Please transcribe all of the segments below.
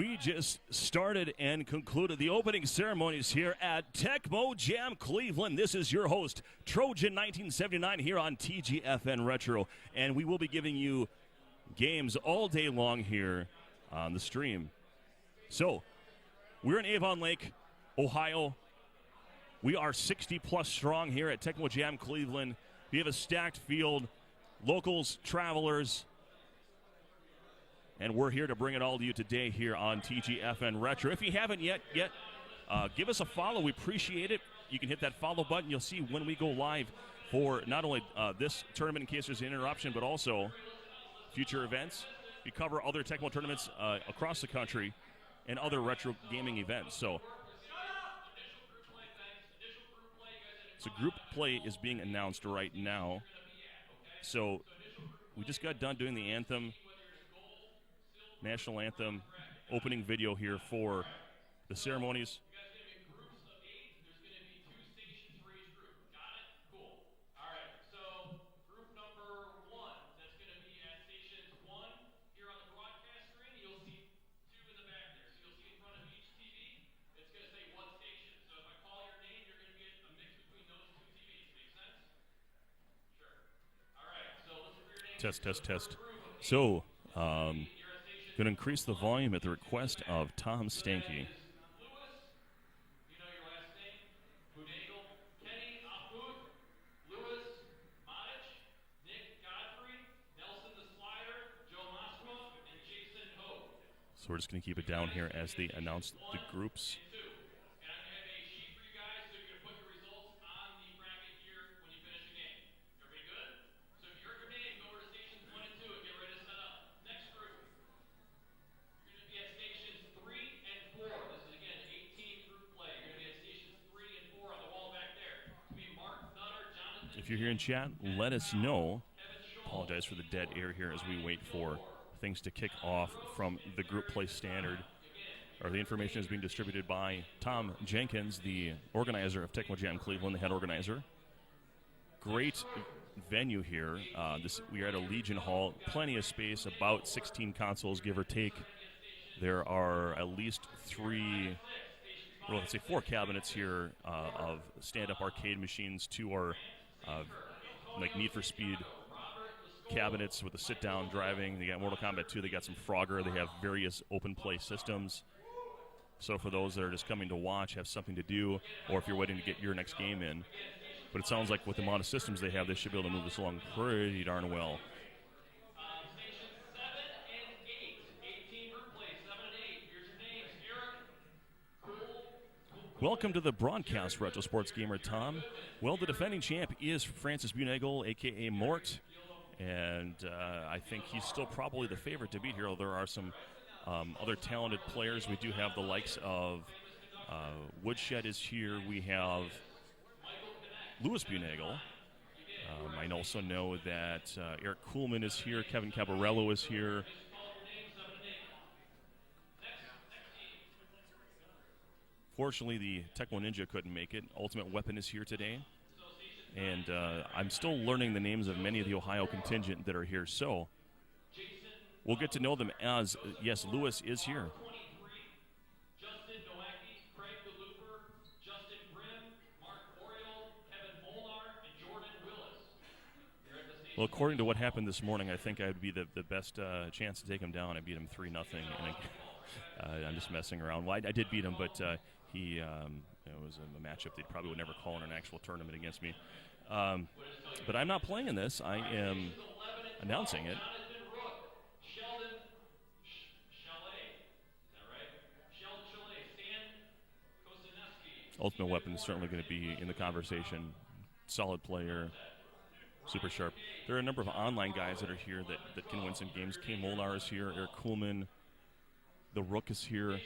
We just started and concluded the opening ceremonies here at Tecmo Jam Cleveland. This is your host, Trojan 1979, here on TGFN Retro. And we will be giving you games all day long here on the stream. So, we're in Avon Lake, Ohio. We are 60-plus strong here at Tecmo Jam Cleveland. We have a stacked field, locals, travelers, and we're here to bring it all to you today here on TGFN Retro. If you haven't yet, give us a follow. We appreciate it. You can hit that follow button. You'll see when we go live for not only this tournament in case there's an interruption, but also future events. We cover other Tecmo tournaments across the country and other retro gaming events. So group play is being announced right now. So we just got done doing the anthem, national anthem, opening video here for the ceremonies. Test. So, going to increase the volume at the request of Tom Stanky. So we're just going to keep it down here as they announce the groups. If you're here in chat, let us know. Apologize for the dead air here as we wait for things to kick off from the group play standard. The information is being distributed by Tom Jenkins, the organizer of Tecmo Jam Cleveland, the head organizer. Great venue here. We are at a Legion Hall. Plenty of space, about 16 consoles, give or take. There are at least four cabinets here of stand-up arcade machines. Two are like Need for Speed cabinets with a sit-down driving. They got Mortal Kombat 2. They got some Frogger. They have various open play systems. So for those that are just coming to watch, have something to do, or if you're waiting to get your next game in. But it sounds like with the amount of systems they have, they should be able to move this along pretty darn well. Welcome to the broadcast, Retro Sports Gamer Tom. Well, the defending champ is Francis Bunegal, a.k.a. Mort, and I think he's still probably the favorite to beat here. There are some other talented players. We do have the likes of Woodshed is here. We have Louis Bunegal. I also know that Eric Kuhlman is here. Kevin Cabarello is here. Fortunately, the Tecmo Ninja couldn't make it. Ultimate Weapon is here today. And I'm still learning the names of many of the Ohio contingent that are here. So we'll get to know them as, yes, Lewis is here. Well, according to what happened this morning, I think I would be the best chance to take him down. I beat him 3-0. And I'm just messing around. Well, I did beat him, but it was a matchup they probably would never call in an actual tournament against me. But I'm not playing this. I am announcing it. Ultimate Weapon is certainly going to be in the conversation. Solid player, super sharp. There are a number of online guys that are here that can win some games. Kay Molnar is here, Eric Kuhlman. The Rook is here.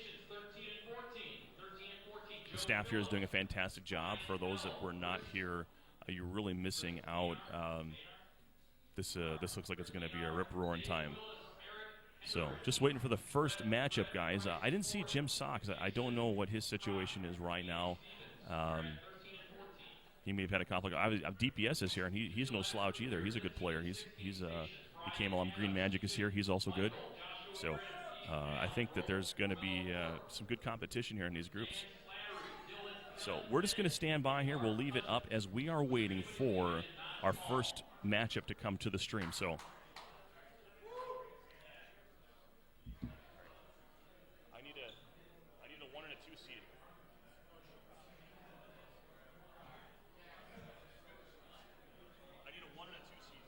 The staff here is doing a fantastic job. For those that were not here, you're really missing out. This looks like it's going to be a rip-roaring time. So just waiting for the first matchup, guys. I didn't see Jim Sox. I don't know what his situation is right now. He may have had a conflict. DPS is here, and he's no slouch either. He's a good player. He came along. Green Magic is here. He's also good. So I think that there's going to be some good competition here in these groups. So we're just going to stand by here. We'll leave it up as we are waiting for our first matchup to come to the stream. So I need a 1 and a 2 seed. I need a 1 and a 2 seed.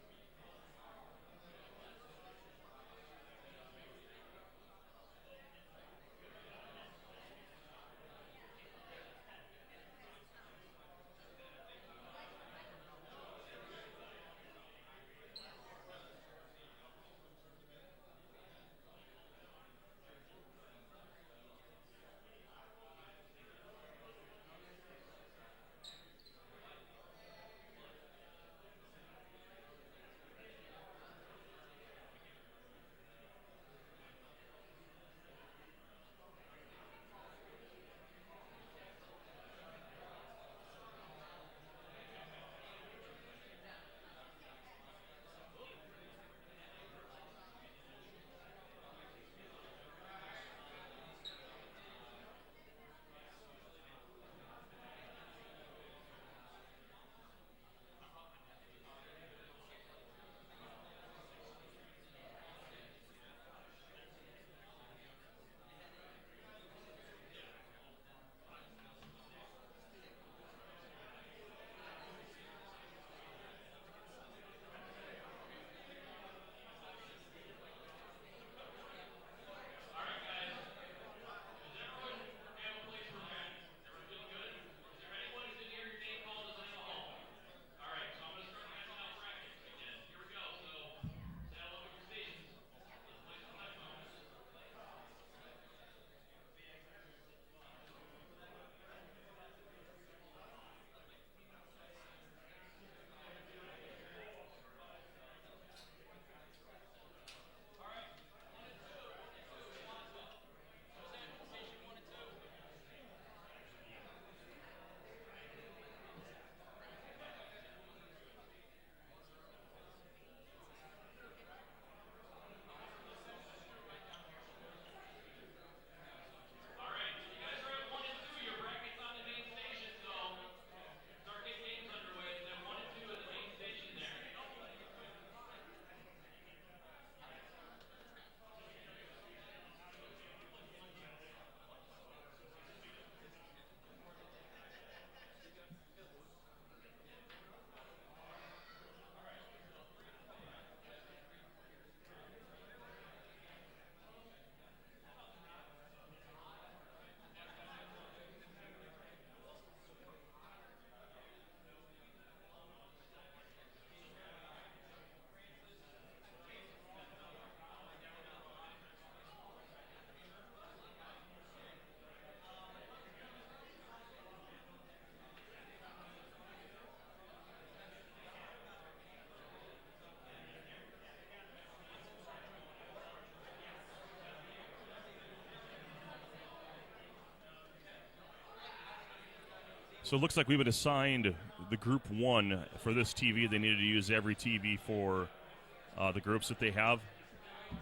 So it looks like we would assigned the group 1 for this TV. They needed to use every TV for the groups that they have.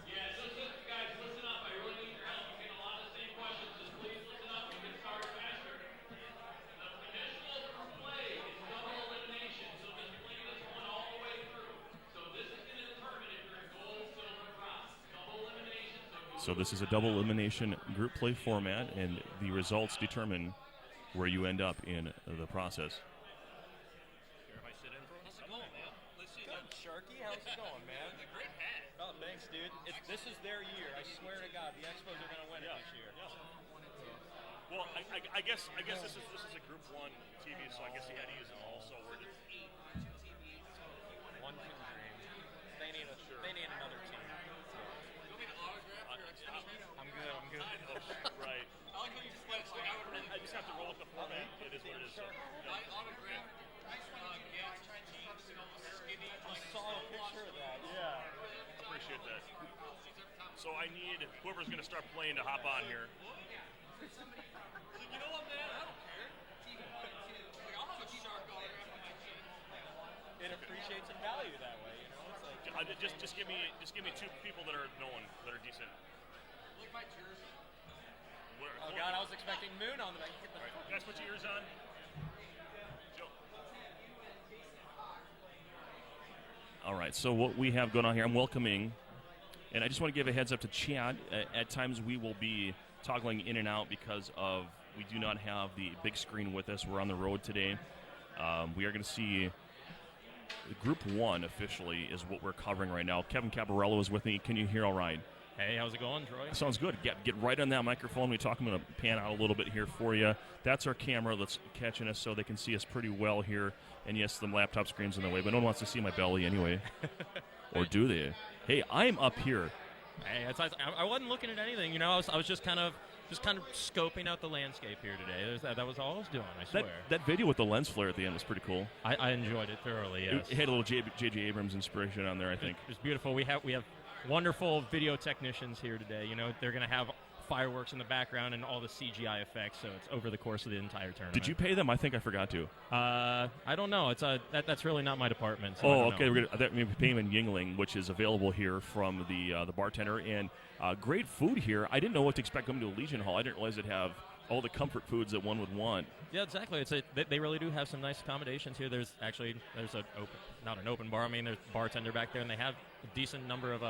Yeah, so guys, listen up. I really need your help. I'm getting a lot of the same questions. Just please listen up. We can start faster. The traditional group play is double elimination, so just play this one all the way through. So this is going to determine if you're in gold, silver, bronze. Double elimination. So this is a double elimination group play format, and the results determine where you end up in the process. How's it going, man? Good, Sharky. How's it going, man? Great hat. Oh, thanks, dude. This is their year. I swear to God, the Expos are going to win it this year. Yeah. Well, I guess this is a group 1 TV, so I guess you had to use them all. So we're just One can dream. They need another team. You want me to autograph your exhibition? I'm good. right. I like how you just I would really I just have to roll with the format. It is what it is. So, I autographed Gail's jeans, skinny, I like saw a picture of that. Yeah. appreciate that. So I need whoever's going to start playing to hop on here. You know what, man? I don't care. Like, I'll have a shark autograph on my jeans. It appreciates in value that way, you know. It's like Just give me 2 people that are known, that are decent. Like, if Oh, God, I was expecting Moon on the back. All right, guys, put your ears on. Joe. All right, so what we have going on here, I'm welcoming, and I just want to give a heads up to Chad. At times we will be toggling in and out because of we do not have the big screen with us. We're on the road today. We are going to see Group 1 officially is what we're covering right now. Kevin Cabarello is with me. Can you hear all right? Hey, how's it going, Troy? Sounds good. Get right on that microphone. We talk. I'm going to pan out a little bit here for you. That's our camera that's catching us so they can see us pretty well here. And yes, the laptop screen's in the way, but no one wants to see my belly anyway. Or do they? Hey, I'm up here. Hey, I wasn't looking at anything. You know, I was just kind of scoping out the landscape here today. That was all I was doing, I swear. That video with the lens flare at the end was pretty cool. I enjoyed it thoroughly, yes. It had a little J.J. Abrams inspiration on there, I think. It was beautiful. We have wonderful video technicians here today. You know, they're going to have fireworks in the background and all the CGI effects, so it's over the course of the entire tournament. Did you pay them? I think I forgot to. I don't know. It's that's really not my department. So okay. We're gonna pay them in Yingling, which is available here from the bartender, and great food here. I didn't know what to expect coming to a Legion Hall. I didn't realize it'd have all the comfort foods that one would want. Yeah, exactly. They really do have some nice accommodations here. There's not an open bar. I mean, there's a bartender back there, and they have a decent number of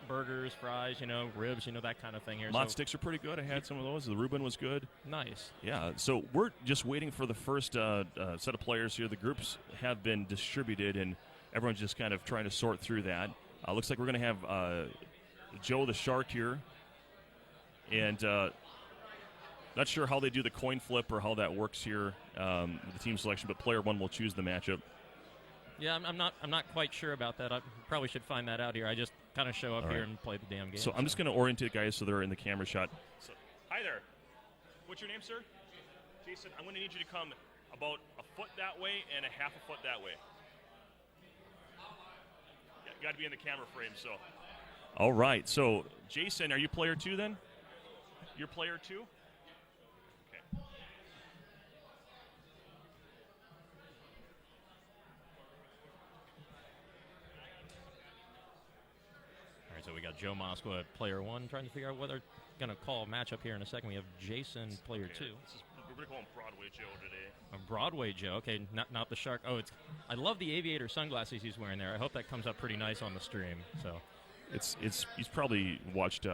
burgers, fries, ribs, that kind of thing here. Mott sticks are pretty good. I had some of those. The Reuben was good. Nice. Yeah, so we're just waiting for the first set of players here. The groups have been distributed, and everyone's just kind of trying to sort through that. Looks like we're going to have Joe the Shark here, and not sure how they do the coin flip or how that works here with the team selection, but player one will choose the matchup. Yeah, I'm not quite sure about that. I probably should find that out here. I just kind of show up here and play the damn game. So I'm just going to orientate guys so they're in the camera shot. So, hi there. What's your name, sir? Jason. I'm going to need you to come about a foot that way and a half a foot that way. Yeah, got to be in the camera frame. So. All right. So Jason, are you player 2 then? You're player 2. So we got Joe Moscow at player 1, trying to figure out whether they're going to call a matchup here in a second. We have Jason, player 2. We're going to call him Broadway Joe today. Broadway Joe, okay, not the Shark. Oh, I love the aviator sunglasses he's wearing there. I hope that comes up pretty nice on the stream. So, he's probably watched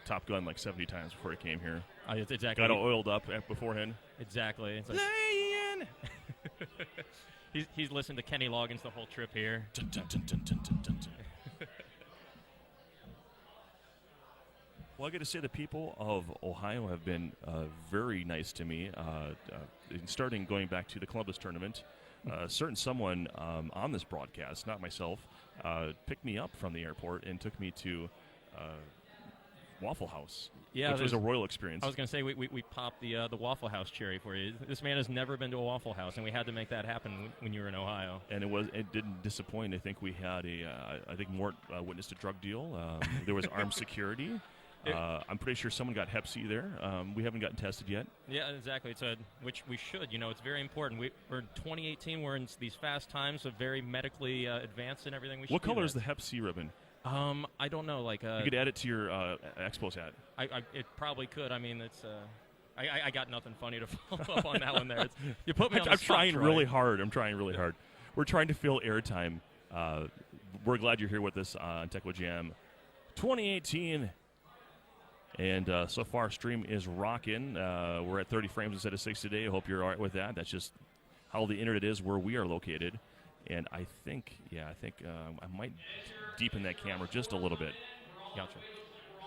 Top Gun like 70 times before he came here. Exactly. Got all oiled up beforehand. Exactly. It's like, he's listened to Kenny Loggins the whole trip here. Dun, dun, dun, dun, dun, dun, dun, dun. Well, I got to say the people of Ohio have been very nice to me. Starting going back to the Columbus tournament, certain someone on this broadcast, not myself, picked me up from the airport and took me to Waffle House, which was a royal experience. I was going to say we popped the Waffle House cherry for you. This man has never been to a Waffle House, and we had to make that happen when you were in Ohio. And it didn't disappoint. I think we had Mort witnessed a drug deal. There was armed security. I'm pretty sure someone got Hep C there. We haven't gotten tested yet. Yeah, exactly. Which we should. It's very important. We're in 2018. We're in these fast times, so very medically advanced and everything. What color is the Hep C ribbon? I don't know. Like you could add it to your Expos hat. It probably could. I mean, it's. I got nothing funny to follow up on that one there. You put me on the spot, trying Troy. really hard. I'm trying really hard. We're trying to fill airtime. We're glad you're here with us on Tecmo Jam 2018. And so far, stream is rocking. We're at 30 frames instead of 6 today. I hope you're all right with that. That's just how the internet is where we are located. And I think I might deepen that camera just a little bit. Gotcha.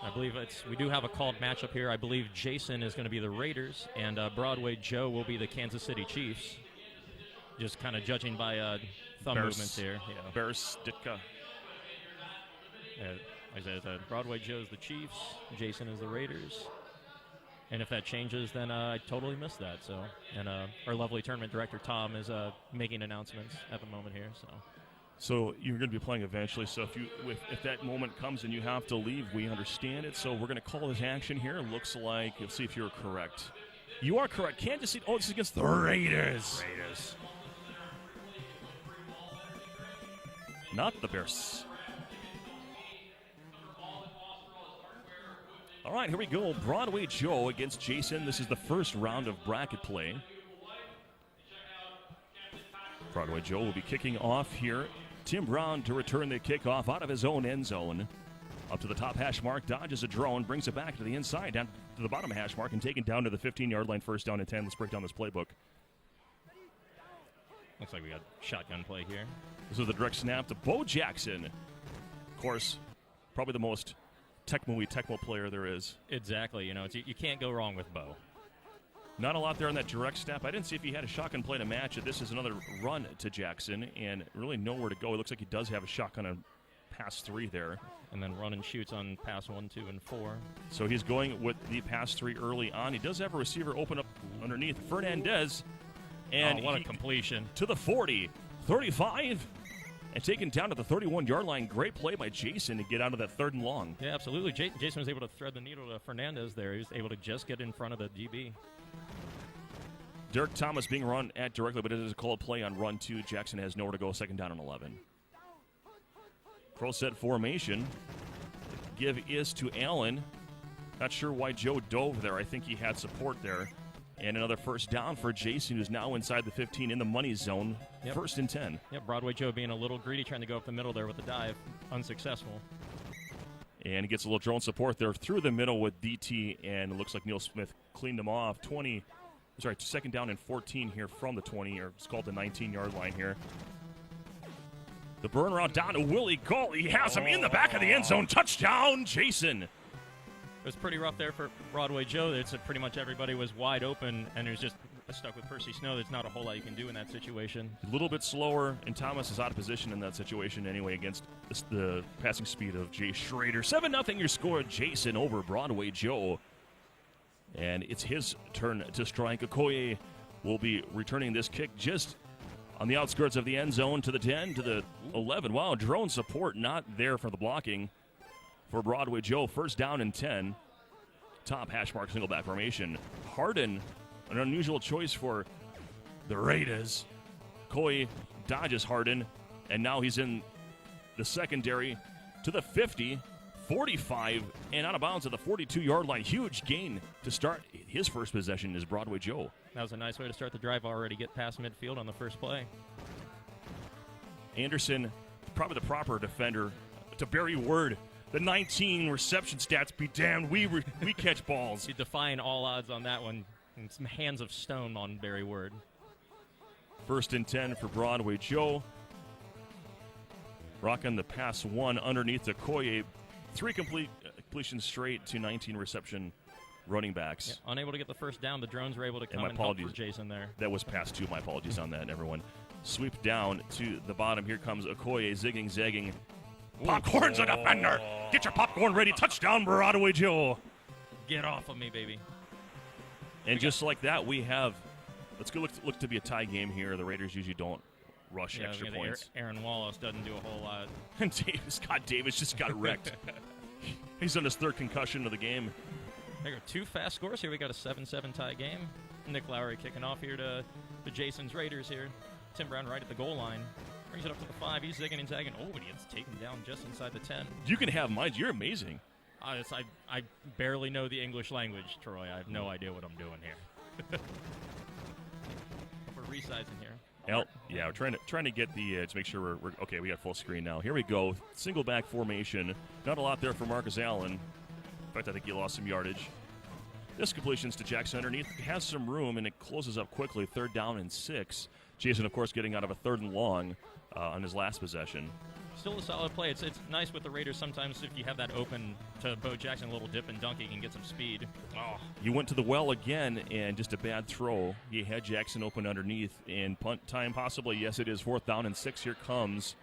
I believe we do have a called matchup here. I believe Jason is going to be the Raiders, and Broadway Joe will be the Kansas City Chiefs. Just kind of judging by thumb movements here. Yeah. Bears Ditka. Like I said, Broadway Joe's the Chiefs, Jason is the Raiders. And if that changes, then I totally missed that. So, and our lovely tournament director, Tom, is making announcements at the moment here. So you're going to be playing eventually. So if that moment comes and you have to leave, we understand it. So we're going to call this action here. It looks like, let's see if you're correct. You are correct. Kansas City. Oh, this is against the Raiders. Not the Bears. All right, here we go. Broadway Joe against Jason. This is the first round of bracket play. Broadway Joe will be kicking off here. Tim Brown to return the kickoff out of his own end zone. Up to the top hash mark, dodges a drone, brings it back to the inside, down to the bottom hash mark, and taken down to the 15-yard line, first down and 10. Let's break down this playbook. Looks like we got shotgun play here. This is the direct snap to Bo Jackson. Of course, probably the most Tecmo player there is. Exactly. You know, you can't go wrong with Bo. Not a lot there on that direct snap. I didn't see if he had a shotgun play to match it. This is another run to Jackson, and really nowhere to go. It looks like he does have a shotgun on pass 3 there. And then run and shoots on pass 1, 2, and 4. So he's going with the pass 3 early on. He does have a receiver open up underneath. Fernandez. And what a completion. To the 40, 35, and taken down to the 31-yard line. Great play by Jason to get out of that 3rd and long. Yeah, absolutely. Jason was able to thread the needle to Fernandez there. He was able to just get in front of the DB. Derek Thomas being run at directly, but it is a called play on run 2. Jackson has nowhere to go, 2nd down and 11. Pro set formation. Give is to Allen. Not sure why Joe dove there. I think he had support there. And another first down for Jason, who's now inside the 15 in the money zone. Yep. 1st and 10. Yep, Broadway Joe being a little greedy, trying to go up the middle there with the dive. Unsuccessful. And he gets a little drone support there through the middle with DT, and it looks like Neil Smith cleaned him off. 2nd down and 14 here from the 20, or it's called the 19-yard line here. The burn around down to Willie Gull. He has him in the back of the end zone. Touchdown, Jason. It was pretty rough there for Broadway Joe. It's pretty much everybody was wide open, and it was just stuck with Percy Snow. There's not a whole lot you can do in that situation. A little bit slower, and Thomas is out of position in that situation anyway against the passing speed of Jay Schrader. 7-0 your score, Jason over Broadway Joe. And it's his turn to strike. Okoye will be returning this kick just on the outskirts of the end zone to the 10, to the 11. Wow, drone support not there for the blocking for Broadway Joe. 1st down and 10. Top hash mark single back formation. Harden, an unusual choice for the Raiders. Okoye dodges Harden, and now he's in the secondary to the 50. 45 and out of bounds at the 42-yard line. Huge gain to start his first possession is Broadway Joe. That was a nice way to start the drive already. Get past midfield on the first play. Anderson, probably the proper defender to Barry Word. The 19 reception stats be damned. We catch balls. You're defying all odds on that one. And some hands of stone on Barry Word. 1st and 10 for Broadway Joe. Rocking the pass 1 underneath Okoye. 3 completions straight to 19 reception running backs. Yeah, unable to get the first down. The drones were able to come and help for Jason there. That was pass 2. My apologies on that, everyone. Sweep down to the bottom. Here comes Okoye, zigging, zagging. Popcorn's a defender. Get your popcorn ready. Touchdown, Broadway Joe. Get off of me, baby. And just like that, we have, let's go look to be a tie game here. The Raiders usually don't rush extra points. Aaron Wallace doesn't do a whole lot. And Scott Davis just got wrecked. He's on his 3rd concussion of the game. There go 2 fast scores here. We got a 7-7 tie game. Nick Lowry kicking off here to Jason's Raiders here. Tim Brown right at the goal line. Brings it up to the 5. He's zigging and zagging. Oh, but he gets taken down just inside the 10. You can have mine. You're amazing. I barely know the English language, Troy. I have no idea what I'm doing here. We're resizing here. Yeah, we're trying to get the to make sure we're okay. We got full screen now. Here we go. Single back formation. Not a lot there for Marcus Allen. In fact, I think he lost some yardage. This completion's to Jackson underneath. Has some room, and it closes up quickly. 3rd down and 6. Jason, of course, getting out of a 3rd and long on his last possession. Still a solid play. It's nice with the Raiders sometimes if you have that open to Bo Jackson, a little dip and dunk, he can get some speed. Oh, you went to the well again, and just a bad throw. He had Jackson open underneath, and punt time possibly. Yes, it is 4th down and 6. Here comes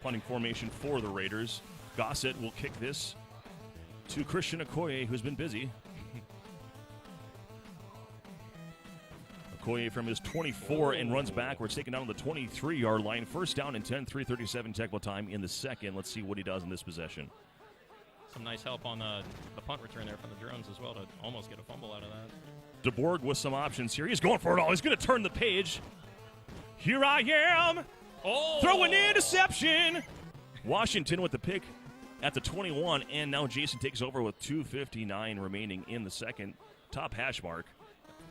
punting formation for the Raiders. Gossett will kick this to Christian Okoye, who's been busy. Okoye from his 24 and runs backwards, taken down on the 23-yard line. 1st down and 10, 3:37 Tecmo time in the 2nd. Let's see what he does in this possession. Some nice help on the punt return there from the drones as well to almost get a fumble out of that. DeBorg with some options here. He's going for it all. He's going to turn the page. Here I am. Oh! Throw an interception. Washington with the pick at the 21, and now Jason takes over with 2:59 remaining in the second. Top hash mark.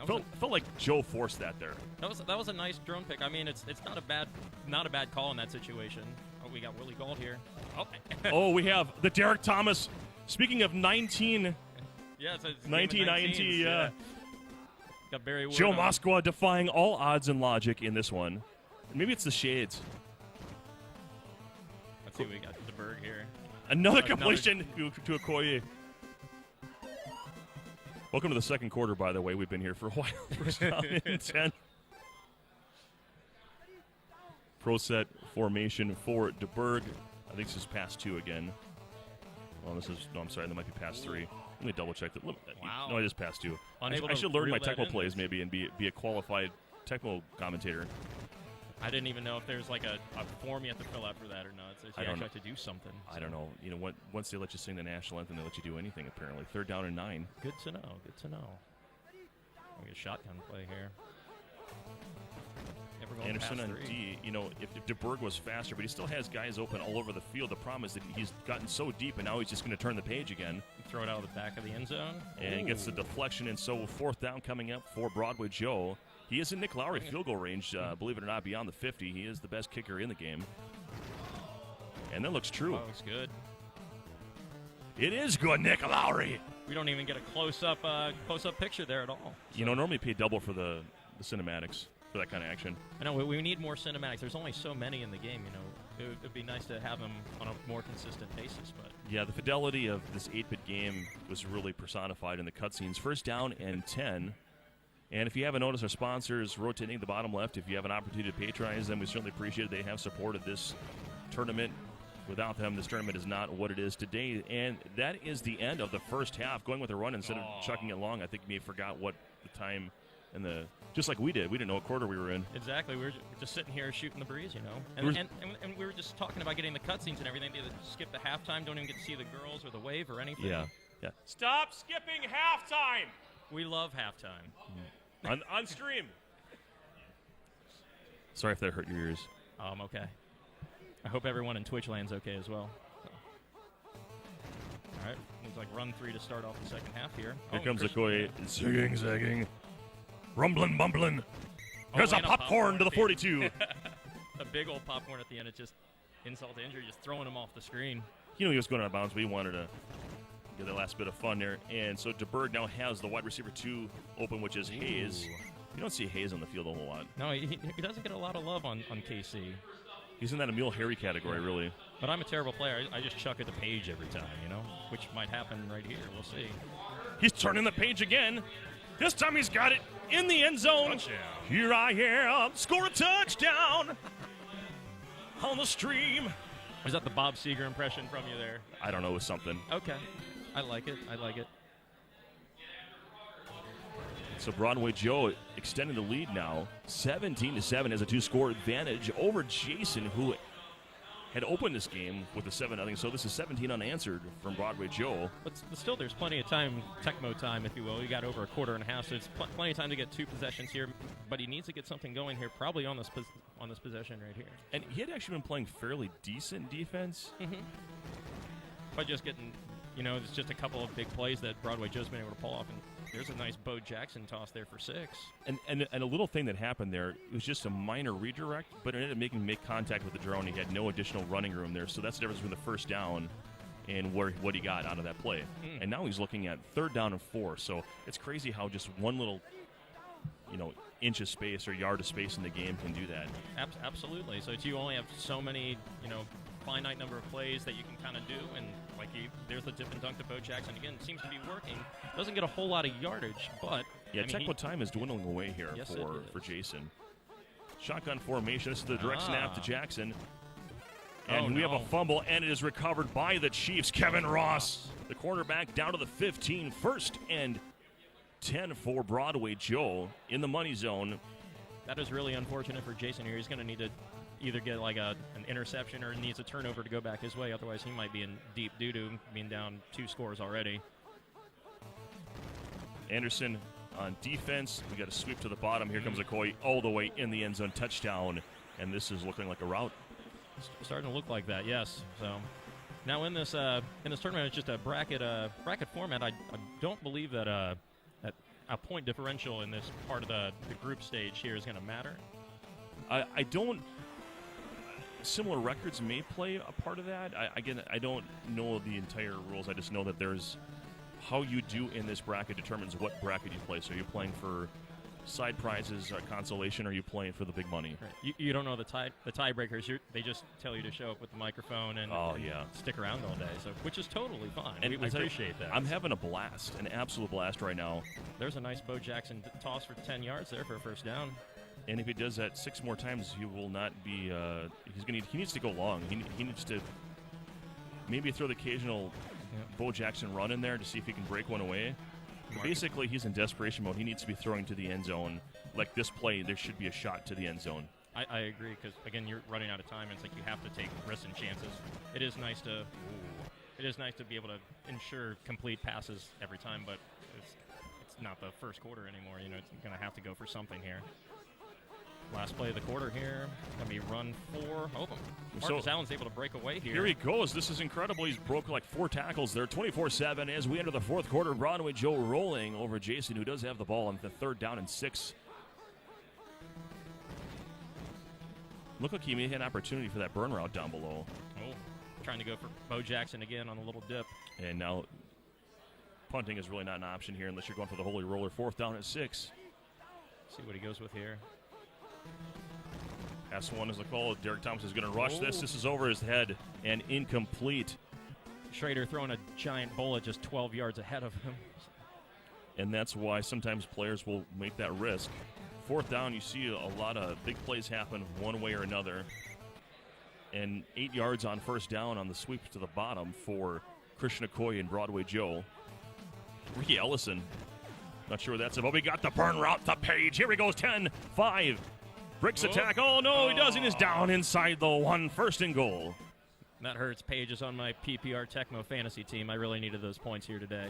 Felt like Joe forced that there. That was a nice drone pick. I mean, it's not a bad call in that situation. Oh, we got Willie Gold here. Oh, oh, we have the Derek Thomas. Speaking of 19. Yeah, it's 1990. Yeah. Got Barry Wood Joe on. Moskwa defying all odds and logic in this one. Maybe it's the shades. Let's see what we got. DeBerg here. Another completion to Okoye. Welcome to the second quarter, by the way. We've been here for a while. First down and 10. Pro set formation for DeBerg. I think this is pass 2 again. Oh, I'm sorry. That might be pass 3. Let me double check that. Wow. No, it is pass 2. Unable I should learn to my reel that Tecmo in. plays maybe and be a qualified Tecmo commentator. I didn't even know if there's like a form you have to fill out for that or not. So you actually have to do something. So. I don't know. You know, once they let you sing the national anthem, they let you do anything, apparently. 3rd down and 9. Good to know. Good to know. We get a shotgun play here. Never going Anderson past on 3. D. You know, if DeBerg was faster, but he still has guys open all over the field. The problem is that he's gotten so deep, and now he's just going to turn the page again. Throw it out of the back of the end zone. And gets the deflection, and so 4th down coming up for Broadway Joe. He is in Nick Lowry field goal range, believe it or not, beyond the 50. He is the best kicker in the game. And that looks true. Oh, looks good. It is good, Nick Lowry. We don't even get a close-up picture there at all. So. You know, normally pay double for the cinematics for that kind of action. I know, we need more cinematics. There's only so many in the game, you know. It would be nice to have them on a more consistent basis. But yeah, the fidelity of this 8-bit game was really personified in the cutscenes. 1st down and 10. And if you haven't noticed, our sponsors rotating at the bottom left. If you have an opportunity to patronize them, we certainly appreciate it. They have supported this tournament. Without them, this tournament is not what it is today. And that is the end of the first half. Going with a run instead of chucking it long. I think we forgot what the time and just like we did. We didn't know what quarter we were in. Exactly. We were just sitting here shooting the breeze, you know. And we were just talking about getting the cutscenes and everything. They skip the halftime, don't even get to see the girls or the wave or anything. Yeah. Stop skipping halftime. We love halftime. On stream. Sorry if that hurt your ears. I'm okay. I hope everyone in Twitch land's okay as well. All right. Looks like run 3 to start off the second half here. Here comes Okoye. Zigging, zagging. Rumbling, bumbling. There's a and popcorn to the 42. A big old popcorn at the end. It's just insult to injury, just throwing him off the screen. He knew he was going out of bounds, but he wanted to get that last bit of fun there. And so DeBerg now has the wide receiver 2 open, which is Hayes. You don't see Hayes on the field a whole lot. No, he doesn't get a lot of love on KC. He's in that Emil Harry category, really. But I'm a terrible player. I just chuck it to Page every time, you know, which might happen right here. We'll see. He's turning the page again. This time he's got it in the end zone. Touchdown. Here I am. Score a touchdown on the stream. Was that the Bob Seger impression from you there? I don't know, it was something. Okay. I like it. So Broadway Joe extending the lead now. 17-7 has a 2-score advantage over Jason, who had opened this game with a 7-0. So this is 17 unanswered from Broadway Joe. But still, there's plenty of time, Tecmo time, if you will. You got over a quarter and a half, so it's plenty of time to get 2 possessions here. But he needs to get something going here, probably on this possession right here. And he had actually been playing fairly decent defense. By just getting, you know, it's just a couple of big plays that Broadway Joe's been able to pull off. And there's a nice Bo Jackson toss there for 6. And a little thing that happened there, it was just a minor redirect, but it ended up making him make contact with the drone. He had no additional running room there, so that's the difference between the first down and what he got out of that play. And now he's looking at 3rd down and 4, so it's crazy how just one little, inch of space or yard of space in the game can do that. Absolutely. So you only have so many, finite number of plays that you can kind of do, and there's the dip and dunk to Bo Jackson. Again, it seems to be working. Doesn't get a whole lot of yardage, but Tecmo time is dwindling away here for Jason. Shotgun formation. This is the direct snap to Jackson. And we have a fumble, and it is recovered by the Chiefs. Kevin Ross, the cornerback, down to the 15. 1st and 10 for Broadway Joe in the money zone. That is really unfortunate for Jason here. He's going to need to either get an interception or needs a turnover to go back his way. Otherwise, he might be in deep doo-doo, being down 2 scores already. Anderson on defense. We got a sweep to the bottom. Here comes Okoye all the way in the end zone. Touchdown. And this is looking like a route. Starting to look like that, yes. So Now in this tournament, it's just a bracket format. I don't believe that a point differential in this part of the group stage here is going to matter. I don't. Similar records may play a part of that. I don't know the entire rules. I just know that there's how you do in this bracket determines what bracket you play. So you're playing for side prizes, consolation, or are you playing for the big money? Right. You don't know the tiebreakers. They just tell you to show up with the microphone and stick around all day. So which is totally fine. And we appreciate that. I'm having a blast, an absolute blast right now. There's a nice Bo Jackson toss for 10 yards there for a first down. And if he does that 6 more times, he will not be. He needs to go long. He needs to maybe throw the occasional Bo Jackson run in there to see if he can break one away. Basically, he's in desperation mode. He needs to be throwing to the end zone. Like this play, there should be a shot to the end zone. I agree because again, you're running out of time. And it's like you have to take risks and chances. It is nice to be able to ensure complete passes every time, but it's not the first quarter anymore. You know, it's going to have to go for something here. Last play of the quarter here. Going to be run 4. Oh, Marcus Allen's able to break away here. Here he goes. This is incredible. He's broke like 4 tackles there. 24-7 as we enter the fourth quarter. Broadway Joe rolling over Jason, who does have the ball on the 3rd down and 6. Look like he may have an opportunity for that burn route down below. Oh, trying to go for Bo Jackson again on a little dip. And now punting is really not an option here unless you're going for the holy roller. 4th down and 6. See what he goes with here. Pass 1 is the call. Derek Thomas is going to rush this. This is over his head and incomplete. Schrader throwing a giant bullet just 12 yards ahead of him. And that's why sometimes players will make that risk. 4th down, you see a lot of big plays happen one way or another. And 8 yards on 1st down on the sweep to the bottom for Christian Okoye and Broadway Joe. Ricky Ellison. Not sure what that's about. We got the burn route to Page. Here he goes, 10-5. Bricks attack. Oh, no, he doesn't. He's down inside the 1. 1st and goal. That hurts. Page is on my PPR Tecmo fantasy team. I really needed those points here today.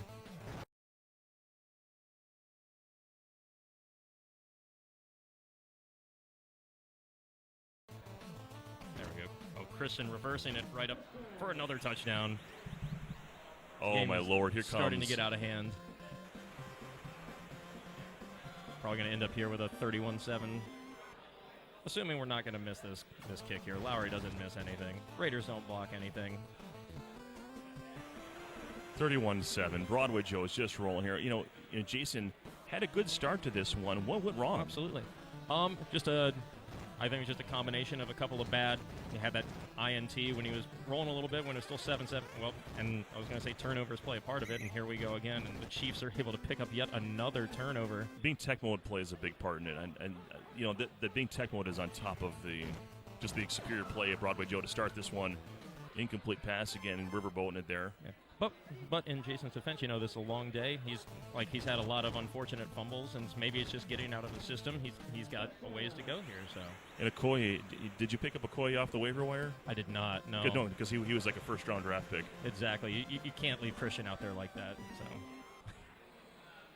There we go. Oh, Christian reversing it right up for another touchdown. Oh, my Lord. Here comes. Starting to get out of hand. Probably going to end up here with a 31-7. Assuming we're not going to miss this kick here. Lowry doesn't miss anything. Raiders don't block anything. 31-7. Broadway Joe is just rolling here. You know, Jason had a good start to this one. What went wrong? Absolutely. I think it was just a combination of a couple of bad. He had that INT when he was rolling a little bit when it was still 7-7. Well, and I was going to say turnovers play a part of it, and here we go again. And the Chiefs are able to pick up yet another turnover. Being tech mode plays a big part in it, and you know that being tech mode is on top of the superior play of Broadway Joe to start this one. Incomplete pass again, and riverboating it there. Yeah. But in Jason's defense, you know, this is a long day. He's had a lot of unfortunate fumbles, and maybe it's just getting out of the system. He's got a ways to go here. So. And Okoye, did you pick up Okoye off the waiver wire? I did not. No. Good, no, because he was like a 1st-round draft pick. Exactly. You can't leave Christian out there like that.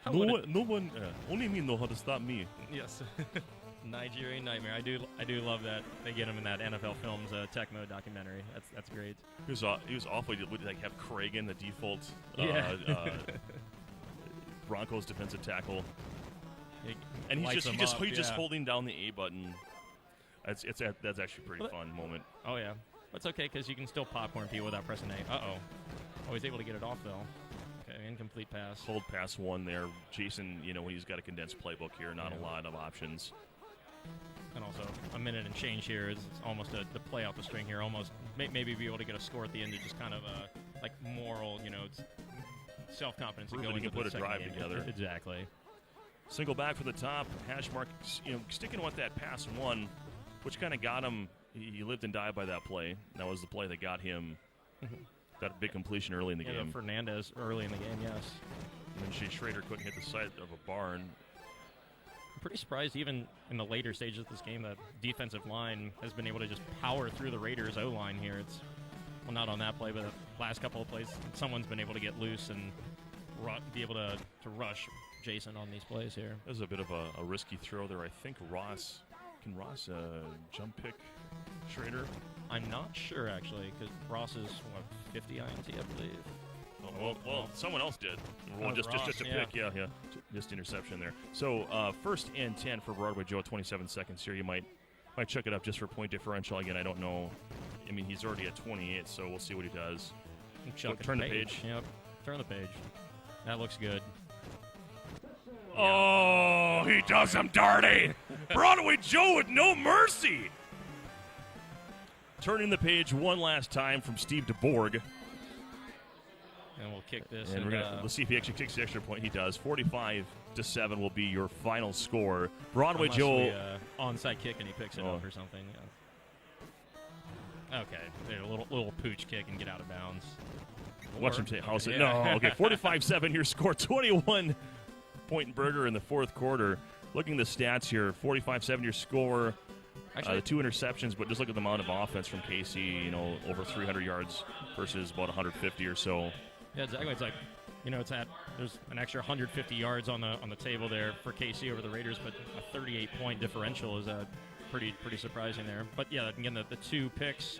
So. No one, only me know how to stop me. Yes. Nigerian Nightmare. I do love that they get him in that NFL Films Tecmo documentary. That's great. He was awful. He would like have Craig in the default Broncos defensive tackle, and he's just holding down the A button. That's actually a pretty fun moment. Oh yeah, that's okay because you can still popcorn people without pressing A. Oh, he's able to get it off though. Okay, incomplete pass. Hold pass 1 there. Jason, you know, he's got a condensed playbook here. Not a lot of options. And also a minute and change here is almost the play out the string here. Almost maybe be able to get a score at the end to just kind of like moral, you know, self-confidence. Prove that he can put a drive together. Exactly. Single back for the top. Hash mark, you know, sticking with that pass 1, which kind of got him. He lived and died by that play. That was the play that got him that big completion early in the game. Fernandez early in the game, yes. And then Schrader couldn't hit the side of a barn. Pretty surprised even in the later stages of this game that defensive line has been able to just power through the Raiders O-line here. It's not on that play, but the last couple of plays, someone's been able to get loose and be able to rush Jason on these plays here. That was a bit of a risky throw there. I think Ross jump pick Schrader? I'm not sure, actually, because Ross is, 50 INT, I believe. Well, someone else did. Well, just a yeah. pick, yeah. Just interception there. So, first and 10 for Broadway Joe, 27 seconds here. You might check it up just for point differential. Again, I don't know. I mean, he's already at 28, so we'll see what he does. Turn the page. Yep, turn the page. That looks good. Oh, he does him dirty. Broadway Joe with no mercy. Turning the page one last time from Steve DeBorg. And we'll kick this. And let's see if he actually kicks the extra point. He does. 45-7 will be your final score. Broadway Joe. Onside kick and he picks it up or something. Yeah. Okay, a little pooch kick and get out of bounds. Watch him take house it. Yeah. No, okay. 45-7 your score. 21 point burger in the fourth quarter. Looking at the stats here, 45-7 your score. Actually, the 2 interceptions, but just look at the amount of offense from KC. Over 300 yards versus about 150 or so. Yeah, exactly. It's like, there's an extra 150 yards on the table there for KC over the Raiders, but a 38-point differential is pretty surprising there. But yeah, again, the 2 picks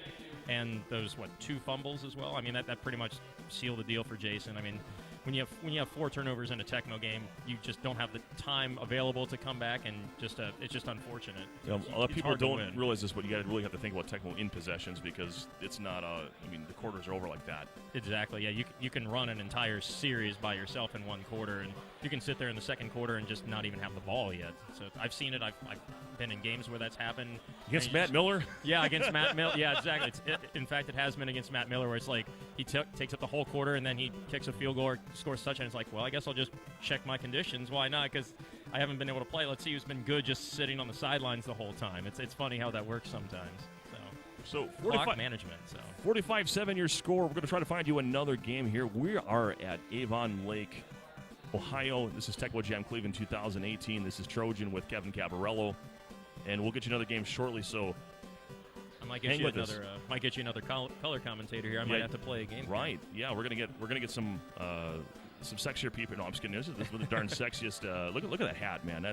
and those 2 fumbles as well. I mean, that pretty much sealed the deal for Jason. I mean, when you have 4 turnovers in a Tecmo game, you just don't have the time available to come back, and it's just unfortunate. A lot of people don't realize this, but you got to really have to think about Tecmo in possessions because it's not the quarters are over like that. Exactly. Yeah, you can run an entire series by yourself in one quarter, and you can sit there in the second quarter and just not even have the ball yet. So I've seen it. I've been in games where that's happened. Against Matt Miller? Yeah, against Matt Miller. Yeah, exactly. In fact, it has been against Matt Miller where it's like he takes up the whole quarter and then he kicks a field goal or scores a touchdown. It's like, well, I guess I'll just check my conditions. Why not? Because I haven't been able to play. Let's see who's been good just sitting on the sidelines the whole time. It's funny how that works sometimes. So clock management. So 45-7 your score. We're going to try to find you another game here. We are at Avon Lake, Ohio. This is Tecmo Jam Cleveland 2018. This is Trojan with Kevin Cabarello, and we'll get you another game shortly. So I might get you another color commentator here. I might have to play a game. Right? Yeah, we're gonna get some sexier people. No, I'm just kidding. This is the darn sexiest. Look at that hat, man.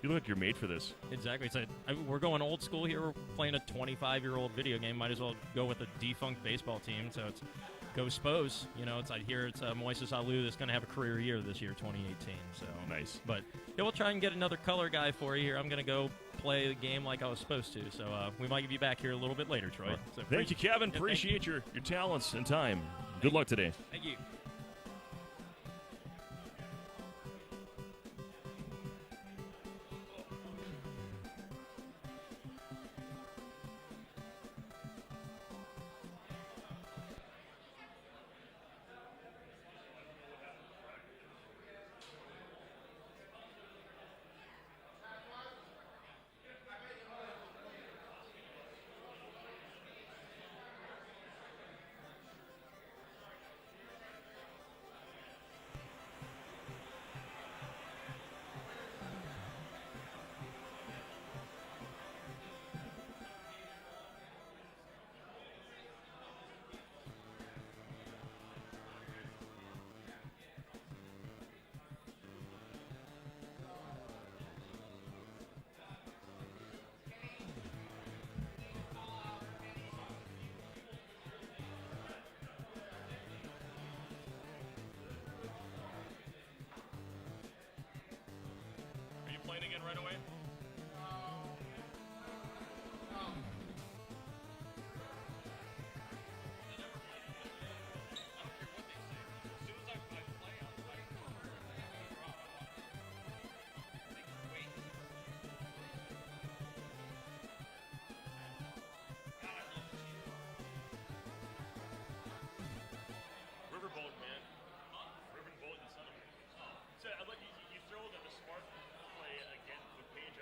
You look like you're made for this. Exactly. We're going old school here. We're playing a 25-year-old video game. Might as well go with a defunct baseball team. So it's go Spos. I hear it's Moises Alou that's going to have a career year this year, 2018. So nice. But yeah, we'll try and get another color guy for you here. I'm going to go play the game like I was supposed to. So we might be back here a little bit later, Troy. Right. So thank you, Kevin. Appreciate your talents and time. Good luck today. Thank you. Playing again right away? Riverboat, man. Riverboat and son of a. So I'd like you throw the smart play again with Page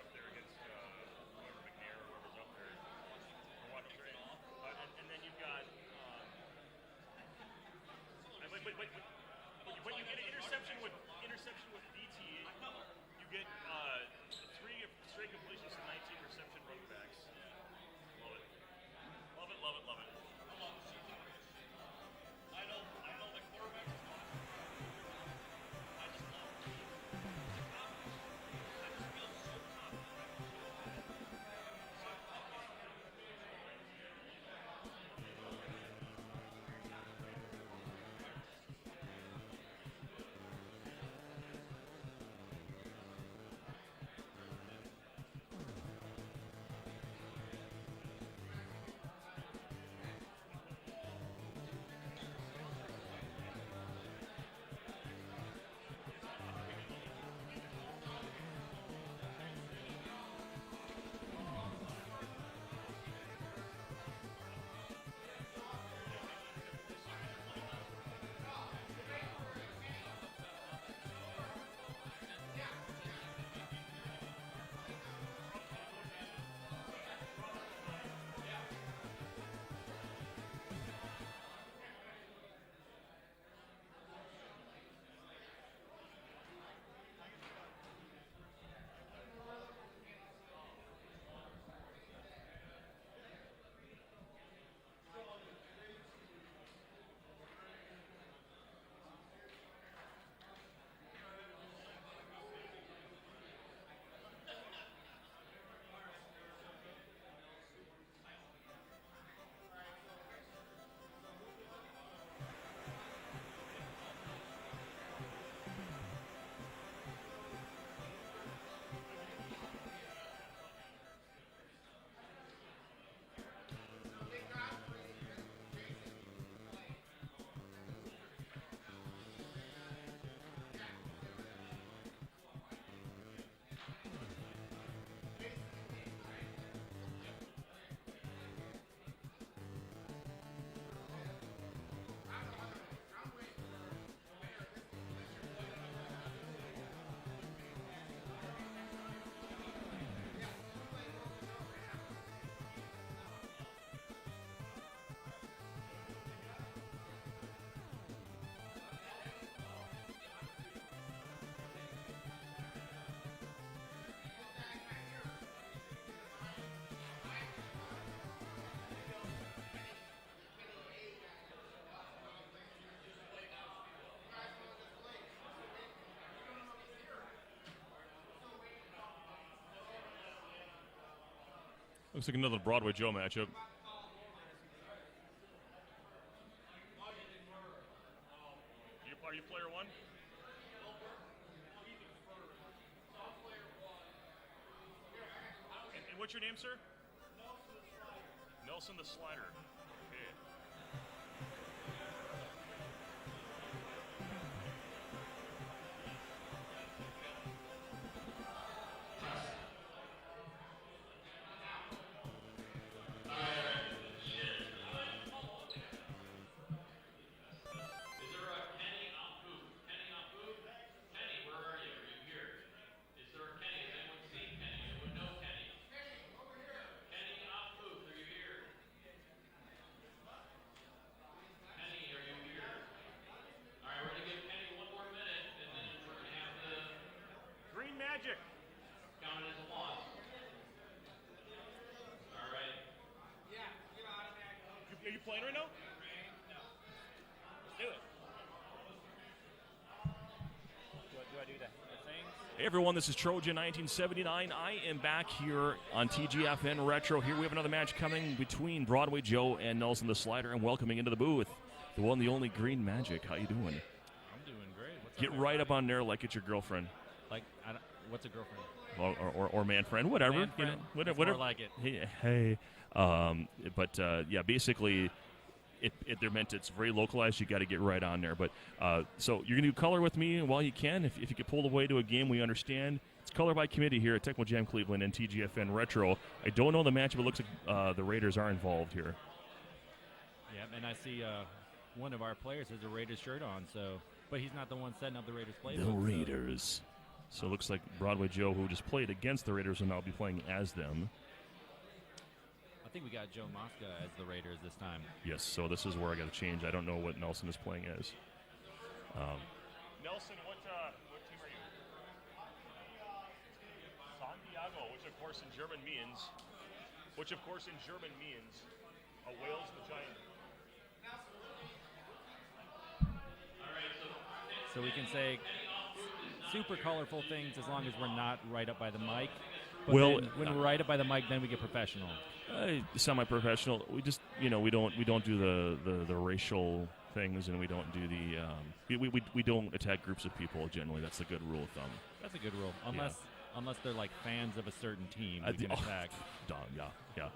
Looks like another Broadway Joe matchup. Are you player one? And what's your name, sir? Nelson the Slider. Okay. Magic. Counted as a loss. All right. Are you playing right now? No. Let's do it. Do I do the thing? Hey everyone, this is Trojan 1979. I am back here on TGFN Retro. Here we have another match coming between Broadway Joe and Nelson the Slider, and welcoming into the booth the one, the only Green Magic. How you doing? I'm doing great. What's Get up, right up on there like it's your girlfriend. Like, what's a girlfriend? Or man friend, whatever. Man friend. You know, That's whatever. more like it. Hey. Yeah, basically, they're meant. It's very localized. You got to get right on there. But so you're gonna do color with me while you can. If you get pulled away to a game, we understand. It's color by committee here at Tecmo Jam Cleveland and TGFN Retro. I don't know the match, but it looks like the Raiders are involved here. Yeah, and I see one of our players has a Raiders shirt on. So, but he's not the one setting up the Raiders playbook. The Raiders. So it looks like Broadway Joe, who just played against the Raiders, will now be playing as them. I think we got Joe Mosca as the Raiders this time. Yes, so this is where I got to change. I don't know what Nelson is playing as. Nelson, what team are you? Santiago, which of course in German means a whale's vagina. So we can say super colorful things as long as we're not right up by the mic. But Well, then when we're right up by the mic, then we get professional. Semi-professional. We just, we don't do the racial things, and we don't do the we don't attack groups of people. Generally, that's the good rule of thumb. That's a good rule, unless they're like fans of a certain team. We can attack. Yeah.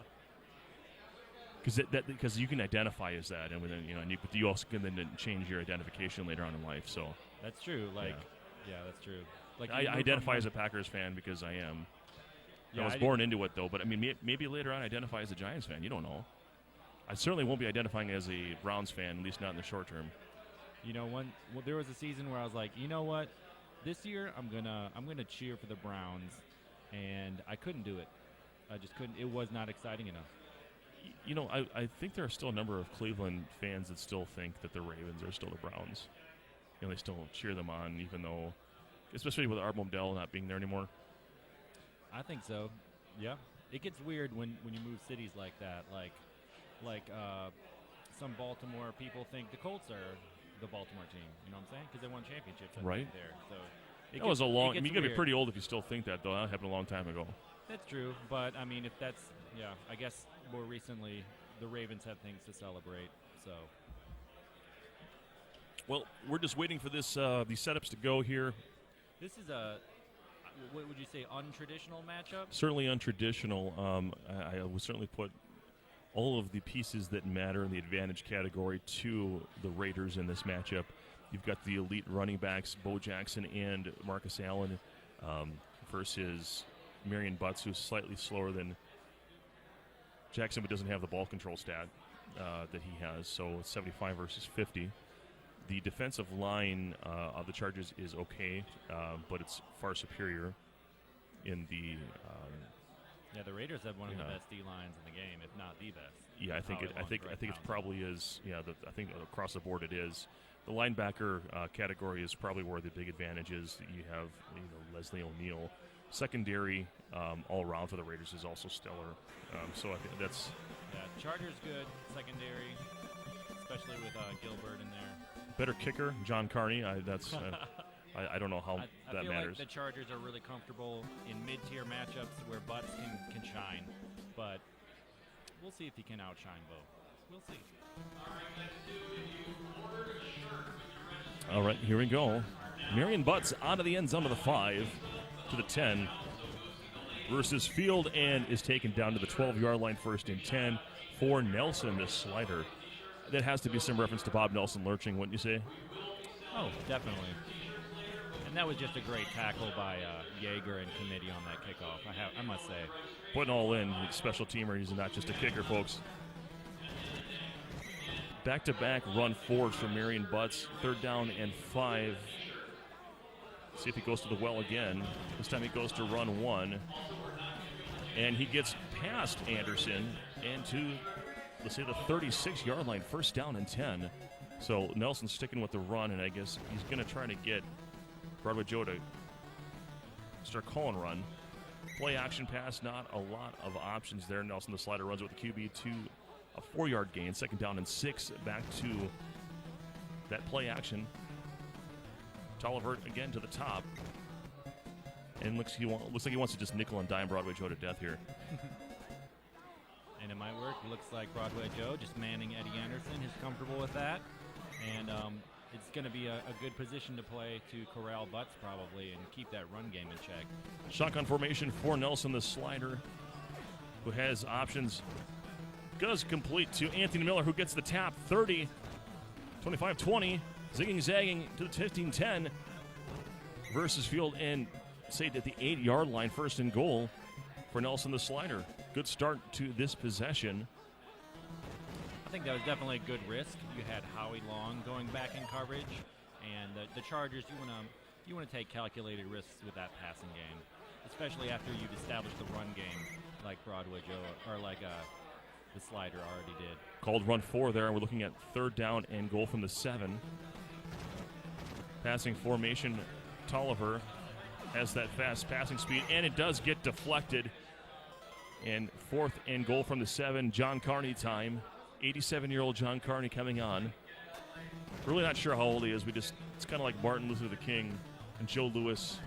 Because you can identify as that, and then but you also can then change your identification later on in life. So That's true. Yeah, that's true. Like I identify as a Packers fan because I am. Yeah, I was born into it, though. But I mean, maybe later on I identify as a Giants fan. You don't know. I certainly won't be identifying as a Browns fan, at least not in the short term. There was a season where I was like, you know what, this year I'm gonna cheer for the Browns, and I couldn't do it. I just couldn't. It was not exciting enough. I think there are still a number of Cleveland fans that still think that the Ravens are still the Browns. They still cheer them on, even though, especially with Art Modell not being there anymore. I think so. Yeah, it gets weird when you move cities like that. Like some Baltimore people think the Colts are the Baltimore team. You know what I'm saying? Because they won championships. Right there. So that was a long. You got to be weird. pretty old if you still think that, though. That happened a long time ago. That's true, but I mean, if that's I guess more recently the Ravens have things to celebrate. So. Well, we're just waiting for these setups to go here. This is a, what would you say, untraditional matchup? Certainly untraditional. I would certainly put all of the pieces that matter in the advantage category to the Raiders in this matchup. You've got the elite running backs, Bo Jackson and Marcus Allen, versus Marion Butts, who's slightly slower than Jackson, but doesn't have the ball control stat that he has. So it's 75 versus 50. The defensive line of the Chargers is okay, but it's far superior in the. The Raiders have one of the best D lines in the game, if not the best. Yeah, I think it probably is. Yeah, I think across the board it is. The linebacker category is probably where the big advantage is. You have Leslie O'Neal. Secondary all around for the Raiders is also stellar. So I think that's. Yeah, Chargers good secondary, especially with Gilbert in there. Better kicker, John Carney. I don't know how that feel matters. like the Chargers are really comfortable in mid-tier matchups where Butts can shine, but we'll see if he can outshine Bo. We'll see. All right, here we go. Marion Butts out of the end zone to the 5 to the 10 versus Field, and is taken down to the 12-yard line, 1st and 10 for Nelson, the slider. That has to be some reference to Bob Nelson lurching, wouldn't you say? Oh, definitely. And that was just a great tackle by Yeager and committee on that kickoff, I must say. Putting all in, special teamer. He's not just a kicker, folks. Back-to-back run forwards for Marion Butts. 3rd down and 5. See if he goes to the well again. This time he goes to run 1. And he gets past Anderson and to, let's say, the 36-yard line. 1st down and 10. So Nelson's sticking with the run, and I guess he's going to try to get Broadway Joe to start calling run. Play action pass, not a lot of options there. Nelson, the slider, runs with the QB to a 4-yard gain. 2nd down and 6. Back to that play action. Tolliver again to the top. And looks like he wants to just nickel and dime Broadway Joe to death here. And it might work. Looks like Broadway Joe just manning Eddie Anderson. He's comfortable with that. And it's going to be a good position to play to corral Butts probably and keep that run game in check. Shotgun formation for Nelson, the slider, who has options. Does complete to Anthony Miller, who gets the tap. 30, 25-20, zigging, zagging to the 15-10 versus Field, and say at the 8-yard line, 1st and goal for Nelson, the slider. Good start to this possession. I think that was definitely a good risk. You had Howie Long going back in coverage, and the Chargers, you want to take calculated risks with that passing game, especially after you've established the run game like Broadway Joe or like the slider already did. Called run 4 there, and we're looking at 3rd down and goal from the 7. Passing formation, Tolliver has that fast passing speed, and it does get deflected. And 4th and goal from the 7, John Carney time. 87-year-old John Carney coming on. Really not sure how old he is. It's kind of like Martin Luther King and Joe Louis.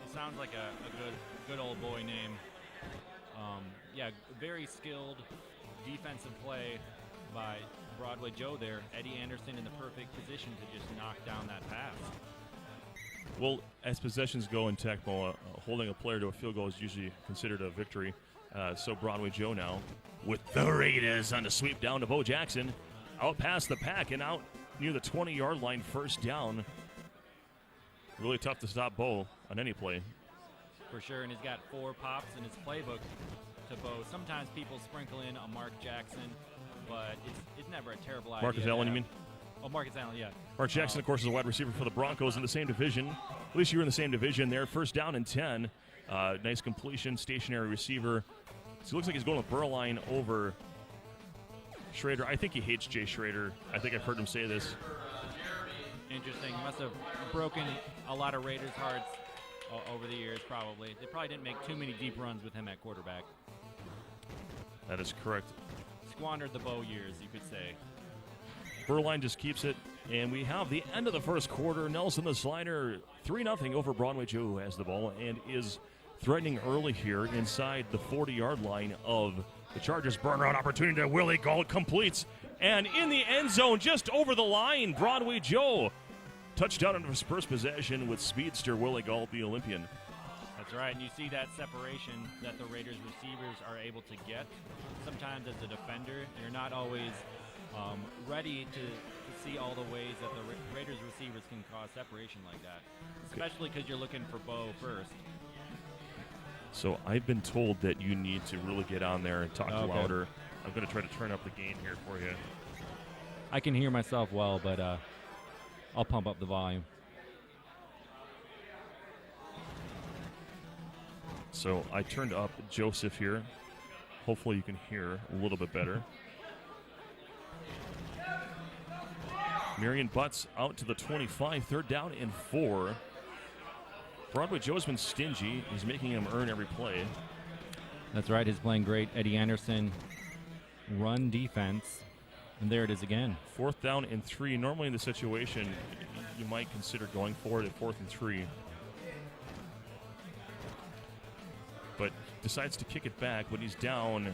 He sounds like a good old boy name. Yeah, very skilled defensive play by Broadway Joe there. Eddie Anderson in the perfect position to just knock down that pass. Well, as possessions go in Tecmo, holding a player to a field goal is usually considered a victory. So Broadway Joe now with the Raiders on the sweep down to Bo Jackson. Out past the pack and out near the 20-yard line, 1st down. Really tough to stop Bo on any play. For sure, and he's got 4 pops in his playbook to Bo. Sometimes people sprinkle in a Mark Jackson, but it's never a terrible idea. Marcus Allen, you mean? Oh, Marcus Allen, yeah. Mark Jackson, of course, is a wide receiver for the Broncos in the same division. At least you were in the same division there. 1st down and 10. Nice completion, stationary receiver. So it looks like he's going with Burline over Schrader. I think he hates Jay Schrader. I think I've heard him say this. Interesting. Must have broken a lot of Raiders' hearts over the years, probably. They probably didn't make too many deep runs with him at quarterback. That is correct. Squandered the Bo years, you could say. Burline just keeps it, and we have the end of the 1st quarter. Nelson, the slider, 3-0 over Broadway Joe, who has the ball and is threatening early here inside the 40-yard line of the Chargers. Burnaround opportunity to Willie Gault completes, and in the end zone, just over the line, Broadway Joe. Touchdown on his first possession with speedster Willie Gault, the Olympian. That's right, and you see that separation that the Raiders receivers are able to get. Sometimes as a defender, you're not always ready to see all the ways that the Raiders receivers can cause separation like that, especially because you're looking for Bo first. So I've been told that you need to really get on there and talk louder. I'm going to try to turn up the gain here for you. I can hear myself well, but I'll pump up the volume. So I turned up Joseph here. Hopefully you can hear a little bit better. Marion Butts out to the 25, 3rd down and 4. Broadway Joe's been stingy. He's making him earn every play. That's right. He's playing great Eddie Anderson run defense. And there it is again. 4th down and 3. Normally in the situation, you might consider going for it at 4th and 3. but decides to kick it back when he's down.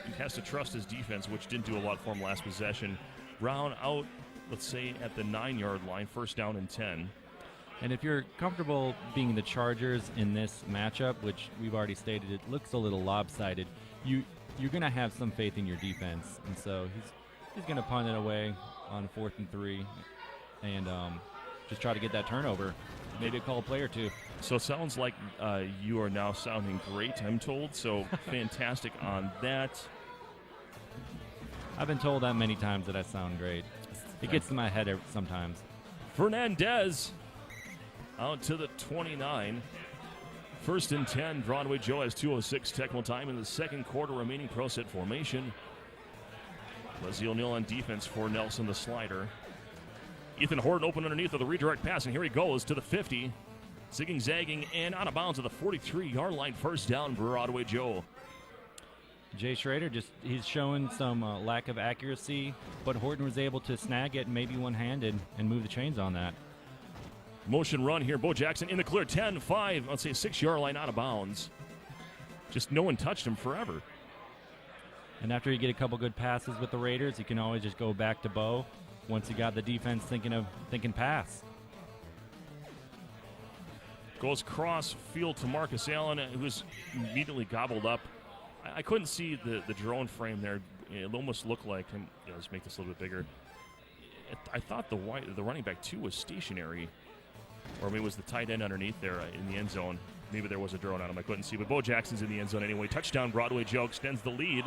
He has to trust his defense, which didn't do a lot for him last possession. Brown out, let's say, at the 9-yard line, first down and 10. And if you're comfortable being the Chargers in this matchup, which we've already stated, it looks a little lopsided, you're going to have some faith in your defense. And so he's going to punt it away on 4th and 3 and just try to get that turnover. Maybe call a play or two. So it sounds like you are now sounding great, I'm told. So fantastic on that. I've been told that many times that I sound great. It gets in my head sometimes. Fernandez out to the 29. First and 10. Broadway Joe has 2:06 Tecmo time in the second quarter, remaining pro set formation. Leslie O'Neal on defense for Nelson the slider. Ethan Horton open underneath of the redirect pass, and here he goes to the 50. Zigging, zagging, and out of bounds at the 43-yard line. First down, Broadway Joe. Jay Schrader, he's showing some lack of accuracy, but Horton was able to snag it, maybe one-handed, and move the chains on that. Motion run here. Bo Jackson in the clear. 10, 5, let's say 6-yard line out of bounds. Just no one touched him forever. And after you get a couple good passes with the Raiders, you can always just go back to Bo once you got the defense thinking pass. Goes cross field to Marcus Allen, who was immediately gobbled up. I couldn't see the drone frame there. It almost looked like him. Let's make this a little bit bigger. I thought the running back too was stationary, or maybe it was the tight end underneath there in the end zone. Maybe there was a drone on him. I couldn't see, but Bo Jackson's in the end zone anyway. Touchdown, Broadway Joe extends the lead.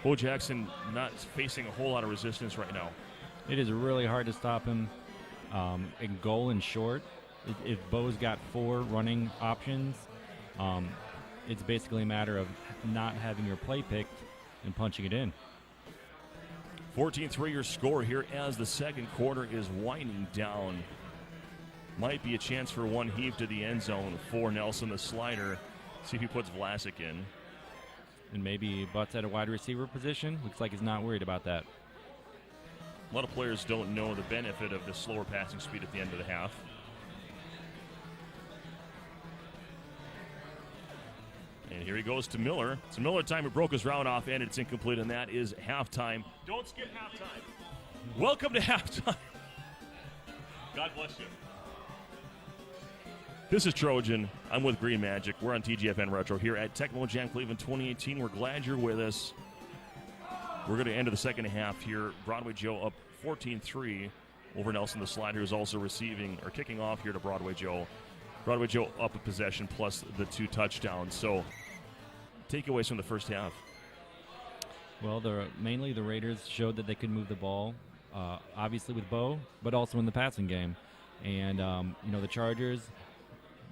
Bo Jackson not facing a whole lot of resistance right now. It is really hard to stop him in goal and short. If Bo's got 4 running options, it's basically a matter of not having your play picked and punching it in. 14-3 your score here as the second quarter is winding down. Might be a chance for one heave to the end zone for Nelson the slider. See if he puts Vlasic in. And maybe butts at a wide receiver position. Looks like he's not worried about that. A lot of players don't know the benefit of the slower passing speed at the end of the half. And here he goes to Miller. It's a Miller time. It broke his route off, and it's incomplete, and that is halftime. Don't skip halftime. Welcome to halftime. God bless you. This is Trojan. I'm with Green Magic. We're on TGFN Retro here at Tecmo Jam Cleveland 2018. We're glad you're with us. We're going to end the second half here. Broadway Joe up 14-3 over Nelson the slider, who's also kicking off here to Broadway Joe. Broadway Joe up a possession plus the 2 touchdowns. So takeaways from the first half. Well, mainly the Raiders showed that they could move the ball, obviously with Bo, but also in the passing game. And the Chargers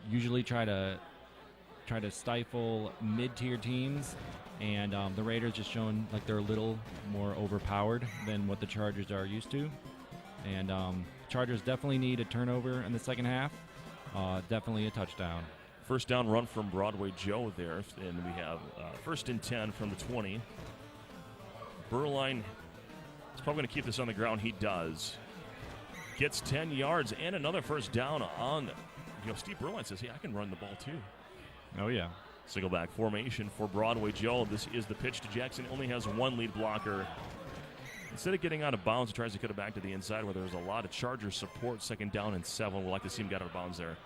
usually try to stifle mid-tier teams, and the Raiders just showing like they're a little more overpowered than what the Chargers are used to. And Chargers definitely need a turnover in the second half. Definitely a touchdown. First down run from Broadway Joe there, and we have first and 10 from the 20. Burline is probably going to keep this on the ground. He does. Gets 10 yards and another first down on. Steve Burline says, "Hey, I can run the ball too." Oh yeah. Single back formation for Broadway Joe. This is the pitch to Jackson. Only has one lead blocker. Instead of getting out of bounds, he tries to cut it back to the inside where there's a lot of Charger support. Second down and 7. We'll like to see him get out of bounds there.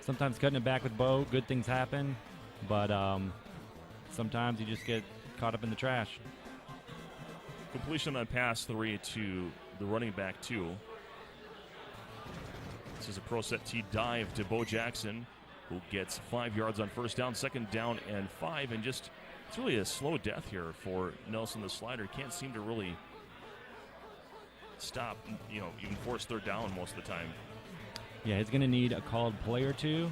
Sometimes cutting it back with Bo, good things happen, but sometimes you just get caught up in the trash. Completion on pass 3 to the running back 2. This is a pro set T dive to Bo Jackson, who gets 5 yards on first down, second down and 5, and just it's really a slow death here for Nelson the slider. Can't seem to really stop, even force third down most of the time. Yeah, he's going to need a called play or two,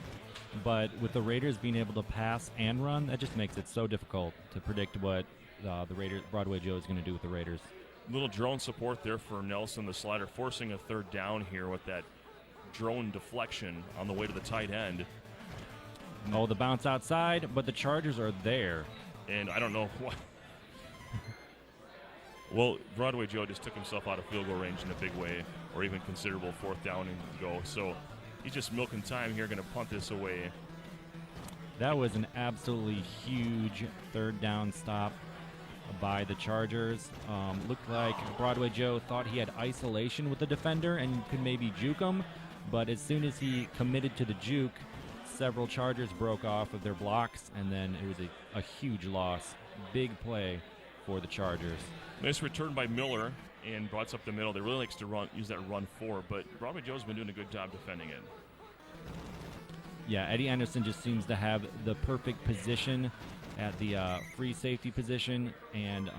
but with the Raiders being able to pass and run, that just makes it so difficult to predict what the Raiders, Broadway Joe is going to do with the Raiders. Little drone support there for Nelson the slider, forcing a third down here with that drone deflection on the way to the tight end. Oh, the bounce outside, but the Chargers are there. And I don't know what. Well, Broadway Joe just took himself out of field goal range in a big way, or even considerable fourth down and go. So he's just milking time here, going to punt this away. That was an absolutely huge third down stop by the Chargers. Looked like Broadway Joe thought he had isolation with the defender and could maybe juke him, but as soon as he committed to the juke, several Chargers broke off of their blocks, and then it was a huge loss. Big play for the Chargers. Nice return by Miller and brought up the middle. They really likes to use that run 4, but Broadway Joe's been doing a good job defending it. Yeah, Eddie Anderson just seems to have the perfect position at the free safety position and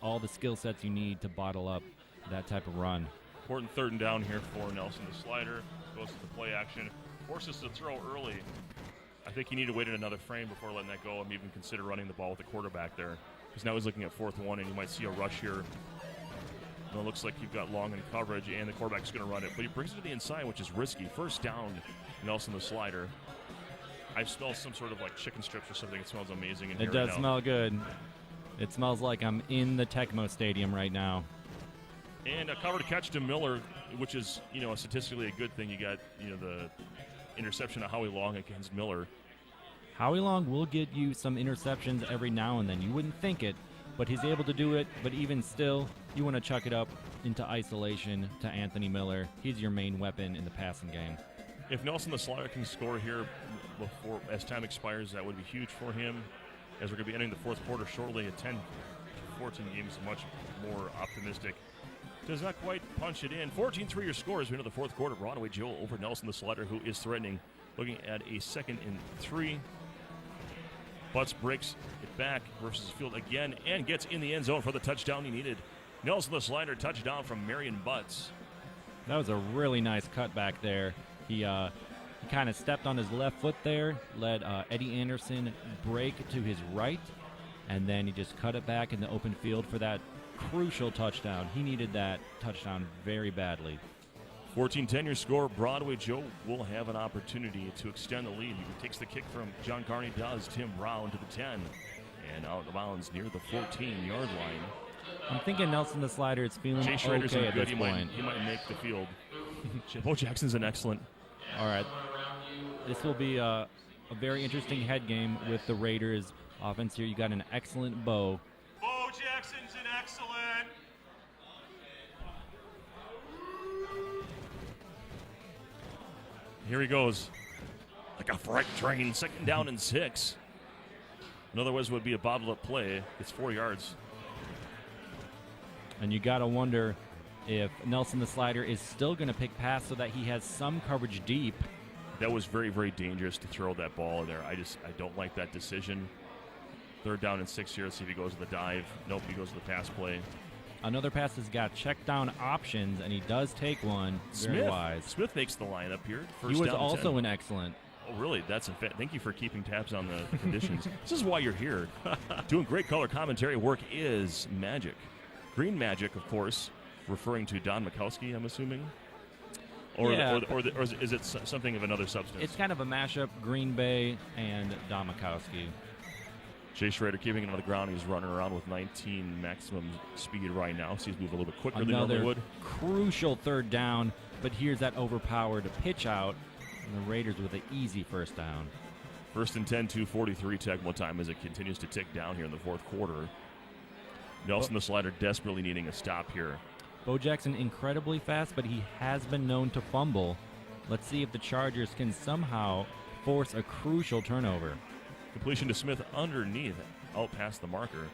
all the skill sets you need to bottle up that type of run. Important third and down here for Nelson. The slider goes to the play action, forces to throw early. I think he needed to wait another frame before letting that go and even consider running the ball with the quarterback there. Because now he's looking at 4th 1, and you might see a rush here. And it looks like you've got long in coverage, and the quarterback's going to run it. But he brings it to the inside, which is risky. First down, Nelson the slider. I smell some sort of like chicken strips or something. It smells amazing in here. It does right now. smell good. It smells like I'm in the Tecmo Stadium right now. And a cover to catch to Miller, which is, statistically a good thing. You got, the interception of Howie Long against Miller. Howie Long will get you some interceptions every now and then. You wouldn't think it, but he's able to do it. But even still, you want to chuck it up into isolation to Anthony Miller. He's your main weapon in the passing game. If Nelson the slider can score here as time expires, that would be huge for him. As we're going to be entering the 4th quarter shortly, a 10-14 game is much more optimistic. Does not quite punch it in. 14-3 your score as we enter the 4th quarter. Broadway Joe over Nelson the slider, who is threatening. Looking at a 2nd and 3. Butts breaks it back versus field again and gets in the end zone for the touchdown he needed. Nelson the slider touchdown from Marion Butts. That was a really nice cutback there. He kind of stepped on his left foot there, let Eddie Anderson break to his right, and then he just cut it back in the open field for that crucial touchdown. He needed that touchdown very badly. 14-10 your score. Broadway Joe will have an opportunity to extend the lead. He takes the kick from John Carney, does Tim Brown to the 10, and out of bounds near the 14-yard line. I'm thinking Nelson the slider is feeling Jay Schrader's okay at good. this point. He might make the field. Bo Jackson's an excellent. All right. This will be a very interesting head game with the Raiders offense here. You got an excellent Bo. Bo Jackson's an excellent. Here he goes. Like a freight train, 2nd down and 6. In other words, would be a bottled up play. It's 4 yards. And you got to wonder if Nelson the slider is still going to pick pass so that he has some coverage deep. That was very, very dangerous to throw that ball in there. I don't like that decision. 3rd down and 6 here. Let's see if he goes to the dive. Nope, he goes to the pass play. Another pass has got check down options, and he does take one. Very wise. Smith makes the lineup here. He was also 10. an excellent. Oh, really? That's a thank you for keeping tabs on the conditions. This is why you're here. Doing great color commentary work is magic. Green magic, of course, referring to Don Mikowski, I'm assuming? Or is it something of another substance? It's kind of a mashup, Green Bay and Don Mikowski. Jay Schrader keeping it on the ground. He's running around with 19 maximum speed right now. So he's moving a little bit quicker than he normally would. Crucial 3rd down, but here's that overpowered pitch out, and the Raiders with an easy 1st down. 1st and 10, 2:43 Tecmo time as it continues to tick down here in the 4th quarter. Nelson the slider desperately needing a stop here. Bo Jackson incredibly fast, but he has been known to fumble. Let's see if the Chargers can somehow force a crucial turnover. Completion to Smith underneath, out past the marker.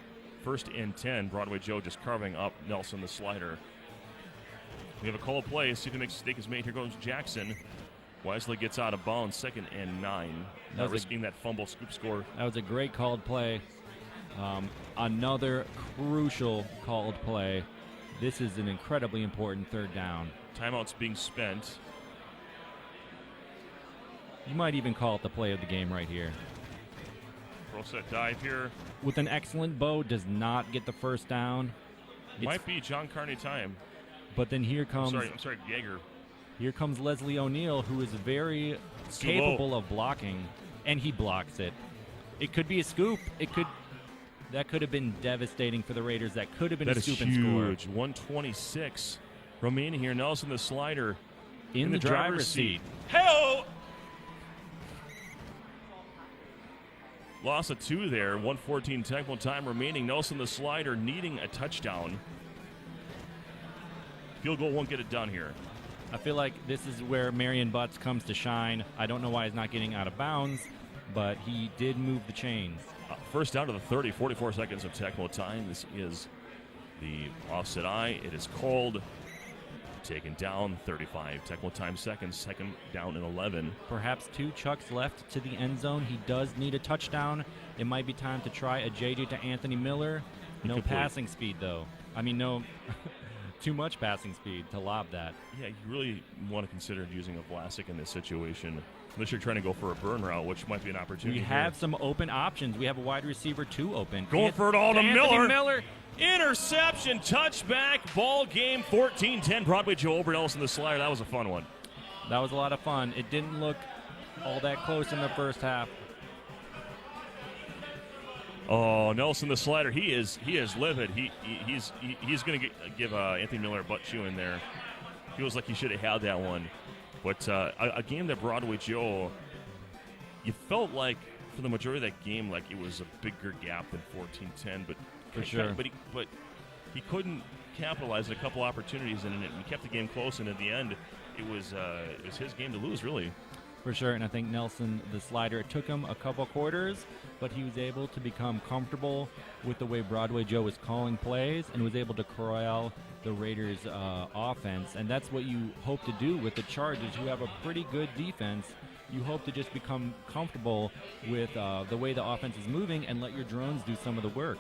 1st and 10, Broadway Joe just carving up Nelson the slider. We have a call play. See if the mistake is made. Here goes Jackson. Wisely gets out of bounds. 2nd and 9. Not risking that fumble scoop score. That was a great called play. Another crucial called play. This is an incredibly important 3rd down. Timeout's being spent. You might even call it the play of the game right here. Pro set dive here. With an excellent Bo, does not get the 1st down. Might be John Carney time. But then here comes... I'm sorry, Yeager. Here comes Leslie O'Neal, who is very capable of blocking, and he blocks it. It could be a scoop. That could have been devastating for the Raiders. That could have been a scoop and score. That is huge. 126 remaining here. Nelson the slider in the driver's seat. Hell! loss of 2 there. 1:14 Tecmo time remaining. Nelson the slider needing a touchdown. Field goal won't get it done here. I feel like this is where Marion Butts comes to shine. I don't know why he's not getting out of bounds, but he did move the chains. First down to the 30, 44 seconds of Tecmo time. This is the offset eye. It is called. Taken down, 35 Tecmo time seconds. Second down and 11. Perhaps 2 chucks left to the end zone. He does need a touchdown. It might be time to try a JJ to Anthony Miller. No Incomplete. passing speed, though. I mean, no, too much passing speed to lob that. Yeah, you really want to consider using a Vlasic in this situation, unless you're trying to go for a burn route, which might be an opportunity. We have some open options. We have a wide receiver 2 open. Going for it all to Anthony Miller. Interception, touchback, ball game, 14-10. Broadway Joe over Nelson the slider. That was a fun one. That was a lot of fun. It didn't look all that close in the first half. Oh, Nelson the slider. He is livid. He's going to give Anthony Miller a butt chew in there. Feels like he should have had that one. But a game that Broadway Joe, you felt like for the majority of that game, like it was a bigger gap than 14-10. But For sure. But he couldn't capitalize on a couple opportunities, and he kept the game close. And at the end, it was his game to lose, really. For sure, and I think Nelson, the slider, it took him a couple quarters, but he was able to become comfortable with the way Broadway Joe was calling plays and was able to corral the Raiders' offense. And that's what you hope to do with the Chargers, who have a pretty good defense. You hope to just become comfortable with the way the offense is moving and let your drones do some of the work.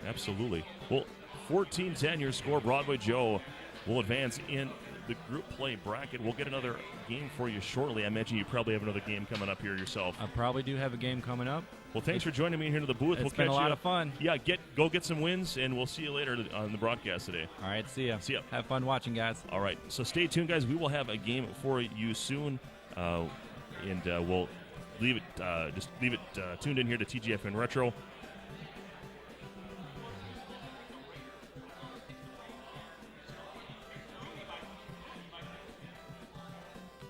Absolutely. Well, 14-10 your score. Broadway Joe will advance in the group play bracket. We'll get another game for you shortly. I imagine you probably have another game coming up here yourself. I probably do have a game coming up. Well, thanks for joining me here to the booth. It's been a lot of fun. Yeah, go get some wins, and we'll see you later on the broadcast today. All right, see ya. See ya. Have fun watching, guys. All right, so stay tuned, guys. We will have a game for you soon, and we'll leave it tuned in here to TGFN Retro.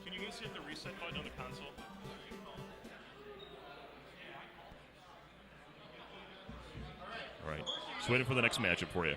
Can you guys hit the reset button on the console? All right, just waiting for the next matchup for you.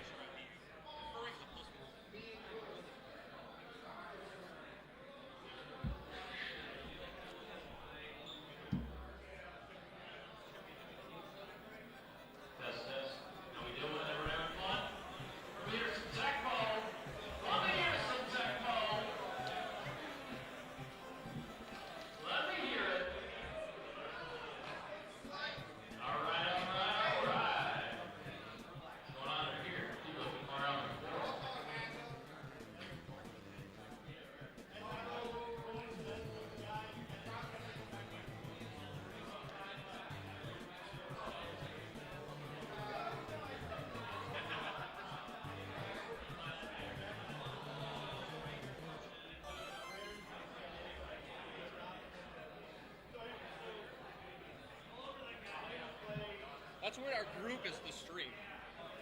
That's what our group is, the stream.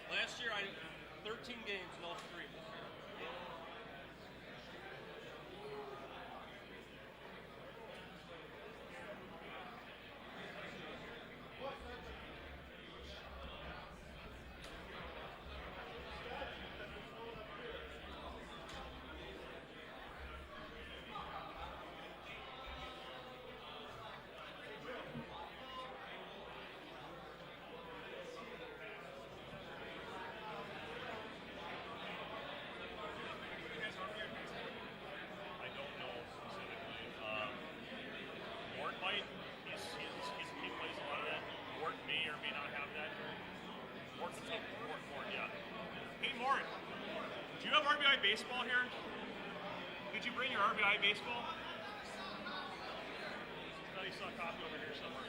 Last year, 13 games, no stream. I don't know specifically. Mort might. He plays a lot of that. Mort may or may not have that. Mort, yeah. Hey, Mort, do you have RBI baseball here? Did you bring your RBI baseball? I thought you saw a copy over here somewhere.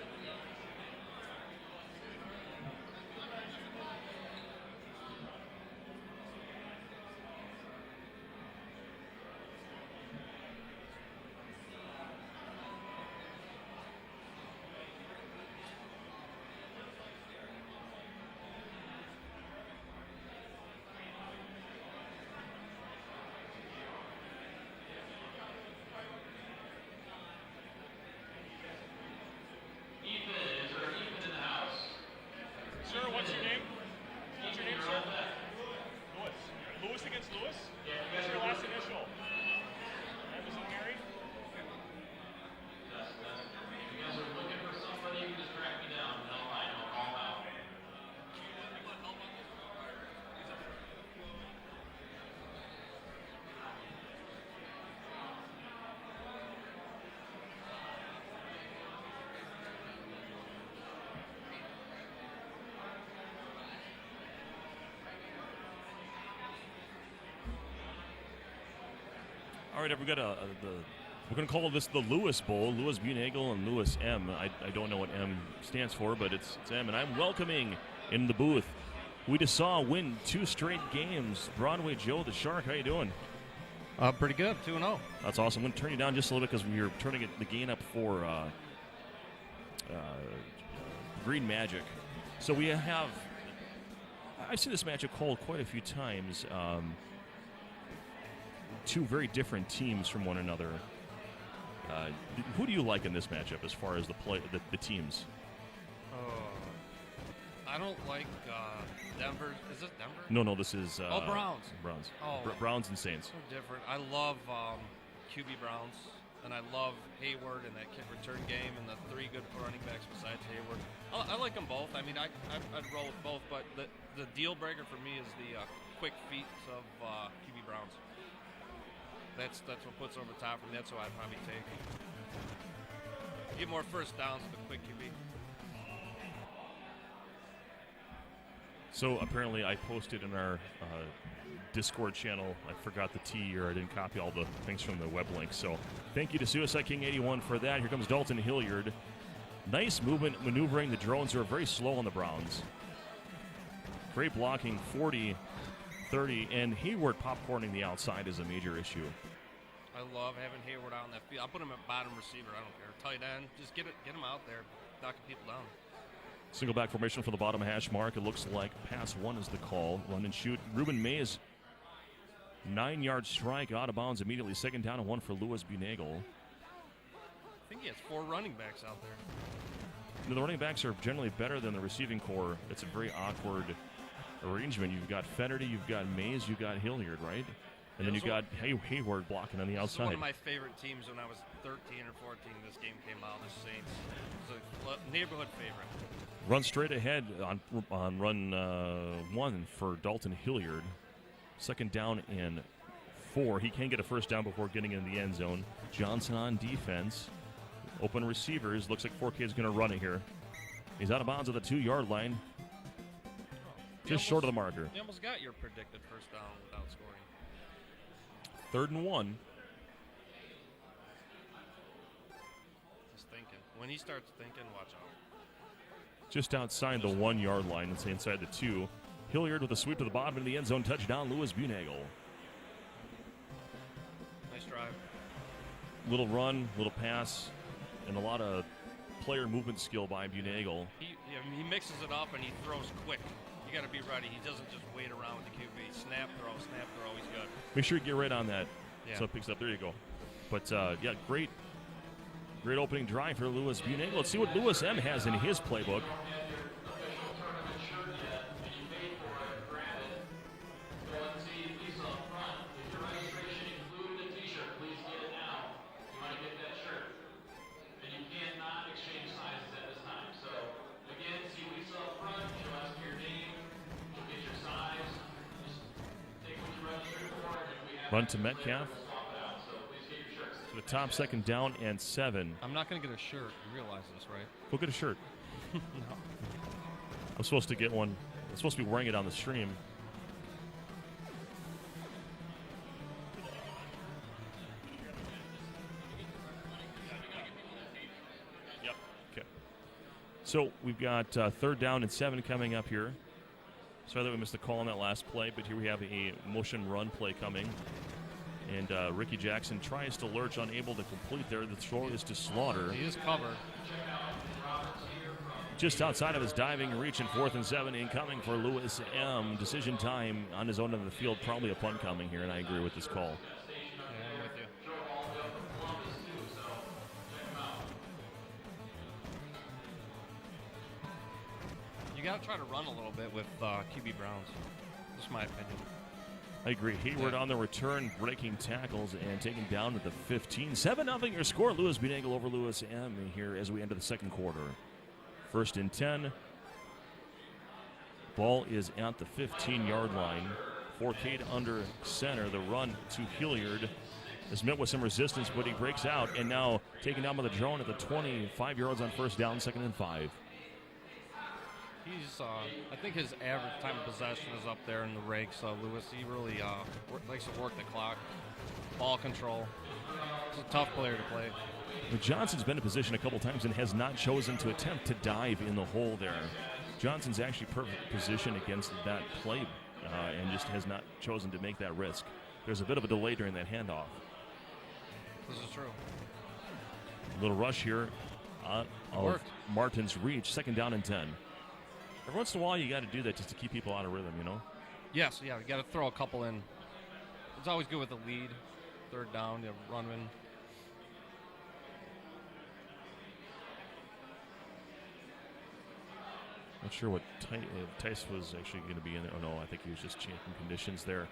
All right, we've got we're going to call this the Lewis Bowl. Lewis Bunagle and Lewis M. I don't know what M stands for, but it's M. And I'm welcoming in the booth. We just saw win 2 straight games. Broadway Joe, the Shark. How you doing? Pretty good, 2-0. That's awesome. I'm going to turn you down just a little bit because we're turning the gain up for Green Magic. So we have, I've seen this matchup called quite a few times. 2 very different teams from one another. Who do you like in this matchup as far as the teams? I don't like Denver. Is this Denver? No, this is Browns. Browns. Oh. Browns and Saints. So different. I love QB Browns, and I love Hayward in that kick return game, and the 3 good running backs besides Hayward. I like them both. I mean, I'd roll with both, but the deal breaker for me is the quick feet of QB Browns. That's what puts over the top for me. That's what I'd probably take. Get more first downs with the quick QB. So apparently I posted in our Discord channel, I forgot the T, or I didn't copy all the things from the web link. So thank you to Suicide King 81 for that. Here comes Dalton Hilliard. Nice movement, maneuvering the drones, who are very slow on the Browns. Great blocking, 40, 30, and Hayward popcorning the outside is a major issue. I love having Hayward out in that field. I'll put him at bottom receiver. I don't care. Tight end. Just get him out there, knocking people down. Single back formation for the bottom hash mark. It looks like pass 1 is the call. Run and shoot. Ruben Mays, 9-yard strike, out of bounds immediately. 2nd down and 1 for Lewis Bunagle. I think he has 4 running backs out there. The running backs are generally better than the receiving core. It's a very awkward arrangement. You've got Fennerty, you've got Mays, you've got Hilliard, right? And then you've got Hayward blocking on the outside. One of my favorite teams when I was 13 or 14, this game came out, the Saints. It was a neighborhood favorite. Run straight ahead on run 1 for Dalton Hilliard. 2nd down and 4. He can get a first down before getting in the end zone. Johnson on defense. Open receivers. Looks like 4K is going to run it here. He's out of bounds at the 2-yard line. Just short of the marker. You almost got your predicted first down without scoring. 3rd and 1. Just thinking. When he starts thinking, watch out. Just outside the 1-yard line. It's inside the 2. Hilliard with a sweep to the bottom of the end zone. Touchdown, Lewis Bunagle. Nice drive. Little run, little pass, and a lot of player movement skill by Bunagle. He mixes it up and he throws quick. You got to be ready. He doesn't just wait around with the QB. Snap, throw, he's good. Make sure you get right on that. Yeah. So it picks up. There you go. But, yeah, great opening drive for Lewis Bunagle. Let's see what Lewis M. has in his playbook. Run to Metcalf. To the top, 2nd down and 7. I'm not going to get a shirt. You realize this, right? Go get a shirt. No. I'm supposed to get one. I'm supposed to be wearing it on the stream. Yep. Okay. So we've got 3rd down and 7 coming up here. Sorry that we missed the call on that last play, but here we have a motion run play coming. And Ricky Jackson tries to lurch, unable to complete there. The throw is to Slaughter. He is covered. Just outside of his diving reach, and 4th and 7 incoming for Lewis M. Decision time on his own end of the field. Probably a punt coming here, and I agree with this call. Yeah, I'm with you. You got to try to run a little bit with QB Browns. That's my opinion. I agree. Hayward on the return, breaking tackles and taking down at the 15. 7-0 your score. Lewis Bunagle over Lewis M. here as we enter the 2nd quarter. 1st and 10. Ball is at the 15-yard line. 4K under center. The run to Hilliard is met with some resistance, but he breaks out. And now taken down by the drone at the 25 yards on 1st down, 2nd and 5. He's, I think his average time of possession is up there in the ranks. Lewis, he really likes to work the clock, ball control. He's a tough player to play. Well, Johnson's been in position a couple times and has not chosen to attempt to dive in the hole there. Johnson's actually perfect position against that play and just has not chosen to make that risk. There's a bit of a delay during that handoff. This is true. A little rush here of Martin's reach, 2nd down and 10. Every once in a while, you got to do that just to keep people out of rhythm, you know? Yes, yeah, you got to throw a couple in. It's always good with a lead. 3rd down, you have Runman. Not sure what Tice was actually going to be in there. Oh, no, I think he was just changing conditions there.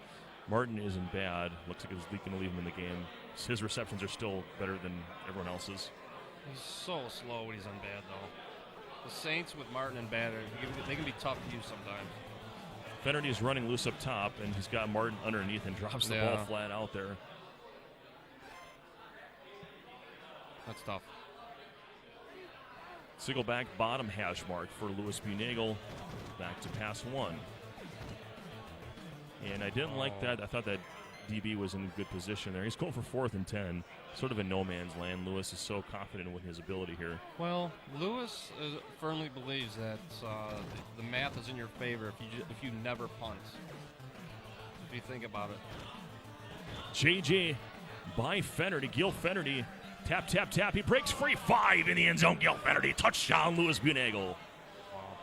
Martin isn't bad. Looks like he's going to leave him in the game. His receptions are still better than everyone else's. He's so slow when he's on bad, though. The Saints with Martin and bad, they can be tough to use sometimes. Fennerty is running loose up top, and he's got Martin underneath and drops the ball flat out there. That's tough. Single back bottom hash mark for Louis Buenagle. Back to pass 1. And I didn't like that. I thought that DB was in good position there. He's going for 4th and 10. Sort of in no man's land. Lewis is so confident with his ability here. Well, Lewis firmly believes that the math is in your favor if you never punt. If you think about it. JJ by Fennerty. Gil Fennerty. Tap, tap, tap. He breaks free. 5 in the end zone. Gil Fennerty. Touchdown, Louis Buenagle. Wow.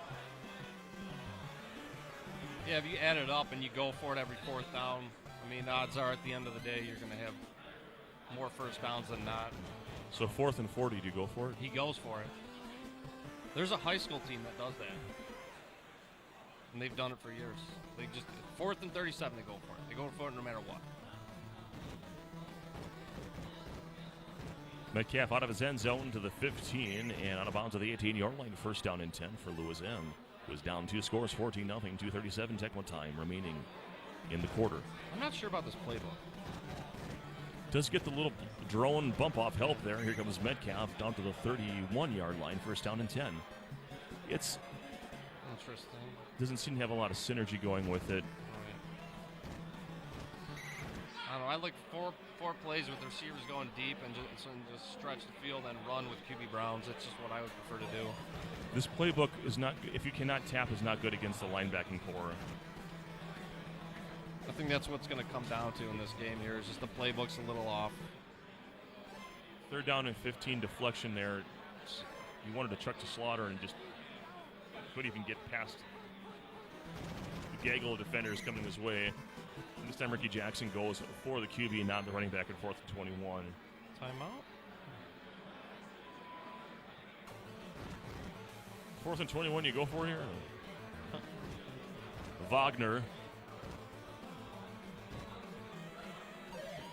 Yeah, if you add it up and you go for it every 4th down, I mean, odds are at the end of the day you're going to have more first downs than not. So 4th and 40, do you go for it? He goes for it. There's a high school team that does that. And they've done it for years. They just, 4th and 37, they go for it. They go for it no matter what. Metcalf out of his end zone to the 15 and out of bounds to the 18-yard line. 1st down and 10 for Louis M. Was down 2 scores, 14-0, 2:37 Tecmo time remaining in the quarter. I'm not sure about this playbook. Does get the little drone bump off help there. Here comes Metcalf down to the 31-yard line. 1st down and 10. It's interesting. Doesn't seem to have a lot of synergy going with it. I don't know. I like four plays with the receivers going deep and just stretch the field and run with QB Browns. It's just what I would prefer to do. This playbook is not, if you cannot tap, is not good against the linebacking core. I think that's what's going to come down to in this game here is just the playbook's a little off. 3rd down and 15 deflection there. You wanted to chuck to Slaughter and just couldn't even get past the gaggle of defenders coming his way. And this time Ricky Jackson goes for the QB, not the running back at 4th and 21. Timeout? 4th and 21, you go for it here? Wagner.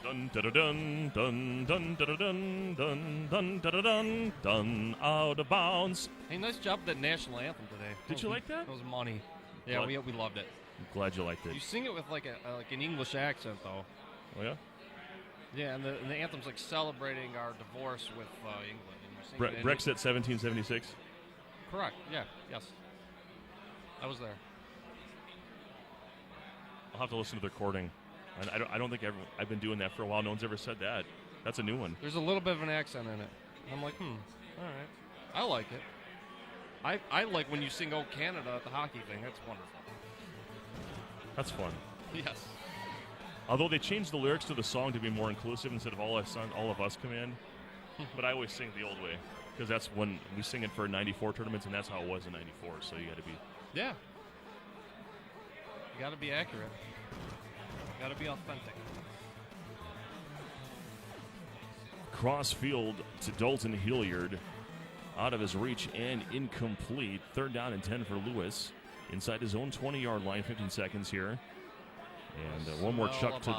Dun da da dun dun dun da da dun dun dun da da dun dun out of bounds. Hey, nice job with that national anthem today. Did you like that? That was money. Yeah, What? we loved it. I'm glad you liked it. You sing it with like an English accent though. Oh yeah? Yeah, and the anthem's like celebrating our divorce with England. And you're singing it in- Brexit 1776. Correct. Yeah. Yes. I was there. I'll have to listen to the recording. I don't think I've been doing that for a while. No one's ever said that. That's a new one. There's a little bit of an accent in it. I'm like, all right. I like it. I like when you sing "Oh Canada" at the hockey thing. That's wonderful. That's fun. Yes. Although they changed the lyrics to the song to be more inclusive instead of all of us come in. But I always sing the old way because that's when we sing it for 94 tournaments, and that's how it was in 94. So you got to be. Yeah. You got to be accurate. Got to be authentic. Cross field to Dalton Hilliard. Out of his reach and incomplete. 3rd down and 10 for Lewis. Inside his own 20-yard line, 15 seconds here. And one more chuck to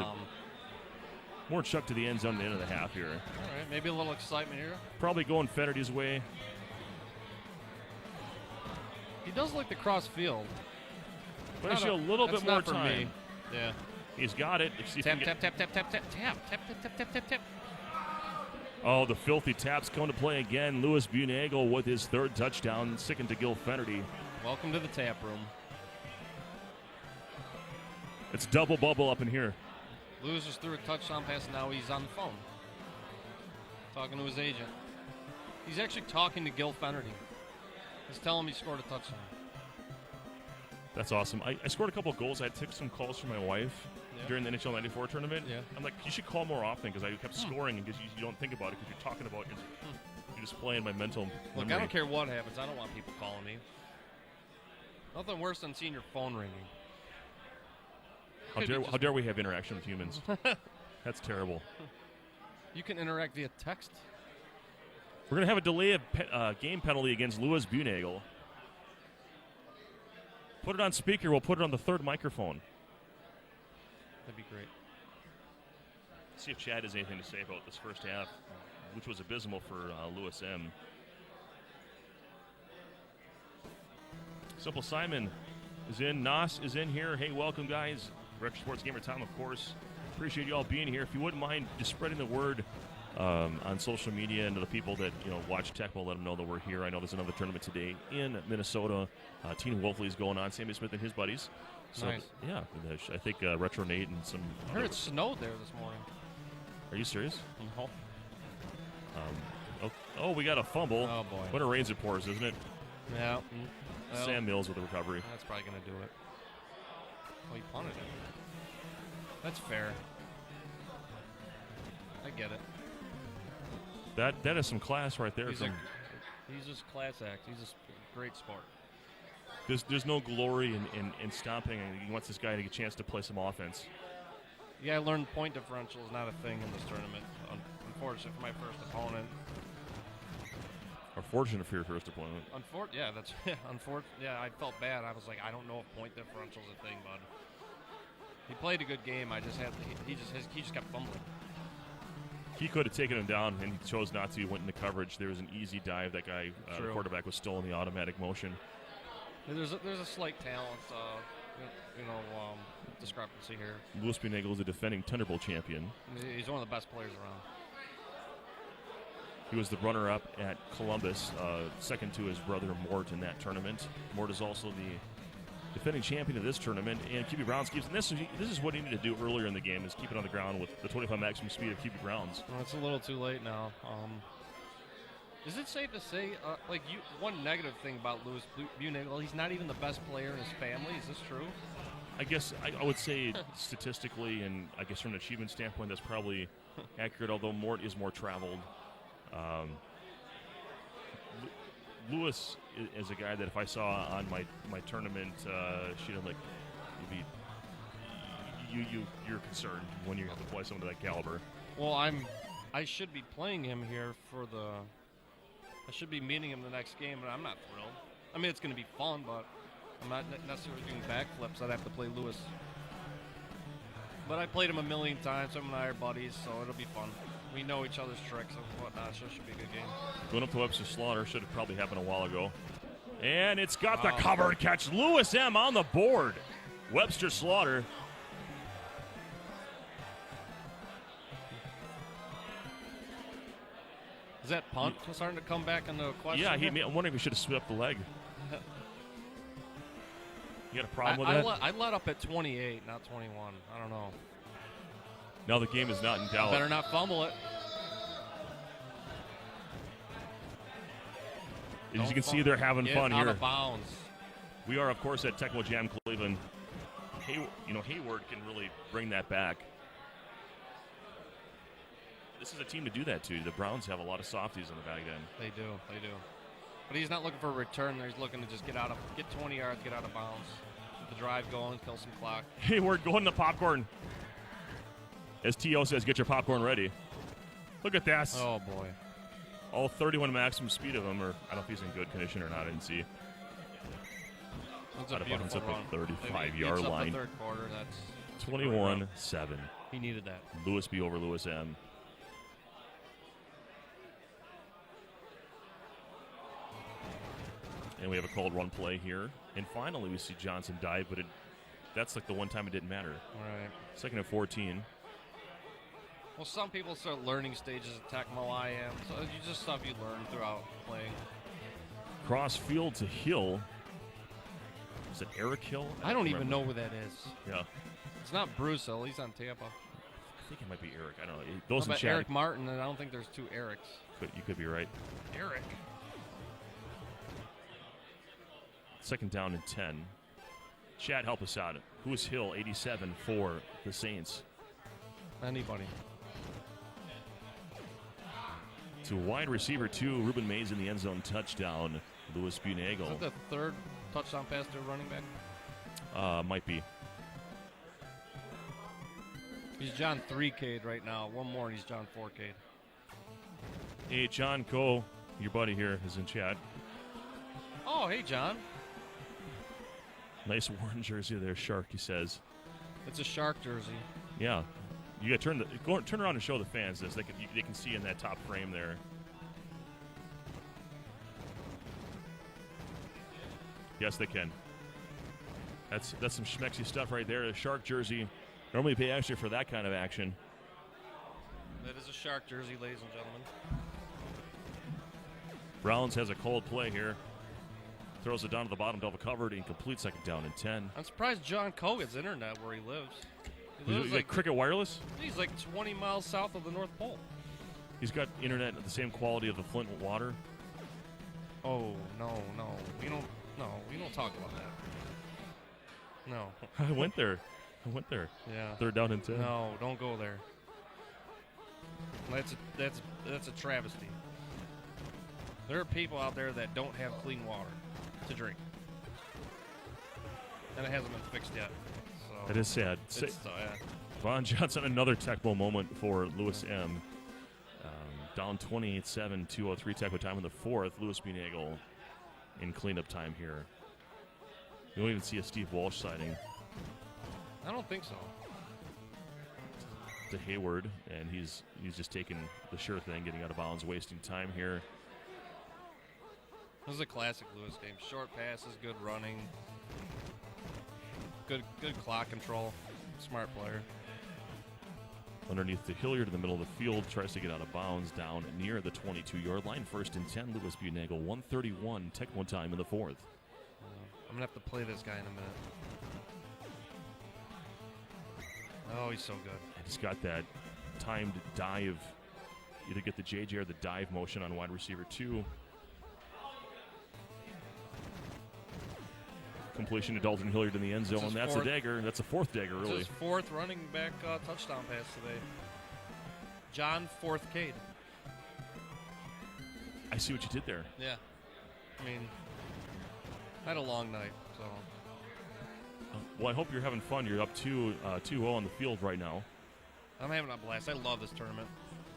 the end zone at the end of the half here. All right, maybe a little excitement here. Probably going Fennerty's way. He does like the cross field. But actually a little bit more time. Me. Yeah. He's got it. Tap, tap, tap, tap, tap, tap, tap, tap, tap, tap, tap, tap. Oh, the filthy taps come to play again. Louis Buenagle with his 3rd touchdown, second to Gil Fennerty. Welcome to the tap room. It's double bubble up in here. Lewis just threw a touchdown pass, and now he's on the phone. Talking to his agent. He's actually talking to Gil Fenerty. He's telling him he scored a touchdown. That's awesome. I scored a couple of goals. I took some calls from my wife during the NHL 94 tournament. Yeah. I'm like, you should call more often because I kept scoring and because you don't think about it because you're talking about it. You're just playing my mental Look, memory. I don't care what happens. I don't want people calling me. Nothing worse than seeing your phone ringing. How dare we have interaction with humans? That's terrible. You can interact via text. We're going to have a delay of game penalty against Louis Bunagel. Put it on speaker. We'll put it on the third microphone. That'd be great. See if Chad has anything to say about this first half, which was abysmal for Louis M. Simple Simon is in. Nos is in here. Hey, welcome, guys. Retro Sports Gamer time, of course. Appreciate you all being here. If you wouldn't mind just spreading the word on social media and to the people that watch Tecmo, let them know that we're here. I know there's another tournament today in Minnesota. Tina Wolfley's going on. Sammy Smith and his buddies. So, nice. Yeah, I think Retro Nate and some. I heard it snowed there this morning. Are you serious? No. Oh, we got a fumble. Oh, boy. What a rains it pours, isn't it? Yeah. Well, Sam Mills with the recovery. That's probably going to do it. Oh, he punted it. That's fair. I get it. That is some class right there. He's just class act. He's just a great sport. There's no glory in stomping. He wants this guy to get a chance to play some offense. Yeah, I learned point differential is not a thing in this tournament. Unfortunately for my first opponent. Or fortunate for your first opponent. Yeah, that's unfortunate. Yeah, I felt bad. I was like, I don't know if point differential is a thing, bud. He played a good game. I just had he just kept fumbling. He could have taken him down, and he chose not to. He went into coverage. There was an easy dive. That guy, the quarterback, was still in the automatic motion. There's a slight talent, discrepancy here. Louis Bunagel is a defending Thunderbolt champion. He's one of the best players around. He was the runner-up at Columbus, second to his brother Mort in that tournament. Mort is also the defending champion of this tournament, and QB Browns keeps. And this is what he needed to do earlier in the game: is keep it on the ground with the 25 maximum speed of QB Browns. Well, it's a little too late now. Is it safe to say, one negative thing about Louis Bunagel, he's not even the best player in his family? Is this true? I guess I would say statistically, and I guess from an achievement standpoint, that's probably accurate. Although Mort is more traveled. Lewis is a guy that if I saw on my tournament sheet, I'm like, you're concerned when you have to play someone of that caliber. Well, I should be playing him here I should be meeting him the next game, and I'm not thrilled. I mean, it's going to be fun, but I'm not necessarily doing backflips. I'd have to play Lewis. But I played him a million times. Him and I are buddies, so it'll be fun. We know each other's tricks and whatnot, so it should be a good game. Going up to Webster Slaughter should have probably happened a while ago. And it's got the covered catch. Louis M. on the board. Webster Slaughter. Is that punt starting to come back into question? Yeah, I'm wondering if he should have swept the leg. You got a problem with that? I let up at 28, not 21. I don't know. Now the game is not in doubt. Better not fumble it. As you can see, they're having fun here. Out of bounds. We are, of course, at Tecmo Jam Cleveland. Hayward can really bring that back. This is a team to do that to. The Browns have a lot of softies on the back end. They do. But he's not looking for a return there. He's looking to just get 20 yards, get out of bounds. Get the drive going, kill some clock. Hayward going to popcorn. As T.O. says, get your popcorn ready. Look at this. Oh, boy. All 31 maximum speed of them, or I don't know if he's in good condition or not. I didn't see. That's a beautiful run. At the 35-yard line. The third quarter, that's 21-7. He needed that. Louis B over Louis M. And we have a called run play here. And finally, we see Johnson dive, but that's like the one time it didn't matter. Right. Second and 14. Well, some people start learning stages of Tecmo. I am. So it's just stuff you learn throughout playing. Cross field to Hill. Is it Eric Hill? I don't even remember. know who that is. Yeah. It's not Bruce Hill. He's on Tampa. I think it might be Eric. I don't know. How Those in about chat. Eric Martin, and I don't think there's two Erics. You could be right. Eric. Second down and 10. Chad, help us out. Who is Hill? 87 for the Saints. Anybody. To wide receiver 2, Ruben Mays in the end zone touchdown. Louis Is Bunagle. that the third touchdown pass to a running back? Might be. He's John 3K'd right now. One more and he's John 4K'd. Hey, John Cole, your buddy here, is in chat. Oh, hey, John. Nice worn jersey there, Shark, he says. It's a Shark jersey. Yeah. You got to turn around and show the fans this. They can see in that top frame there. Yes, they can. That's some schmexy stuff right there. A Shark jersey. Normally pay extra for that kind of action. That is a Shark jersey, ladies and gentlemen. Browns has a cold play here. Throws it down to the bottom, double covered, incomplete, second down and 10. I'm surprised John Coe gets internet where he lives. He lives He's like Cricket Wireless? He's like 20 miles south of the North Pole. He's got internet at the same quality of the Flint water. Oh, no. We don't talk about that. No. I went there. Yeah. Third down and 10. No, don't go there. That's a travesty. There are people out there that don't have clean water to drink. And it hasn't been fixed yet. So That is sad. it's sad. Von Johnson, another Tecmo moment for Lewis M. Down 28-7, 2:03 Tecmo time in the fourth. Louis Bunagle in cleanup time here. You don't even see a Steve Walsh sighting I don't think so. to Hayward, and he's just taking the sure thing, getting out of bounds, wasting time here. This is a classic Lewis game. Short passes, good running, good clock control. Smart player. Underneath to Hilliard in the middle of the field, tries to get out of bounds down near the 22-yard line. First and 10, Louis Bunagle, 1:31 Tecmo time in the fourth. I'm going to have to play this guy in a minute. Oh, he's so good. And he's got that timed dive. Either get the JJ or the dive motion on wide receiver 2. Completion to Dalton Hilliard in the end zone. That's a dagger. That's a fourth dagger, really. It's his fourth running back touchdown pass today. John 4K'd. I see what you did there. Yeah. I mean, I had a long night, so. Well, I hope you're having fun. You're up 2-0 on the field right now. I'm having a blast. I love this tournament.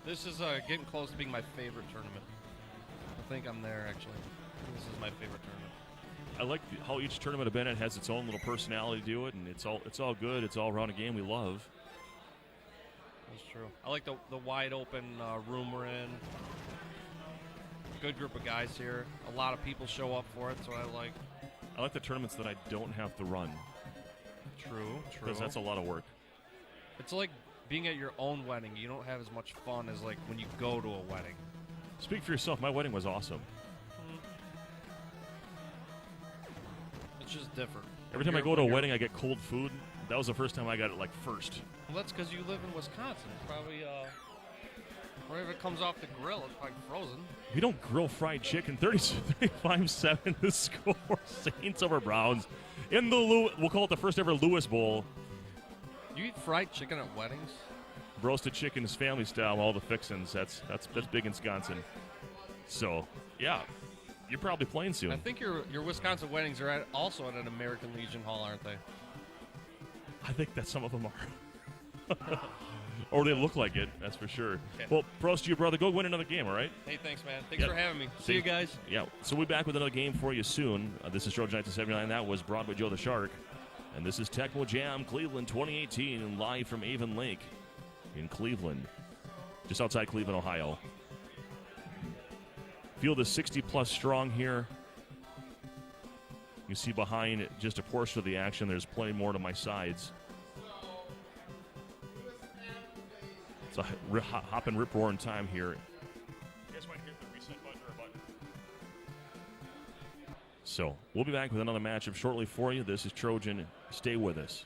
This is getting close to being my favorite tournament. I think I'm there, actually. This is my favorite tournament. I like how each tournament of Bennett has its own little personality to it, and it's all good. It's all around a game we love. That's true. I like the wide open room we're in. Good group of guys here. A lot of people show up for it, so I like. I like the tournaments that I don't have to run. True. Because that's a lot of work. It's like being at your own wedding. You don't have as much fun as like when you go to a wedding. Speak for yourself. My wedding was awesome. It's just different. Every time I go to a wedding, I get cold food. That was the first time I got it, like, first. Well, that's because you live in Wisconsin. It's probably, wherever it comes off the grill, it's probably frozen. We don't grill fried chicken. 35-7 the score. Saints over Browns. In the we'll call it the first ever Lewis Bowl. You eat fried chicken at weddings? Roasted chicken is family style, all the fixins. That's big in Wisconsin. So, yeah. You're probably playing soon. I think your Wisconsin weddings are also at an American Legion Hall, aren't they? I think that some of them are. Or they look like it, that's for sure. Okay. Well, prost to you, brother. Go win another game, all right? Hey, thanks, man. Thanks for having me. See you guys. Yeah, so we'll be back with another game for you soon. This is Trojan 1979. That was Broadway Joe the Shark. And this is Tecmo Jam Cleveland 2018, live from Avon Lake in Cleveland, just outside Cleveland, Ohio. Field is 60-plus strong here. You see behind just a portion of the action. There's plenty more to my sides. It's a hop and rip roaring time here. You guys might hit the reset button or a button. So we'll be back with another matchup shortly for you. This is Trojan. Stay with us.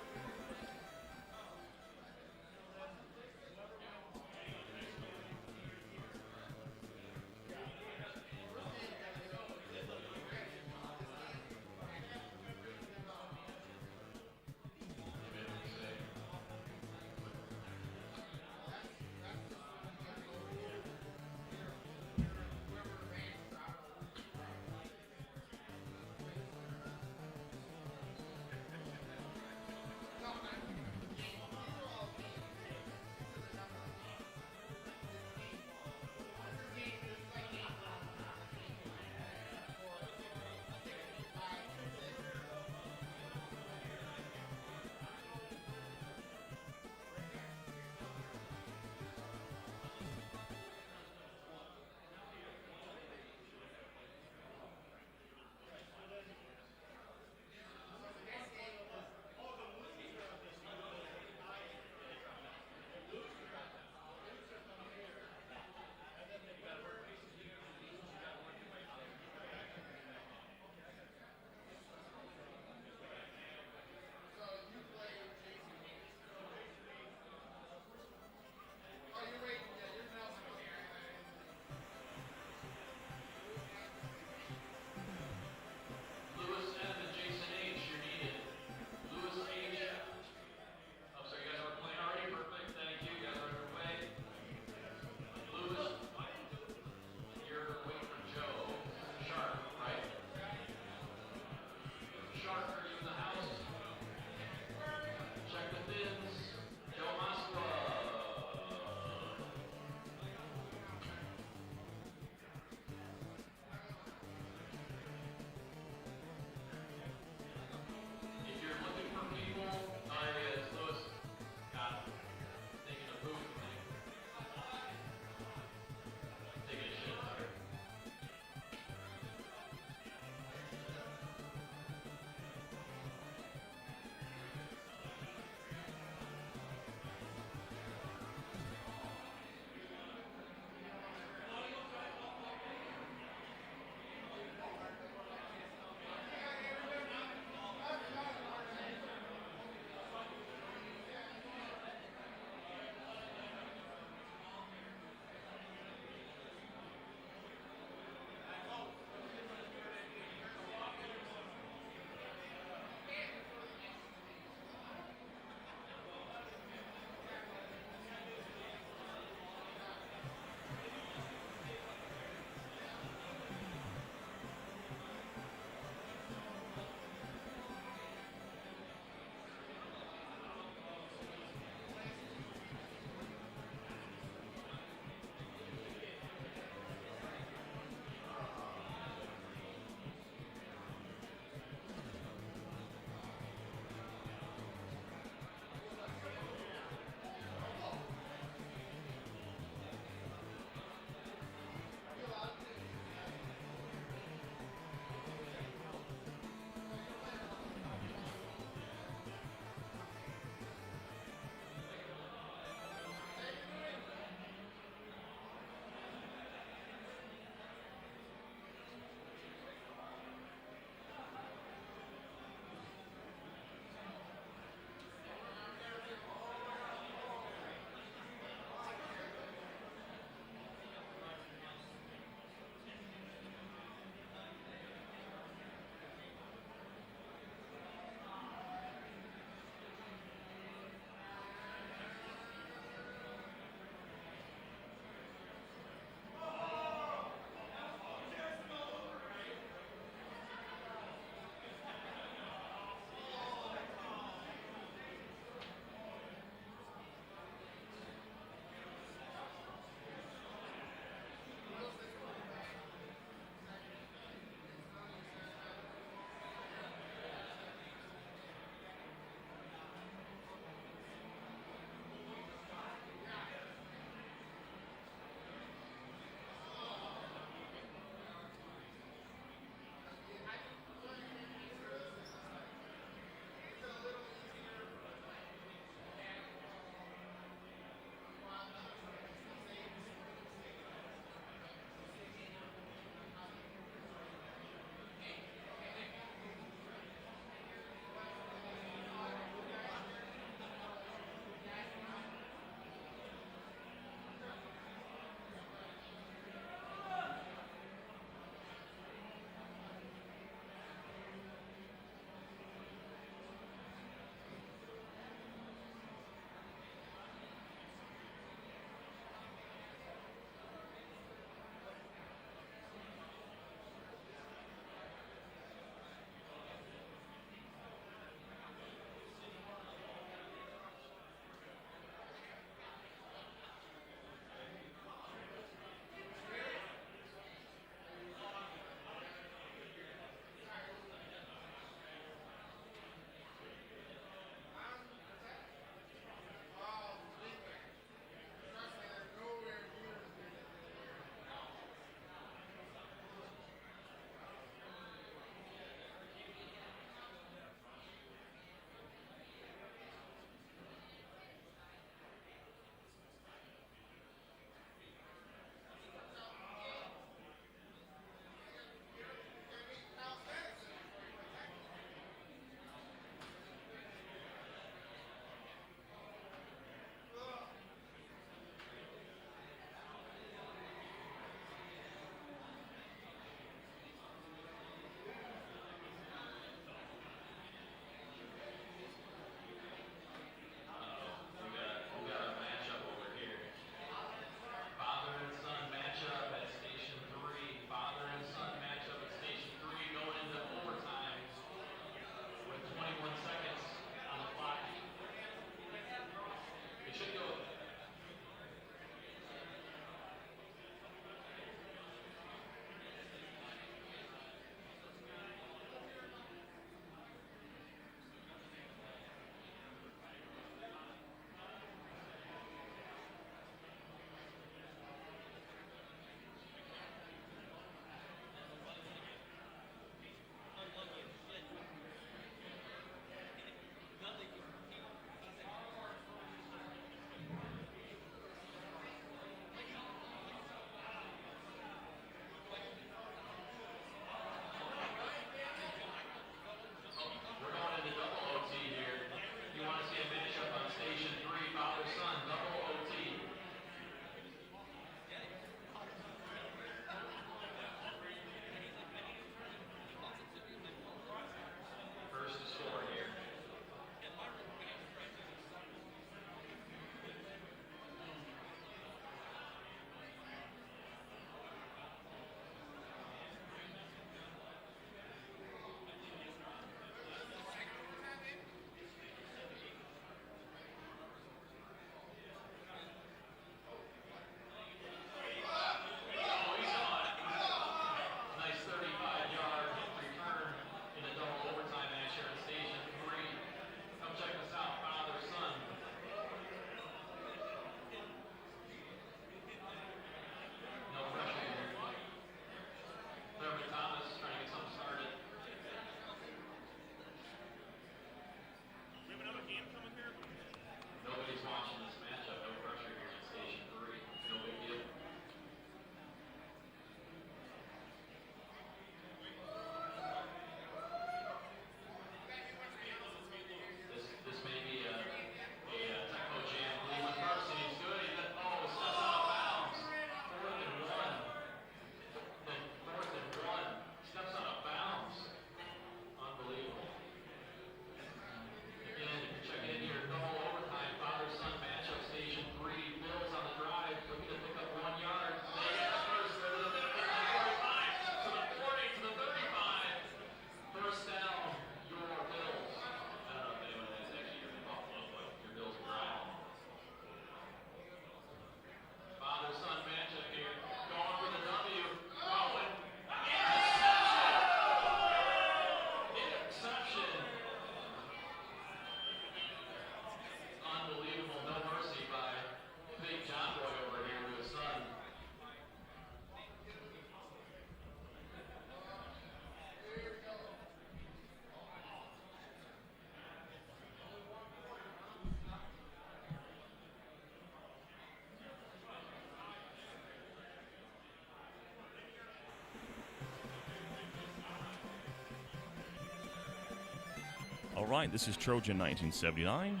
All right, this is Trojan 1979,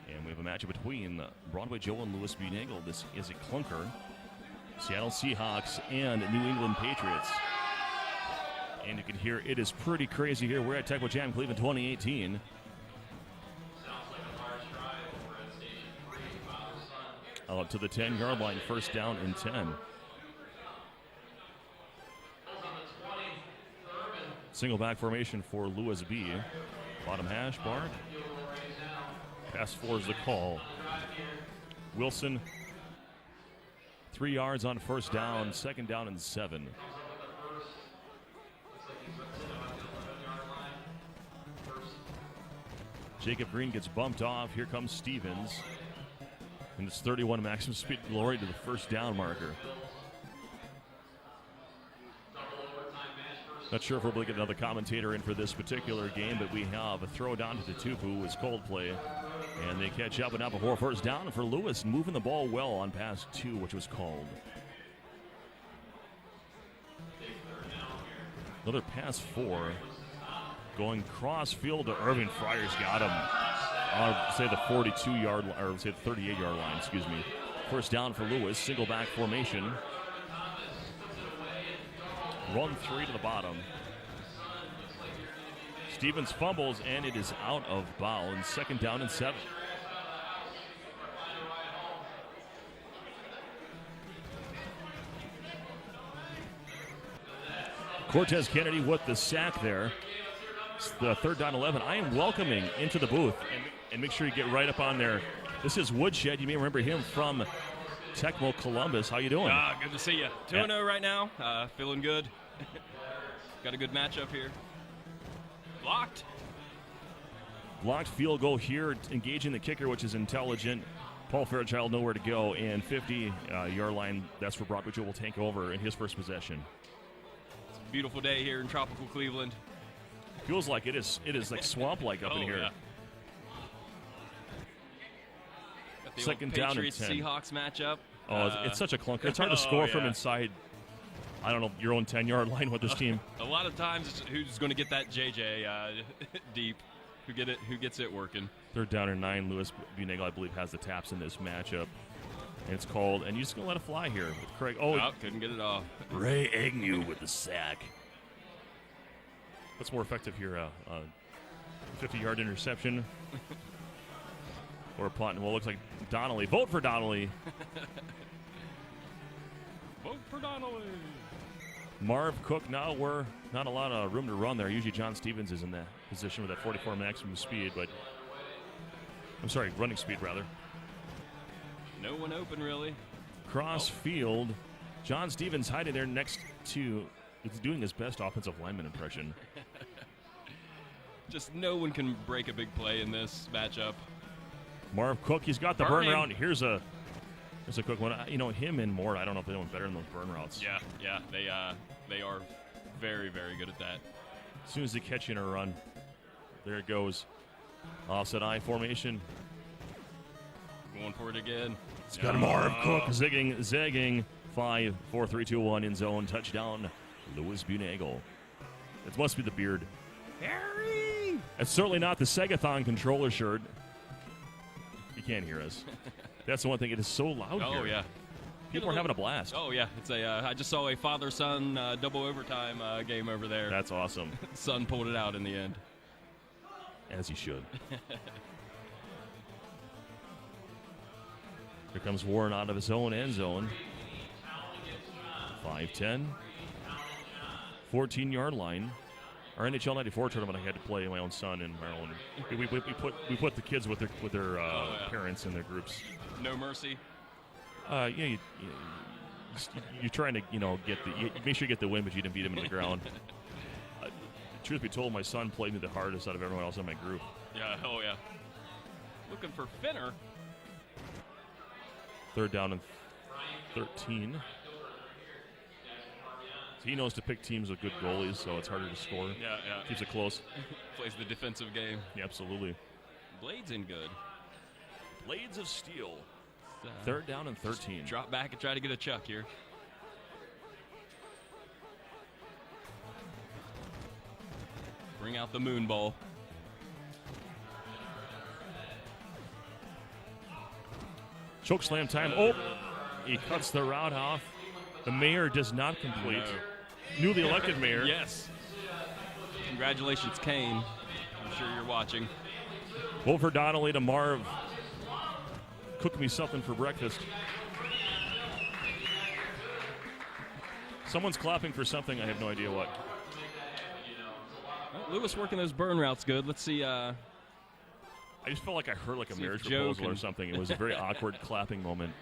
and we have a matchup between Broadway Joe and Louis B. Nagel. This is a clunker. Seattle Seahawks and New England Patriots. And you can hear it is pretty crazy here. We're at Tecmo Jam Cleveland 2018. Up to the 10-yard line, first down and 10. Single back formation for Louis B. Bottom hash, Bart. Pass 4 is the call. Wilson, 3 yards on first down, second down and 7. Jacob Green gets bumped off. Here comes Stevens. And it's 31 maximum speed glory to the first down marker. Not sure if we'll be able to get another commentator in for this particular game, but we have a throw down to the Tupu is Coldplay. And they catch up and up before first down for Lewis, moving the ball well on pass 2, which was called. Another pass 4. Going cross field to Irving. Fryer's got him. I'll say the 42-yard line, or say the 38-yard line, excuse me. First down for Lewis, single back formation. Run 3 to the bottom. Stevens fumbles, and it is out of bounds. Second down and 7. Cortez Kennedy with the sack there. It's the third down 11. I am welcoming into the booth, and make sure you get right up on there. This is Woodshed. You may remember him from Tecmo Columbus. How you doing? Good to see you. 2-0 right now. Feeling good. Got a good matchup here. Blocked. Blocked field goal here, engaging the kicker, which is intelligent. Paul Fairchild nowhere to go, and 50-yard line. That's where Broadway Joe will take over in his first possession. It's a beautiful day here in tropical Cleveland. Feels like it is like swamp-like up in here. Yeah. Got the Second old down and Patriots 10. Seahawks matchup. It's such a clunker. It's hard to score from yeah. inside, I don't know, your own 10-yard line with this team. A lot of times, it's who's going to get that JJ deep? Who gets it working? Third down and 9. Louis B. Nagel, I believe, has the taps in this matchup. And it's called, and you're just going to let it fly here with Craig. Couldn't get it off. Ray Agnew with the sack. What's more effective here? 50-yard interception or a punt? Well, it looks like Donnelly. Vote for Donnelly. Vote for Donnelly. Marv Cook, now we're not a lot of room to run there. Usually John Stevens is in that position with that 44 maximum speed, but I'm sorry, running speed rather. No one open, really. Cross field. John Stevens hiding there next to, he's doing his best offensive lineman impression. Just no one can break a big play in this matchup. Marv Cook, he's got the burn Burning. route. Here's a quick one. You know, him and Mort, I don't know if anyone's better than those burn routes. Yeah, they are very, very good at that. As soon as they catch you in a run, there it goes. Offset I formation. Going for it again. It's got Marv Cook zigging. 5, 4, 3, 2, 1 in zone. Touchdown, Louis B. Nagel. It must be the beard. Harry! It's certainly not the Segathon controller shirt. You can't hear us. That's the one thing. It is so loud here. Oh, yeah. People are having a blast. Oh, yeah. It's I just saw a father-son double overtime game over there. That's awesome. Son pulled it out in the end. As he should. Here comes Warren out of his own end zone. 5-10. 14-yard line. Our NHL 94 tournament, I had to play my own son and my own. We put the kids with their parents in their groups. No mercy. You're trying to make sure you get the win, but you didn't beat him in the ground. Truth be told, my son played me the hardest out of everyone else in my group. Yeah. Oh yeah. Looking for Finner. Third down and 13. So he knows to pick teams with good goalies, so it's harder to score. Yeah. Keeps it close. Plays the defensive game. Yeah, absolutely. Blades in good. Blades of Steel. Third down and 13. Drop back and try to get a chuck here. Bring out the moon ball. Choke slam time. Oh, he cuts the route off. The mayor does not complete. No. Newly elected mayor. Yes. Congratulations, Kane. I'm sure you're watching. Over Donnelly to Marv. Cook me something for breakfast. Someone's clapping for something. I have no idea what. Well, Lewis working those burn routes good. Let's see. I just felt like I heard like a See if marriage Joe proposal or can- something. It was a very awkward clapping moment.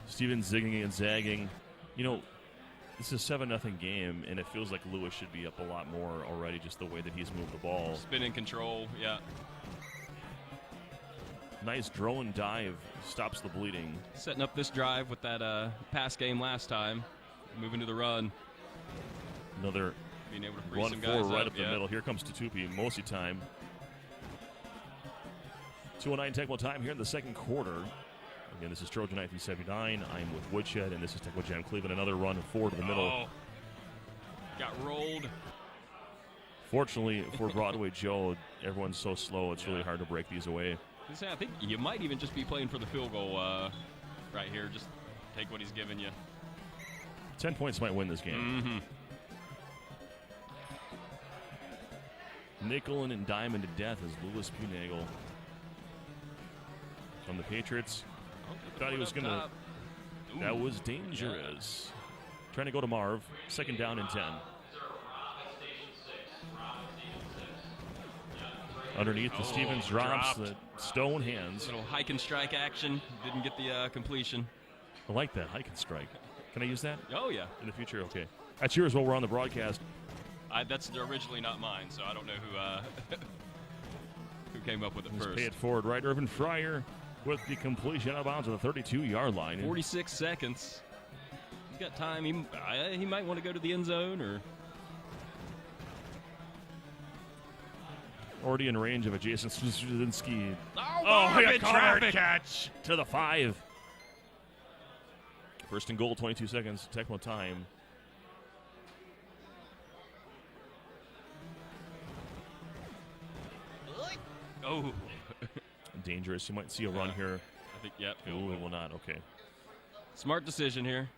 Steven zigging and zagging. You know, this is a 7-0 game, and it feels like Lewis should be up a lot more already, just the way that he's moved the ball. Spin in control. Yeah. Nice drone dive. Stops the bleeding. Setting up this drive with that pass game last time. Moving to the run. Another Being able to free run some four guys right up the yeah. middle. Here comes Tutupi. Mostly time. 2:09 Tecmo time here in the second quarter. Again, this is Trojan 1979. I'm with Woodshed, and this is Tecmo Jam Cleveland. Another run forward to the middle. Oh. Got rolled. Fortunately for Broadway Joe, everyone's so slow, it's really hard to break these away. I think you might even just be playing for the field goal right here. Just take what he's giving you. 10 points might win this game. Nickel and diamond to death is Louis Punagel. From the Patriots. Thought he was going to... That was dangerous. Trying to go to Marv. Second down and 10. Underneath, the Stevens drops dropped. the stone hands. Little hike and strike action. Didn't get the completion. I like that, hike and strike. Can I use that Oh, yeah. in the future? Okay. That's yours while we're on the broadcast. That's originally not mine, so I don't know who who came up with it Let's first. pay it forward, right? Irvin Fryer with the completion out of bounds at the 32-yard line. 46 seconds. He's got time. He might want to go to the end zone or... Already in range of a Jason Straczynski. Oh, a traffic catch to the 5. First and goal, 22 seconds. Tecmo time. Oh. Dangerous. You might see a run here. I think, yep. Ooh, it will not. Okay. Smart decision here.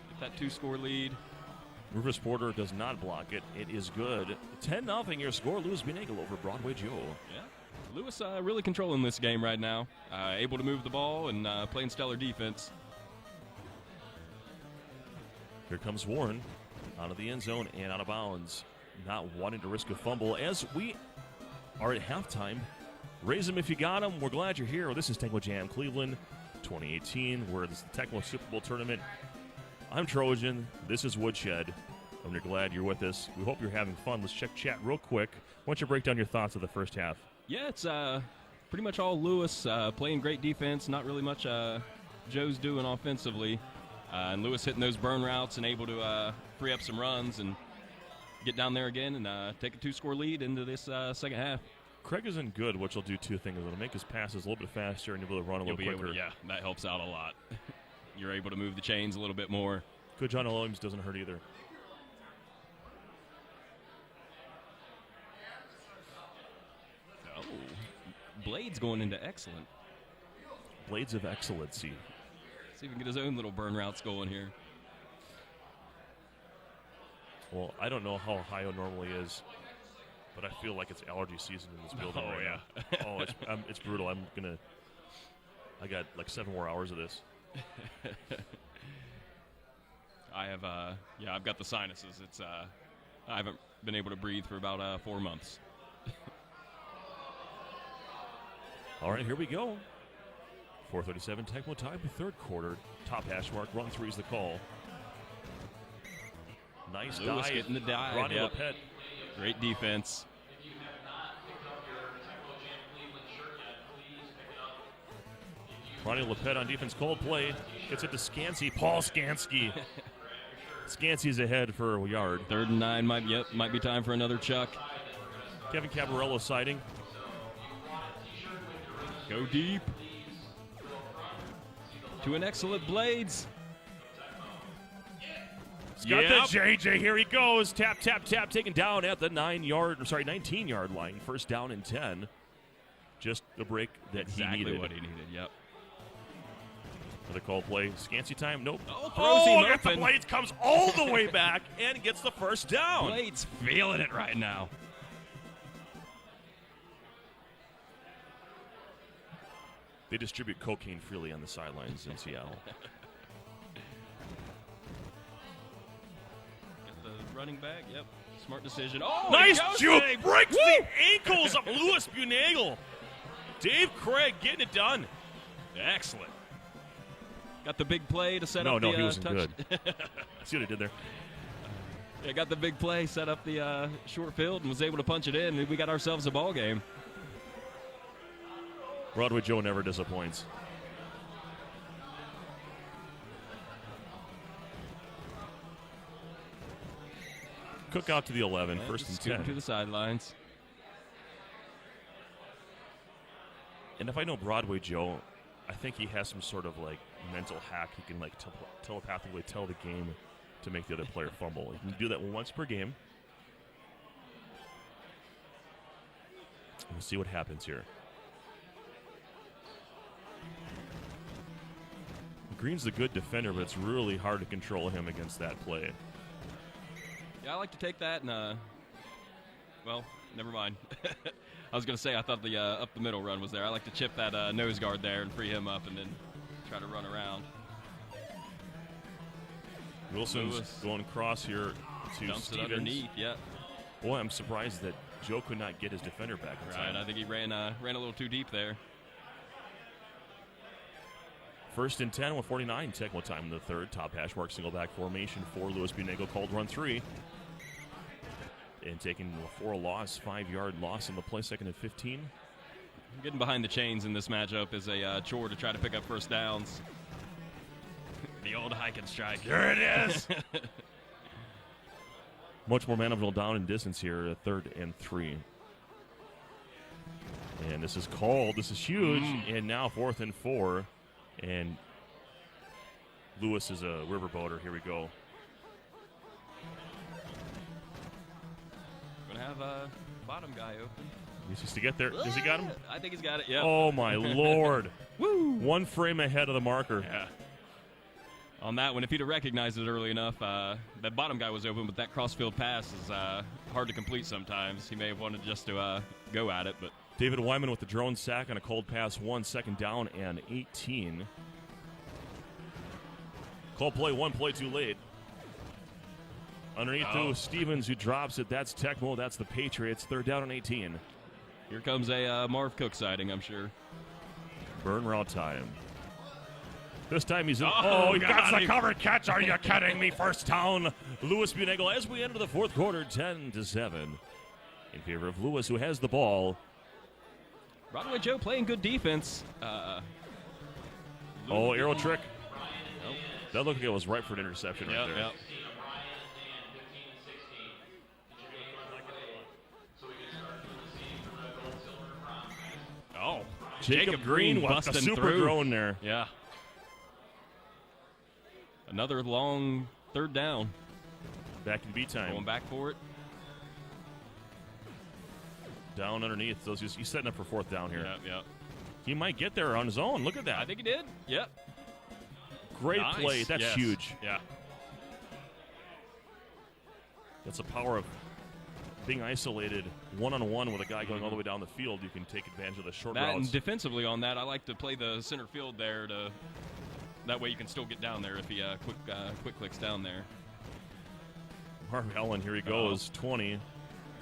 Get that 2-score lead. Rufus Porter does not block it. It is good. 10-0 your score. Louis Binagel over Broadway Joe. Yeah. Lewis really controlling this game right now. Able to move the ball and playing stellar defense. Here comes Warren out of the end zone and out of bounds. Not wanting to risk a fumble as we are at halftime. Raise them if you got them. We're glad you're here. This is Tecmo Jam Cleveland 2018. We're at the Tecmo Super Bowl tournament. I'm Trojan. This is Woodshed. And we're glad you're with us. We hope you're having fun. Let's check chat real quick. Why don't you break down your thoughts of the first half? Yeah, it's pretty much all Lewis playing great defense. Not really much Joe's doing offensively. And Lewis hitting those burn routes and able to free up some runs and get down there again and take a 2-score lead into this second half. Craig isn't good, which will do two things. It'll make his passes a little bit faster and you'll be able to run a You'll little be quicker. able to, yeah, that helps out a lot. You're able to move the chains a little bit more. Good John Williams doesn't hurt either. Oh, Blade's going into excellent. Blades of excellency. See if he can get his own little burn routes going here. Well, I don't know how Ohio normally is, but I feel like it's allergy season in this building Oh, right yeah. now. Oh, it's brutal. I got like 7 more hours of this. I have, I've got the sinuses. It's, I haven't been able to breathe for about 4 months. All right, here we go. 4:37 Tecmo time, third quarter. Top hash mark, run 3 is the call. Nice Lewis dive. getting the dive. Ronnie Yep. Lepet. Great defense. Ronnie Lepet on defense, cold play. Gets it to Skansky. Paul Skansky. Skansky's ahead for a yard. 3rd and 9 might be time for another chuck. Kevin Cabarello sighting. Go deep. To an excellent Blades. He's got the JJ. Here he goes. Tap, tap, tap. Taken down at the 19-yard line. First down and 10. Just the break that he needed. Exactly what he needed, yep. Another call play. Scancy time. Nope. Throws him gets the open. Blades. Comes all the way back and gets the first down. Blades feeling it right now. They distribute cocaine freely on the sidelines in Seattle. Get the running back, yep. Smart decision. Oh, Nice juke. big. Breaks the ankles of Louis Bunagle. Dave Craig getting it done. Excellent. Got the big play to set No, up no, the he wasn't touch. good. See what I did there? Yeah, got the big play, set up the short field, and was able to punch it in. And we got ourselves a ball game. Broadway Joe never disappoints. Cook out to the 11, Yeah, first and just scooting 10. to the sidelines. And if I know Broadway Joe, I think he has some sort of like mental hack. He can like telepathically tell the game to make the other player fumble. He can do that once per game. We'll see what happens here. Green's a good defender, but it's really hard to control him against that play. Yeah, I like to take that and, well, never mind. I was going to say I thought the up the middle run was there. I like to chip that nose guard there and free him up and then try to run around. Wilson's Lewis going across here to dumps it Stevens. underneath, yeah. Boy, I'm surprised that Joe could not get his defender back in Right, time. I think he ran a little too deep there. First and 10 with 49 Tecmo time in the third. Top hash mark single back formation for Louis Bunagle, called run 3. And taking for a loss, 5-yard loss in the play, second and 15. Getting behind the chains in this matchup is a chore to try to pick up first downs. The old hike and strike. There it is. Much more manageable down and distance here at third and 3. And this is called. This is huge. And now fourth and 4. And Lewis is a riverboater. Here we go. Gonna have a bottom guy open. He's just to get there. Has he got him? I think he's got it, yeah. Oh, my Lord. Woo! One frame ahead of the marker. Yeah. On that one, if he'd have recognized it early enough, that bottom guy was open, but that crossfield pass is hard to complete sometimes. He may have wanted just to go at it, but David Wyman with the drone sack on a cold pass, 1 second down and 18. Call play, one play too late. Underneath to Stevens, who drops it. That's Tecmo. That's the Patriots. Third down and 18. here comes a Marv Cook sighting, I'm sure. Burn route time. This time he's in. Oh, he got got the him. covered catch. Are you kidding me? First down, Louis Bunagle as we enter the fourth quarter, 10-7. In favor of Lewis, who has the ball. Broadway Joe playing good defense. Arrow trick. Nope. That looked like it was ripe for an interception right there. Yep. Oh, Jacob Green with a busting super through. drone there. Yeah. Another long third down. Back in B time. Going back for it. Down underneath. So he's setting up for fourth down here. Yep. He might get there on his own. Look at that. I think he did. Yep. Great Nice. play. That's Yes. huge. Yeah. That's the power of being isolated one-on-one with a guy going all the way down the field. You can take advantage of the short That routes. and defensively on that, I like to play the center field there to. That way you can still get down there if he quick clicks down there. Marv Allen, here he goes. 20, In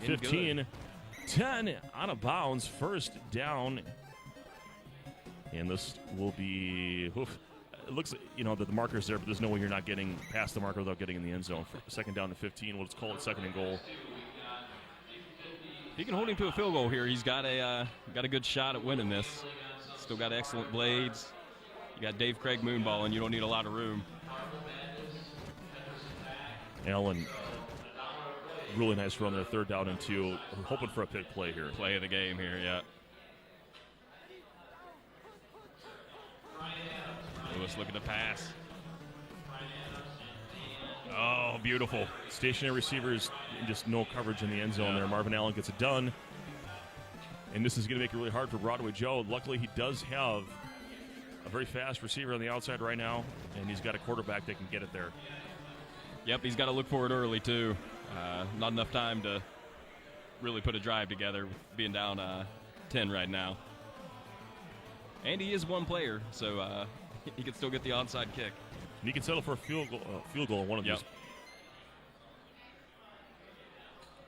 15, good. 10 out of bounds. First down. And this will be. Oof. It looks like, that the marker's there, but there's no way you're not getting past the marker without getting in the end zone. Second down to 15. What's called second and goal. He can hold him to a field goal here. He's got a good shot at winning this. Still got excellent blades. You got Dave Craig moonballing. You don't need a lot of room. Allen, really nice run there. Third down and 2. We're hoping for a pick play here. Play of the game here, yeah. Lewis looking to pass. Oh, beautiful. Stationary receivers, just no coverage in the end zone there. Marvin Allen gets it done. And this is going to make it really hard for Broadway Joe. Luckily, he does have a very fast receiver on the outside right now, and he's got a quarterback that can get it there. Yep, he's got to look for it early, too. Not enough time to really put a drive together, being down 10 right now. And he is one player, so he can still get the onside kick. And he can settle for a field goal on one of these.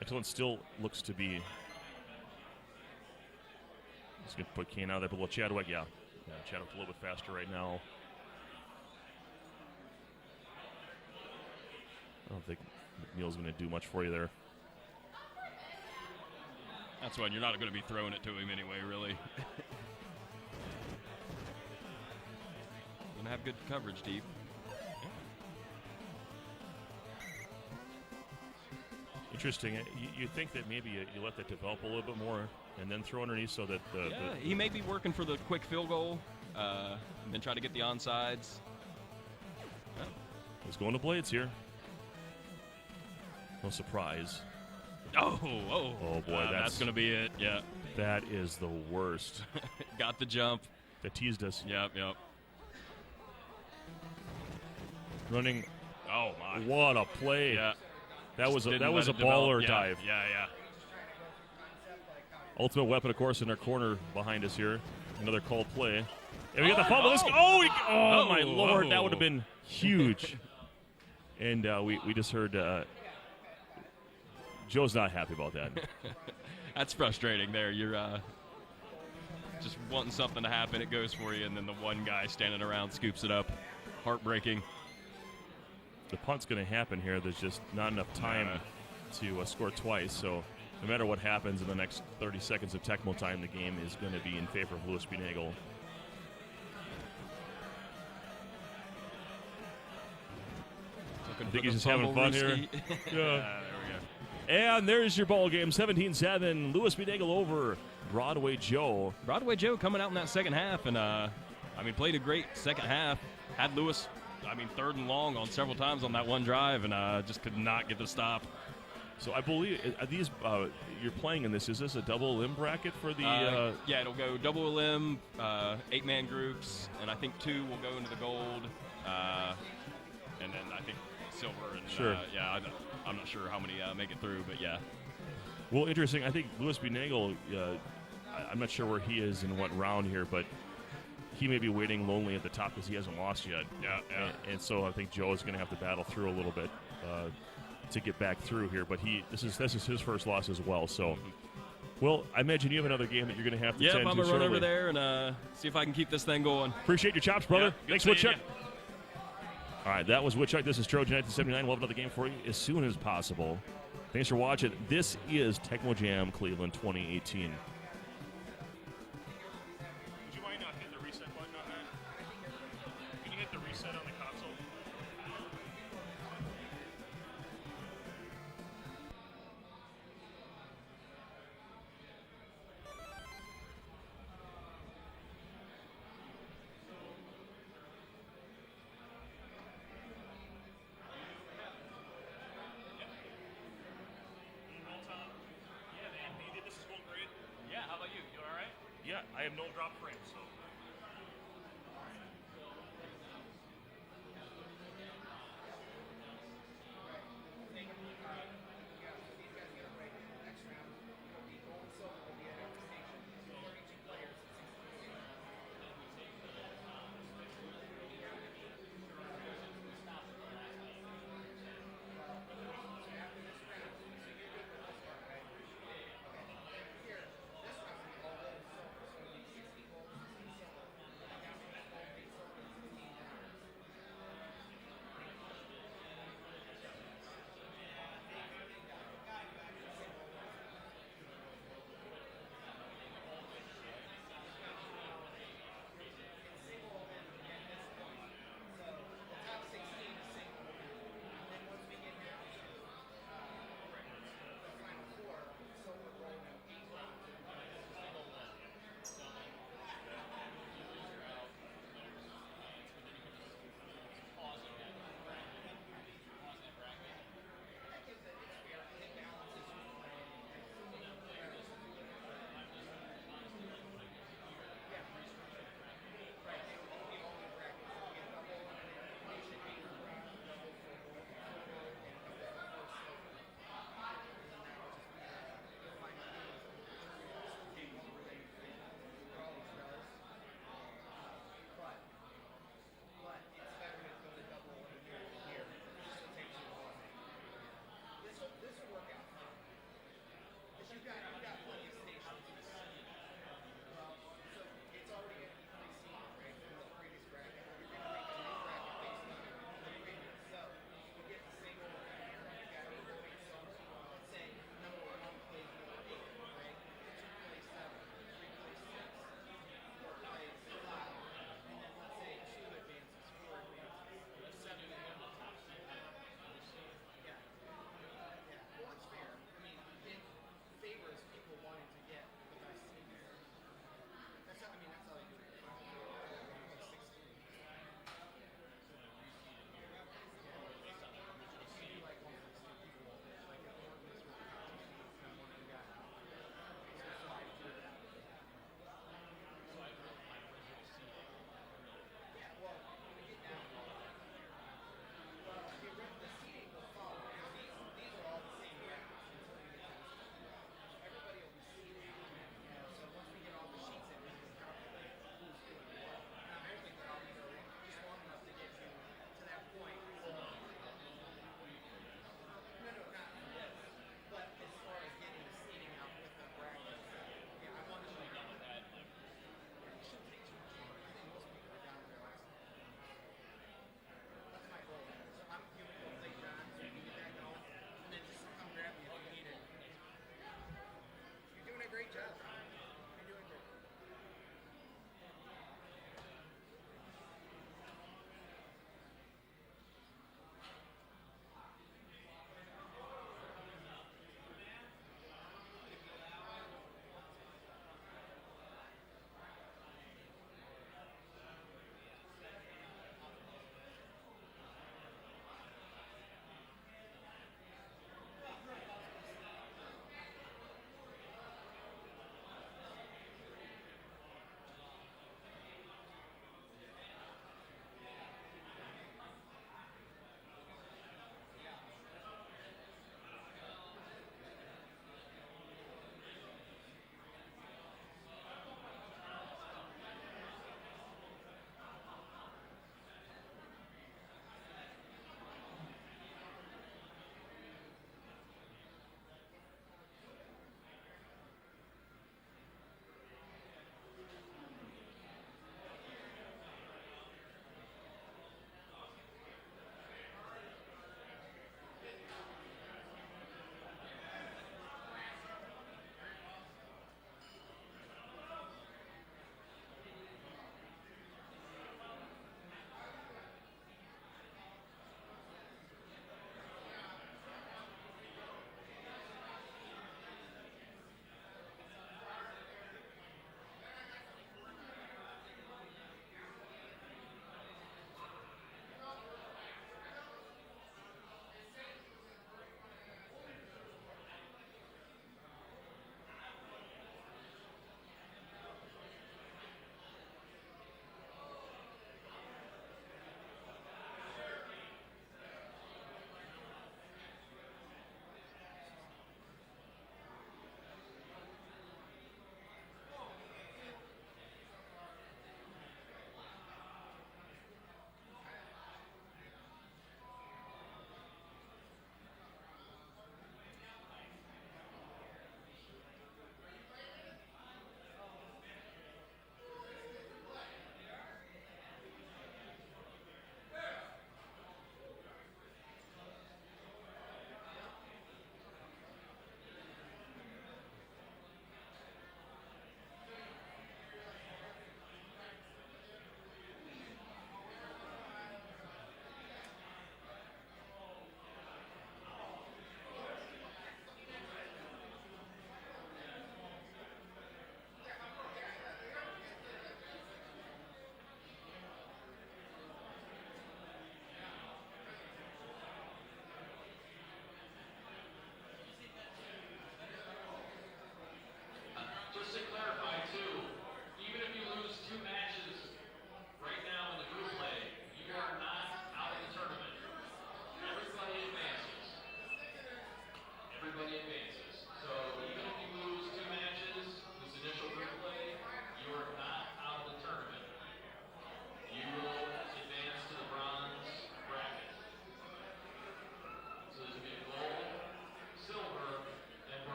Excellent still looks to be. He's going to put Kane out there, but Chadwick, Chadwick's a little bit faster right now. I don't think McNeil's going to do much for you there. That's when you're not going to be throwing it to him anyway, really. Going to have good coverage deep. Interesting. You think that maybe you let that develop a little bit more and then throw underneath so that he may be working for the quick field goal and then try to get the onsides. He's going to blades here. No surprise. Oh boy, that's going to be it. Yeah, that is the worst. Got the jump. That teased us. Yep. Running. Oh my! What a play! Yeah, that was a baller dive. Yeah. Ultimate weapon, of course, in our corner behind us here. Another called play. And we got the fumble. Oh my Lord, that would have been huge. And we just heard Joe's not happy about that. That's frustrating there. You're just wanting something to happen. It goes for you, and then the one guy standing around scoops it up. Heartbreaking. The punt's going to happen here. There's just not enough time to score twice. So no matter what happens in the next 30 seconds of Tecmo time, the game is going to be in favor of Louis B. Nagel. I think he's just having fun here. Yeah, there we go. And there's your ball game, 17-7. Louis B. Nagel over Broadway Joe. Broadway Joe coming out in that second half, and played a great second half. Had Louis, third and long on several times on that one drive, and just could not get the stop. So I believe these you're playing in this. Is this a double limb bracket for the? Yeah, it'll go double limb, 8-man groups, and I think 2 will go into the gold, and then I think silver. And sure. I'm not sure how many make it through, but yeah. Well, interesting. I think Louis B. Nagel. I'm not sure where he is in what round here, but he may be waiting lonely at the top because he hasn't lost yet. Yeah. And so I think Joe is going to have to battle through a little bit to get back through here. But this is his first loss as well. So, well, I imagine you have another game that you're going to have to tend to. I'm going to run over there and see if I can keep this thing going. Appreciate your chops, brother. Yeah, thanks, Woodchuck. All right, that was Woodchuck. This is Trojan 1979. We'll have another game for you as soon as possible. Thanks for watching. This is Tecmo Jam Cleveland 2018. Yeah, I have no drop frame, so.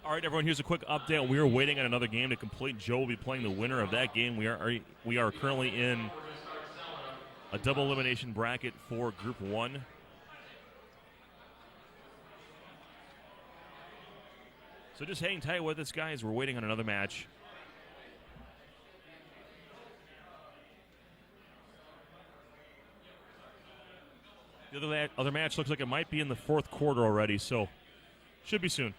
All right, everyone, here's a quick update. We are waiting on another game to complete. Joe will be playing the winner of that game. We are currently in a double elimination bracket for Group 1. So just hang tight with us, guys. We're waiting on another match. The other match looks like it might be in the fourth quarter already, so should be soon.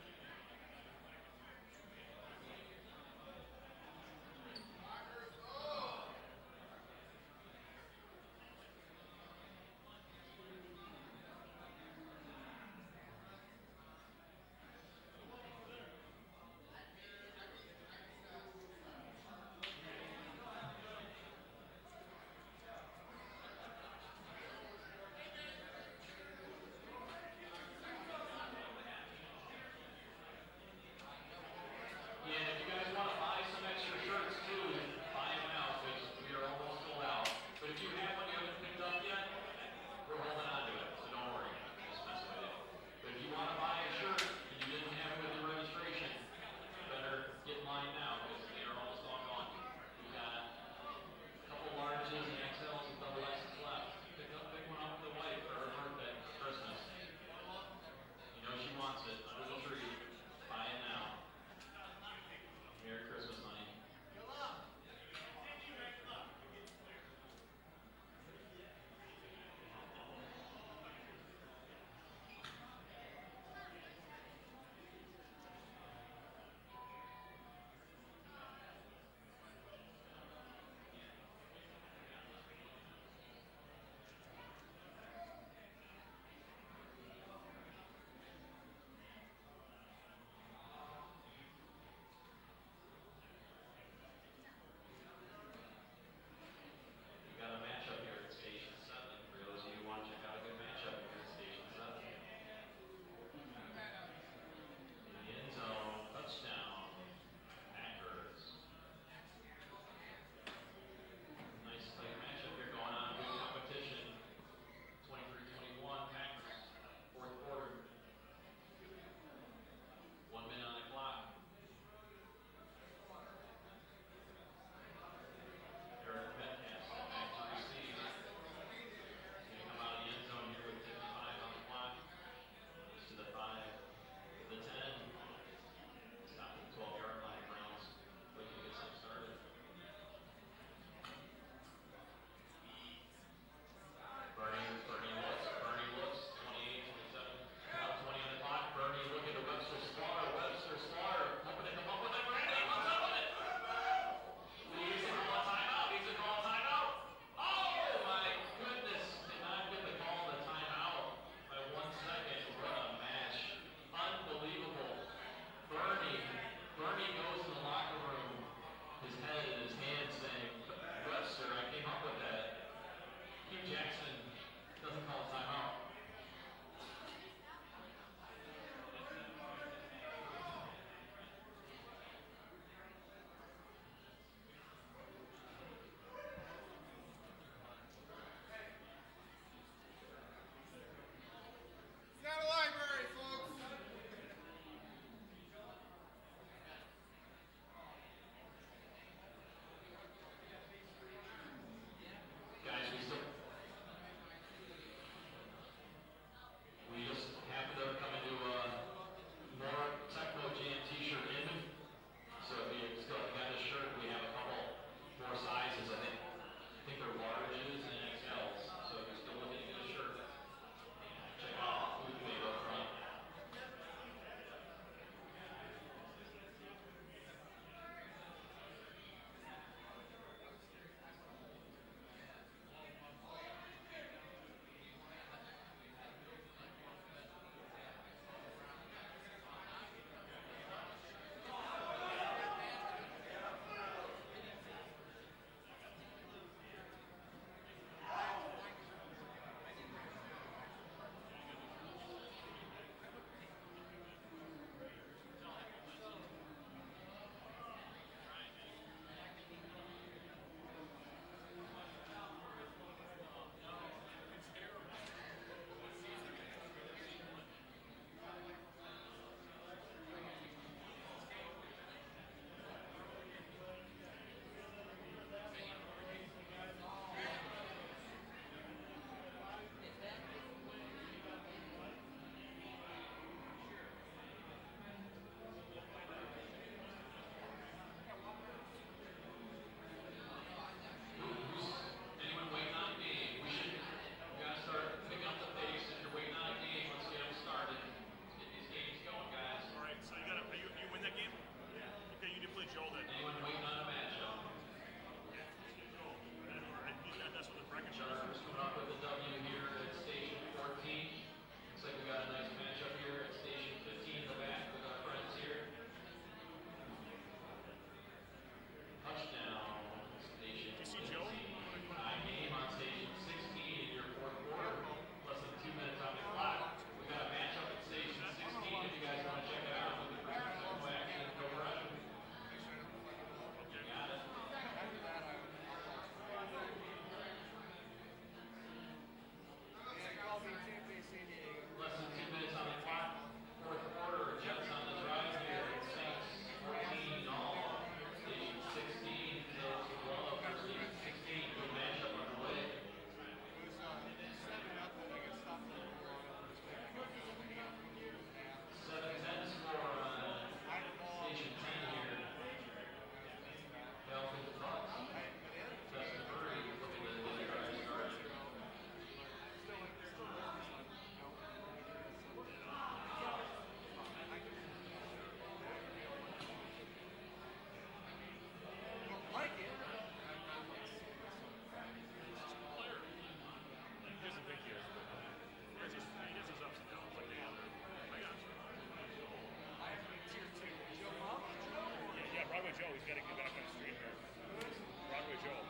he's got to get back on the stream here. Broadway Joe.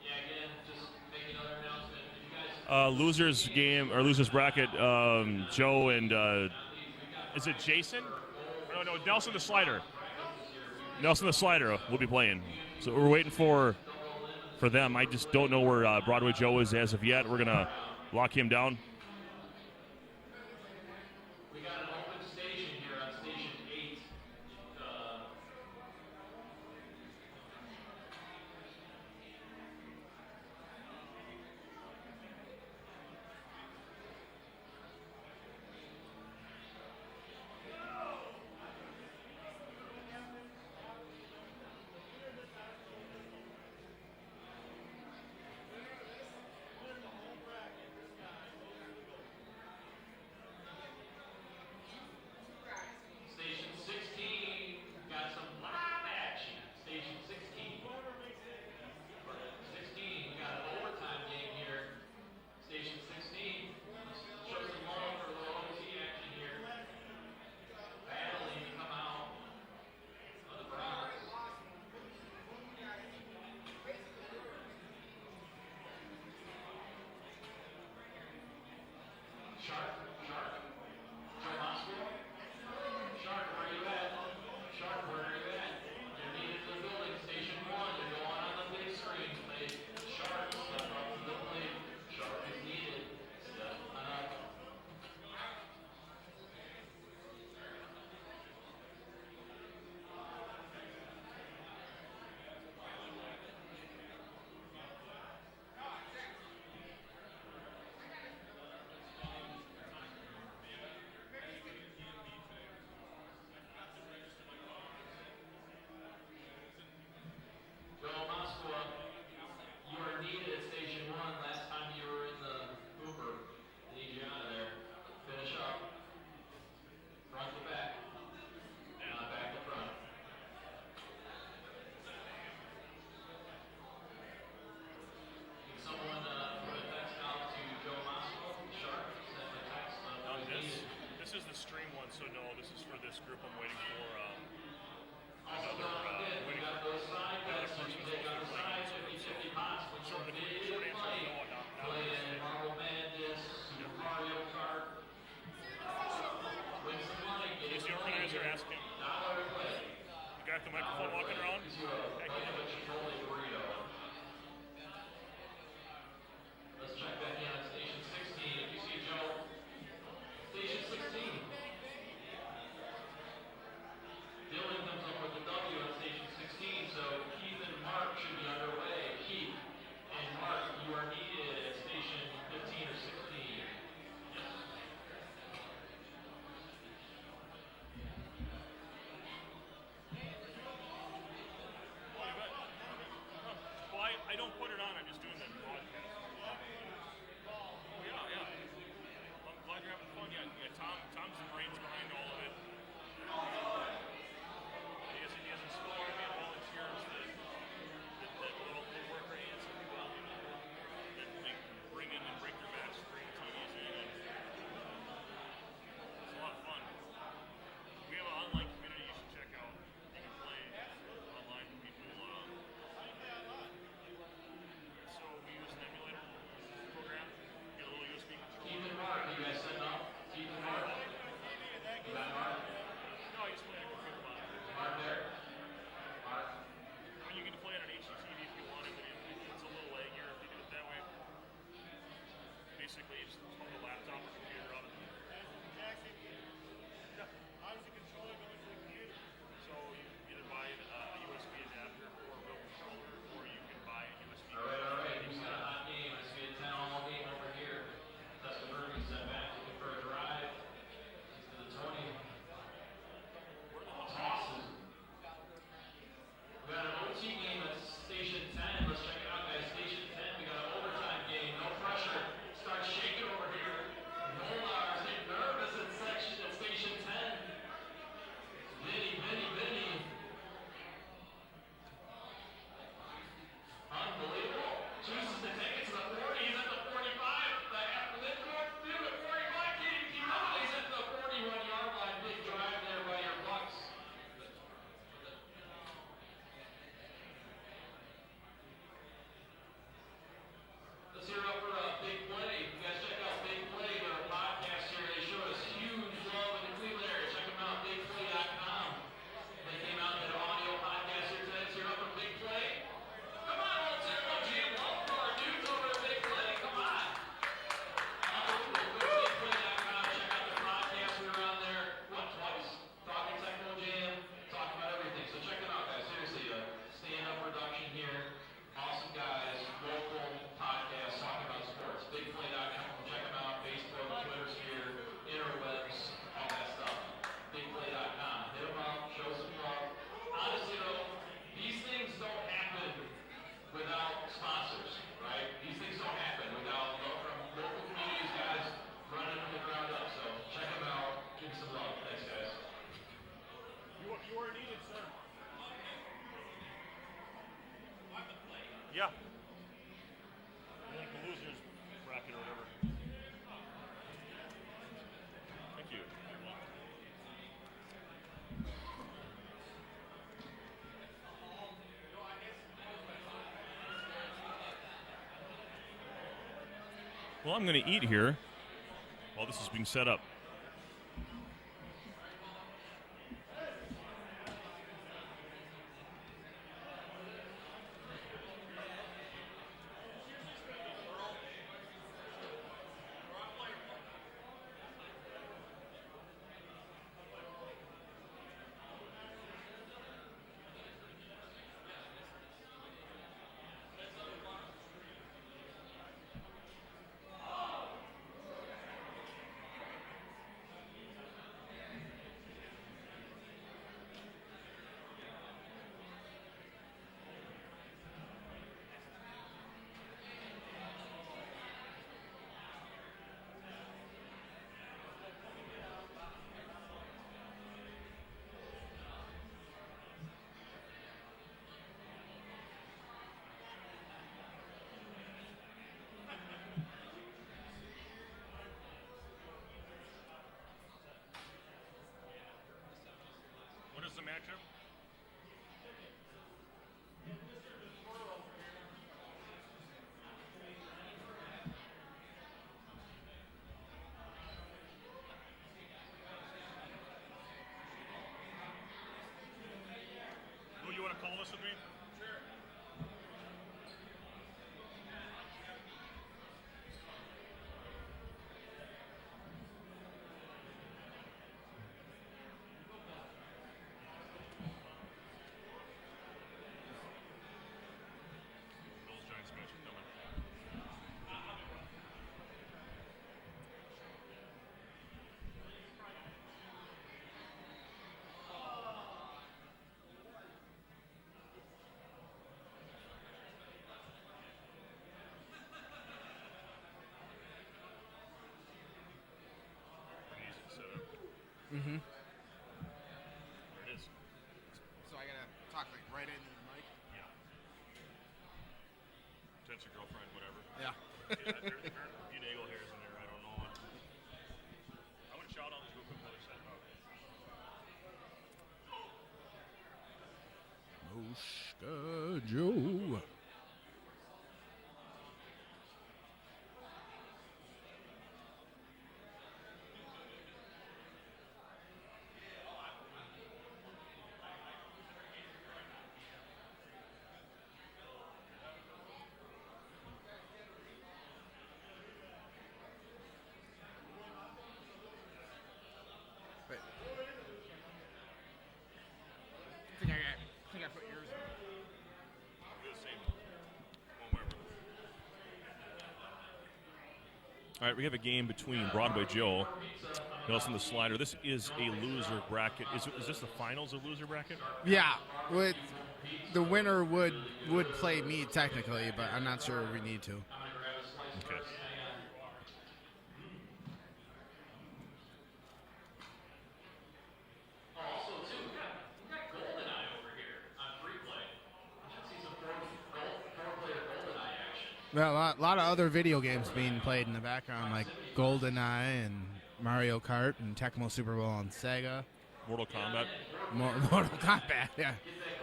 Yeah, again, just make another announcement. If you guys Losers game or losers bracket. Joe and is it Jason? No, Nelson the Slider. Nelson the Slider will be playing. So we're waiting for them. I just don't know where Broadway Joe is as of yet. We're gonna lock him down. we got an open station here on station 8. Station 16 got some live action. Station 16. 16, we got an overtime game here. Station 16. Let's show some love for the OT action here. Battling to come out of the Browns. Sharp. Joe Moscow. Sharp, where are you at? Sharp, where are you at? You're needed in the building. Station 1, you're going on the big screen. Play Sharp, step up to the plate. Sharp is needed. Step on up. Joe Moscow, you are needed at Station 1. Last time you were in the Hooper. Need you out of there. Finish up. Front to back. Not back to front. Can someone put a text out to Joe Moscow? Sharp, send a text. This is the stream one, so no, this is for this group. I'm waiting for Also don't forget, we got those side bets you can take on the side, 50-50 pots. When you're big play, playing Marble Madness, Super Mario Kart. Win some money, get Is the some money organizer here. asking? Dollar to play. The guy with the microphone walking around? Gives you a kind of a Chipotle burrito. Let's check back in on station 16. If you see Joe, station 16. Dylan comes up with the W on station 16, so Keith and Mark should be underway. Keith and Mark, you are needed at station 15 or 16. you are needed, sir. Yeah. Like the losers bracket or whatever. Thank you. Well, I'm going to eat here while this is being set up. What is the matchup? Who you want to call this with me? Sure. Bills Giants match is coming. Pretty easy to set up. Mm-hmm. There it is. So I gotta talk like right into the mic. Yeah. That's your girlfriend, whatever. Yeah. Yeah, there are a few nagel hairs in there. I don't know what. I want to shout out to a quick other set up. Moshka Joe. Wait. I think I put yours in. Do the same. One wherever. All right, we have a game between Broadway Joe and Nelson the Slider. This is a loser bracket. Is this the finals of loser bracket? Yeah, the winner would play me technically, but I'm not sure we need to. Okay. Well, a lot of other video games being played in the background, like GoldenEye and Mario Kart and Tecmo Super Bowl on Sega. Mortal Kombat. Mortal Kombat, yeah.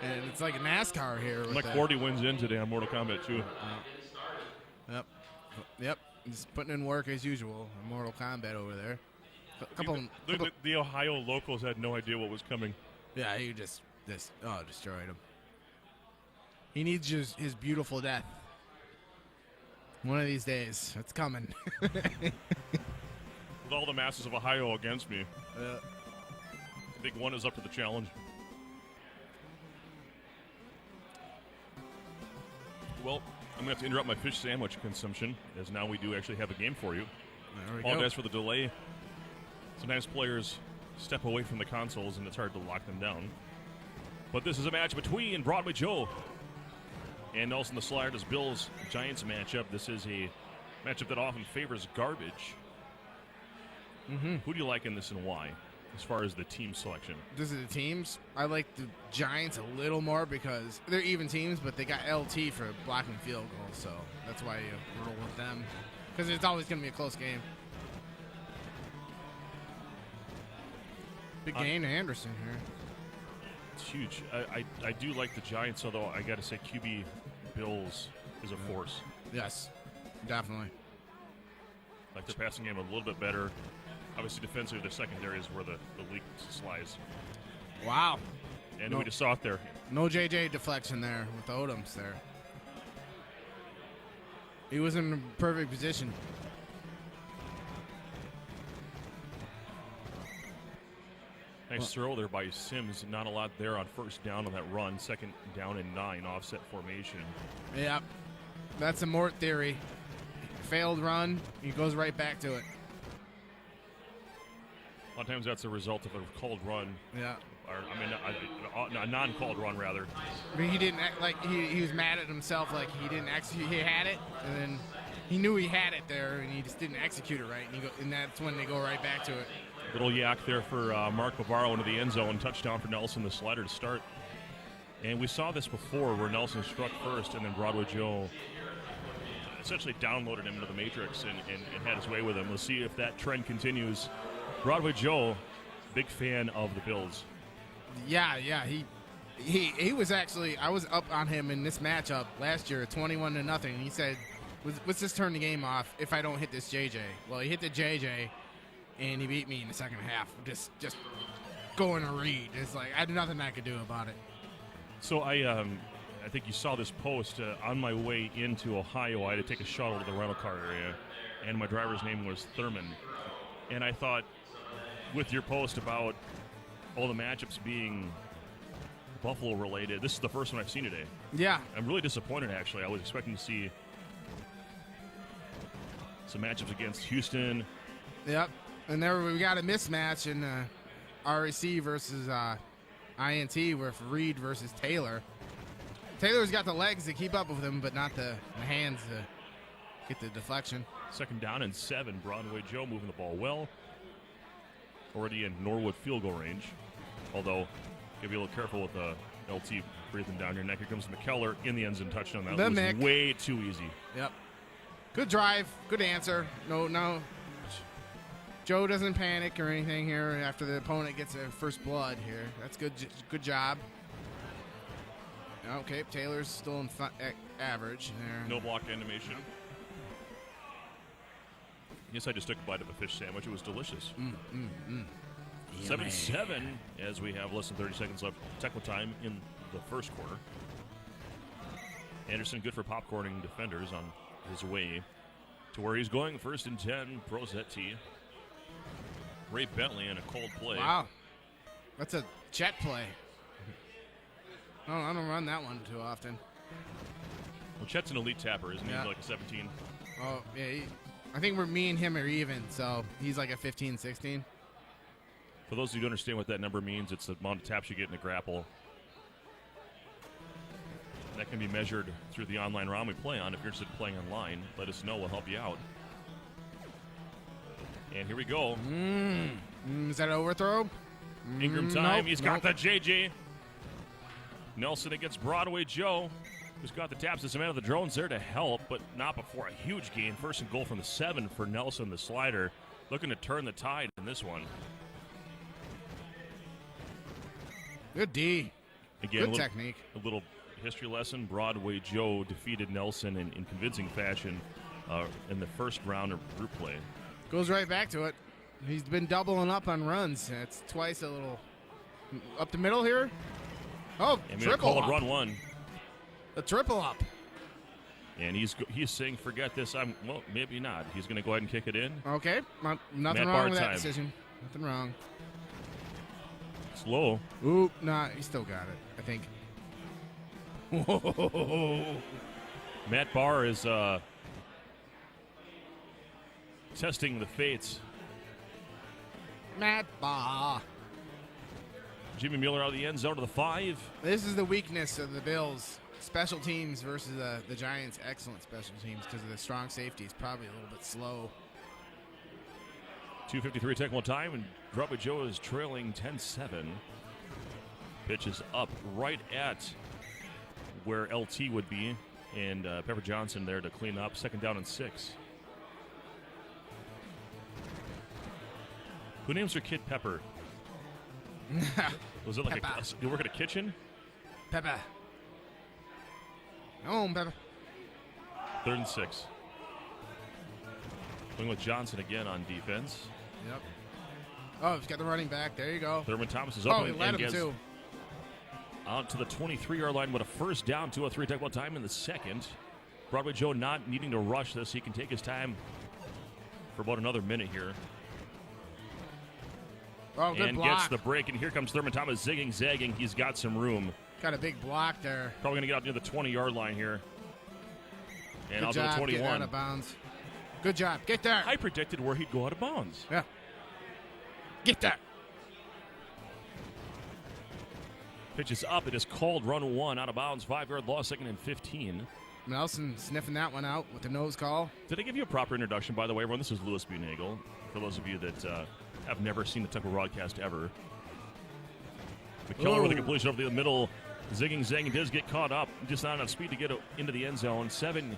And it's like a NASCAR here. With Like 40 wins in today on Mortal Kombat 2. Yep. He's putting in work as usual. Mortal Kombat over there. The Ohio locals had no idea what was coming. Yeah, he just destroyed him. He needs his beautiful death. One of these days, it's coming. With all the masses of Ohio against me, I think one is up to the challenge. Well, I'm going to have to interrupt my fish sandwich consumption, as now we do actually have a game for you. There we Apologize go. for the delay. Sometimes players step away from the consoles, and it's hard to lock them down. But this is a match between Broadway Joe and Nelson the Slider's Bills Giants matchup. This is a matchup that often favors garbage. Mm-hmm. Who do you like in this and why? as far as the team selection? This is the teams. I like the Giants a little more because they're even teams, but they got LT for blocking field goals, so that's why you roll with them. Because it's always going to be a close game. Big gain to Anderson here. It's huge. I do like the Giants, although I got to say QB Bills is a force. Yes, definitely. Like their passing game a little bit better. Obviously, defensively, their secondary is where the weakness lies. Wow. And we just saw it there. No JJ deflection there with the Odoms there. He was in the perfect position. Nice throw there by Sims. Not a lot there on first down on that run. Second down and 9, offset formation. Yep. That's a Mort theory. Failed run, he goes right back to it. A lot of times that's a result of a called run. Yeah. Or, a non-called run, rather. I mean, he didn't act like he was mad at himself, like he didn't execute. He had it, and then he knew he had it there, and he just didn't execute it right. And that's when they go right back to it. Little yak there for Mark Bavaro into the end zone. Touchdown for Nelson, the slider to start. And we saw this before where Nelson struck first, and then Broadway Joe essentially downloaded him into the matrix and had his way with him. We'll see if that trend continues. Broadway Joe, big fan of the Bills. Yeah, he was actually, I was up on him in this matchup last year, 21-0. He said, let's just turn the game off if I don't hit this JJ. Well, he hit the JJ, and he beat me in the second half. Just going to read. It's like, I had nothing I could do about it. So I think you saw this post on my way into Ohio. I had to take a shuttle to the rental car area, and my driver's name was Thurman. And I thought, with your post about all the matchups being Buffalo related, this is the first one I've seen today. Yeah. I'm really disappointed, actually. I was expecting to see some matchups against Houston. Yep. And there we got a mismatch in RAC versus INT with Reed versus Taylor. Taylor's got the legs to keep up with him, but not the hands to get the deflection. Second down and 7. Broadway Joe moving the ball well. Already in Norwood field goal range. Although, gotta be a little careful with the LT breathing down your neck. Here comes McKellar in the end zone touchdown. That was Mick. way too easy. Yep. Good drive. Good answer. No. Joe doesn't panic or anything here after the opponent gets their first blood here. That's good. Good job. Okay, Taylor's still in average there. No block animation. Yes, I just took a bite of a fish sandwich. It was delicious. 7-7 as we have less than 30 seconds left. Tecmo time in the first quarter. Anderson good for popcorning defenders on his way to where he's going. 1st and 10. Prosetti. Ray Bentley in a cold play. Wow. That's a jet play. Oh, I don't run that one too often. Well, Chet's an elite tapper, isn't Yeah. he? Like a 17. Oh, yeah. I think me and him are even, so he's like a 15, 16. For those who don't understand what that number means, it's the amount of taps you get in a grapple. That can be measured through the online ROM we play on. If you're interested in playing online, let us know. We'll help you out. And here we go. Is that an overthrow? Ingram time. Nope, He's got the JJ. Nelson against Broadway Joe. Who's got the taps. There's a man of the drones there to help, but not before a huge gain. 1st and goal from the 7 for Nelson, the slider. Looking to turn the tide in this one. Good D. Again, Good technique. A little history lesson. Broadway Joe defeated Nelson in convincing fashion in the first round of group play. Goes right back to it. He's been doubling up on runs. It's twice a little up the middle here. Oh, And we triple called up. run 1. A triple up. And he's saying, forget this. Well, maybe not. He's going to go ahead and kick it in. Okay. Nothing Matt wrong Barr with that time. decision. Nothing wrong. It's low. Ooh, nah, he still got it, I think. Whoa. Matt Barr is testing the fates. Matt Barr. Jimmy Mueller out of the end zone to the 5. This is the weakness of the Bills. Special teams versus the Giants' excellent special teams because of the strong safeties. Probably a little bit slow. 2:53 Tecmo time, and Broadway Joe is trailing 10-7. Pitch is up right at where LT would be, and Pepper Johnson there to clean up. 2nd down and 6. Who names their kid Pepper? Was it like Pepper. you work at a kitchen? Pepper. Home, Pepper. 3rd and 6. Going with Johnson again on defense. Yep. Oh, he's got the running back. There you go. Thurman Thomas is Oh, up he and led him gets too. out to the 23-yard line with a 1st down. 2:03 Tecmo time in the 2nd. Broadway Joe not needing to rush this. He can take his time for about another minute here. Oh, good And block. gets the break, and here comes Thurman Thomas zigging, zagging. He's got some room. Got a big block there. Probably going to get out near the 20-yard line here. And Good out to the job getting 21. out of bounds. Good job. Get there. I predicted where he'd go out of bounds. Yeah. Get there. Pitch is up. It is called run 1 out of bounds. 5-yard loss, 2nd and 15. Nelson sniffing that one out with the nose call. Did I give you a proper introduction, by the way, everyone? This is Louis Bunagel. For those of you that have never seen the Tecmo broadcast ever. McKellar with a completion over the middle. Zigging, zagging, does get caught up. Just not enough speed to get into the end zone. 7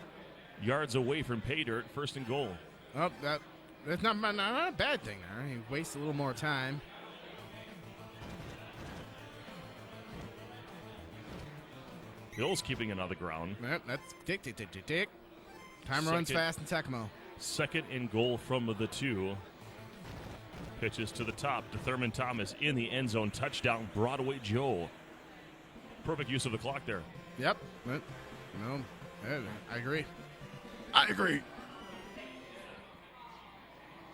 yards away from pay dirt. 1st and goal. Oh, that's not a bad thing there. He wastes a little more time. Bill's keeping it on the ground. Yep, that's tick, tick, tick, tick, tick. Time runs Second. fast in Tecmo. 2nd and goal from the 2. Pitches to the top to Thurman Thomas in the end zone. Touchdown, Broadway Joe. Perfect use of the clock there. Yep. But, no, I agree. I agree.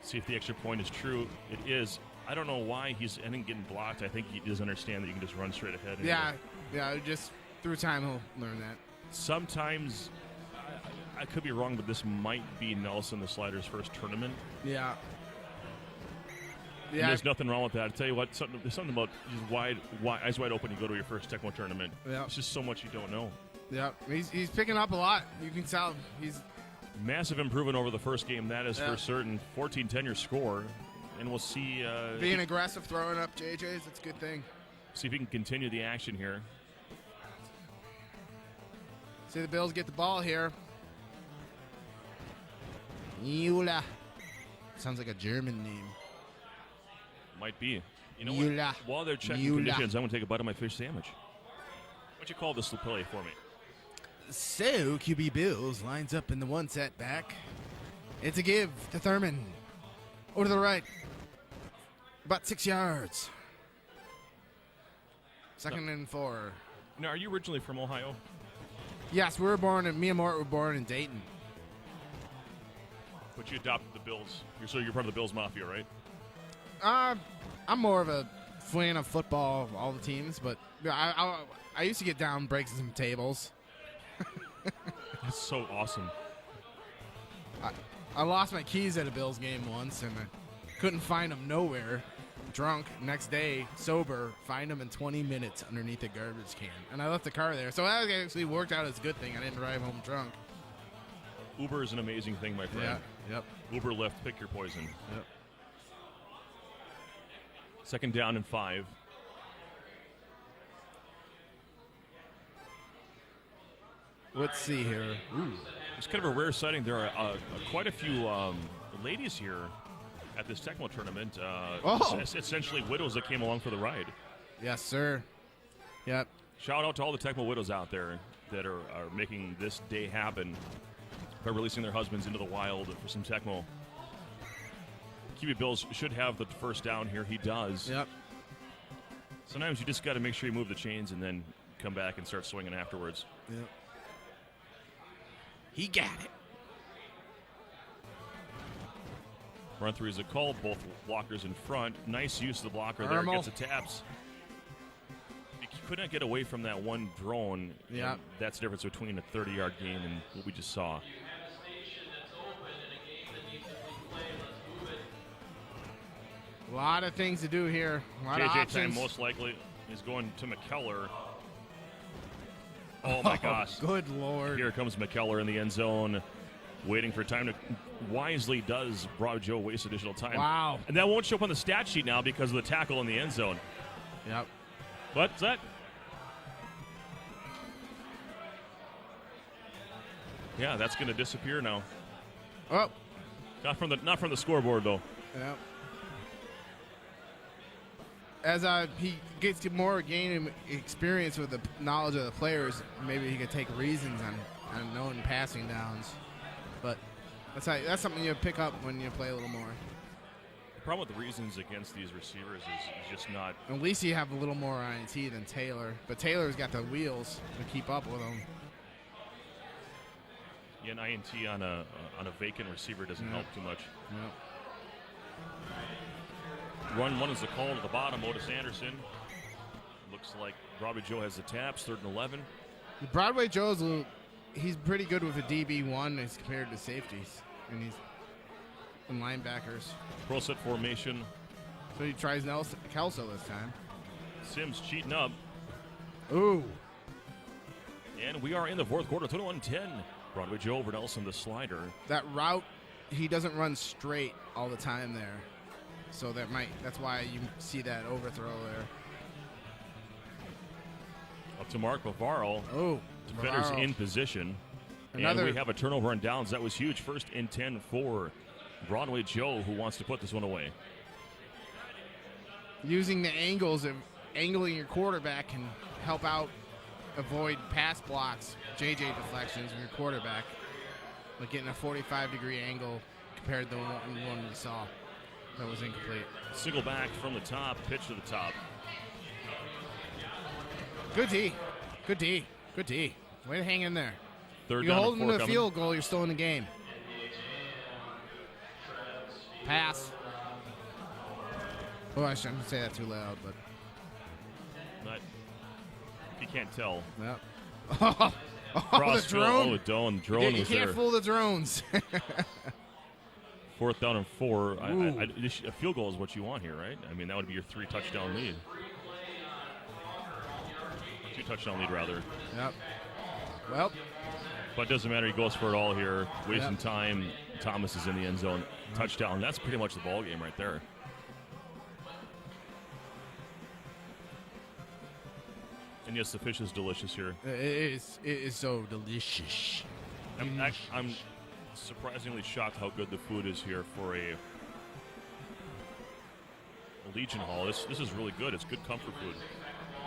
See if the extra point is true. It is. I don't know why he's ending getting blocked. I think he doesn't understand that you can just run straight ahead. Yeah, just through time he'll learn that. Sometimes, I could be wrong, but this might be Nelson the Slider's first tournament. Yeah. And there's nothing wrong with that. I tell you what, there's something about just eyes wide open. You go to your first Tecmo tournament. Yeah. It's just so much you don't know. Yeah, he's picking up a lot. You can tell he's Massive improvement over the first game. That is for certain. 14-10 your score, and we'll see. being aggressive, throwing up JJs. That's a good thing. See if he can continue the action here. See the Bills get the ball here. Eula. Sounds like a German name. Might be. You know Eula. what? While they're checking Eula. conditions, I'm going to take a bite of my fish sandwich. What'd you call this play for me? So, QB Bills lines up in the one set back. It's a give to Thurman. Over to the right. About 6 yards. 2nd and 4. Now, are you originally from Ohio? Yes, me and Mort were born in Dayton. But you adopted the Bills. You're part of the Bills Mafia, right? I'm more of a fan of football of all the teams, but I used to get down, break some tables. That's so awesome. I lost my keys at a Bills game once, and I couldn't find them nowhere. Drunk, next day, sober, find them in 20 minutes underneath a garbage can. And I left the car there. So that actually worked out as a good thing. I didn't drive home drunk. Uber is an amazing thing, my friend. Yeah, yep. Uber, Lyft, pick your poison. Yep. 2nd down and 5. Let's see here. Ooh. It's kind of a rare sighting. There are quite a few ladies here at this Tecmo tournament. Essentially widows that came along for the ride. Yes, sir. Yep. Shout out to all the Tecmo widows out there that are making this day happen by releasing their husbands into the wild for some Tecmo. QB Bills should have the first down here. He does. Yep. Sometimes you just got to make sure you move the chains and then come back and start swinging afterwards. Yep. He got it. Run through is a call. Both blockers in front. Nice use of the blocker there. Thermal. Gets the taps. He could not get away from that one drone. Yeah. And that's the difference between a 30-yard gain and what we just saw. A lot of things to do here. A lot of JJ time options. most likely is going to McKellar. Oh, my gosh. Good Lord. Here comes McKellar in the end zone. waiting for time to wisely does Broad Joe waste additional time. Wow. And that won't show up on the stat sheet now because of the tackle in the end zone. Yep. What's that? Yeah, that's going to disappear now. Oh. Not from the scoreboard though. Yep. As he gets to more gaining experience with the knowledge of the players, maybe he could take reasons on knowing passing downs. But that's something you pick up when you play a little more. The problem with the reasons against these receivers is just not. At least you have a little more INT than Taylor, but Taylor's got the wheels to keep up with him. Yeah, an INT on a vacant receiver doesn't help too much. Yep. Run one is the call to the bottom. Otis Anderson. Looks like Broadway Joe has the taps. 3rd and 11. Broadway Joe's he's pretty good with a DB1 as compared to safeties, and he's and linebackers. Pro set formation. So he tries Kelso this time. Sims cheating up. Ooh. And we are in the 4th quarter. 21-10. Broadway Joe over Nelson, the slider. That route, he doesn't run straight all the time there. So that's why you see that overthrow there. Up to Mark Bavaro. Oh, Defenders Bavaro. in position. And we have a turnover on downs. That was huge. 1st and 10 for Broadway Joe, who wants to put this one away. Using the angles of angling your quarterback can help out avoid pass blocks, JJ deflections from your quarterback. Like getting a 45-degree angle compared to the one we saw. That was incomplete. Single back from the top, pitch to the top. Good D. Good D. Good D. Way to hang in there. 3rd You down hold and them 4 to a coming. field goal, you're still in the game. Pass. Oh, I shouldn't say that too loud, but. Not, you can't tell. Yep. Oh, the drone. Drone You was can't there. fool the drones. 4th down and 4. A field goal is what you want here, right? I mean, that would be your 3-touchdown lead. 2-touchdown lead, rather. Yep. Well. But it doesn't matter. He goes for it all here. Wasting time. Thomas is in the end zone. Touchdown. That's pretty much the ball game right there. And yes, the fish is delicious here. It is so delicious. I'm surprisingly shocked how good the food is here for a Legion Hall. This is really good. It's good comfort food.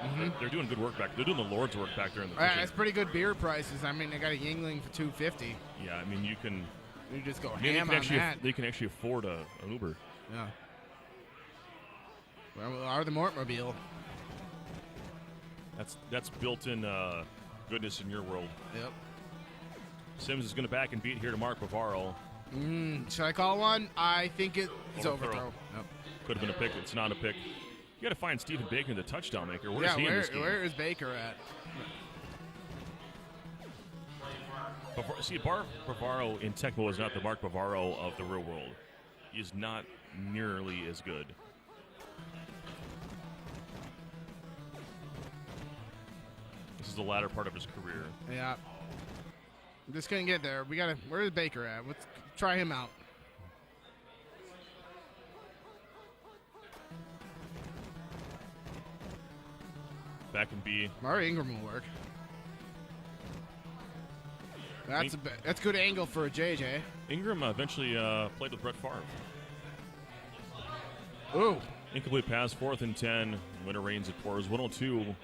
Mm-hmm. They're doing good work back. They're doing the Lord's work back there in the kitchen. It's pretty good beer prices. I mean, they got a Yingling for $2.50. Yeah, I mean, you can. You just go They ham can on actually, that. they can actually afford an Uber. Yeah. Well, or the Mortmobile. That's built-in goodness in your world. Yep. Sims is going to back and beat here to Mark Bavaro. Should I call one? I think it's overthrow. Yep. Could have been a pick. It's not a pick. You got to find Stephen Bacon, the touchdown maker. Where's Yeah, he in this game? where is Baker at? Mark Bavaro in Tecmo is not the Mark Bavaro of the real world. He is not nearly as good. This is the latter part of his career. Yeah. I'm just gonna get there. Where's Baker at? Let's try him out. Back and B. Murray Ingram will work. That's good angle for a JJ. Ingram eventually played with Brett Favre. Ooh. Incomplete pass, 4th and 10. When it rains, it pours. 102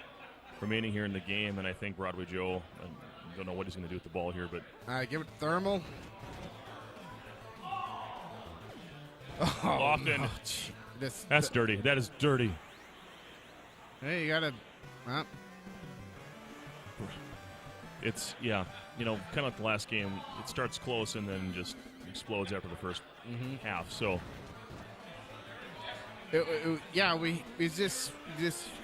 remaining here in the game, and I think Broadway Joe, I don't know what he's going to do with the ball here, but. All right, give it to Thermal. Oh, Often. No. That's dirty. That is dirty. Hey, you got to. It's, yeah, kind of like the last game. It starts close and then just explodes after the first half. So. It's just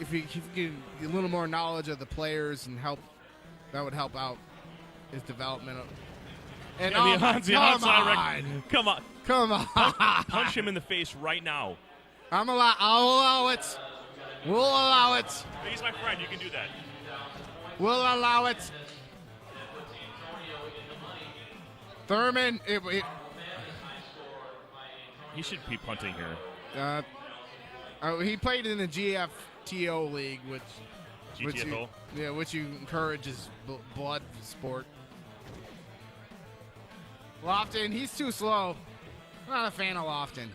if you get a little more knowledge of the players and help, that would help out his development. And the onside come on. Come on. Punch him in the face right now. I'll allow it. We'll allow it. He's my friend. You can do that. We'll allow it. Thurman, He should be punting here. he played in the GFTO league, which GTFO? which you encourage is blood sport. Lofton, he's too slow. Not a fan of Lofton.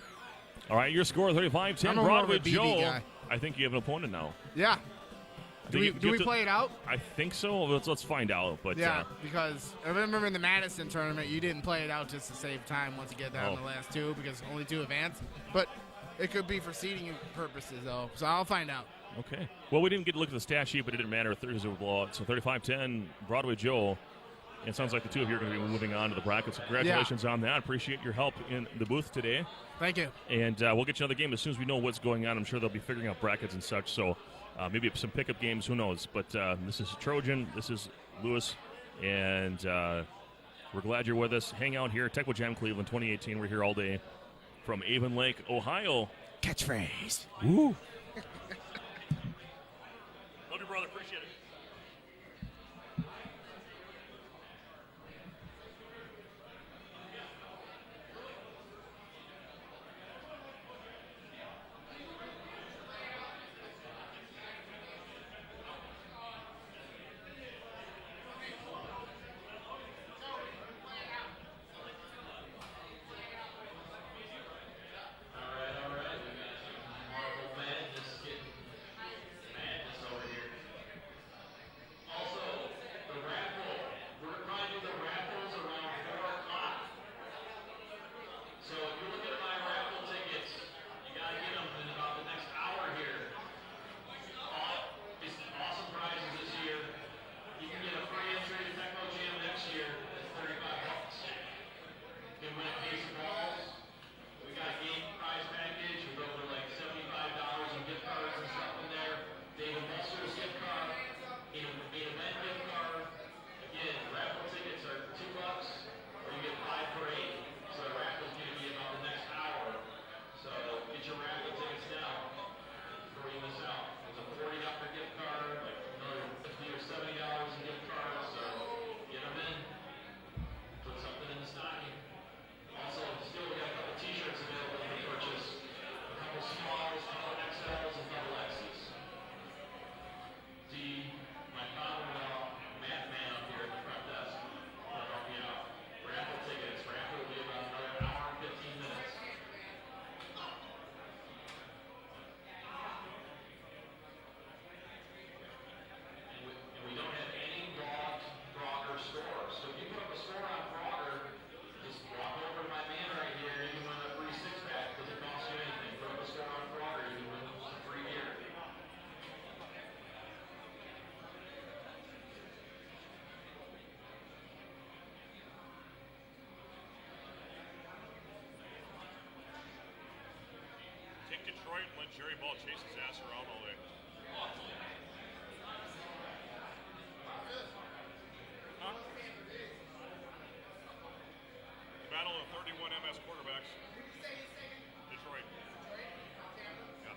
All right, your score 35-10. I'm a more of a Broadway BB Joe. guy. I think you have an opponent now. Yeah. Do we to- play it out? I think so. Let's find out. But Yeah, because I remember in the Madison tournament, you didn't play it out just to save time once you get down to the last two because only two advance. But it could be for seeding purposes, though. So I'll find out. okay. Well, we didn't get to look at the stat sheet, but it didn't matter. Thursday blowout. So 35-10, Broadway Joe. It sounds like the two of you are going to be moving on to the brackets. Congratulations on that. Appreciate your help in the booth today. Thank you. And we'll get you another game as soon as we know what's going on. I'm sure they'll be figuring out brackets and such. So maybe some pickup games. Who knows? But this is Trojan. This is Lewis. And we're glad you're with us. Hang out here at Tecmo Jam Cleveland 2018. We're here all day from Avon Lake, Ohio. Catchphrase. Woo. Love you, brother. Appreciate it. Take Detroit and let Jerry Ball chase his ass around all day. Huh? Battle of 31 MS quarterbacks. Detroit. Yeah.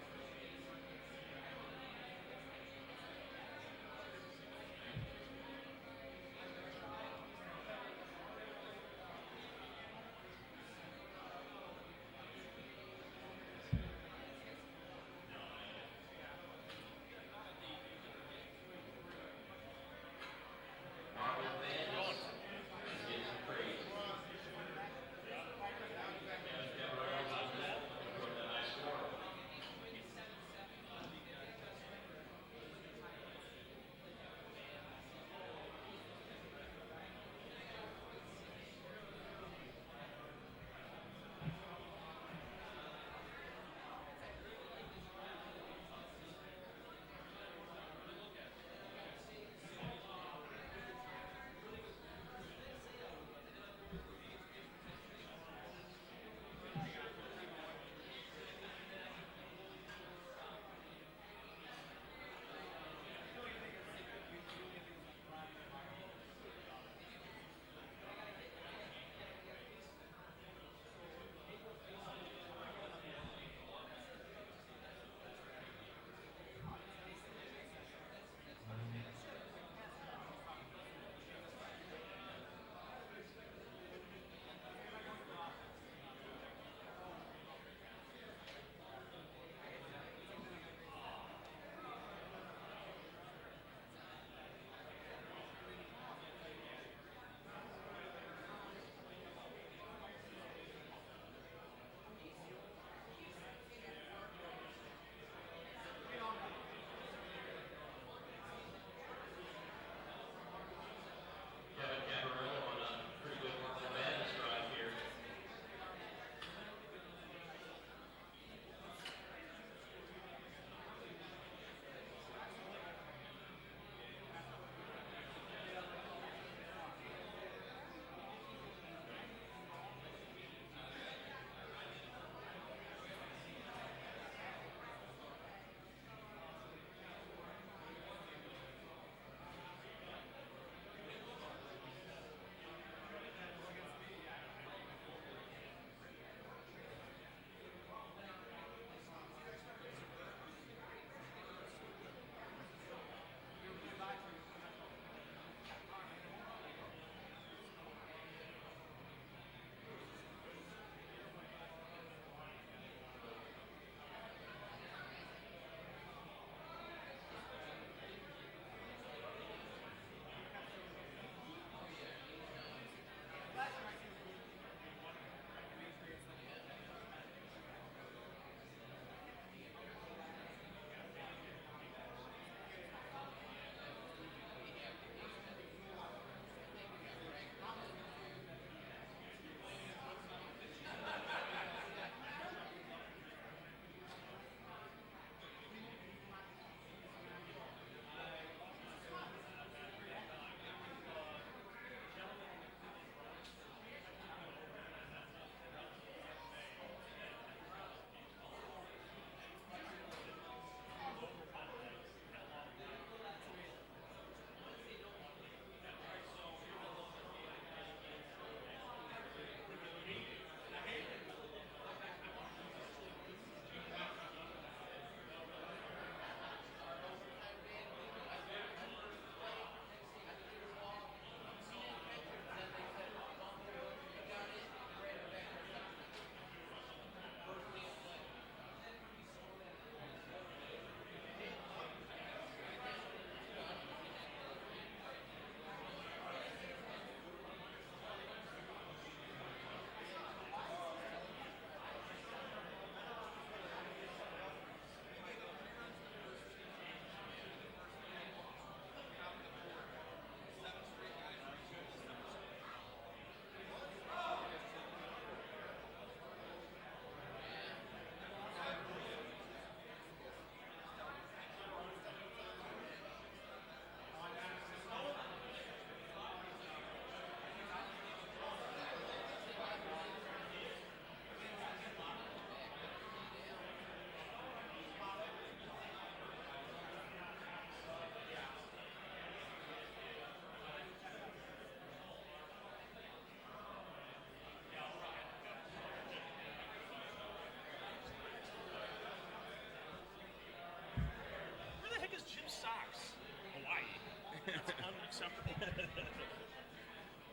That's unacceptable.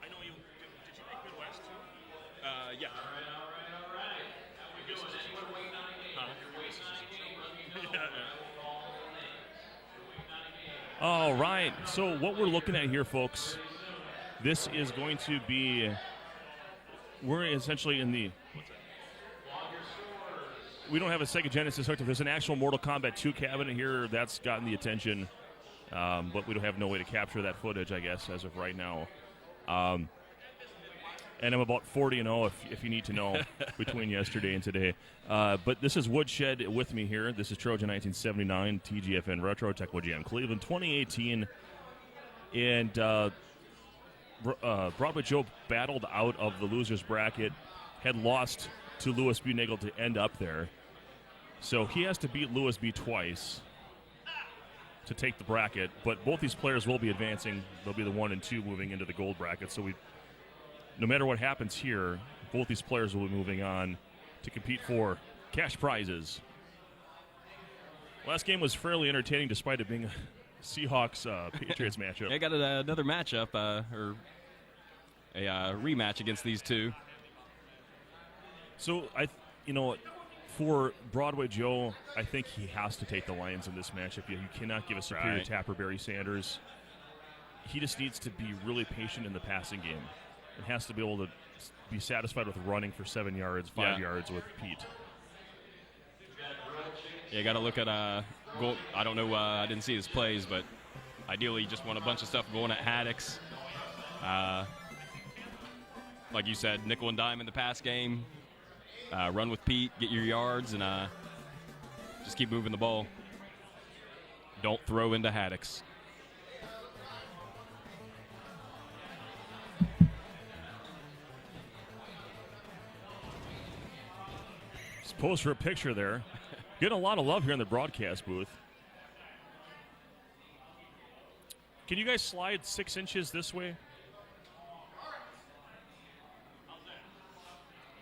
I know you. Did you make Midwest? Yeah. All right. So what we're looking at here, folks, this is going to be. We're essentially in the. We don't have a Sega Genesis hooked up. There's an actual Mortal Kombat 2 cabinet here that's gotten the attention, but we don't have no way to capture that footage, I guess, as of right now. And I'm about 40-0, if you need to know, between yesterday and today. But this is Woodshed with me here. This is Trojan 1979, TGFN Retro, Tecmo Jam Cleveland, 2018. And Broadway Joe battled out of the loser's bracket, had lost to Louis B. Nagel to end up there. So he has to beat Louis B. twice to take the bracket, but both these players will be advancing. They'll be the 1 and 2 moving into the gold bracket. So no matter what happens here, both these players will be moving on to compete for cash prizes. Last game was fairly entertaining despite it being a Seahawks-Patriots matchup. I got another matchup, or a rematch against these two. So, for Broadway Joe, I think he has to take the Lions in this matchup. You cannot give a superior tapper Barry Sanders. He just needs to be really patient in the passing game. It has to be able to be satisfied with running for 7 yards, 5 yards with Pete. Yeah, you got to look at goal. I don't know. I didn't see his plays, but ideally, you just want a bunch of stuff going at Haddix. Like you said, nickel and dime in the pass game. Run with Pete, get your yards, and just keep moving the ball. Don't throw into Haddix. Just pose for a picture there. Getting a lot of love here in the broadcast booth. Can you guys slide 6 inches this way?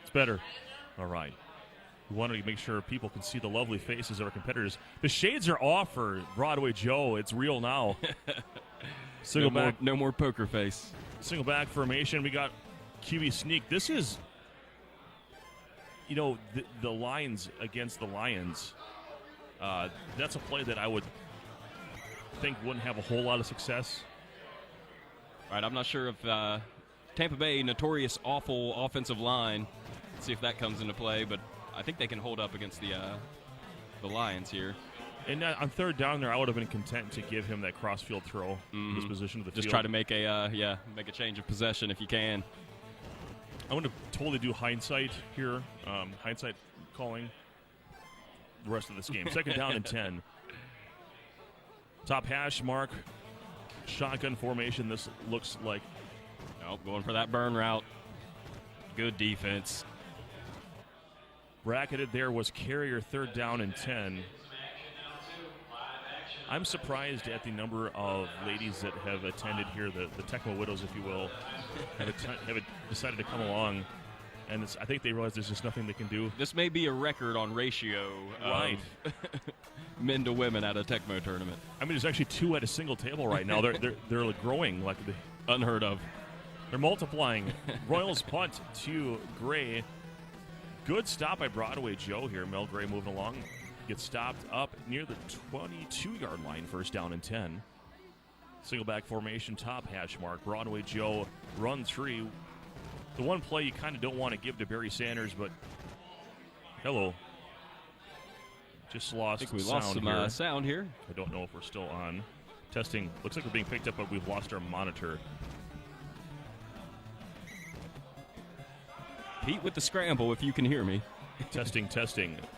It's better. All right. We wanted to make sure people can see the lovely faces of our competitors. The shades are off for Broadway Joe. It's real now. Single back. No more poker face. Single back formation. We got QB sneak. This is, the Lions against the Lions. That's a play that I would think wouldn't have a whole lot of success. All right, I'm not sure if Tampa Bay, notorious awful offensive line. Let's see if that comes into play, but I think they can hold up against the Lions here. And on third down there, I would have been content to give him that cross-field throw, this position of the field. Just try to make a change of possession if you can. I want to totally do hindsight here, hindsight calling the rest of this game. Second down and 10. Top hash mark, shotgun formation. This looks like. Nope, going for that burn route. Good defense. Bracketed there was Carrier, third down and 10. I'm surprised at the number of ladies that have attended here, the Tecmo Widows, if you will, have decided to come along. And I think they realize there's just nothing they can do. This may be a record on ratio of men to women at a Tecmo tournament. I mean, there's actually 2 at a single table right now. They're growing like unheard of. They're multiplying. Royals punt to Gray. Good stop by Broadway Joe here. Mel Gray moving along. Gets stopped up near the 22-yard line. First down and 10. Single back formation, top hash mark. Broadway Joe run 3. The one play you kind of don't want to give to Barry Sanders, but hello. Just lost I think we sound lost some here. sound here. I don't know if we're still on. Testing. Looks like we're being picked up, but we've lost our monitor. Pete with the scramble, if you can hear me. Testing.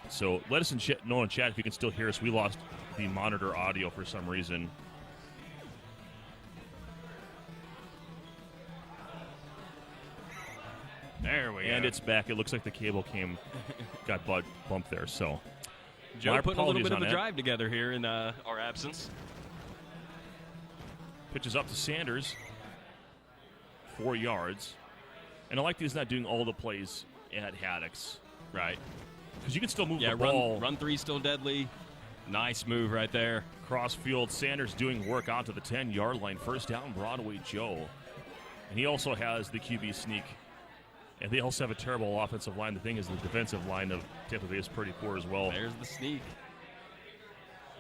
So let us know in chat if you can still hear us. We lost the monitor audio for some reason. There we go. And it's back. It looks like the cable got bumped there. So Joe putting a little bit of a that. drive together here in our absence. Pitches up to Sanders. 4 yards. And I like that he's not doing all the plays at Haddix. Right. Because you can still move the ball. Run 3 still deadly. Nice move right there. Crossfield, Sanders doing work out to the 10-yard line. First down, Broadway Joe. And he also has the QB sneak. And they also have a terrible offensive line. The thing is, the defensive line of Tampa Bay is pretty poor as well. There's the sneak.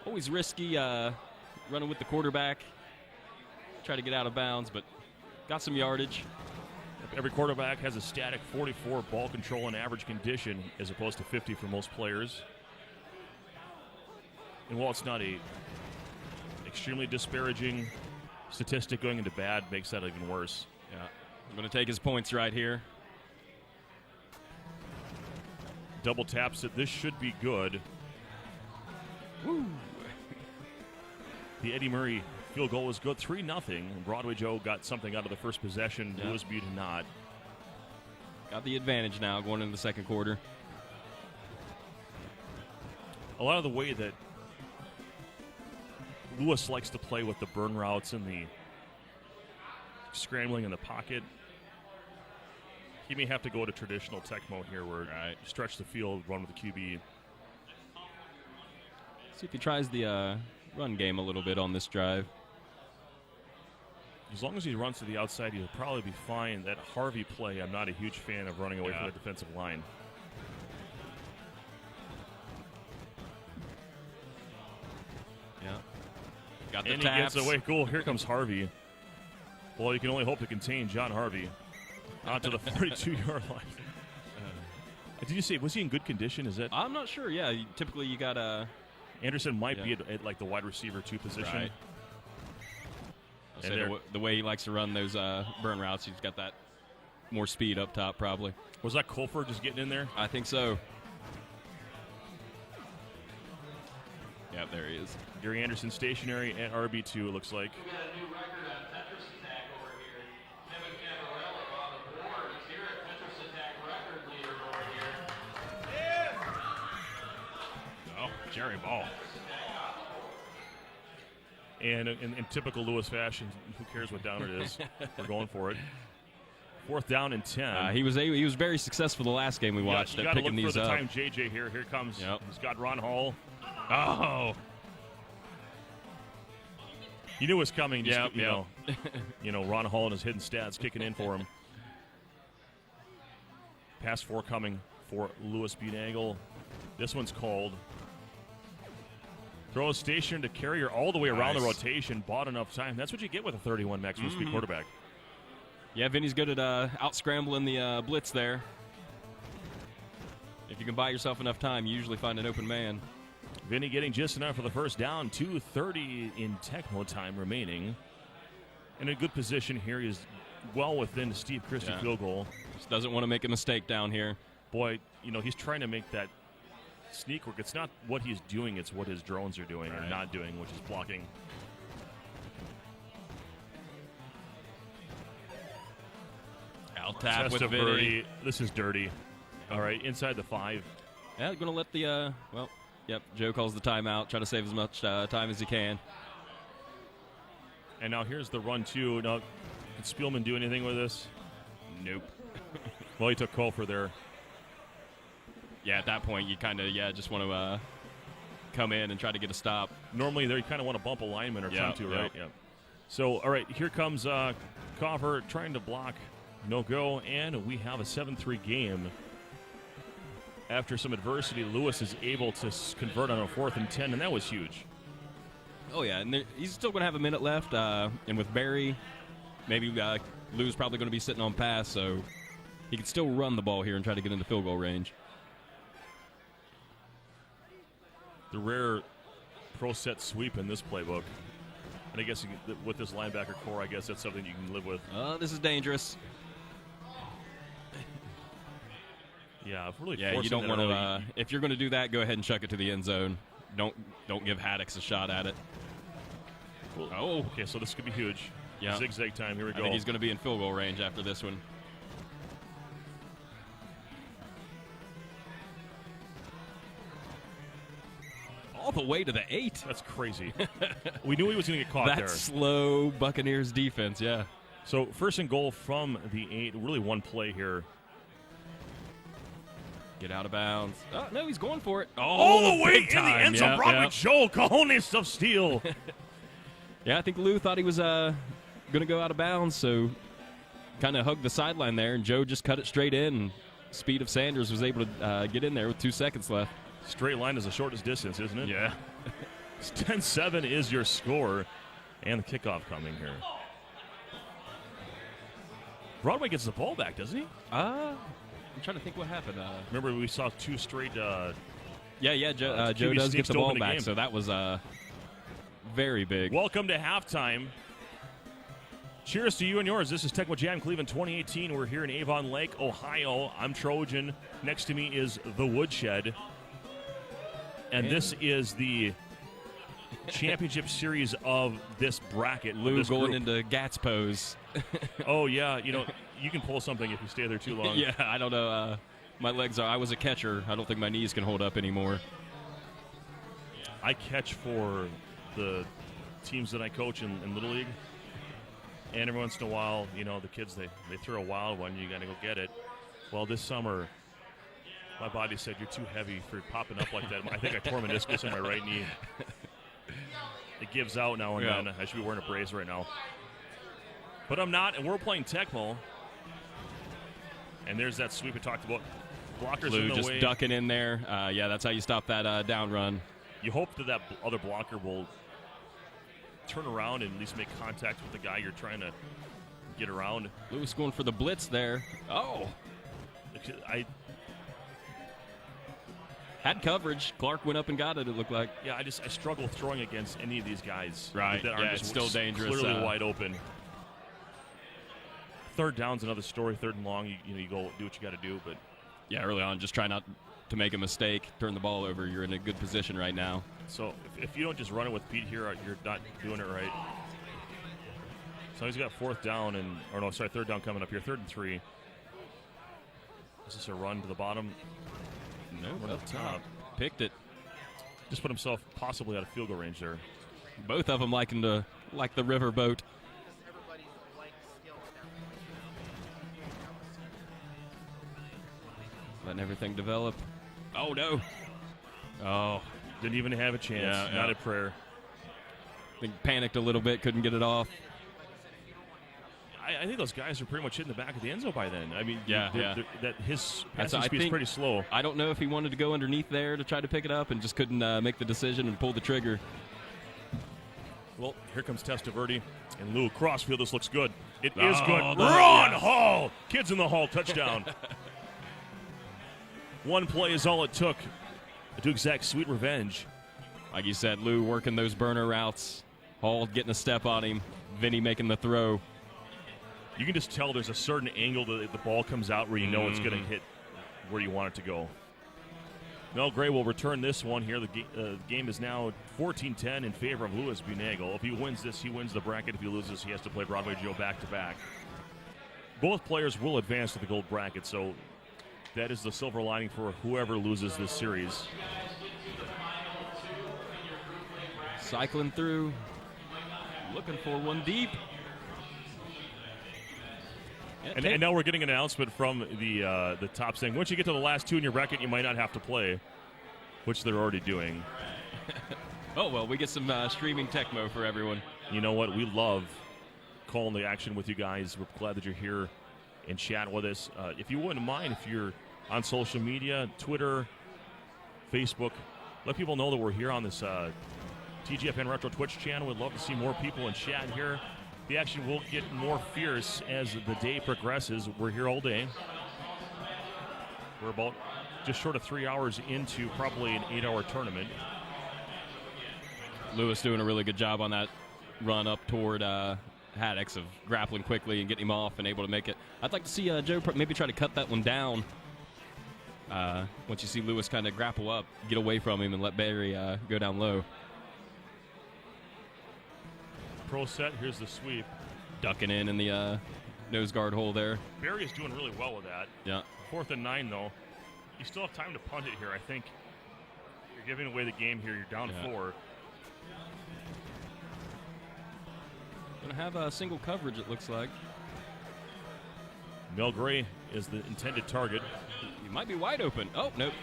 Always risky running with the quarterback. Try to get out of bounds, but got some yardage. Every quarterback has a static 44 ball control and average condition as opposed to 50 for most players. And while it's not a extremely disparaging statistic, going into bad makes that even worse. Yeah, I'm going to take his points right here. Double taps it. This should be good. Woo. The Eddie Murray field goal was good, 3-0. Broadway Joe got something out of the first possession. Yeah. Lewis Butte did not. Got the advantage now going into the second quarter. A lot of the way that Lewis likes to play with the burn routes and the scrambling in the pocket, he may have to go to traditional Tecmo here where you stretch the field, run with the QB. See if he tries the run game a little bit on this drive. As long as he runs to the outside, he'll probably be fine. That Harvey play, I'm not a huge fan of running away from the defensive line. Yeah. Got the and taps. He gets away. Cool. Here comes Harvey. Well, you can only hope to contain John Harvey onto the 42-yard line. Did you say, was he in good condition? Is that? I'm not sure. Yeah, typically you got Anderson might be at like the wide receiver 2 position. Right. The way he likes to run those burn routes, he's got that more speed up top probably. Was that Colford just getting in there? I think so. Yep, there he is. Gary Anderson stationary at RB2, it looks like. We got a new record on Tetris Attack over here. Kevin Cavarella on the board. He's here at Tetris Attack record leader over here. Oh, Jerry Ball. And in typical Lewis fashion, who cares what down it is? We're going for it. 4th down and 10. He was very successful the last game we watched you at picking look these for the up. time JJ here. Here comes. Yep. He's got Ron Hall. Oh. You knew it was coming. Just, Yep. you know, Ron Hall and his hidden stats kicking in for him. Pass 4 coming for Lewis Butte. This one's called. Throw a station to carrier all the way around the rotation. Bought enough time. That's what you get with a 31 maximum speed quarterback. Yeah, Vinny's good at out scrambling the blitz there. If you can buy yourself enough time, you usually find an open man. Vinny getting just enough for the first down. 2:30 in Tecmo time remaining. In a good position here. He's well within the Steve Christie field goal. Just doesn't want to make a mistake down here. Boy, you know, he's trying to make that sneak work. It's not what he's doing, it's what his drones are doing or not doing, which is blocking. Out tap with Testa Vinny. This is dirty. All right, inside the 5. Yeah, going to let the, Joe calls the timeout. Try to save as much time as he can. And now here's the run, too. Now, can Spielman do anything with this? Nope. Well, he took Colfer there. Yeah, at that point, you kind of, just want to come in and try to get a stop. Normally, there you kind of want to bump a lineman or come to, right? Yeah. So, all right, here comes Colfer trying to block. No go, and we have a 7-3 game. After some adversity, Lewis is able to convert on a 4th and 10, and that was huge. Oh, yeah, and he's still going to have a minute left. And with Barry, maybe Lou's probably going to be sitting on pass, so he can still run the ball here and try to get into field goal range. The rare pro set sweep in this playbook. And I guess with this linebacker core, I guess that's something you can live with. This is dangerous. Yeah, really. Yeah, you don't want to. If you're going to do that, go ahead and chuck it to the end zone. Don't give Haddix a shot at it. Well, oh, okay. So this could be huge. Yeah, zigzag time. Here we go. I think he's going to be in field goal range after this one. All the way to the 8. That's crazy. We knew he was going to get caught there. That's slow Buccaneers defense. Yeah. So 1st and goal from the 8. Really one play here. Get out of bounds. Oh, no, he's going for it. All the way in big the time. end zone. Yep, Broadway yep. Joe, cojones of steel. Yeah, I think Lou thought he was going to go out of bounds, so kind of hugged the sideline there, and Joe just cut it straight in. And speed of Sanders was able to get in there with 2 seconds left. Straight line is the shortest distance, isn't it? Yeah. 10-7 is your score, and the kickoff coming here. Broadway gets the ball back, doesn't he? I'm trying to think what happened. Remember, we saw 2 straight. Joe QB does get sneaks the to ball open the back, game. so that was very big. Welcome to halftime. Cheers to you and yours. This is Tecmo Jam Cleveland 2018. We're here in Avon Lake, Ohio. I'm Trojan. Next to me is the Woodshed. And this is the championship series of this bracket. Lou this going group. into Gats pose. Oh, yeah. You can pull something if you stay there too long. Yeah, I don't know. My legs are. I was a catcher. I don't think my knees can hold up anymore. I catch for the teams that I coach in Little League. And every once in a while, the kids, they throw a wild one. You got to go get it. Well, this summer, my body said, you're too heavy for popping up like that. I think I tore meniscus in my right knee. It gives out now and then. I should be wearing a brace right now. But I'm not, and we're playing Tecmo. And there's that sweep we talked about. Blockers Lou in the just way. ducking in there. Yeah, that's how you stop that down run. You hope that other blocker will turn around and at least make contact with the guy you're trying to get around. Lewis going for the blitz there. Oh. I had coverage. Clark went up and got it, it looked like. Yeah, I struggle throwing against any of these guys. Right. That are Yeah, just it's still dangerous. Clearly wide open. Third down's another story. Third and long, you go do what you got to do. But yeah, early on, just try not to make a mistake, turn the ball over. You're in a good position right now. So if you don't just run it with Pete here, you're not doing it right. So he's got third down coming up here. 3rd and 3. Is this a run to the bottom? No, Run up to the top. Picked it. Just put himself possibly out of field goal range there. Both of them like the river boat. Letting everything develop. Oh, no. Oh. Didn't even have a chance. Yeah, Not a prayer. I think panicked a little bit, couldn't get it off. I think those guys are pretty much hitting the back of the end zone by then. I mean, that his That's- passing I speed is think- pretty slow. I don't know if he wanted to go underneath there to try to pick it up and just couldn't make the decision and pull the trigger. Well, here comes Testaverde and Lou Crossfield. This looks good. It is Oh, good. the- Run, yes. Hall! Kids in the Hall, touchdown. One play is all it took to exact sweet revenge. Like you said, Lou working those burner routes. Hall getting a step on him. Vinny making the throw. You can just tell there's a certain angle that the ball comes out where you know it's going to hit where you want it to go. Mel Gray will return this one here. The game is now 14-10 in favor of Louis Bunagle. If he wins this, he wins the bracket. If he loses, he has to play Broadway Joe back-to-back. Both players will advance to the gold bracket, so that is the silver lining for whoever loses this series. Cycling through. Looking for one deep. And now we're getting an announcement from the top saying, once you get to the last 2 in your bracket, you might not have to play, which they're already doing. Oh, well, we get some streaming Tecmo for everyone. You know what? We love calling the action with you guys. We're glad that you're here and chat with us. If you wouldn't mind, if you're on social media, Twitter, Facebook, let people know that we're here on this TGFN Retro Twitch channel. We'd love to see more people in chat here. The action will get more fierce as the day progresses. We're here all day. We're about just short of 3 hours into probably an 8-hour tournament. Lewis doing a really good job on that run up toward Haddix of grappling quickly and getting him off and able to make it. I'd like to see Joe maybe try to cut that one down. Once you see Lewis kind of grapple up, get away from him and let Barry go down low. Pro set, here's the sweep. Ducking in the nose guard hole there. Barry is doing really well with that. Yeah. 4th and 9, though. You still have time to punt it here. I think you're giving away the game here. You're down 4. Going to have a single coverage, it looks like. Mel Gray is the intended target. He might be wide open. Oh, nope.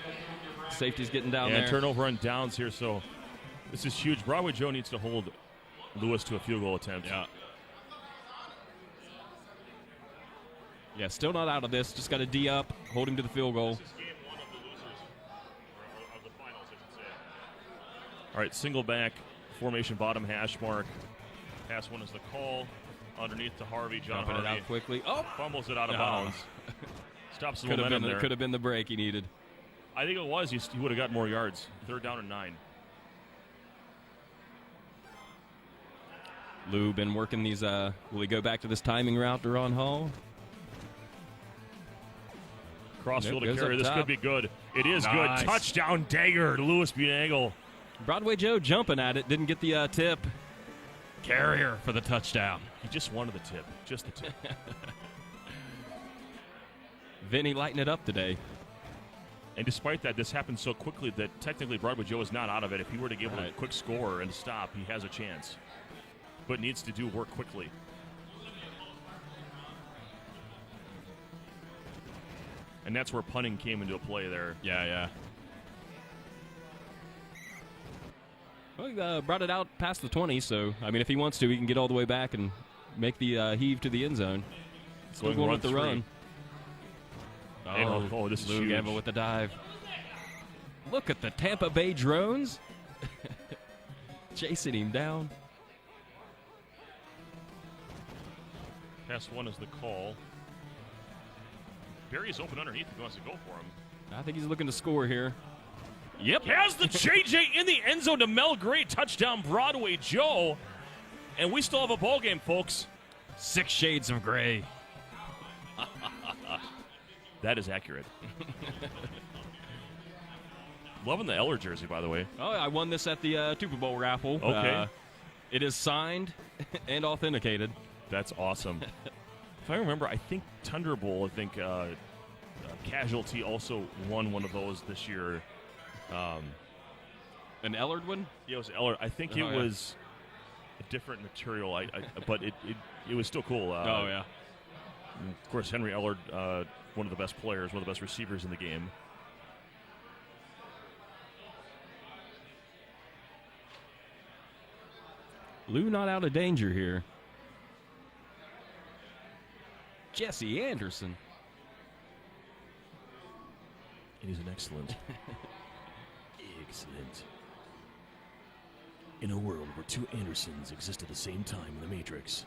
Safety's getting down And there. turnover and downs here, so this is huge. Broadway Joe needs to hold Lewis to a field goal attempt. Yeah. Yeah, still not out of this. Just got to D up, hold him to the field goal. This is game one of the losers, or of the finals, I should say. All right, single back, formation bottom hash mark. Pass one is the call. Underneath to Harvey. John Jumping Harvey it out quickly. Oh! fumbles it out of No. bounds. Stops the Could have momentum there. been, the break he needed. I think it was. He would have got more yards. 3rd down and 9. Lou been working these. Will he go back to this timing route to Ron Hall? Crossfield Nope, to goes carry. up This top. could be good. It is Nice. good. Touchdown dagger to Louis Bunagle. Broadway Joe jumping at it. Didn't get the tip. Carrier for the touchdown. He just wanted the tip. Just the tip. Vinny lighting it up today. And despite that, this happened so quickly that technically Broadway Joe is not out of it. If he were to give a Right. quick score and stop, he has a chance. But needs to do work quickly. And that's where punting came into play there. Yeah. Well, he brought it out past the 20, so, I mean, if he wants to, he can get all the way back and make the heave to the end zone. Still going with the run run. Oh, this is Lou huge. Gamble with the dive. Look at the Tampa Bay drones. Chasing him down. Pass one is the call. Barry's open underneath if he wants to go for him. I think he's looking to score here. Yep. Has the JJ in the end zone to Mel Gray. Touchdown Broadway Joe. And we still have a ball game, folks. 6 shades of gray. That is accurate. Loving the Eller jersey, by the way. Oh, I won this at the Super Bowl raffle. Okay. It is signed and authenticated. That's awesome. If I remember, I think Thunderbolt, Casualty also won one of those this year. An Ellard one? Yeah, it was Eller. I think it Oh, yeah. was a different material, but it was still cool. Oh, yeah. Of course, Henry Ellard, one of the best players, one of the best receivers in the game. Lou not out of danger here. Jesse Anderson. And he's an excellent. Excellent. In a world where 2 Andersons exist at the same time in the Matrix.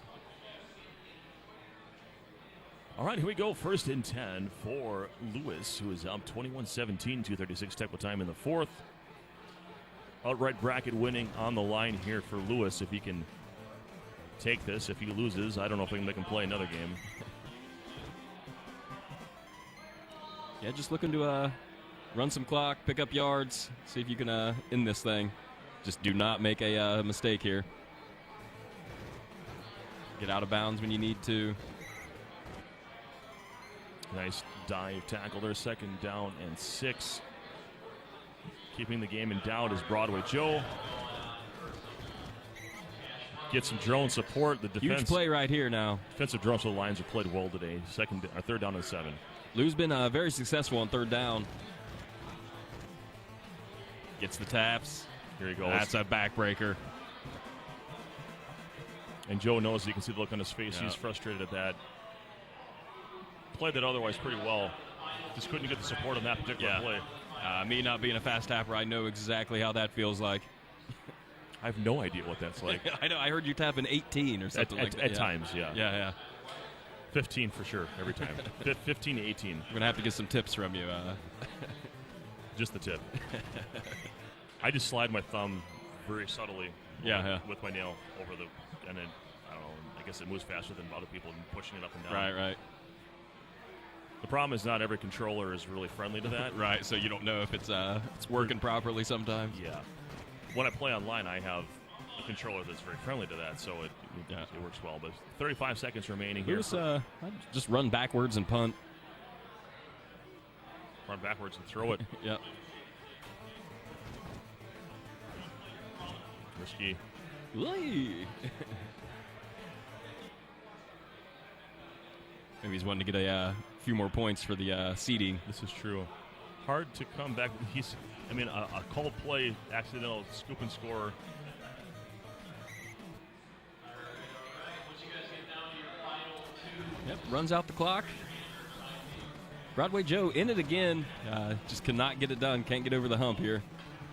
All right, here we go. 1st and 10 for Lewis, who is up 21-17, 2:36 Tecmo time in the 4th. Outright bracket winning on the line here for Lewis if he can take this. If he loses, I don't know if they can play another game. Yeah, just looking to run some clock, pick up yards, see if you can end this thing. Just do not make a mistake here. Get out of bounds when you need to. Nice dive tackle there. 2nd down and 6. Keeping the game in doubt is Broadway Joe. Get some drone support. The defense, Huge play right here now. defensive drones for the Lions have played well today. 3rd down and 7. Lou's been very successful on 3rd down. Gets the taps. Here he goes. That's a backbreaker. And Joe knows. You can see the look on his face. Yeah. He's frustrated at that. Played that otherwise pretty well. Just couldn't get the support on that particular Yeah. play. Me not being a fast tapper, I know exactly how that feels like. I have no idea what that's like. I know. I heard you tapping 18 or something like that. At Yeah. times, yeah. Yeah. 15 for sure, every time. 15 to 18. We're going to have to get some tips from you. Just the tip. I just slide my thumb very subtly with my nail over the, and then, I don't know, I guess it moves faster than other people pushing it up and down. Right. The problem is not every controller is really friendly to that. Right, so you don't know if it's working properly sometimes. Yeah. When I play online, I have a controller that's very friendly to that, so it works well. But 35 seconds remaining here. I'd just run backwards and punt. Run backwards and throw it. Yep. Risky. Maybe he's wanting to get a few more points for the seeding. This is true. Hard to come back. A called play, accidental scoop and score. Yep, runs out the clock. Broadway Joe in it again. Just cannot get it done. Can't get over the hump here.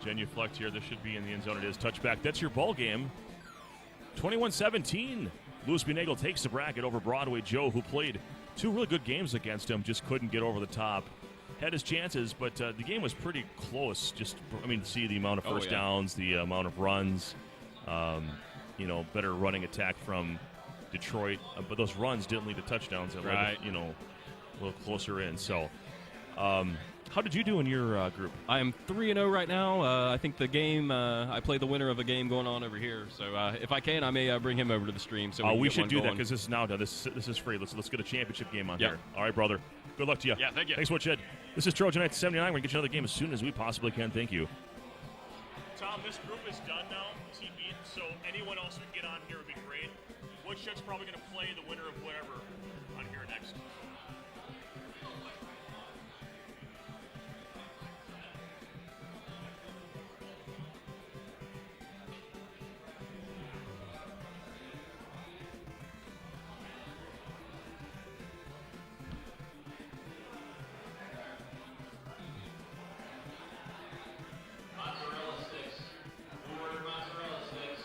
Genuflect here. This should be in the end zone. It is. Touchback. That's your ball game. 21-17. Louis B. Nagel takes the bracket over Broadway Joe, who played 2 really good games against him. Just couldn't get over the top. Had his chances, but the game was pretty close. See the amount of first downs, the amount of runs. Better running attack from Detroit. But those runs didn't lead to touchdowns. That led to, a little closer in. So, how did you do in your group? I am 3-0 right now. I think the game, I play the winner of a game going on over here. So if I can, I may bring him over to the stream. So we should do that because this is now done. This is free. Let's get a championship game on here. All right, brother. Good luck to you. Yeah, thank you. Thanks so much, Ed. This is Trojan 79. We're going to get you another game as soon as we possibly can. Thank you. Tom, this group is done now, TB, so anyone else who can get on here would be great. Woodchuck's probably going to play the winner of whatever on here next. Mozzarella sticks. Who ordered mozzarella sticks?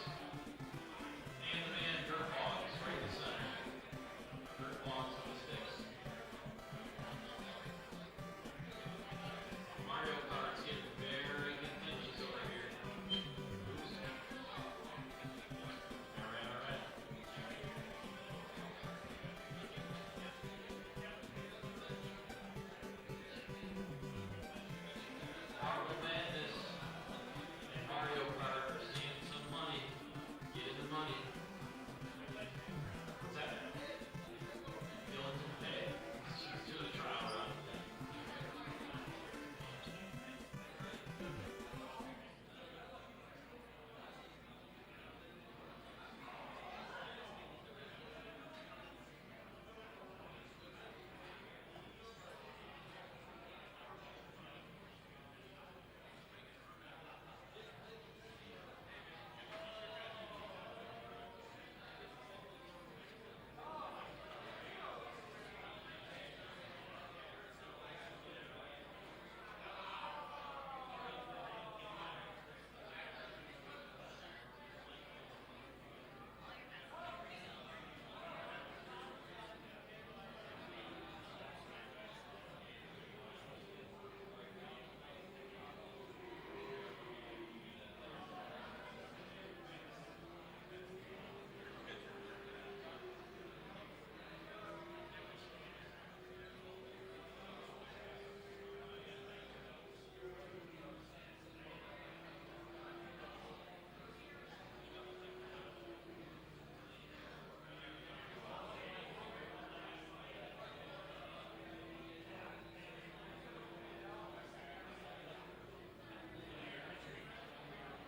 And the man Dirt Hogs right in the center. Dirt Hogs on the sticks. Mario Kart's getting very contentious over here. Oops. Alright. Marble Madness and Mario Kart are seeing some money. Get in the money. What's that? Dylan's in pay. She's doing a trial run.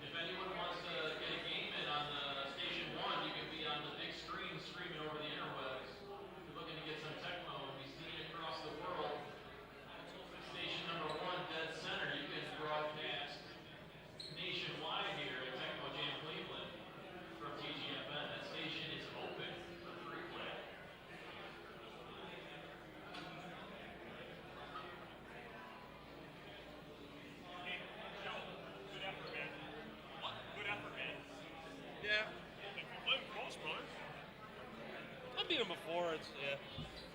If anyone wants to get a game in on the Station 1, you can be on the big screen streaming over the interwebs. If you're looking to get some Tecmo and be seen across the world, Station number 1, dead center, you can broadcast nationwide here at Tecmo Jam Cleveland from TGFN. That station is open for free play. Hey, Joe, good effort, man. What? Good effort, man. Yeah, If you're playing close, brother. I beat him before.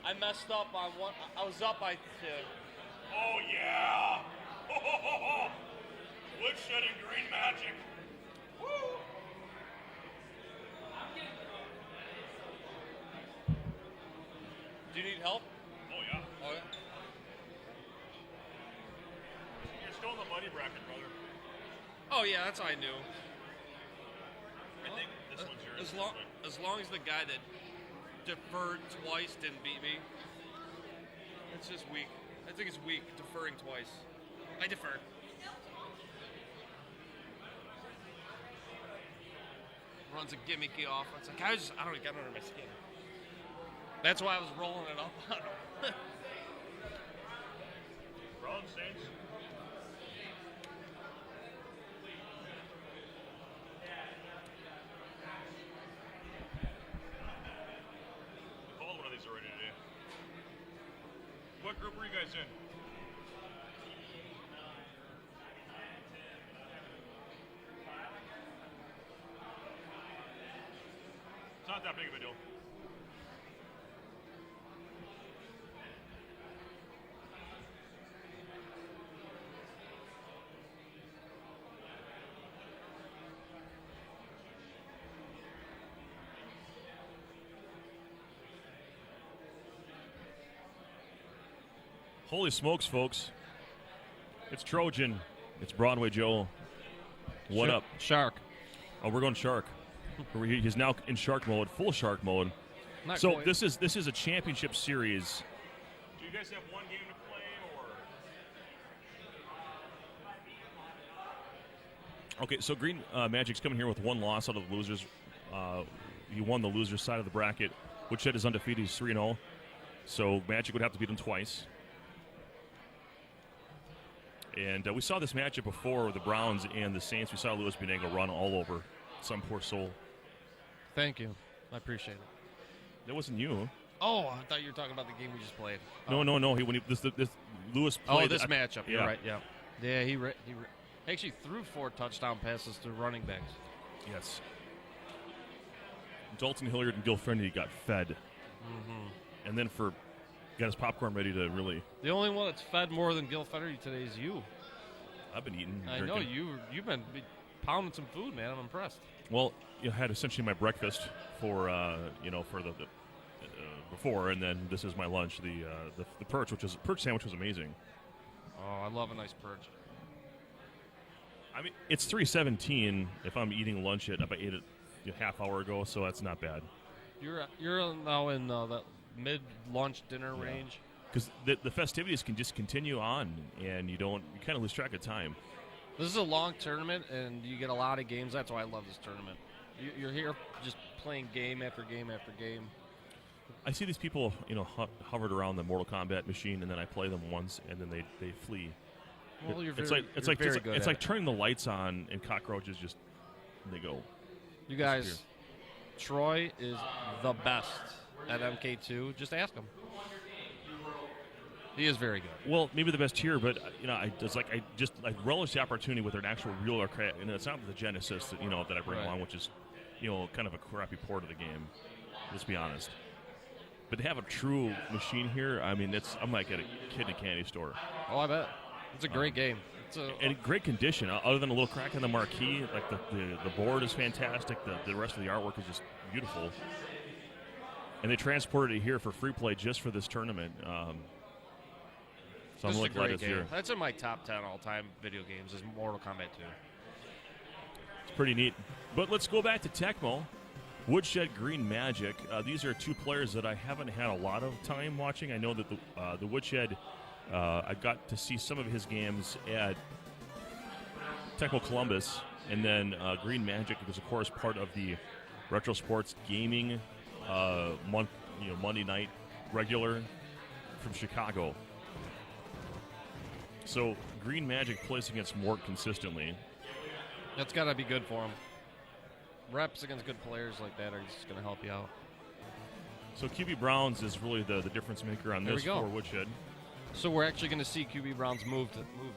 I messed up on one. I was up by 2. Oh, yeah. Woodshed and green magic. Woo. Do you need help? Oh, yeah. Oh, yeah. You're still in the money bracket, brother. Oh, yeah, that's all I knew. I think this one's yours. As long as the guy that deferred twice didn't beat me, it's just weak. I think it's weak, deferring twice. I deferred. Runs a gimmicky offense. Like, I don't got under my skin. That's why I was rolling it up on him. Browns, Saints. We called one of these already today. What group were you guys in? It's not that big of a deal. Holy smokes, folks. It's Trojan. It's Broadway Joe. What up? Shark. Oh, we're going shark. He's now in shark mode, full shark mode. Not So quite. this is a championship series. Do you guys have one game to play, or? Okay, so Green Magic's coming here with one loss out of the losers. He won the losers side of the bracket. Woodshed is undefeated. He's 3-0. So Magic would have to beat him twice. And we saw this matchup before with the Browns and the Saints. We saw Louis Benega run all over some poor soul. Thank you. I appreciate it. That wasn't you. Oh, I thought you were talking about the game we just played. No. This Louis Oh, played. this matchup. You're yeah. right. Yeah. Yeah. He actually threw 4 touchdown passes to running backs. Yes. Dalton Hilliard and Gil Friendly got fed. And then got his popcorn ready to really. The only one that's fed more than Gil Federty today is you. I've been eating. I know you've been pounding some food, man. I'm impressed. Well, I had essentially my breakfast for the before, and then this is my lunch. The perch sandwich was amazing. Oh, I love a nice perch. I mean, it's 3:17 if I'm eating lunch at about 8 a half hour ago, so that's not bad. You're now in that mid-lunch dinner range. Because the festivities can just continue on, and you kind of lose track of time. This is a long tournament, and you get a lot of games. That's why I love this tournament. You're here just playing game after game after game. I see these people, hovered around the Mortal Kombat machine, and then I play them once, and then they flee. Well, It's like turning the lights on, and cockroaches they go. You guys, disappear. Troy is the best at MK2. Just ask him. He is very good. Well, maybe the best here, but I relish the opportunity with an actual real arcade, and it's not the Genesis that I bring along, which is kind of a crappy port of the game. Let's be honest. But to have a true machine here, I mean, I'm like at a kid in a candy store. Oh, I bet. It's a great game. In great condition, other than a little crack in the marquee. Like the board is fantastic. The rest of the artwork is just beautiful. And they transported it here for free play just for this tournament. So I'm really glad it's here. That's in my top 10 all-time video games is Mortal Kombat 2. It's pretty neat. But let's go back to Tecmo. Woodshed Green Magic. These are two players that I haven't had a lot of time watching. I know that the Woodshed, I got to see some of his games at Tecmo Columbus, and then Green Magic was, of course, part of the Retro Sports Gaming Monday night regular from Chicago. So Green Magic plays against Mort consistently. That's got to be good for him. Reps against good players like that are just going to help you out. So QB Browns is really the difference maker on this for Woodshed. So we're actually going to see QB Browns move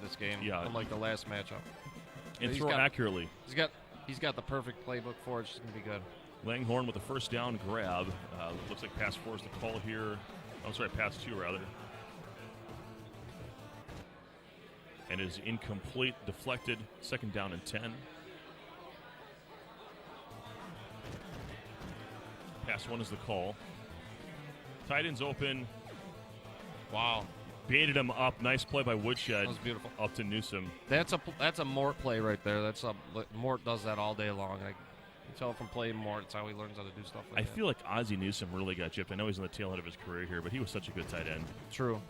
this game, unlike the last matchup. And throw accurately. He's got the perfect playbook for it. It's going to be good. Langhorn with a first down grab. Looks like pass 4 is the call here. I'm sorry, pass 2 rather. And is incomplete, deflected, second down and 10. Pass 1 is the call. Tight end's open. Wow. Baited him up. Nice play by Woodshed. That was beautiful. Up to Newsom. That's a Mort play right there. Mort does that all day long. I can tell from playing Mort. It's how he learns how to do stuff like that. I feel like Ozzie Newsom really got gypped. I know he's on the tail end of his career here, but he was such a good tight end. True.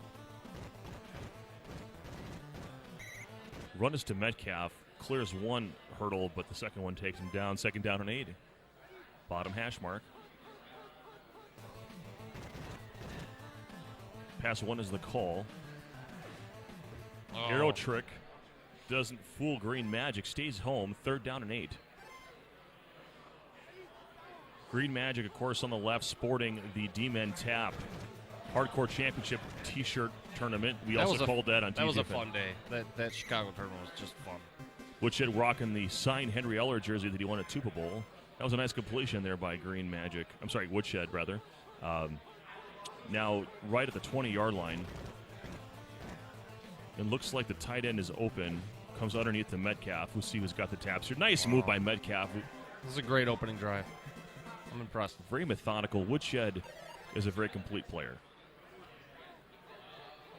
Run is to Metcalf. Clears one hurdle, but the second one takes him down. Second down and 8. Bottom hash mark. Pass 1 is the call. Oh. Arrow trick doesn't fool Green Magic. Stays home. 3rd down and 8. Green Magic, of course, on the left, sporting the D-Men Tap Hardcore Championship T-shirt tournament. We also called that on TGFN. That was a fun day. That Chicago tournament was just fun. Woodshed rocking the signed Henry Eller jersey that he won at Tupa Bowl. That was a nice completion there by Green Magic. I'm sorry, Woodshed, rather. Now, right at the 20-yard line, it looks like the tight end is open. Comes underneath to Metcalf. We'll see who's got the taps here. Nice move by Metcalf. This is a great opening drive. I'm impressed. Very methodical. Woodshed is a very complete player.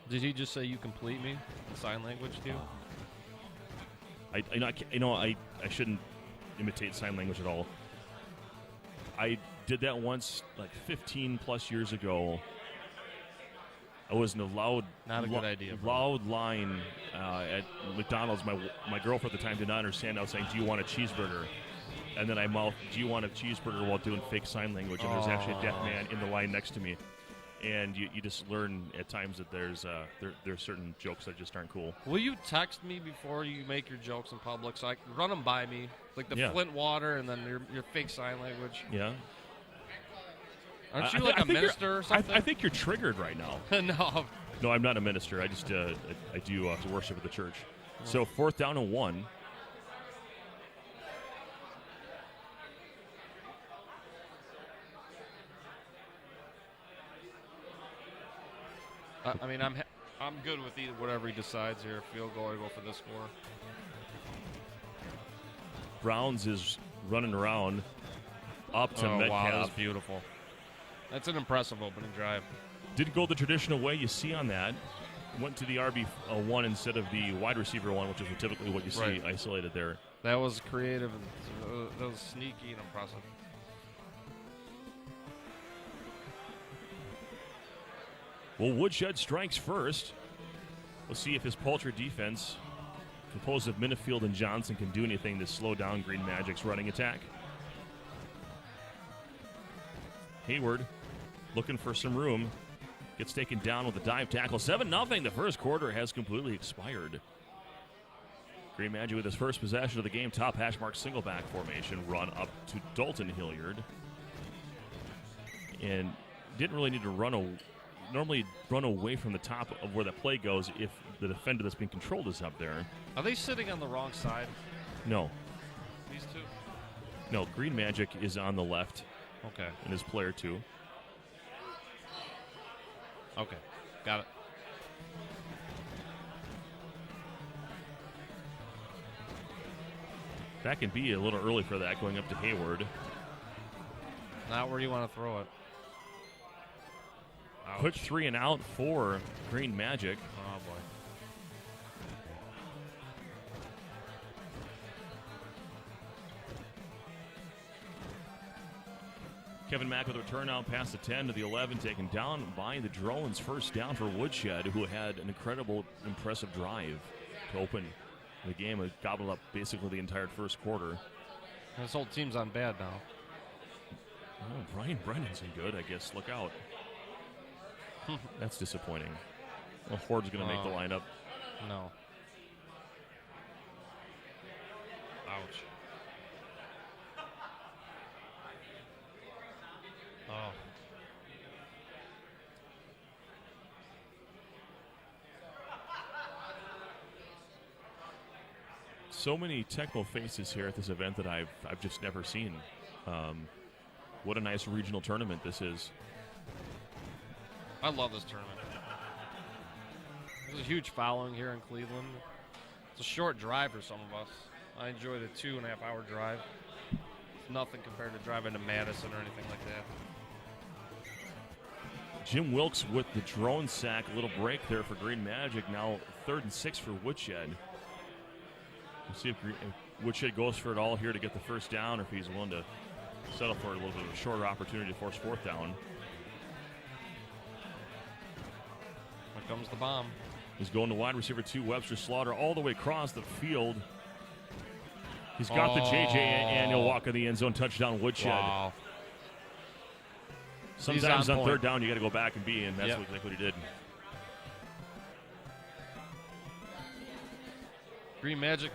Did he just say you complete me in sign language too? I shouldn't imitate sign language at all. I did that once, like 15 plus years ago. I was in a loud, not a good idea, loud line at McDonald's. My girlfriend at the time did not understand. I was saying, "Do you want a cheeseburger?" And then I mouthed, "Do you want a cheeseburger?" while doing fake sign language. And there's actually a deaf man in the line next to me. And you just learn at times that there's certain jokes that just aren't cool. Will you text me before you make your jokes in public so I can run them by me, like the Flint water and then your fake sign language? Yeah. Aren't you like a minister or something? I think you're triggered right now. No. No, I'm not a minister. I just I do worship at the church. So 4th down and 1. I mean, I'm good with either whatever he decides here. Field goal or go for this score. Browns is running around up to Metcalf. Wow, that's beautiful. That's an impressive opening drive. Didn't go the traditional way you see on that. Went to the RB1 instead of the wide receiver one, which is typically what you see isolated there. That was creative and that was sneaky and impressive. Well, Woodshed strikes first. We'll see if his Poultry defense, composed of Minifield and Johnson, can do anything to slow down Green Magic's running attack. Hayward looking for some room. Gets taken down with a dive tackle. 7-0. The first quarter has completely expired. Green Magic with his first possession of the game. Top hash mark single back formation. Run up to Dalton Hilliard. And didn't really need to normally run away from the top of where the play goes if the defender that's being controlled is up there. Are they sitting on the wrong side? No. These two? No, Green Magic is on the left. Okay. And his player 2. Okay. Got it. That can be a little early for that, going up to Hayward. Not where you want to throw it. Ouch. Quick 3 and out for Green Magic. Oh, boy. Kevin Mack with a return out past the 10 to the 11, taken down by the Drones. First down for Woodshed, who had an impressive drive to open the game. It gobbled up basically the entire first quarter. This whole team's on bad now. Oh, Brian Brennan's in good, I guess. Look out. That's disappointing. Well, Horde's going to make the lineup. No. Ouch. Oh. So many Tecmo faces here at this event that I've just never seen. What a nice regional tournament this is. I love this tournament. There's a huge following here in Cleveland. It's a short drive for some of us. I enjoyed a 2.5-hour drive. It's nothing compared to driving to Madison or anything like that. Jim Wilkes with the drone sack. A little break there for Green Magic. Now 3rd and 6 for Woodshed. We'll see if Woodshed goes for it all here to get the first down, or if he's willing to settle for a little bit of a shorter opportunity to force 4th down. Here comes the bomb. He's going to wide receiver 2, Webster Slaughter, all the way across the field. He's got the J.J. Annual walk in the end zone, touchdown Woodshed. Wow. Sometimes on 3rd down, you got to go back and be in. That's exactly what he did. Green Magic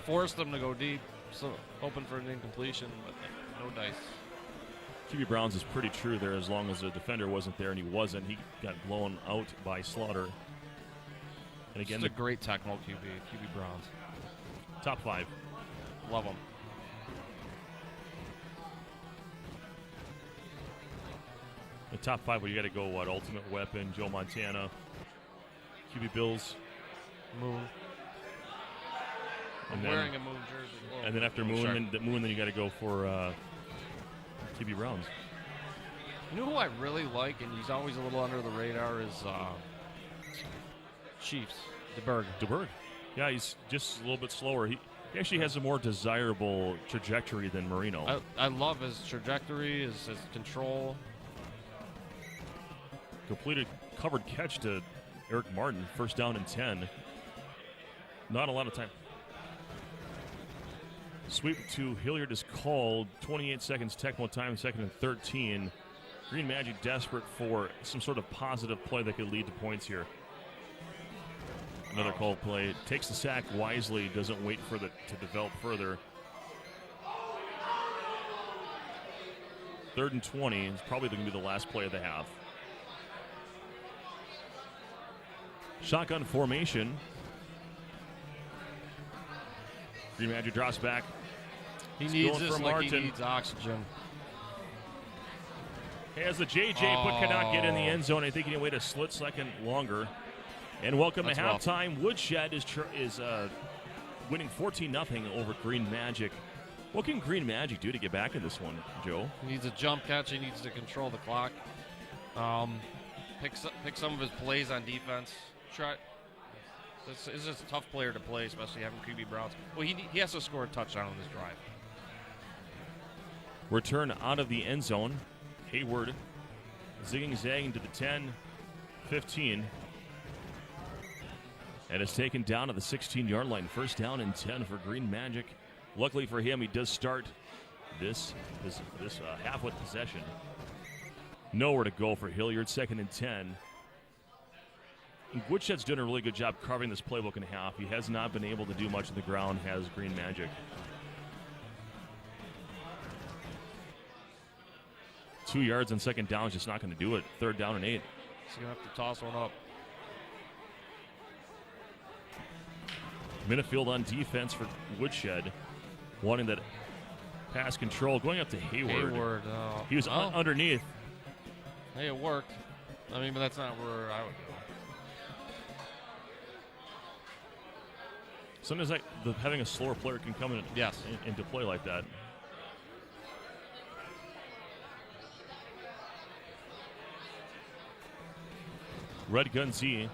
forced them to go deep, so hoping for an incompletion, but no dice. QB Browns is pretty true there as long as the defender wasn't there, and he wasn't. He got blown out by Slaughter. And again, Just a great Tecmo QB Browns. top 5. Love them. The top 5, well, you got to go, Ultimate Weapon, Joe Montana, QB Bills. Moon. I'm wearing a Moon jersey. Whoa. And then after Moon, then you got to go for QB Browns. You know who I really like, and he's always a little under the radar, is Chiefs. DeBerg. Yeah, he's just a little bit slower. He actually has a more desirable trajectory than Marino. I love his trajectory, his control. Completed covered catch to Eric Martin, first down and 10. Not a lot of time. Sweep to Hilliard is called. 28 seconds Tecmo time, 2nd and 13. Green Magic desperate for some sort of positive play that could lead to points here. Another called play. Takes the sack wisely, doesn't wait for it to develop further. 3rd and 20 is probably going to be the last play of the half. Shotgun formation. Green Magic drops back. He needs this like he needs oxygen. Has the JJ, but cannot get in the end zone. I think he can wait a split second longer. And welcome to halftime. Woodshed is winning 14-0 over Green Magic. What can Green Magic do to get back in this one, Joe? He needs a jump catch. He needs to control the clock. Pick some of his plays on defense. This is just a tough player to play, especially having QB Browns. Well, he has to score a touchdown on this drive. Return out of the end zone. Hayward zigging, zagging to the 10, 15. And is taken down to the 16-yard line. First down and 10 for Green Magic. Luckily for him, he does start this half with possession. Nowhere to go for Hilliard, 2nd and 10. And Woodshed's doing a really good job carving this playbook in half. He has not been able to do much on the ground, has Green Magic. 2 yards on 2nd down is just not going to do it. 3rd down and 8. He's going to have to toss one up. Minifield on defense for Woodshed, wanting that pass control, going up to Hayward. He was underneath. Hey, it worked. I mean, but that's not where I would go. Sometimes having a slower player can come into play like that. Red Gun Z.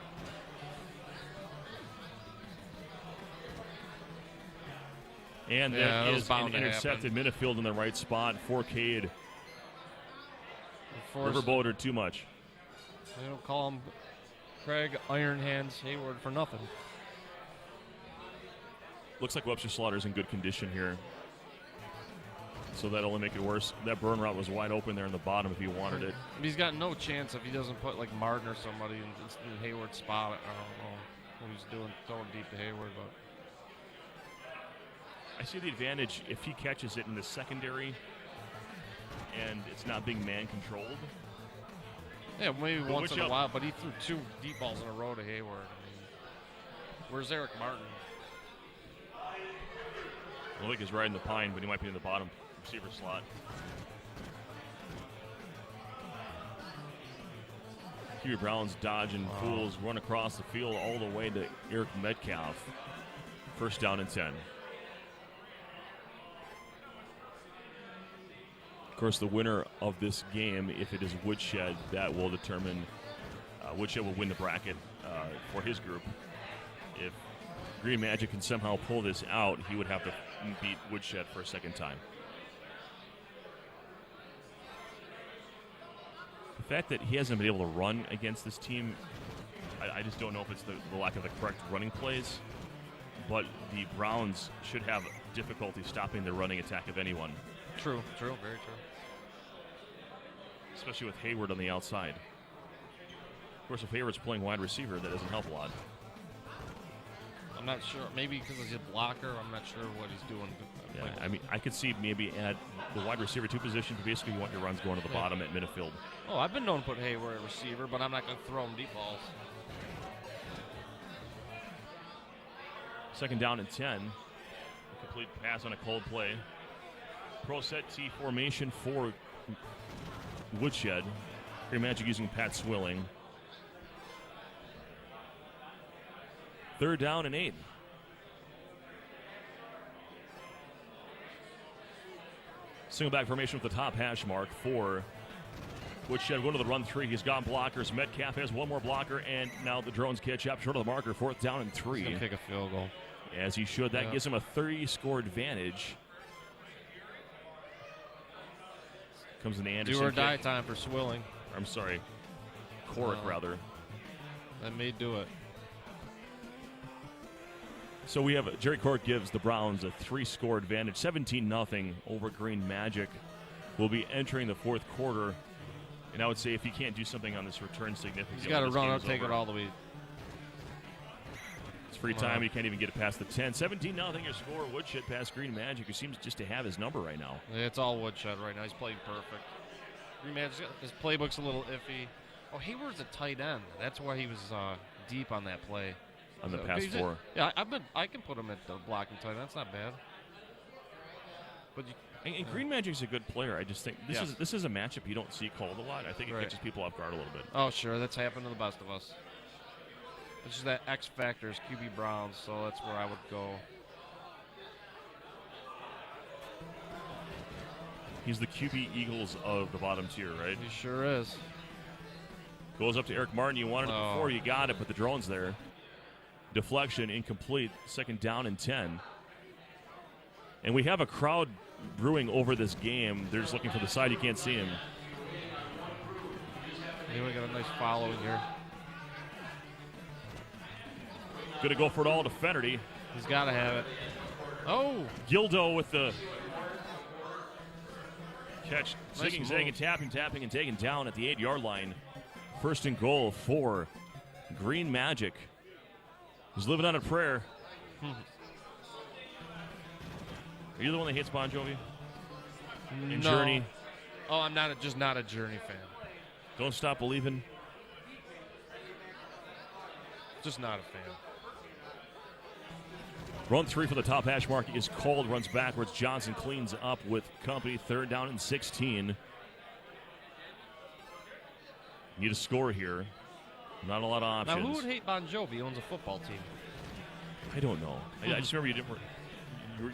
And that is an intercepted Minifield in the right spot. 4K'd. Riverboat or too much. They don't call him Craig Iron Hands Hayward for nothing. Looks like Webster Slaughter's in good condition here. So that'll only make it worse. That burn route was wide open there in the bottom if he wanted it. He's got no chance if he doesn't put like Martin or somebody in Hayward's spot. I don't know what he's doing, throwing deep to Hayward, but I see the advantage if he catches it in the secondary and it's not being man-controlled. Yeah, maybe once in a while, but he threw 2 deep balls in a row to Hayward. I mean, where's Eric Martin? I don't think he's right in the pine, but he might be in the bottom receiver slot. QB Browns dodge and fools run across the field all the way to Eric Metcalf. First down and 10. Of course, the winner of this game, if it is Woodshed, that will determine Woodshed will win the bracket for his group. If Green Magic can somehow pull this out, he would have to beat Woodshed for a second time. The fact that he hasn't been able to run against this team, I just don't know if it's the lack of the correct running plays, but the Browns should have difficulty stopping the running attack of anyone. True, very true. Especially with Hayward on the outside. Of course, if Hayward's playing wide receiver, that doesn't help a lot. I'm not sure. Maybe because he's a blocker. I'm not sure what he's doing. Yeah, I mean, I could see maybe at the wide receiver 2 position, basically you want your runs going to the bottom at midfield. Oh, I've been known to put Hayward at receiver, but I'm not going to throw him deep balls. 2nd down and 10. A complete pass on a cold play. Pro set T formation for Woodshed. Green Magic using Pat Swilling. 3rd down and 8. Single back formation with the top hash mark for Woodshed. Going to the run 3. He's got blockers. Metcalf has one more blocker, and now the drones catch up short of the marker. 4th down and 3. He's going to kick a field goal. As he should. That gives him a 30-score advantage. Comes in Anderson. Do or die time for Swilling. I'm sorry. Corrick, rather. That may do it. So we have Jerry Corrick gives the Browns a 3-score advantage. 17-0 over Green Magic. We'll be entering the 4th quarter. And I would say if he can't do something on this return significantly, he's got to run out, take it all the way. It's free time. You can't even get it past the 10. 17-0 your score. Woodshed past Green Magic, who seems just to have his number right now. It's all Woodshed right now. He's playing perfect. Green Magic, his playbook's a little iffy. Oh, Hayward's a tight end. That's why he was deep on that play. On the pass 4. Yeah, I can put him at the blocking tight end. That's not bad. But and Green Magic's a good player. I just think this is a matchup you don't see called a lot. I think it catches people off guard a little bit. Oh, sure. That's happened to the best of us. It's just that X factor is QB Browns, so that's where I would go. He's the QB Eagles of the bottom tier, right? He sure is. Goes up to Eric Martin. You wanted it before. You got it, but the drone's there. Deflection, incomplete. 2nd down and 10. And we have a crowd brewing over this game. They're just looking for the side. You can't see him. Maybe we got a nice following here. Going to go for it all to Fennerty. He's got to have it. Oh! Gildo with the catch. Nice Zigging, zagging, tapping, and taken down at the 8-yard line. 1st and goal for Green Magic. He's living on a prayer. Are you the one that hates Bon Jovi? And no. Journey? Oh, I'm just not a Journey fan. Don't Stop Believing? Just not a fan. Run 3 for the top hash mark is called. Runs backwards. Johnson cleans up with company. 3rd down and 16. Need a score here. Not a lot of options. Now, who would hate Bon Jovi? He owns a football team. I don't know. I just remember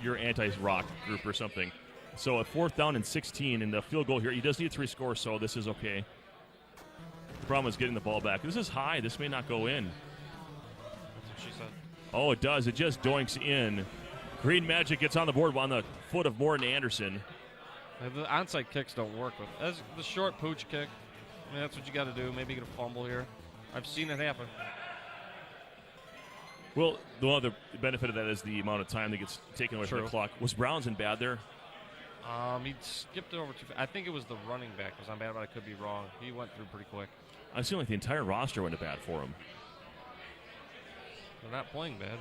you're anti-rock group or something. So a 4th down and 16, and the field goal here. He does need 3 scores, so this is okay. The problem is getting the ball back. This is high. This may not go in. That's what she said. Oh, it does. It just doinks in. Green Magic gets on the board on the foot of Morton Anderson. The onside kicks don't work with. That's the short pooch kick. I mean, that's what you got to do. Maybe get a fumble here. I've seen it happen. Well, the other benefit of that is the amount of time that gets taken away from the clock. Was Brownson bad there? He skipped it over too fast. I think it was the running back was on bad, but I could be wrong. He went through pretty quick. I feel like the entire roster went to bat for him. They're not playing bad.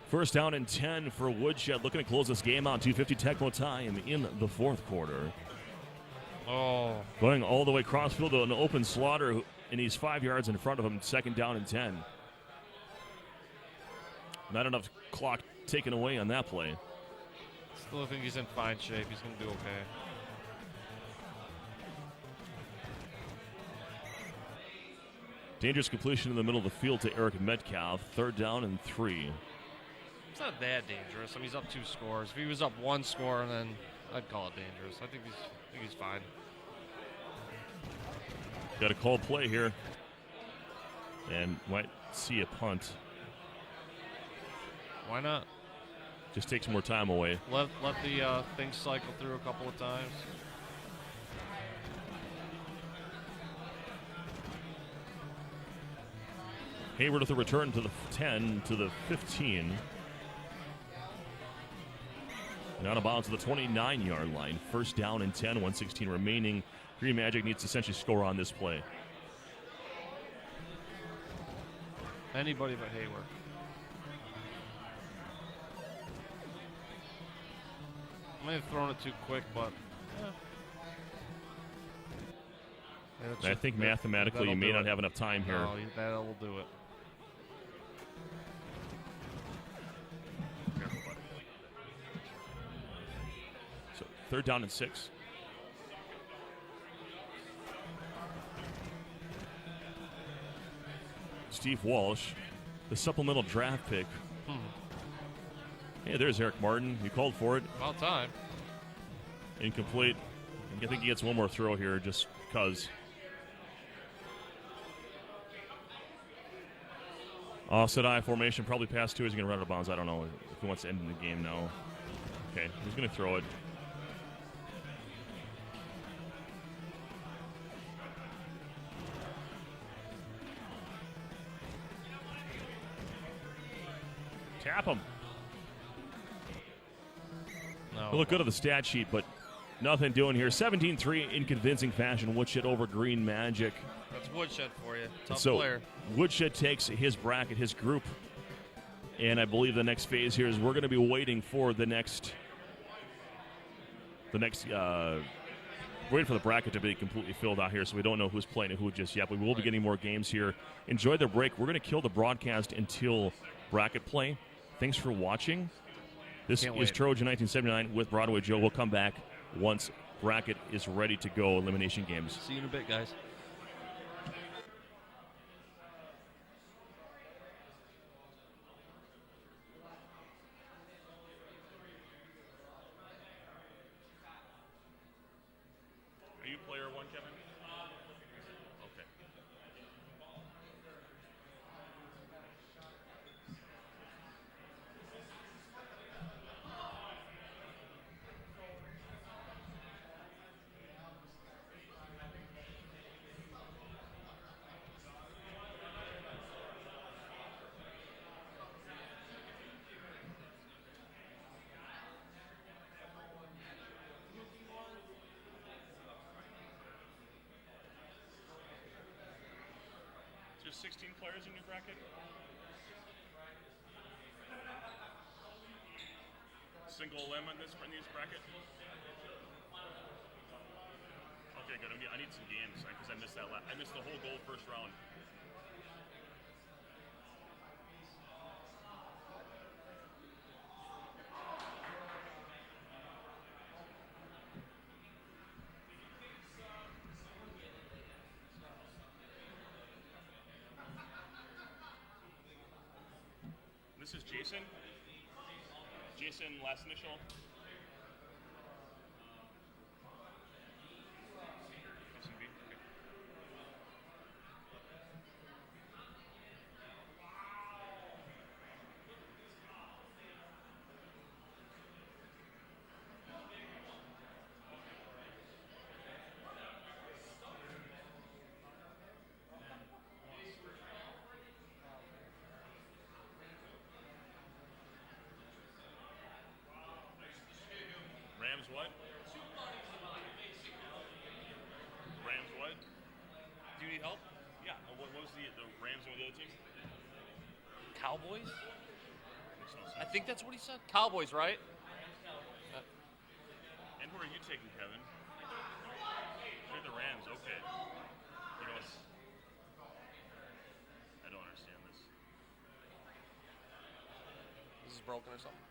First down and 10 for Woodshed. Looking to close this game out. 2:50 Tecmo time in the 4th quarter. Oh. Going all the way crossfield to an open Slaughter, and he's 5 yards in front of him. 2nd down and 10. Not enough clock taken away on that play. Still think he's in fine shape. He's going to do okay. Dangerous completion in the middle of the field to Eric Metcalf. 3rd down and 3. It's not that dangerous. I mean, he's up 2 scores. If he was up 1 score, then I'd call it dangerous. I think he's fine. Got a called play here. And might see a punt. Why not? Just takes more time away. Let the thing cycle through a couple of times. Hayward with a return to the 10 to the 15. And out of bounds at the 29-yard line. First down and 10, 1:16 remaining. Green Magic needs to essentially score on this play. Anybody but Hayward. I may have thrown it too quick, but I think mathematically you may not have enough time here. No, that will do it. So 3rd down and 6. Steve Walsh, the supplemental draft pick. Hey, there's Eric Martin. You called for it. About time. Incomplete. I think he gets one more throw here just because. Offset I formation, probably pass 2. He's going to run out of bounds. I don't know if he wants to end the game now. Okay, he's going to throw it. Tap him. No. We look good on the stat sheet, but nothing doing here. 17-3 in convincing fashion. Woodshed over Green Magic. That's Woodshed for you. Tough So player. Woodshed takes his bracket, his group, and I believe the next phase here is we're going to be waiting for waiting for the bracket to be completely filled out here, so we don't know who's playing and who just yet. But we will be getting more games here. Enjoy the break. We're going to kill the broadcast until bracket play. Thanks for watching. This is Trojan 1979 with Broadway Joe. We'll come back once bracket is ready to go. Elimination games. See you in a bit, guys. Are you player 1, Kevin? Okay. There's 16 players in your bracket? Single limb in this bracket? Okay, good. I need some games because I missed that I missed the whole goal first round. This is Jason. Jason, last initial. SMB, okay. Rams what? Rams what? Do you need help? Yeah. What was the Rams and the other team? Cowboys? Makes no I sense. think that's what he said. Cowboys, right? And who are you taking, Kevin? You're the Rams. Okay. You know what's? I don't understand this. This is broken or something.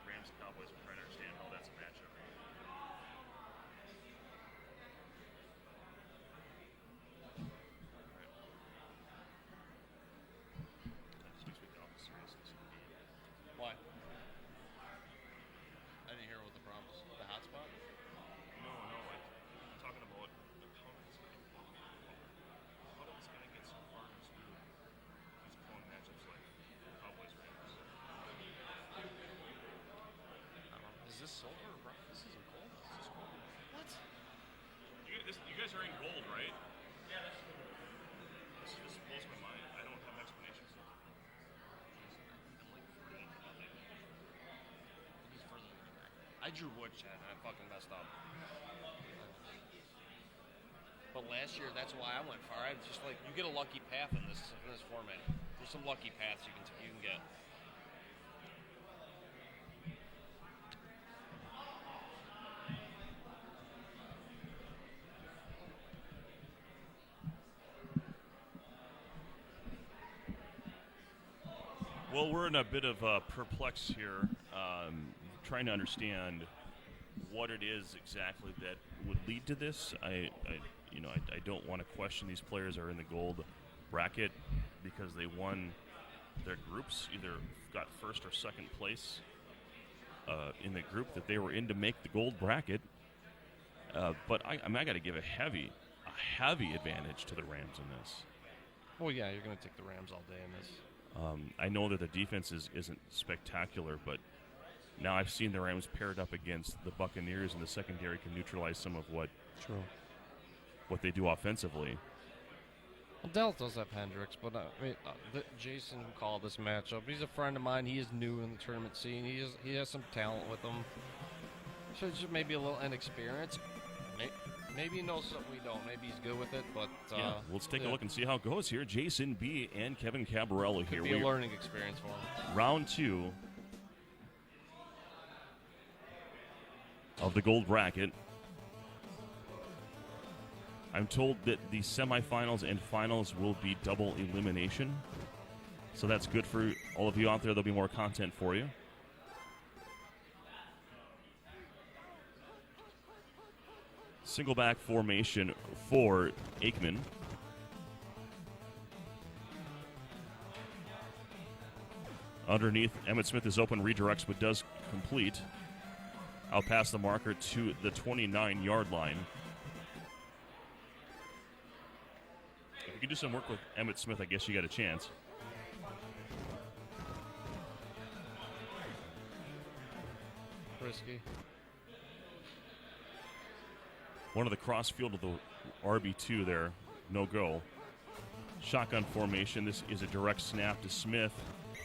Rams and Cowboys. I'm trying to understand how that's a matchup. This makes me doubt the seriousness of the game. Why? I didn't hear what the problem is. The hotspot? No, I'm talking about how did this guy get so far in his group? He's pulling matchups like I drew woodshed, and I fucking messed up. But last year, that's why I went far. I just like, you get a lucky path in this format. There's some lucky paths you can get. Well, we're in a bit of perplex here, trying to understand what it is exactly that would lead to this. I don't want to question these players are in the gold bracket because they won their groups, either got first or second place in the group that they were in to make the gold bracket. But I got to give a heavy advantage to the Rams in this. Well, yeah, you're going to take the Rams all day in this. I know that the defense isn't spectacular, but now I've seen the Rams paired up against the Buccaneers, and the secondary can neutralize some of what they do offensively. Well, Dallas does have Hendricks, but Jason who called this matchup, he's a friend of mine. He is new in the tournament scene. He has some talent with him. So it's just maybe a little inexperienced. Maybe he knows something we don't. Maybe he's good with it, but let's take a look and see how it goes here. Jason B. and Kevin Cabarello here. Could be a learning experience for him. Round 2 of the gold bracket. I'm told that the semifinals and finals will be double elimination, so that's good for all of you out there. There'll be more content for you. Single back formation for Aikman. Underneath, Emmitt Smith is open, redirects, but does complete. Out past the marker to the 29-yard line. If you can do some work with Emmitt Smith, I guess you got a chance. Risky. One of the cross-field of the RB2 there, no go. Shotgun formation. This is a direct snap to Smith.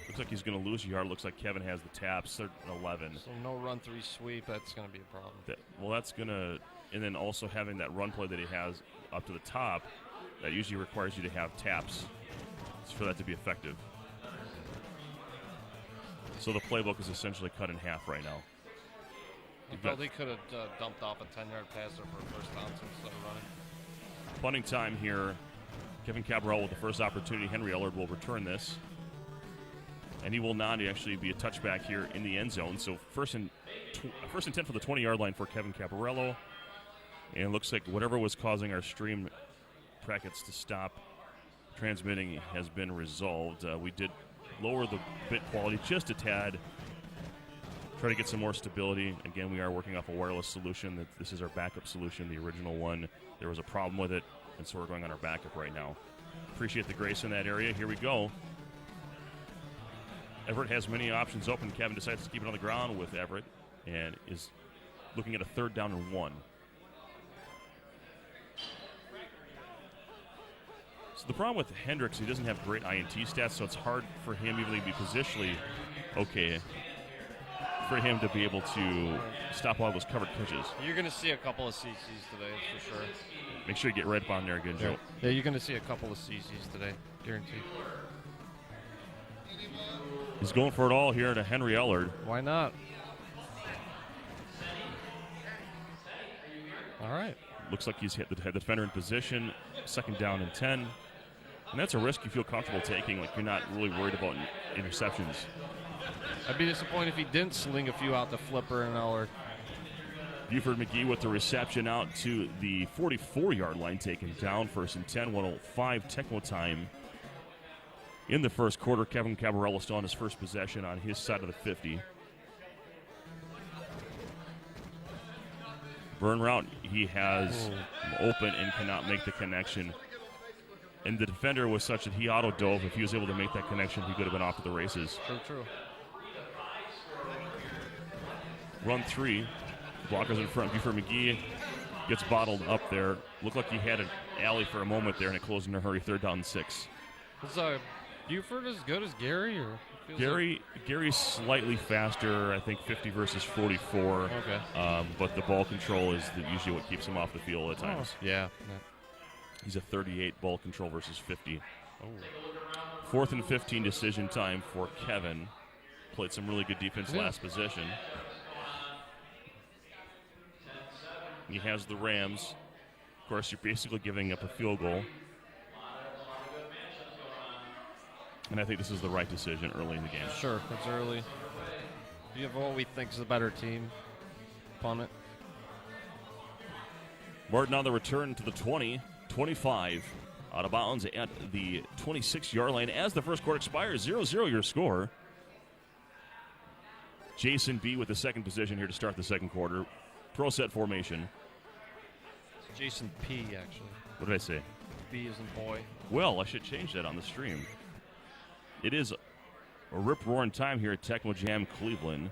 Looks like he's going to lose a yard. Looks like Kevin has the taps. Third and 11. So no run-3 sweep. That's going to be a problem. That's going to, and then also having that run play that he has up to the top, that usually requires you to have taps for that to be effective. So the playbook is essentially cut in half right now. I felt he could have dumped off a 10-yard passer for a first down instead of running. Punting time here. Kevin Cabral with the first opportunity. Henry Ellard will return this. And he will not actually be a touchback here in the end zone. So first and 10 for the 20-yard line for Kevin Caparello. And it looks like whatever was causing our stream brackets to stop transmitting has been resolved. We did lower the bit quality just a tad. Try to get some more stability. Again, we are working off a wireless solution. This is our backup solution, the original one. There was a problem with it, and so we're going on our backup right now. Appreciate the grace in that area. Here we go. Everett has many options open. Kevin decides to keep it on the ground with Everett and is looking at a 3rd down and 1. So the problem with Hendricks, he doesn't have great INT stats, so it's hard for him, even though he'd be positionally okay, for him to be able to stop all those covered pitches. You're going to see a couple of CCs today, for sure. Make sure you get right up on there again, Joe. Yeah, you're going to see a couple of CCs today, guaranteed. He's going for it all here to Henry Ellard. Why not? All right. Looks like he's hit the defender in position. 2nd down and 10. And that's a risk you feel comfortable taking, like you're not really worried about interceptions. I'd be disappointed if he didn't sling a few out to Flipper and Ellard. Buford McGee with the reception out to the 44-yard line, taken down. 1st and 10, 1:05 Tecmo time. In the first quarter, Kevin Cabarello still on his first possession on his side of the 50. Burn route, he has open and cannot make the connection. And the defender was such that he auto-dove. If he was able to make that connection, he could have been off to the races. True. Run 3. Blockers in front. Buford McGee gets bottled up there. Looked like he had an alley for a moment there, and it closed in a hurry. 3rd down and 6. Is Buford as good as Gary? Or Gary's slightly faster, I think 50 versus 44. Okay. But the ball control is usually what keeps him off the field at times. Yeah. He's a 38 ball control versus 50. Oh. 4th and 15 decision time for Kevin. Played some really good defense last possession. He has the Rams. Of course, you're basically giving up a field goal. And I think this is the right decision early in the game. Sure, it's early. You have what we think is a better team. Punt it. Martin on the return to the 20, 25. Out of bounds at the 26-yard line as the first quarter expires. 0-0 your score. Jason B with the second position here to start the second quarter. Pro set formation. It's Jason P, actually. What did I say? B is in boy. Well, I should change that on the stream. It is a rip-roaring time here at Tecmo Jam Cleveland.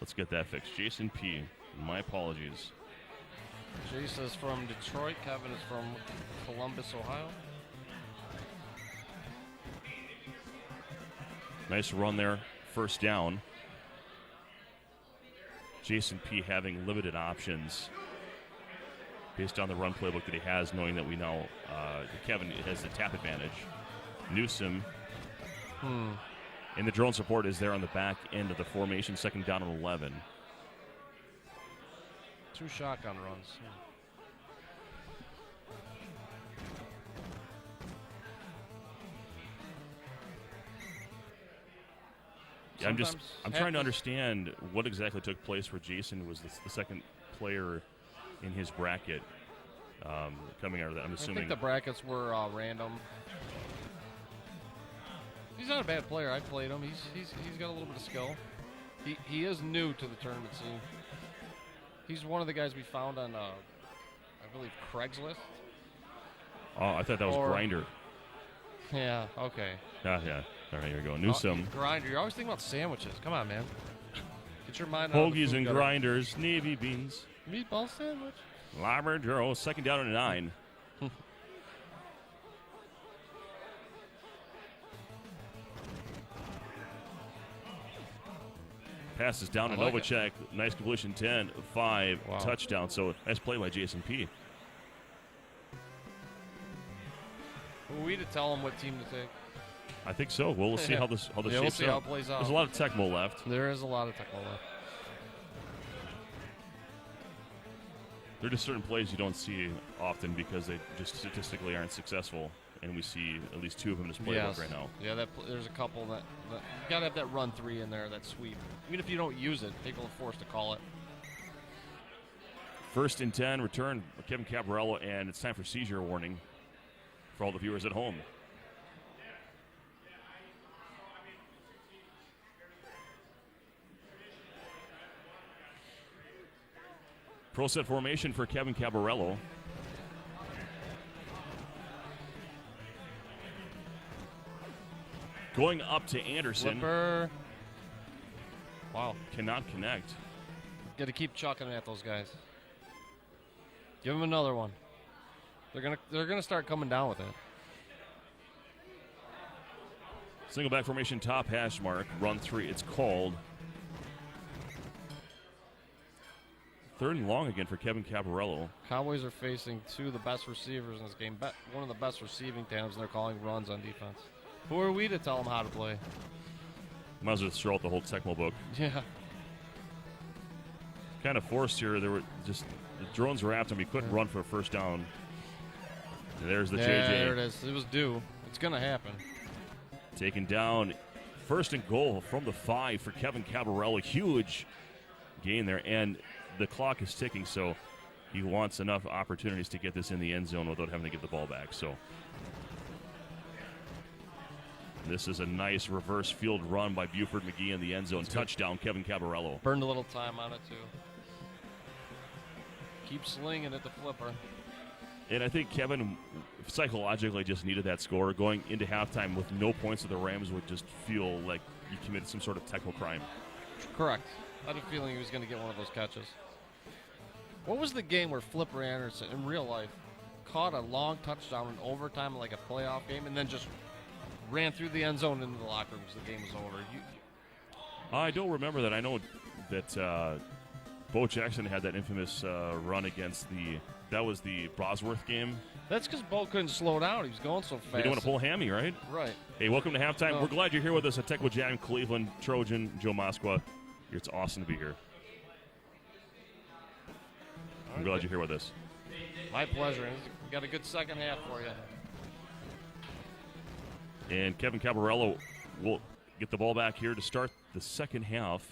Let's get that fixed. Jason P, my apologies. Jason is from Detroit. Kevin is from Columbus, Ohio. Nice run there. First down. Jason P having limited options based on the run playbook that he has, knowing that we know Kevin has the tap advantage. Newsom. And the drone support is there on the back end of the formation, second down and 11. 2 shotgun runs. Yeah, I'm trying to understand what exactly took place where Jason was the second player in his bracket coming out of that. I'm assuming I think the brackets were random. He's not a bad player. I played him. He's got a little bit of skill. He is new to the tournament scene. He's one of the guys we found on, I believe, Craigslist. Oh, I thought that was Grinder. Yeah, okay. Yeah. All right, here we go. Newsom. Grinder. You're always thinking about sandwiches. Come on, man. Get your mind out of the Hoagies food and gutter. grinders, navy beans. Meatball sandwich. Labrador, second down and 9. Passes down to Novacek. Nice completion, 10-5, touchdown. So nice play by Jason P. Who are we to tell him what team to take? I think so. We'll see how this shapes we'll see up. how it plays out. There's a lot of Tecmo left. There is a lot of Tecmo left. There are just certain plays you don't see often because they just statistically aren't successful, and we see at least 2 of them in this playbook right now. Yeah, there's a couple that you gotta have that run 3 in there, that sweep. Even if you don't use it, people are forced to call it. 1st and 10, return Kevin Cabarello, and it's time for seizure warning for all the viewers at home. Pro set formation for Kevin Cabarello. Going up to Anderson. Flipper. Wow. Cannot connect. Got to keep chucking at those guys. Give them another one. They're gonna start coming down with it. Single back formation, top hash mark, run 3. It's called. 3rd and long again for Kevin Cabarello. Cowboys are facing 2 of the best receivers in this game. One of the best receiving tandems, and they're calling runs on defense. Who are we to tell them how to play? Might as well throw out the whole Tecmo book. Yeah. Kind of forced here. There were just the drones were after him. He couldn't run for a first down. And there's the JJ. There it is. It was due. It's gonna happen. Taken down. 1st and goal from the 5 for Kevin Cabarello. Huge gain there, and the clock is ticking, so he wants enough opportunities to get this in the end zone without having to give the ball back. So this is a nice reverse field run by Buford McGee in the end zone. Touchdown, Kevin Cabarello. Burned a little time on it, too. Keep slinging at the flipper. And I think Kevin psychologically just needed that score. Going into halftime with no points to the Rams would just feel like he committed some sort of technical crime. Correct. I had a feeling he was going to get one of those catches. What was the game where Flipper Anderson, in real life, caught a long touchdown in overtime like a playoff game and then just ran through the end zone into the locker room because the game was over. I don't remember that. I know that Bo Jackson had that infamous run against that was the Bosworth game. That's because Bo couldn't slow down. He was going so fast. They don't want to pull a hammy, right? Right. Hey, welcome to halftime. No. We're glad you're here with us at Tecmo Jam Cleveland. Trojan, Joe Moskwa. It's awesome to be here. I'm glad you're here with us. My pleasure. We got a good second half for you. And Kevin Cabarello will get the ball back here to start the second half.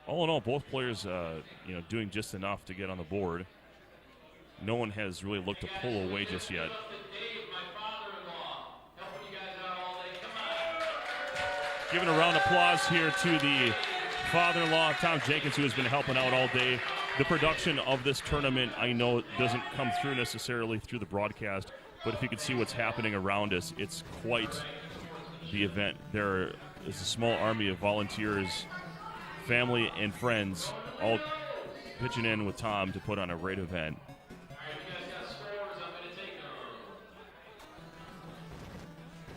All in all, both players, doing just enough to get on the board. No one has really looked to pull away just yet. Giving a round of applause here to the father-in-law, Tom Jenkins, who has been helping out all day. The production of this tournament, I know, doesn't come through necessarily through the broadcast, but if you can see what's happening around us, it's quite the event. There is a small army of volunteers, family, and friends all pitching in with Tom to put on a great event.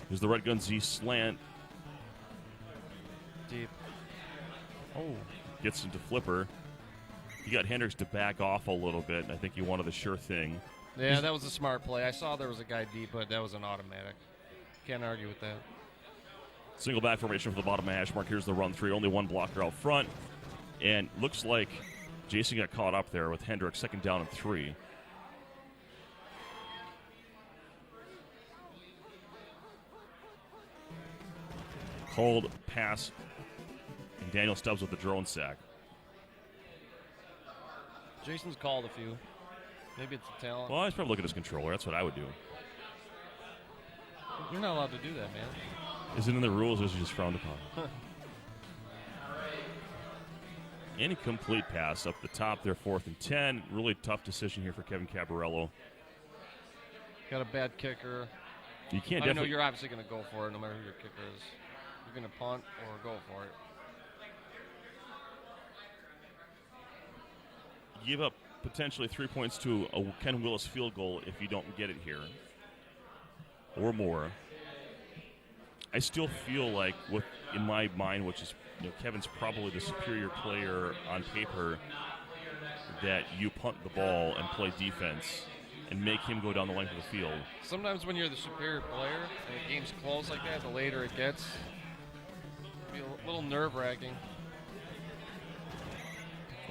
Here's the Red Gun Z slant. Deep. Oh, gets into flipper. He got Hendricks to back off a little bit, and I think he wanted the sure thing. Yeah, that was a smart play. I saw there was a guy deep, but that was an automatic. Can't argue with that. Single back formation for the bottom of hash mark. Here's the run 3. Only one blocker out front. And looks like Jason got caught up there with Hendricks. Second down and 3. Cold pass. And Daniel Stubbs with the drone sack. Jason's called a few. Maybe it's a talent. Well, he's probably looking at his controller. That's what I would do. You're not allowed to do that, man. Is it in the rules or is it just frowned upon? Incomplete pass up the top there, 4th and 10. Really tough decision here for Kevin Cabarello. Got a bad kicker. You can't I know definitely. you're obviously going to go for it no matter who your kicker is. You're going to punt or go for it. Give up potentially 3 points to a Ken Willis field goal if you don't get it here or more. I still feel like, in my mind, which is Kevin's probably the superior player on paper, that you punt the ball and play defense and make him go down the length of the field. Sometimes when you're the superior player and the game's close like that, the later it gets, it'll be a little nerve-wracking.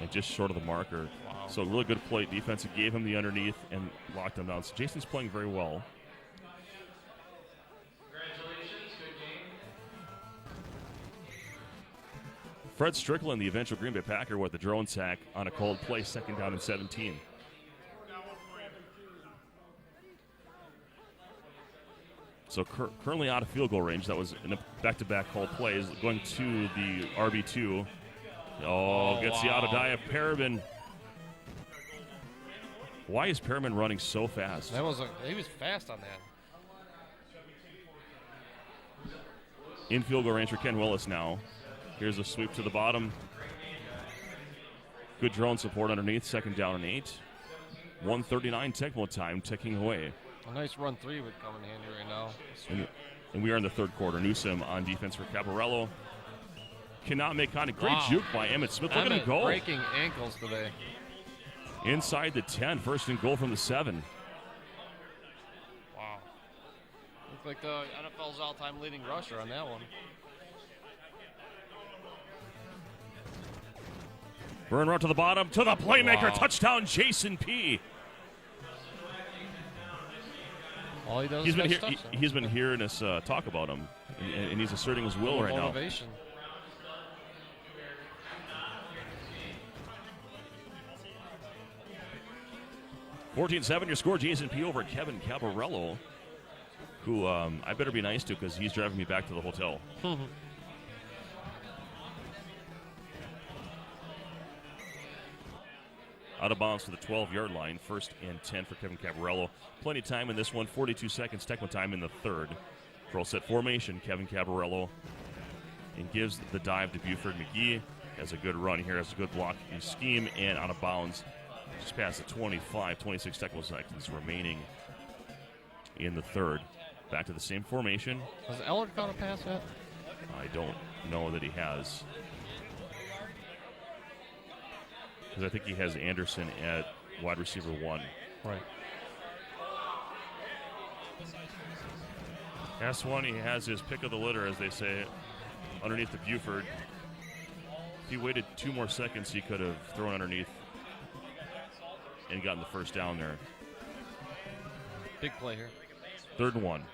And just short of the marker. Wow. So really good play defense. It gave him the underneath and locked him down. So Jason's playing very well. Fred Strickland, the eventual Green Bay Packer, with the drone sack on a cold play, second down and 17. So currently out of field goal range. That was in a back-to-back called plays. Going to the RB2. Gets the out of die of Perriman. Why is Perriman running so fast? He was fast on that. In field goal range for Ken Willis now. Here's a sweep to the bottom. Good drone support underneath. Second down and 8. 1:39 Tecmo time ticking away. A nice run 3 would come in handy right now. And we are in the third quarter. Newsom on defense for Cabarello. Cannot make contact. Great Wow. juke by Emmett Smith. Look at him go. Breaking ankles today. Inside the 10. First and goal from the 7. Wow. Looked like the NFL's all-time leading rusher on that one. Burn right to the bottom. To the playmaker. Wow. Touchdown, Jason P. All he does He's is been catch here. touchdowns. He's been hearing us talk about him, and he's asserting his will right now. Motivation. now. 14-7 your score. Jason P. over Kevin Cabarello, who I better be nice to because he's driving me back to the hotel. Out of bounds to the 12-yard line. 1st and 10 for Kevin Cabarello. Plenty of time in this one. 42 seconds. Tecmo time in the third. Pro set formation. Kevin Cabarello. And gives the dive to Buford McGee. Has a good run here. Has a good blocking scheme. And out of bounds. Just past the 25. 26 Tecmo seconds remaining. in the third. Back to the same formation. Has Ellard caught a pass yet? I don't know that he has. Because I think he has Anderson at wide receiver 1. Right. Pass 1, he has his pick of the litter, as they say, underneath the Buford. If he waited 2 more seconds, he could have thrown underneath and gotten the first down there. Big play here. 3rd and 1.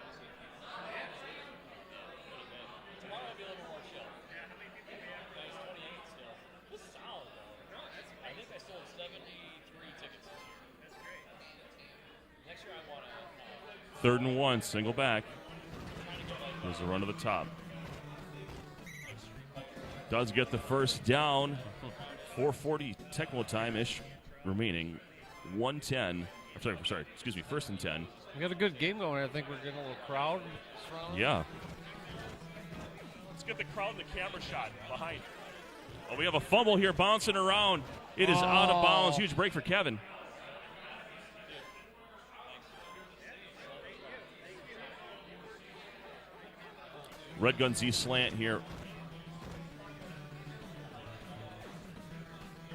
Third and 1, single back. There's a run to the top. Does get the first down. 4:40 Tecmo time-ish remaining. 1:10. Excuse me, 1st and 10. We got a good game going. I think we're getting a little crowd surrounding. Yeah. Let's get the crowd in the camera shot behind. Oh, we have a fumble here bouncing around. It is out of bounds. Huge break for Kevin. Red gun Z slant here.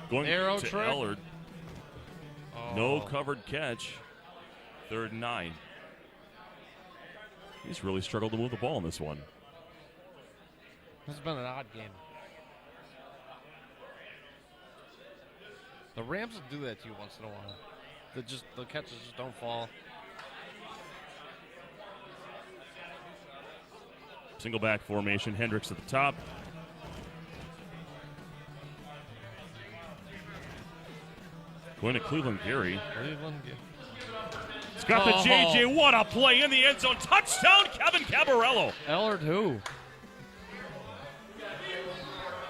Going Arrow to trick. Ellard. No covered catch. 3rd and 9. He's really struggled to move the ball in this one. This has been an odd game. The Rams will do that to you once in a while. The catches just don't fall. Single back formation. Hendricks at the top. Going to Cleveland, Gary. It's got the JJ. What a play in the end zone. Touchdown, Kevin Cabarello. Ellard who?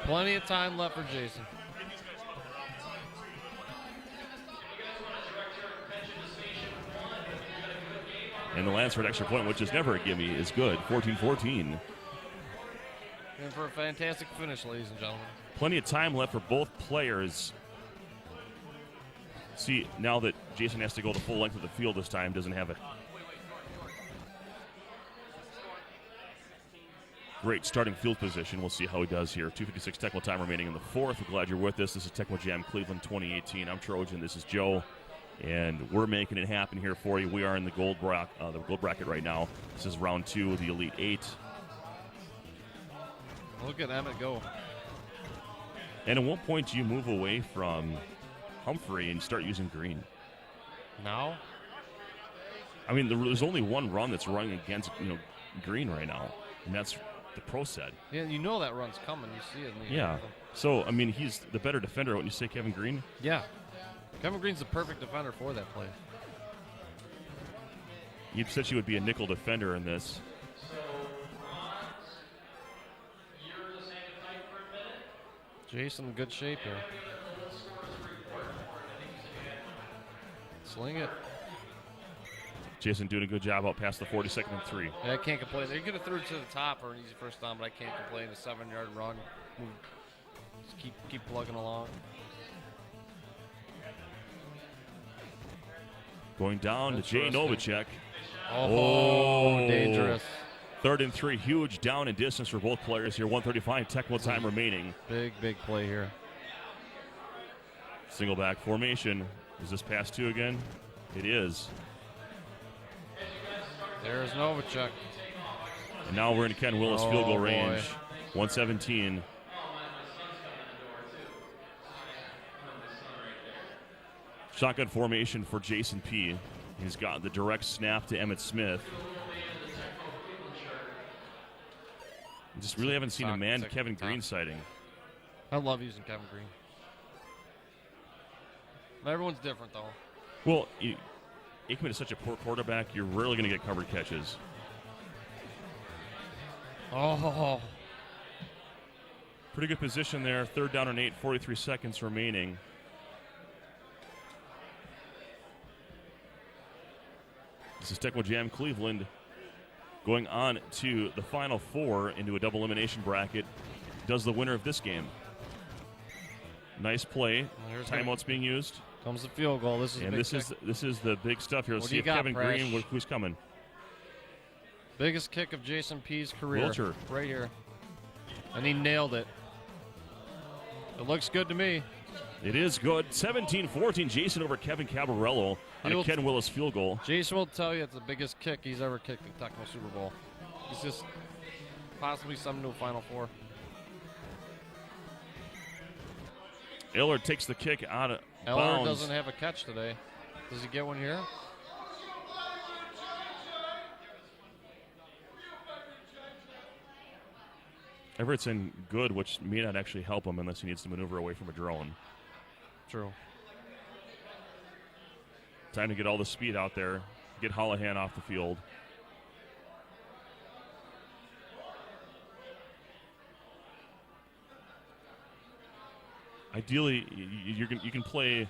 Plenty of time left for Jason. And the Lansford extra point, which is never a gimme, is good. 14-14. And for a fantastic finish, ladies and gentlemen. Plenty of time left for both players. See, now that Jason has to go the full length of the field this time, doesn't have a great starting field position. We'll see how he does here. 2:56 Tecmo time remaining in the fourth. We're glad you're with us. This is Tecmo Jam Cleveland 2018. I'm Trojan. This is Joe. And we're making it happen here for you. We are in the gold bracket right now. This is round 2 of the Elite 8. Look at Emmett go. And at what point do you move away from Humphrey and start using Green? Now? I mean, there's only one run that's running against Green right now, and that's the pro set. Yeah, you know that run's coming. You see it. Yeah. So, I mean, he's the better defender. Wouldn't you say, Kevin Green? Yeah. Kevin Green's the perfect defender for that play. You said she would be a nickel defender in this. Jason in good shape here. Sling it. Jason doing a good job out past the 42nd and 3. Yeah, I can't complain. They could have threw it to the top or an easy first down, but I can't complain. A 7-yard run. Just keep plugging along. Going down to Jay Novacek. Oh, dangerous. 3rd and 3. Huge down and distance for both players here. 1:35 Tecmo time remaining. Big play here. Single back formation. Is this pass 2 again? It is. There's Novacek. And now we're in Ken Willis field goal boy. range. 117. Shotgun formation for Jason P. He's got the direct snap to Emmitt Smith. Just really haven't seen a man Kevin Green sighting. I love using Kevin Green. Everyone's different, though. Well, Aikman is such a poor quarterback, you're rarely going to get covered catches. Oh. Pretty good position there. 3rd down and 8, 43 seconds remaining. This is Tecmo Jam Cleveland going on to the Final Four into a double elimination bracket. Does the winner of this game. Nice play. Timeout's being used. Comes the field goal. This is the big stuff here. Let's see if Kevin Green, who's coming. Biggest kick of Jason P's career. Wilcher. Right here. And he nailed it. It looks good to me. It is good. 17-14, Jason over Kevin Cabarello on a Ken Willis field goal. Jason will tell you it's the biggest kick he's ever kicked at Tecmo Super Bowl. He's just possibly something to a Final Four. Eller takes the kick out of Eller bounds. doesn't have a catch today. Does he get one here? Everett's in good, which may not actually help him unless he needs to maneuver away from a drone. True. Time to get all the speed out there, get Holohan off the field. Ideally, you can play.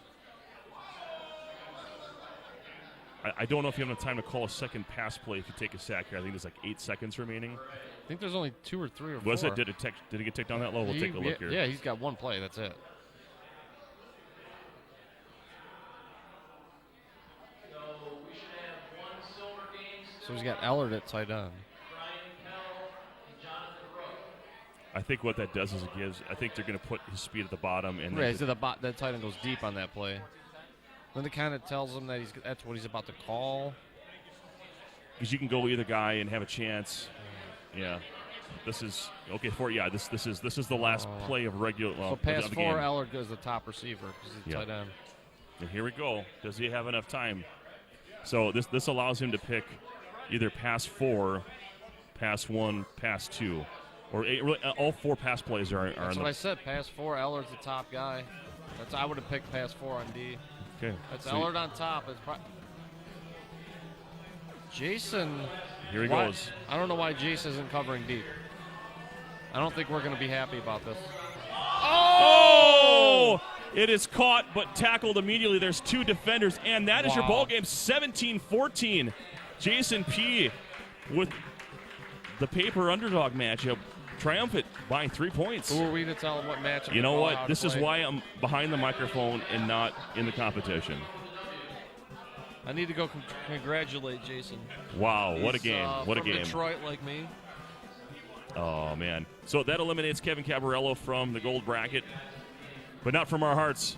I don't know if you have enough time to call a second pass play if you take a sack here. I think there's like 8 seconds remaining. I think there's only 2 or 3 or 4. Was it? Did it get ticked down that low? We'll take a look here. Yeah, he's got one play. That's it. So he's got Allard at tight end. I think what that does is it gives. I think they're going to put his speed at the bottom and Right, so that tight end goes deep on that play. Then it kind of tells him that that's what he's about to call. Because you can go either guy and have a chance. Yeah, this is okay for This is the last play of regular. So pass 4, Allard goes the top receiver because he's tight end. And here we go. Does he have enough time? So this allows him to pick either pass 4, pass 1, pass 2, or all 4 pass plays are. That's what I said. Pass 4, Allard's the top guy. I would have picked pass 4 on D. Okay. That's Allard on top. Jason. Here he goes. I don't know why Jason isn't covering deep. I don't think we're going to be happy about this. Oh! It is caught but tackled immediately. There's 2 defenders, and that is your ball game. 17-14. Jason P. with the paper underdog matchup, triumphant by 3 points. Who are we to tell him what matchup? You know what? This is why I'm behind the microphone and not in the competition. I need to go congratulate Jason. Wow, what a game. What a from game. Detroit like me. Oh, man. So that eliminates Kevin Cabarello from the gold bracket, but not from our hearts.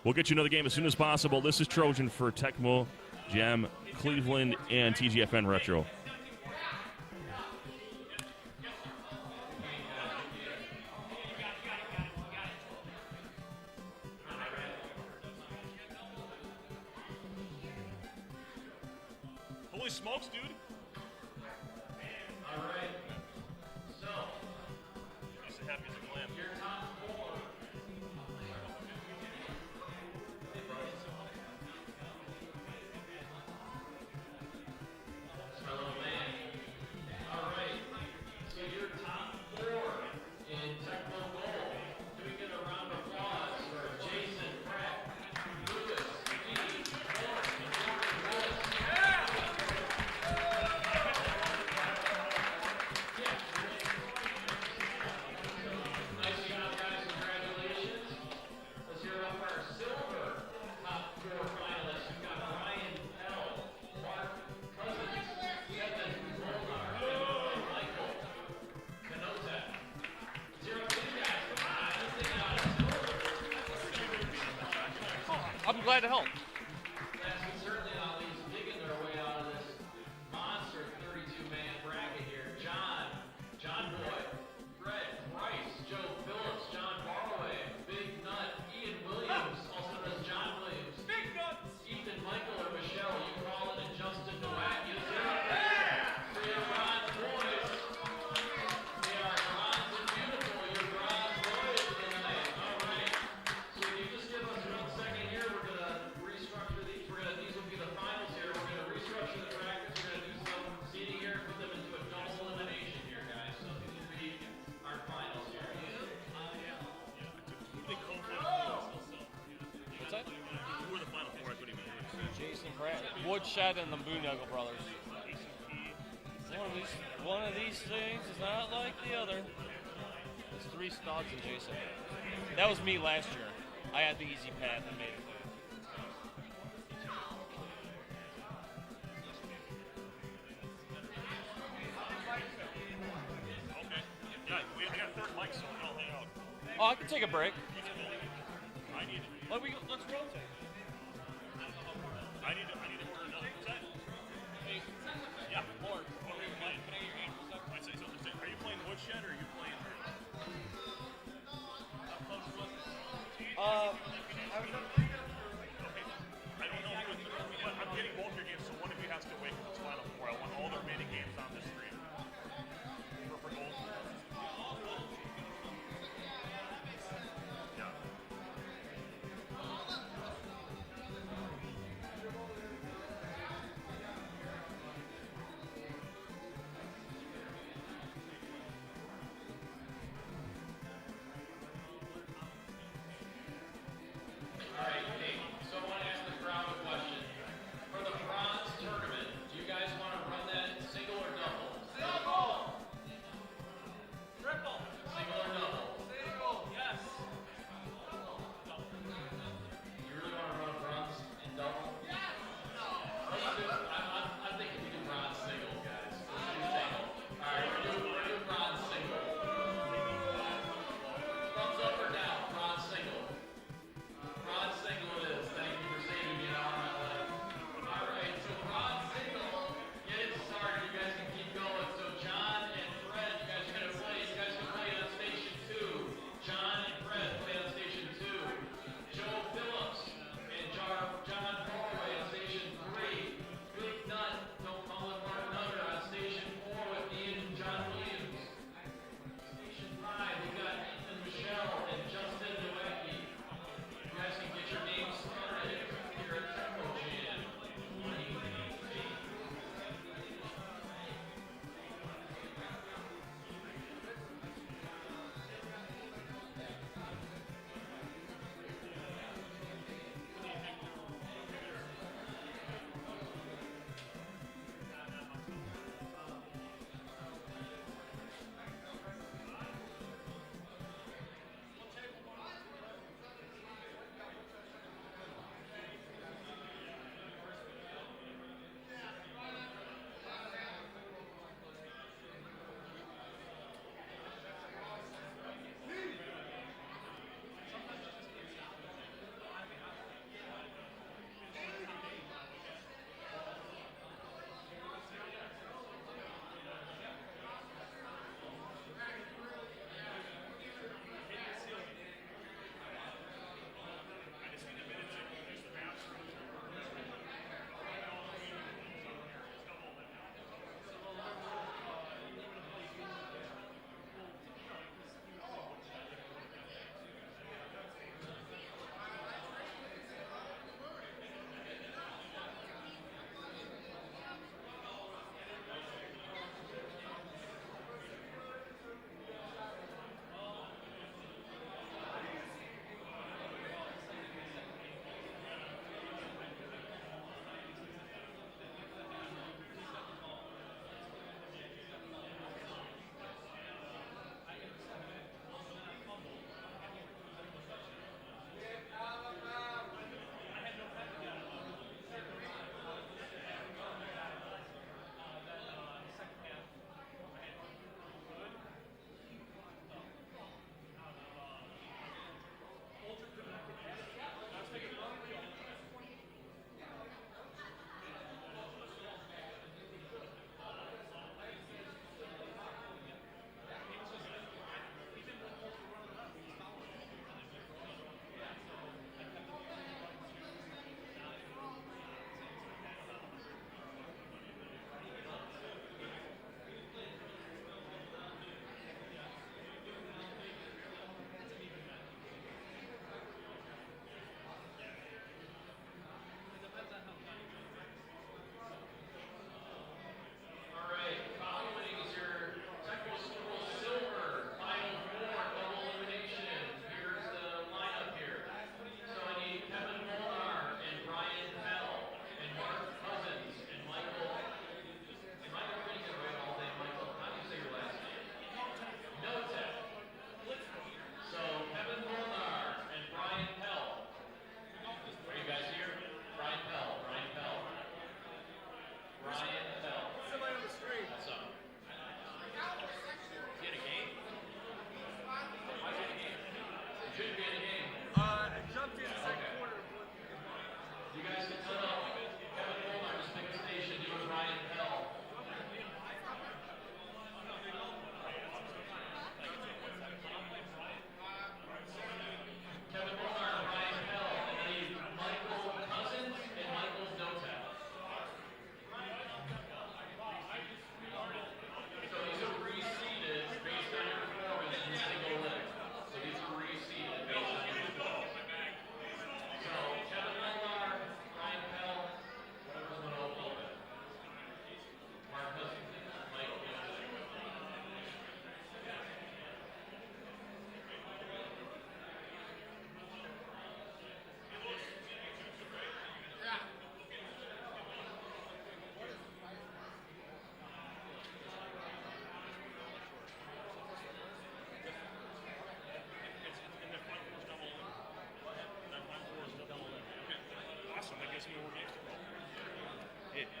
We'll get you another game as soon as possible. This is Trojan for Tecmo, Jam, Cleveland, and TGFN Retro. Holy smokes, dude. All right. So, He's so happy as a clam. your top 4. Hello, man. All right. So your top 4 in Tecmo Gold. Can we get a round of applause for Jason, Brett, Lucas, Steve, Morris, and Willis? Nice job, guys. Congratulations. Let's hear it up for our silver top 4 finalists. We've got Ryan Pell, Mark Cousins, Kevin Molnar, and Michael Canota. Let's hear it up for you guys. Come on, let's take it out of silver. I'm glad to help. That's certainly not least digging their way out of this monster 32-man bracket here. John Boyd, Fred Price, Joe Phillips, John Barway, Big Nut, Ian Williams, also known as John Williams. Big Nuts! Ethan Michael or Michelle, you call it, and Justin Nowak. You see it? Your bronze boys. They are bronze and beautiful. Your bronze boys tonight. All right. So if you just give us 1 second here, we're going to restructure these. These will be the finals here. We're going to restructure the brackets. We're going to do some seating here, put them into a double elimination here, guys. So these will be our finals here. What's that? Who are the final 4? I couldn't even hear it. Jason Pratt, Woodshed, and the Boonaggle brothers. One of these things is not like the other. There's 3 studs in Jason. That was me last year. I had the easy path and made it. Oh, I can take a break. I need. Let's rotate. I need to order another set. Yeah. Lord, what are you playing? Can I get your name for a second? Wait, say something. Are you playing woodshed or are you playing? I don't know who, but I'm getting both your games, so one of you has to wait for the final four. I want all the remaining games on the stream. For gold. Yeah.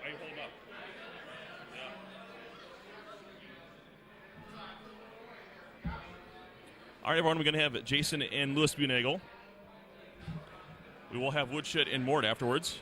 I hold up. Yeah. All right, everyone, we're going to have Jason and Lewis Bunagel. We will have Woodshed and Mort afterwards.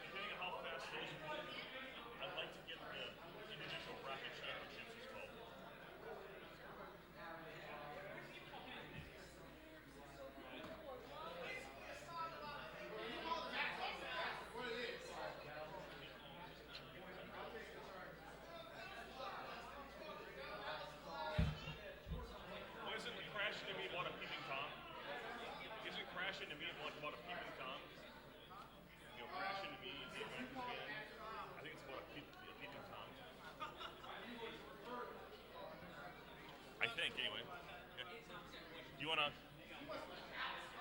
Depending on how fast those move, I'd like to get the individual bracket championships as well. Well, isn't crashing to me about a peeping Tom? Isn't crashing to me like about a peeping Tom? You know, crashing to me, Dave Matthews Band. I think it's about a peeping Tom. I think, anyway. You wanna?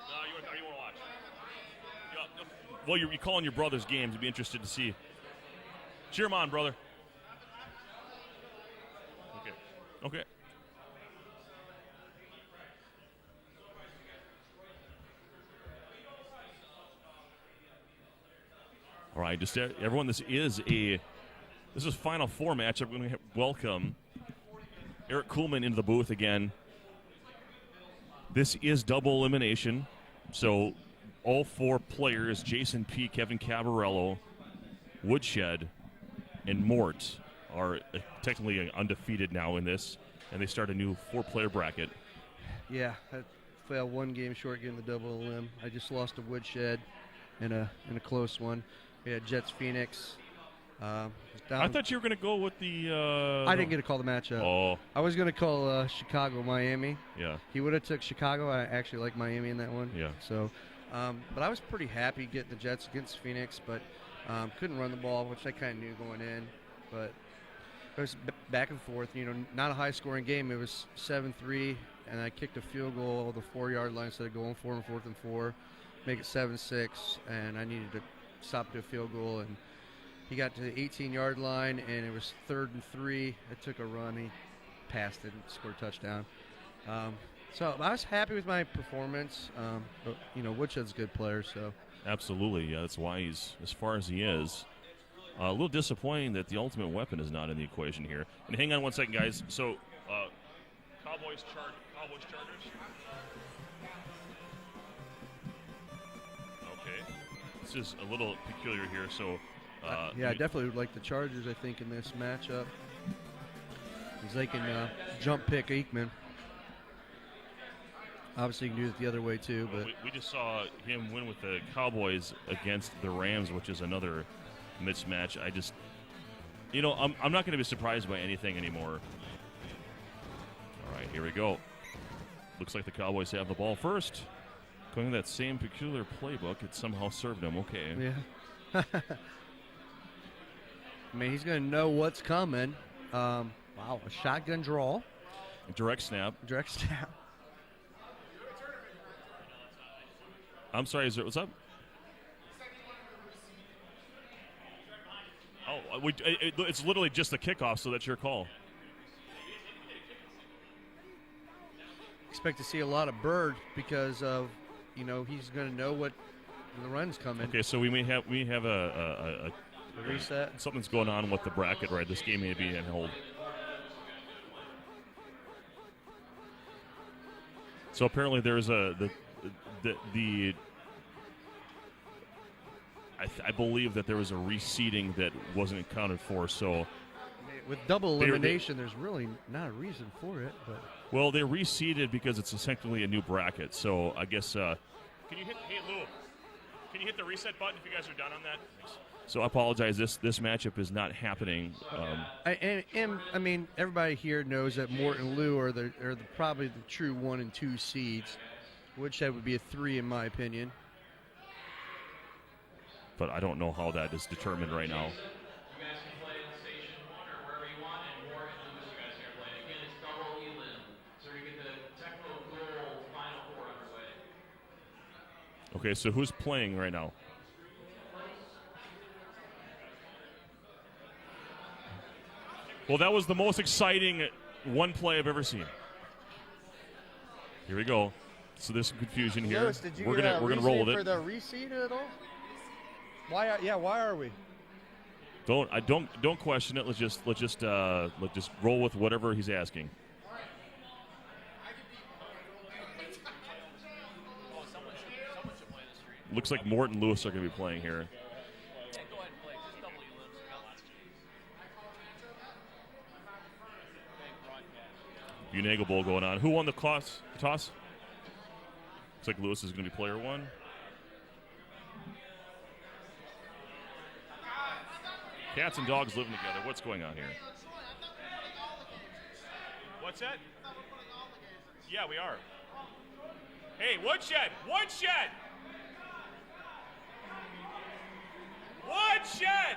No, you wanna watch? Yeah, well, you're calling your brother's games. You'd be interested to see. Cheer him on, brother. Okay. Okay. All right, just everyone. This is Final Four matchup. We're going to welcome Eric Kuhlman into the booth again. This is double elimination, so all four players: Jason P., Kevin Cabarello, Woodshed, and Mort are technically undefeated now in this, and they start a new four-player bracket. Yeah, I fell one game short getting the double elim. I just lost to Woodshed in a close one. We had Jets Phoenix. I thought you were going to go with the. I didn't get to call the matchup. Oh. I was going to call Chicago Miami. Yeah. He would have took Chicago. I actually like Miami in that one. Yeah. So, but I was pretty happy getting the Jets against Phoenix, but couldn't run the ball, which I kind of knew going in. But it was back and forth. You know, not a high-scoring game. It was 7-3, and I kicked a field goal at the 4-yard line instead of going for 'em 4th and 4, make it 7-6, and I needed to stop to a field goal, and he got to the 18-yard line, and it was 3rd and 3. I took a run. He passed it and scored a touchdown. So I was happy with my performance. But, you know, Woodshed's a good player, so. Absolutely. Yeah, that's why he's as far as he is. A little disappointing that the ultimate weapon is not in the equation here. And hang on one second, guys. So, Cowboys Chargers. Okay. This is a little peculiar here. So, yeah, I definitely would like the Chargers, I think, in this matchup. Because they can jump pick Aikman. Obviously, you can do it the other way, too. But we just saw him win with the Cowboys against the Rams, which is another mismatch. I just, you know, I'm not going to be surprised by anything anymore. All right, here we go. Looks like the Cowboys have the ball first. Going to that same peculiar playbook, it somehow served them okay. yeah. I mean, he's going to know what's coming. Wow, a shotgun draw. Direct snap. Direct snap. I'm sorry, what's up? Oh, it's literally just the kickoff, so that's your call. Expect to see a lot of Bird because of, you know, he's going to know what the run's coming. Okay, so we have a reset. Something's going on with the bracket, right? This game may be on hold. So apparently there's I believe that there was a reseeding that wasn't accounted for. So with double elimination, there's really not a reason for it. But well, they reseeded because it's essentially a new bracket. So I guess Can you hit? Hey Lou, can you hit the reset button if you guys are done on that? Thanks. So I apologize. This matchup is not happening. I mean, everybody here knows that Mort and Lou are probably the true 1 and 2 seeds. Woodshed would be a 3 in my opinion. But I don't know how that is determined right now. You guys can play in station 1 or wherever you want, and Mort and Lewis, you guys are playing. Again, it's double elim. So we get the Tecmo Gold Final Four underway. Okay, so who's playing right now? Well, that was the most exciting one play I've ever seen. Here we go. So there's some confusion here. Lewis, did you we're gonna roll with for it. the reseed at all? Why are we? Don't question it. Let's just roll with whatever he's asking. Looks like Mort and Lewis are going to be playing here. Unagle Bowl going on. Who won the toss? Looks like Lewis is going to be player 1. Cats and dogs living together. What's going on here? What's that? Yeah, we are. Hey, Woodshed! Woodshed! Woodshed!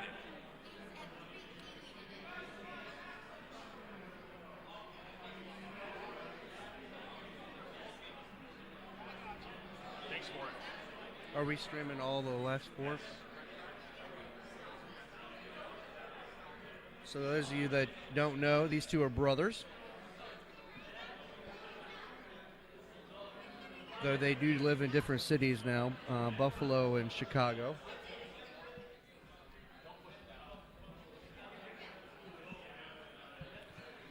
Thanks, Mort. Are we streaming all the last 4? So those of you that don't know, these two are brothers. Though they do live in different cities now, Buffalo and Chicago.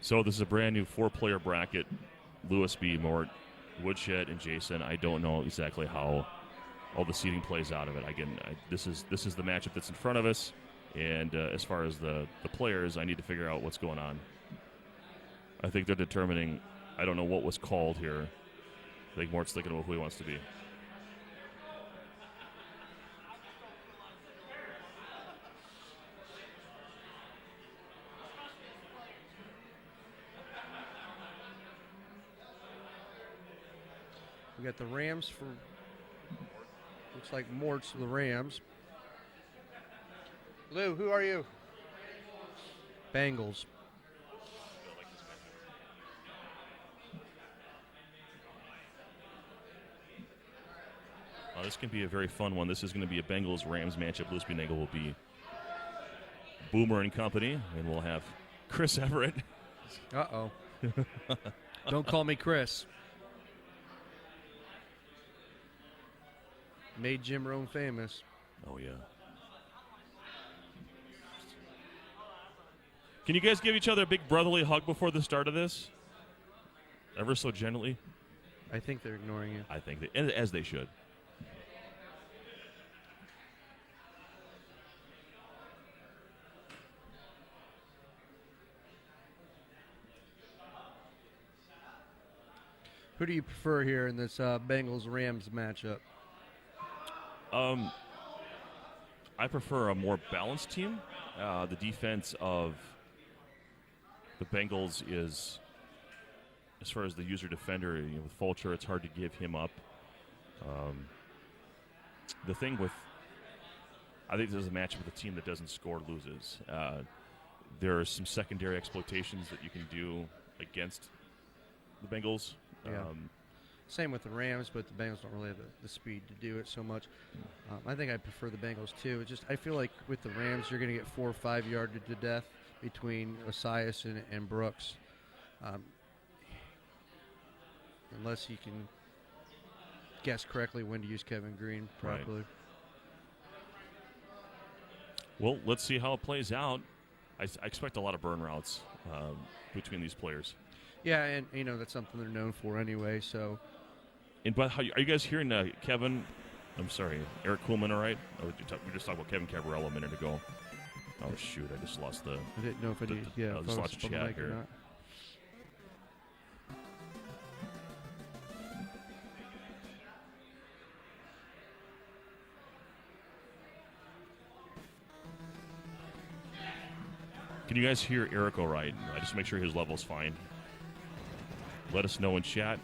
So this is a brand new 4-player bracket. Lewis B, Mort, Woodshed, and Jason. I don't know exactly how all the seating plays out of it. Again, this is the matchup that's in front of us. And as far as the players, I need to figure out what's going on. I think they're determining. I don't know what was called here. I think Mort's thinking of who he wants to be. We got the Rams for. Looks like Mort's the Rams. Lou, who are you? Bengals. This can be a very fun one. This is going to be a Bengals-Rams matchup. Lewis B. Nagel will be Boomer and company, and we'll have Chris Everett. Uh-oh. Don't call me Chris. Made Jim Rome famous. Oh, yeah. Can you guys give each other a big brotherly hug before the start of this? Ever so gently? I think they're ignoring you. I think as they should. Who do you prefer here in this Bengals-Rams matchup? I prefer a more balanced team. The defense of the Bengals is, as far as the user defender, with Fulcher, it's hard to give him up. The thing with, I think this is a matchup with a team that doesn't score loses. There are some secondary exploitations that you can do against the Bengals. Yeah. Same with the Rams, but the Bengals don't really have the speed to do it so much. I think I prefer the Bengals too. It's just I feel like with the Rams, you're going to get 4 or 5 yarded to death between Osias and Brooks, unless you can guess correctly when to use Kevin Green properly. Right. Well, let's see how it plays out. I expect a lot of burn routes between these players. Yeah, and that's something they're known for anyway. So, and but are you guys hearing Kevin? I'm sorry, Eric Kuhlman. All right, we just talked about Kevin Cabrera a minute ago. Oh shoot, I just lost the. I didn't know if I just lost the chat here. Can you guys hear Eric all right? I just make sure his level's fine. Let us know in chat.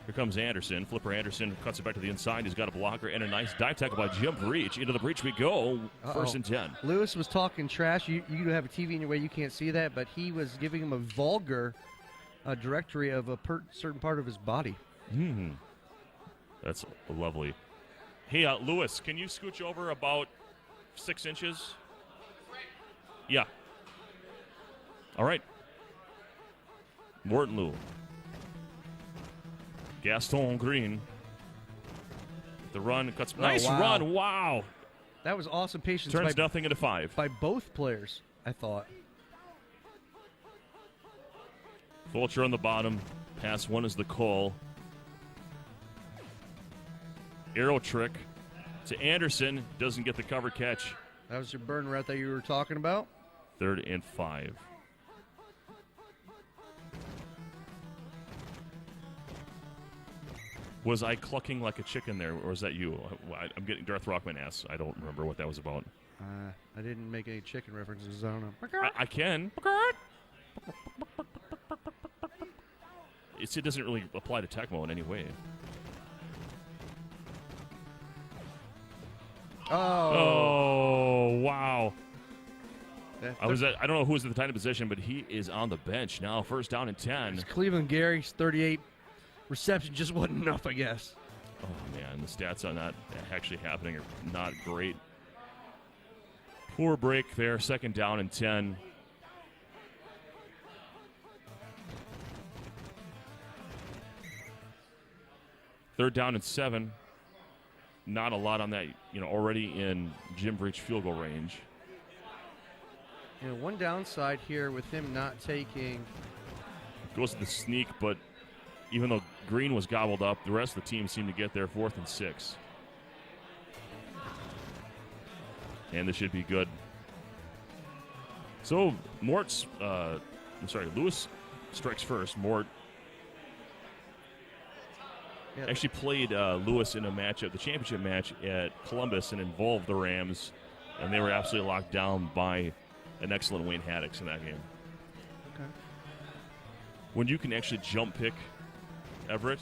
Here comes Anderson. Flipper Anderson cuts it back to the inside. He's got a blocker and a nice dive tackle by Jim Breach. Into the breach we go. First and 10. Lewis was talking trash. You have a TV in your way. You can't see that, but he was giving him a vulgar directory of a certain part of his body. That's lovely. Hey, Lewis, can you scooch over about 6 inches? Yeah. All right. Morton Lou. Gaston Green. The run cuts. Nice wow. run. Wow. That was awesome patience. Turns nothing into 5. By both players, I thought. Fulcher on the bottom. Pass 1 is the call. Arrow trick to Anderson. Doesn't get the cover catch. That was your burn route that you were talking about? 3rd and 5. Was I clucking like a chicken there, or was that you? I'm getting Darth Rockman ass. I don't remember what that was about. I didn't make any chicken references. I don't know. I can. It doesn't really apply to Tecmo in any way. Oh, wow. I don't know who was in the tight end position, but he is on the bench now. First down and 10. It's Cleveland Gary's 38 reception just wasn't enough, I guess. Oh, man, the stats on that actually happening are not great. Poor break there, 2nd down and 10. Third down and 7. Not a lot on that, already in Jim Breach field goal range. One downside here with him not taking. Goes to the sneak, but even though Green was gobbled up, the rest of the team seemed to get there. 4th and 6. And this should be good. So, Lewis strikes first. Mort actually played Lewis in a matchup, the championship match at Columbus, and involved the Rams, and they were absolutely locked down by an excellent Wayne Haddix in that game. Okay. When you can actually jump pick Everett,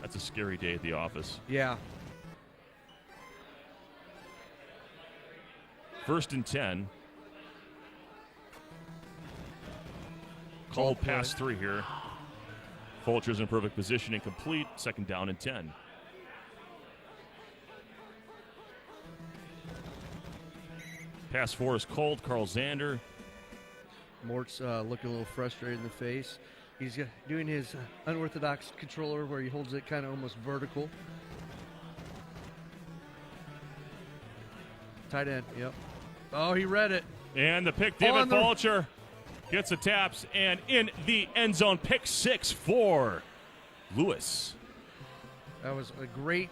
that's a scary day at the office. Yeah. 1st and 10. Called pass 3 here. Fulcher's in perfect position and complete. 2nd down and 10. Pass 4 is called. Carl Zander. Mort's looking a little frustrated in the face. He's doing his unorthodox controller where he holds it kind of almost vertical. Tight end, yep. Oh, he read it. And the pick, David Fulcher gets the taps and in the end zone. Pick 6 for Lewis. That was a great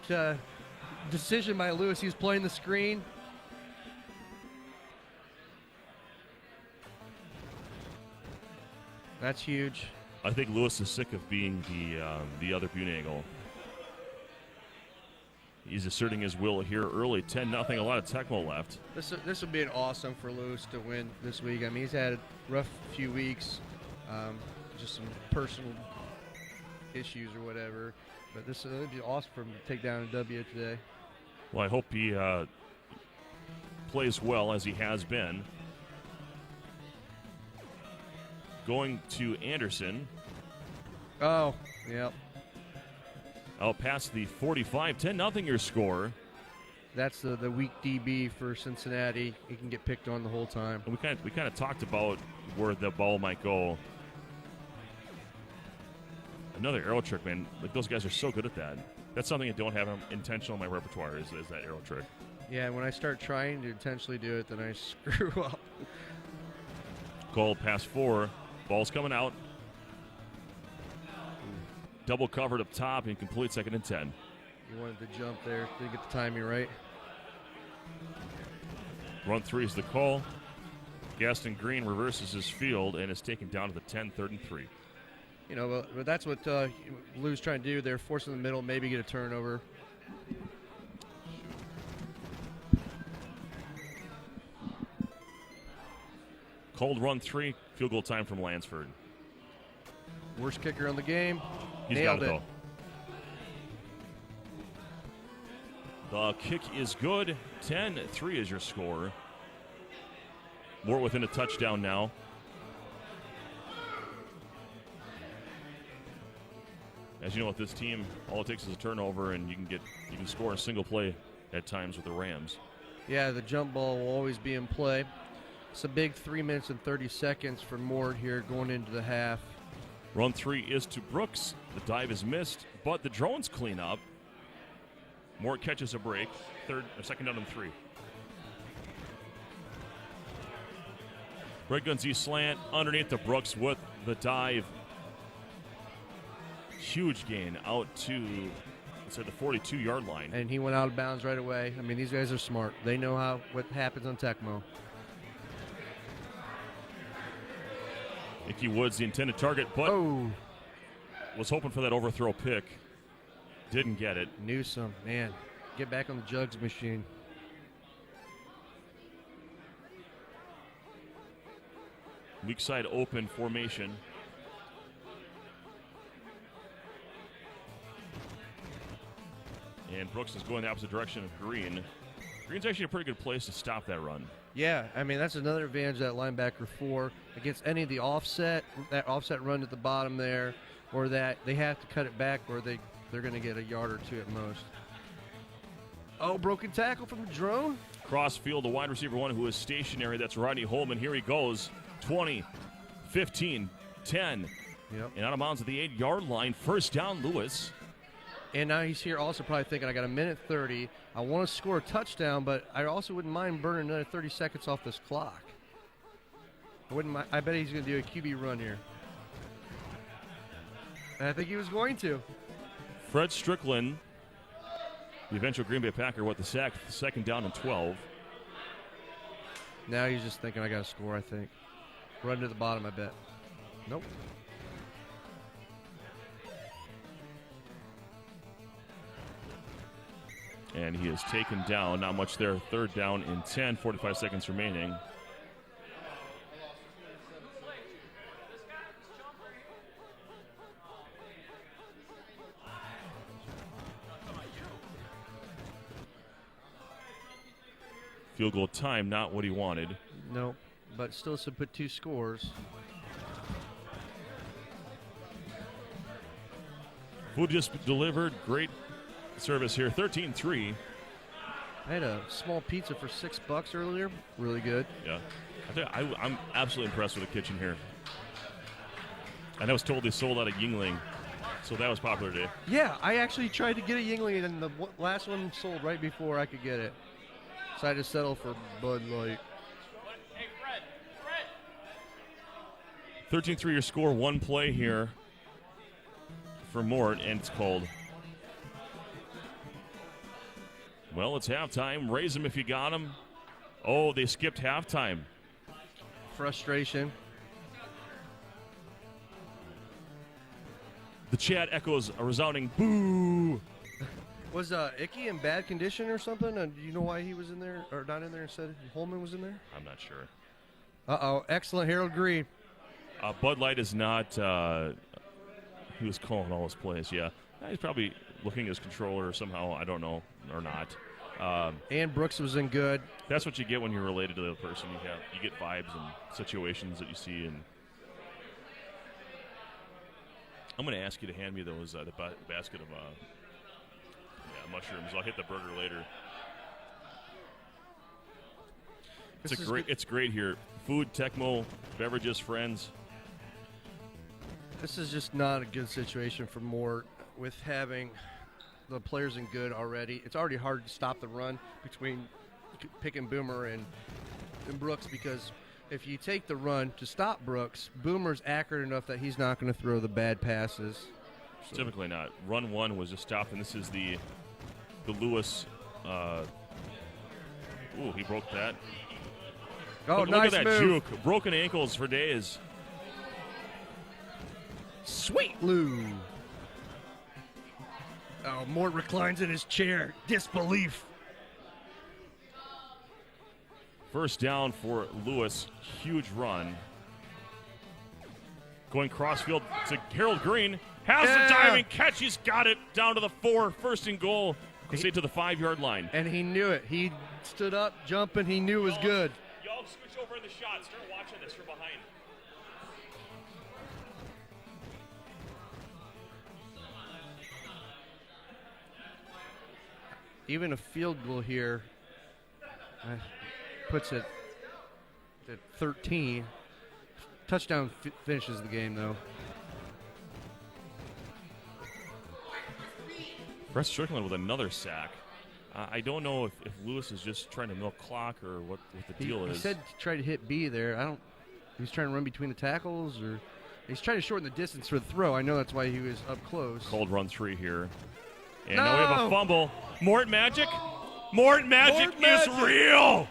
decision by Lewis. He was playing the screen. That's huge. I think Lewis is sick of being the other Bunagle. He's asserting his will here early. 10-0. A lot of Tecmo left. This would be an awesome for Lewis to win this week. I mean, he's had a rough few weeks, just some personal issues or whatever. But this would be awesome for him to take down a W today. Well, I hope he plays well as he has been. Going to Anderson. Oh, yep. Out past the 45. 10-0 your score. That's the weak DB for Cincinnati. He can get picked on the whole time. And we kind of talked about where the ball might go. Another arrow trick, man. Like, those guys are so good at that. That's something I don't have intentional in my repertoire is that arrow trick. Yeah, when I start trying to intentionally do it, then I screw up. Called pass 4. Ball's coming out. Double covered up top, incomplete. 2nd and 10. You wanted to jump there. Didn't get the timing right. Run 3 is the call. Gaston Green reverses his field and is taken down to the 10, 3rd and 3. You know, but that's what Lou's trying to do. They're forcing the middle, maybe get a turnover. Called run 3, field goal time from Lansford. Worst kicker on the game. He's Nailed got it. it, though. The kick is good. 10-3 is your score. More within a touchdown now. As you know, with this team, all it takes is a turnover, and you can score a single play at times with the Rams. Yeah, the jump ball will always be in play. It's a big 3 minutes and 30 seconds for Mort here going into the half. Run 3 is to Brooks. The dive is missed, but the drones clean up. Mort catches a break. Second down and 3. Red Gun Z slant underneath the Brooks with the dive. Huge gain out to, let's say, the 42-yard line. And he went out of bounds right away. I mean, these guys are smart. They know what happens on Tecmo. Icky Woods, the intended target, but was hoping for that overthrow pick. Didn't get it. Newsome, man, get back on the jugs machine. Weak side open formation. And Brooks is going the opposite direction of Green. Green's actually a pretty good place to stop that run. Yeah, I mean, that's another advantage of that linebacker 4 against any of the offset run at the bottom there, or that they have to cut it back or they're going to get a yard or 2 at most. Oh, broken tackle from the drone. Cross field, the wide receiver 1 who is stationary. That's Rodney Holman. Here he goes. 20, 15, 10. Yep. And out of bounds at the 8-yard line. First down, Lewis. And now he's here also probably thinking, I got a minute 30. I want to score a touchdown, but I also wouldn't mind burning another 30 seconds off this clock. I wouldn't mind. I bet he's going to do a QB run here. And I think he was going to. Fred Strickland, the eventual Green Bay Packer, with the sack. Second down and 12. Now he's just thinking, I got to score, I think. Run to the bottom, I bet. Nope. And he is taken down. Not much there. Third down and 10. 45 seconds remaining. Field goal time, not what he wanted. Nope. But still should put 2 scores. Food just delivered. Great service here. 13-3. I had a small pizza for $6 earlier. Really good. Yeah. I'm absolutely impressed with the kitchen here. And I was told they sold out of Yingling, so that was popular today. Yeah, I actually tried to get a Yingling, and the last one sold right before I could get it. So I had to settle for Bud Light. Hey, Fred! 13-3 your score. One play here for Mort, and it's called. Well, it's halftime. Raise them if you got them. Oh, they skipped halftime. Frustration. The chat echoes a resounding boo. Was Icky in bad condition or something? Do you know why he was in there, or not in there instead? Holman was in there? I'm not sure. Uh-oh. Excellent, Harold Green. Bud Light is not. He was calling all his plays, yeah. He's probably looking at his controller somehow, I don't know, or not. And Brooks was in good. That's what you get when you're related to the person. You get vibes and situations that you see. And I'm going to ask you to hand me those the basket of mushrooms. I'll hit the burger later. It's great here. Food, Tecmo, beverages, friends. This is just not a good situation for Mort with having the players in good already. It's already hard to stop the run between Pick and Boomer and Brooks, because if you take the run to stop Brooks, Boomer's accurate enough that he's not going to throw the bad passes. So. Typically not. Run 1 was just stopped, and this is the Lewis. He broke that. Oh, look nice at that move. juke. Broken ankles for days. Sweet Lou. Oh, Mort reclines in his chair. Disbelief. First down for Lewis. Huge run. Going crossfield to Harold Green. Has the diving catch. He's got it down to the 4. First and goal. Say to the 5-yard line. And he knew it. He stood up, jumping. He knew it was good. Y'all switch over in the shot. Start watching this from behind. Even a field goal here puts it at 13. Touchdown finishes the game, though. Brett Strickland with another sack. I don't know if Lewis is just trying to milk clock or what the deal is. He said to try to hit B there. He's trying to run between the tackles, or he's trying to shorten the distance for the throw. I know that's why he was up close. Called run 3 here. And now we have a fumble. Mort Magic. Mort Magic is real.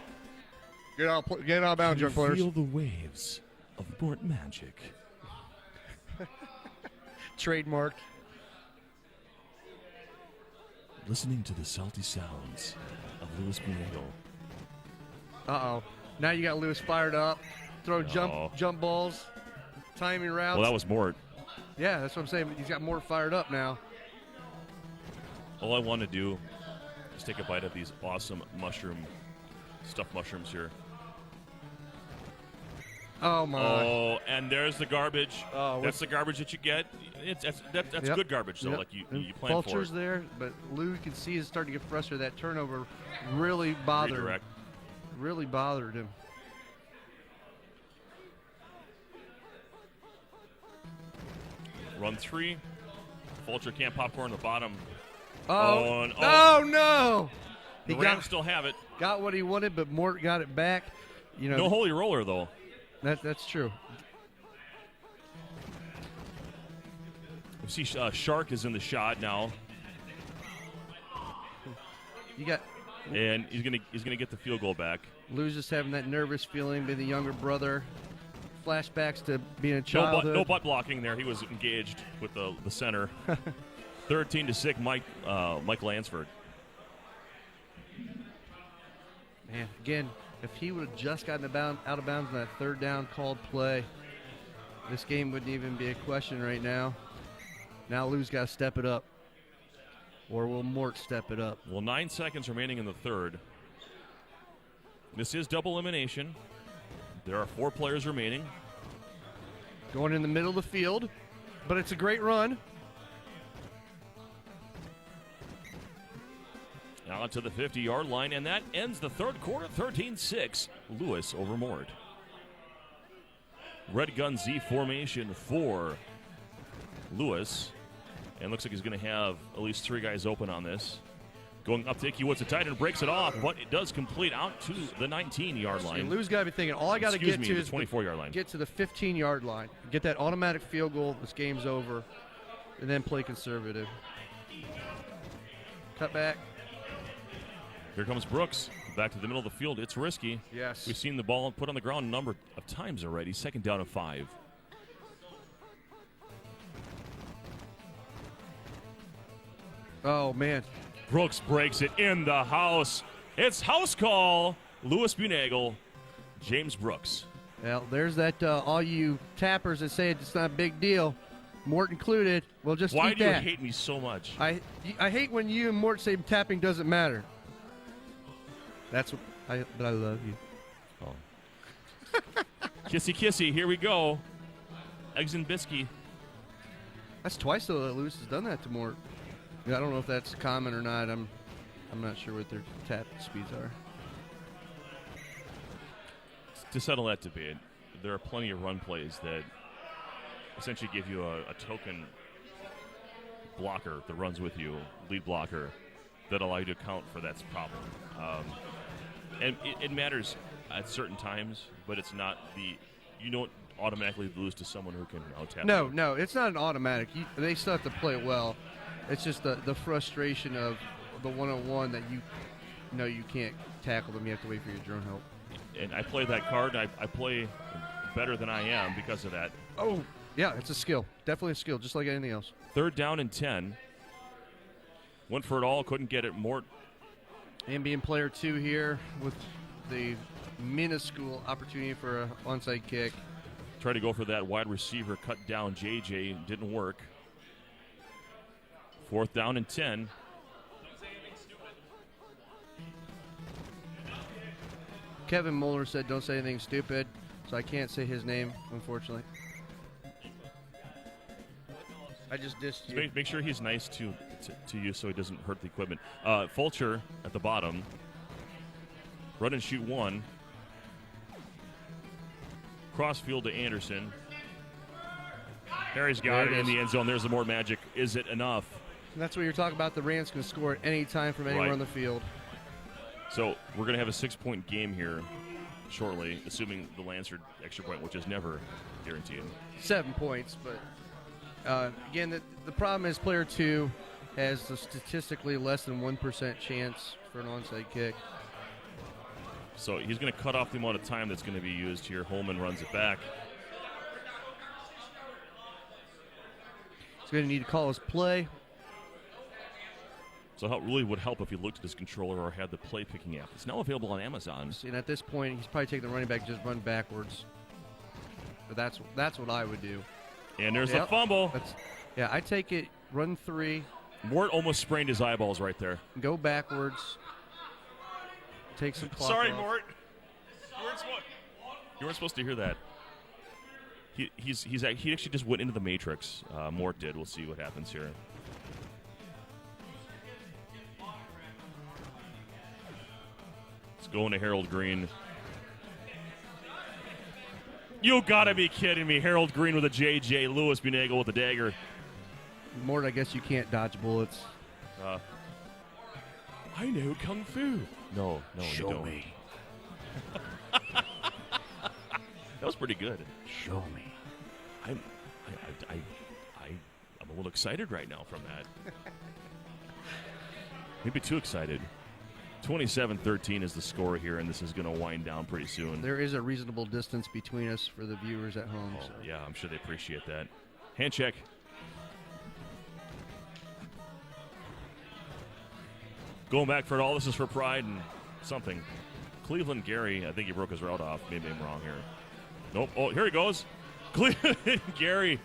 Get out of bounds, young players. Feel the waves of Mort Magic. Trademarked. Listening to the salty sounds of Lewis Bunego. Uh-oh. Now you got Lewis fired up. Throw jump balls, timing routes. Well, that was Mort. Yeah, that's what I'm saying. He's got more fired up now. All I want to do is take a bite of these awesome stuffed mushrooms here. Oh, my. Oh, and there's the garbage. Oh, that's the garbage that you get. That's good garbage, though, like you plan for. Vulture's there, but Lou, you can see, is starting to get frustrated. That turnover really bothered Redirect. Really bothered him. Run 3. Vulture can't popcorn the bottom. Oh, no! The Rams still have it. Got what he wanted, but Mort got it back. No holy roller, though. That's true. You see Shark is in the shot now. And he's gonna get the field goal back. Lou's just having that nervous feeling, being the younger brother. Flashbacks to being a childhood. No butt blocking there. He was engaged with the center. 13-6, Mike Lansford. Man, again, if he would have just gotten out of bounds on that third down called play, this game wouldn't even be a question right now. Now Lou's got to step it up. Or will Mort step it up? Well, 9 seconds remaining in the third. This is double elimination. There are 4 players remaining. Going in the middle of the field, but it's a great run. Now to the 50-yard line, and that ends the third quarter, 13-6. Lewis over Mort. Red gun Z formation for Lewis. And looks like he's going to have at least 3 guys open on this. Going up to Icky Woods, a tight end breaks it off, but it does complete out to the 19-yard line. And Lou's got to be thinking, all I got to get to is the 24-yard line. Get to the 15-yard line. Get that automatic field goal, this game's over, and then play conservative. Cut back. Here comes Brooks. Back to the middle of the field. It's risky. Yes. We've seen the ball put on the ground a number of times already. Second down and 5. Oh, man. Brooks breaks it in the house. It's house call. Lewis Bunego, James Brooks. Well, there's that all you tappers that say it's not a big deal, Mort included. Well, just Why eat do that. you hate me so much? I hate when you and Mort say tapping doesn't matter. But I love you. Oh. Kissy, kissy. Here we go. Eggs and biscuit. That's twice though that Lewis has done that to Mort. I don't know if that's common or not. I'm not sure what their tap speeds are. To settle that debate, there are plenty of run plays that essentially give you a token blocker that runs with you, lead blocker, that allow you to account for that problem. And it matters at certain times, but it's not you don't automatically lose to someone who can out-tap. No, it's not an automatic. They still have to play it well. It's just the frustration of the one-on-one that you know you can't tackle them. You have to wait for your drone help. And I play that card. I play better than I am because of that. Oh, yeah, it's a skill. Definitely a skill, just like anything else. Third down and 10. Went for it all, couldn't get it. Mort. And being player 2 here with the minuscule opportunity for an onside kick. Try to go for that wide receiver, cut down JJ. Didn't work. 4th down and 10. Kevin Moeller said, "Don't say anything stupid," so I can't say his name, unfortunately. I just dissed you. Make sure he's nice to you so he doesn't hurt the equipment. Fulcher at the bottom. Run and shoot 1. Crossfield to Anderson. Harry's got There it it in is. the end zone. There's the more magic. Is it enough? And that's what you're talking about. The Rams can score at any time from anywhere Right. on the field. So we're going to have a 6-point game here shortly, assuming the Lansford extra point, which is never guaranteed. 7 points, but again, the problem is player 2 has a statistically less than 1% chance for an onside kick. So he's going to cut off the amount of time that's going to be used here. Holman runs it back. He's going to need to call his play. So it really would help if you looked at his controller or had the play picking app. It's now available on Amazon. And at this point, he's probably taking the running back and just run backwards. But that's what I would do. And there's the Yep. fumble. Yeah, I take it, run 3, Mort almost sprained his eyeballs right there. go backwards, take some clock Sorry, off. Mort. You weren't supposed to hear that. He actually just went into the Matrix. Mort did. We'll see what happens here. It's going to Harold Green. You gotta be kidding me. Harold Green with a JJ. Louis Bunego with a dagger. Mort, I guess you can't dodge bullets. I know Kung Fu. No, you don't. me. That was pretty good. Show me. I'm a little excited right now from that. Maybe too excited. 27-13 is the score here, and this is going to wind down pretty soon. There is a reasonable distance between us for the viewers at home. Oh, So. yeah, I'm sure they appreciate that. Hand check. Going back for it all. This is for pride and something. Cleveland Gary, I think he broke his route off. Maybe I'm wrong here. Nope. Oh, here he goes. Cleveland Gary.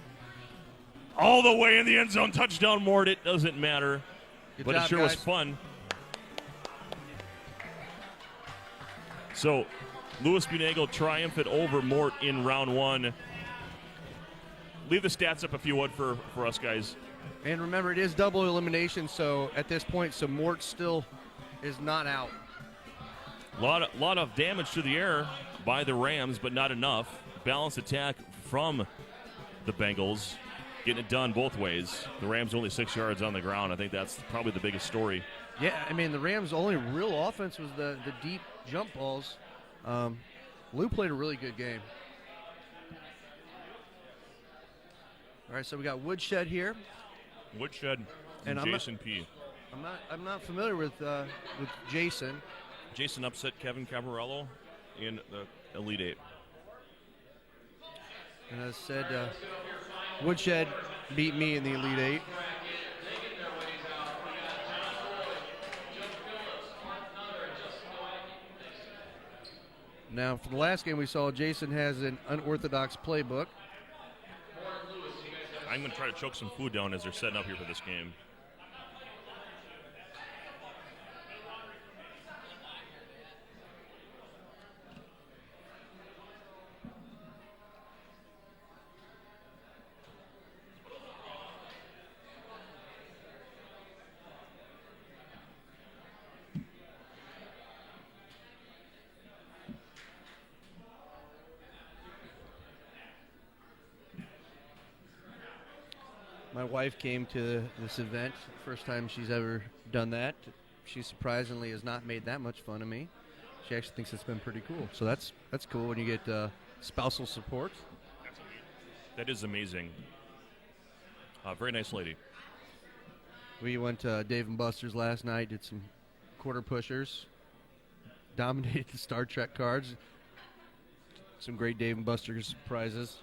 All the way in the end zone. Touchdown, Mort. It doesn't matter. Good But job, it sure was guys. fun. So, Louis Bunego triumphant over Mort in round 1. Leave the stats up if you would for us guys. And remember, it is double elimination, so at this point, so Mort still is not out. Lot of damage to the air by the Rams, but not enough. Balanced attack from the Bengals. Getting it done both ways. The Rams only 6 yards on the ground. I think that's probably the biggest story. Yeah, I mean, the Rams' only real offense was the deep jump balls. Lou played a really good game. All right, so we got Woodshed here. Woodshed and And Jason P. I'm not familiar with Jason. Jason upset Kevin Cavarello in the Elite Eight. And as I said, Woodshed beat me in the Elite Eight. Now, for the last game we saw, Jason has an unorthodox playbook. I'm going to try to choke some food down as they're setting up here for this game. My wife came to this event, first time she's ever done that. She surprisingly has not made that much fun of me. She actually thinks it's been pretty cool. So that's cool when you get spousal support. That is amazing. Very nice lady. We went to Dave & Buster's last night, did some quarter pushers, dominated the Star Trek cards. Some great Dave & Buster's prizes.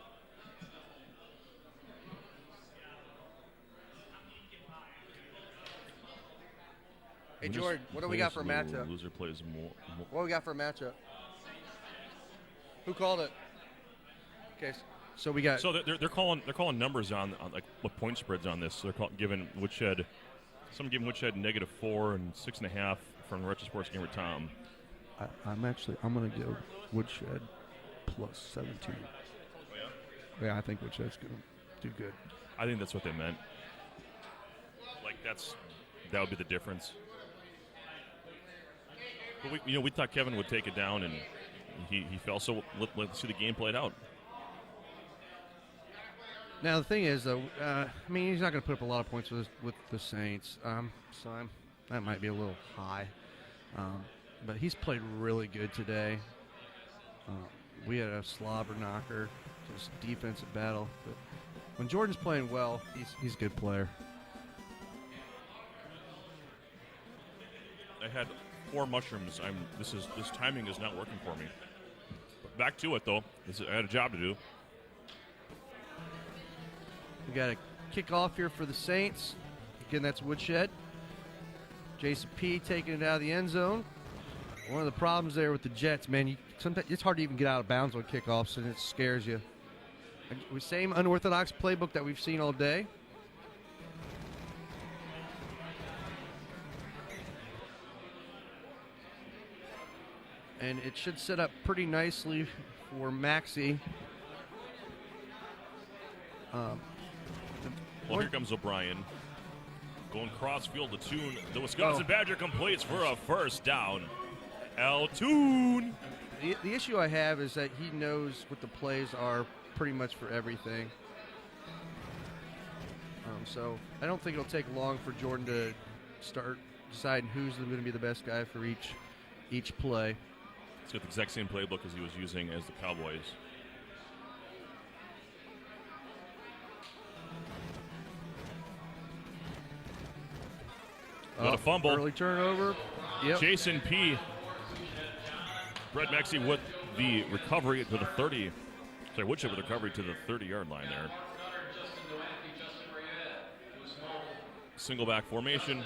Hey, Jordan, what do we got for a matchup? Loser plays more. What do we got for a matchup? Who called it? Okay, so we got. So they're calling numbers on like what point spreads on this. So they're giving Woodshed. Some giving Woodshed -4 and 6.5 from Retro Sports Gamer Tom. I'm going to go Woodshed plus 17. Oh, yeah? Yeah, I think Woodshed's going to do good. I think that's what they meant. Like that would be the difference. But we thought Kevin would take it down, and he fell. So let's see the game played out. Now the thing is, though, he's not going to put up a lot of points with the Saints. That might be a little high. But he's played really good today. We had a slobber knocker, just defensive battle. But when Jordan's playing well, he's a good player. I had 4 mushrooms. This timing is not working for me. But back to it though. I had a job to do. We got a kickoff here for the Saints. Again, that's Woodshed. Jason P. taking it out of the end zone. One of the problems there with the Jets, man, sometimes it's hard to even get out of bounds on kickoffs, and it scares you. Same unorthodox playbook that we've seen all day. And it should set up pretty nicely for Maxey. Well, here comes O'Brien. Going cross-field to Toon. The Wisconsin Badger completes for a first down. Toon. The issue I have is that he knows what the plays are pretty much for everything. So I don't think it'll take long for Jordan to start deciding who's going to be the best guy for each play. He's got the exact same playbook as he was using as the Cowboys. What a fumble. Early turnover. Yep. Jason P. Brett Maxey with the recovery to the 30. Sorry, Woodshed with the recovery to the 30-yard line there. Single back formation.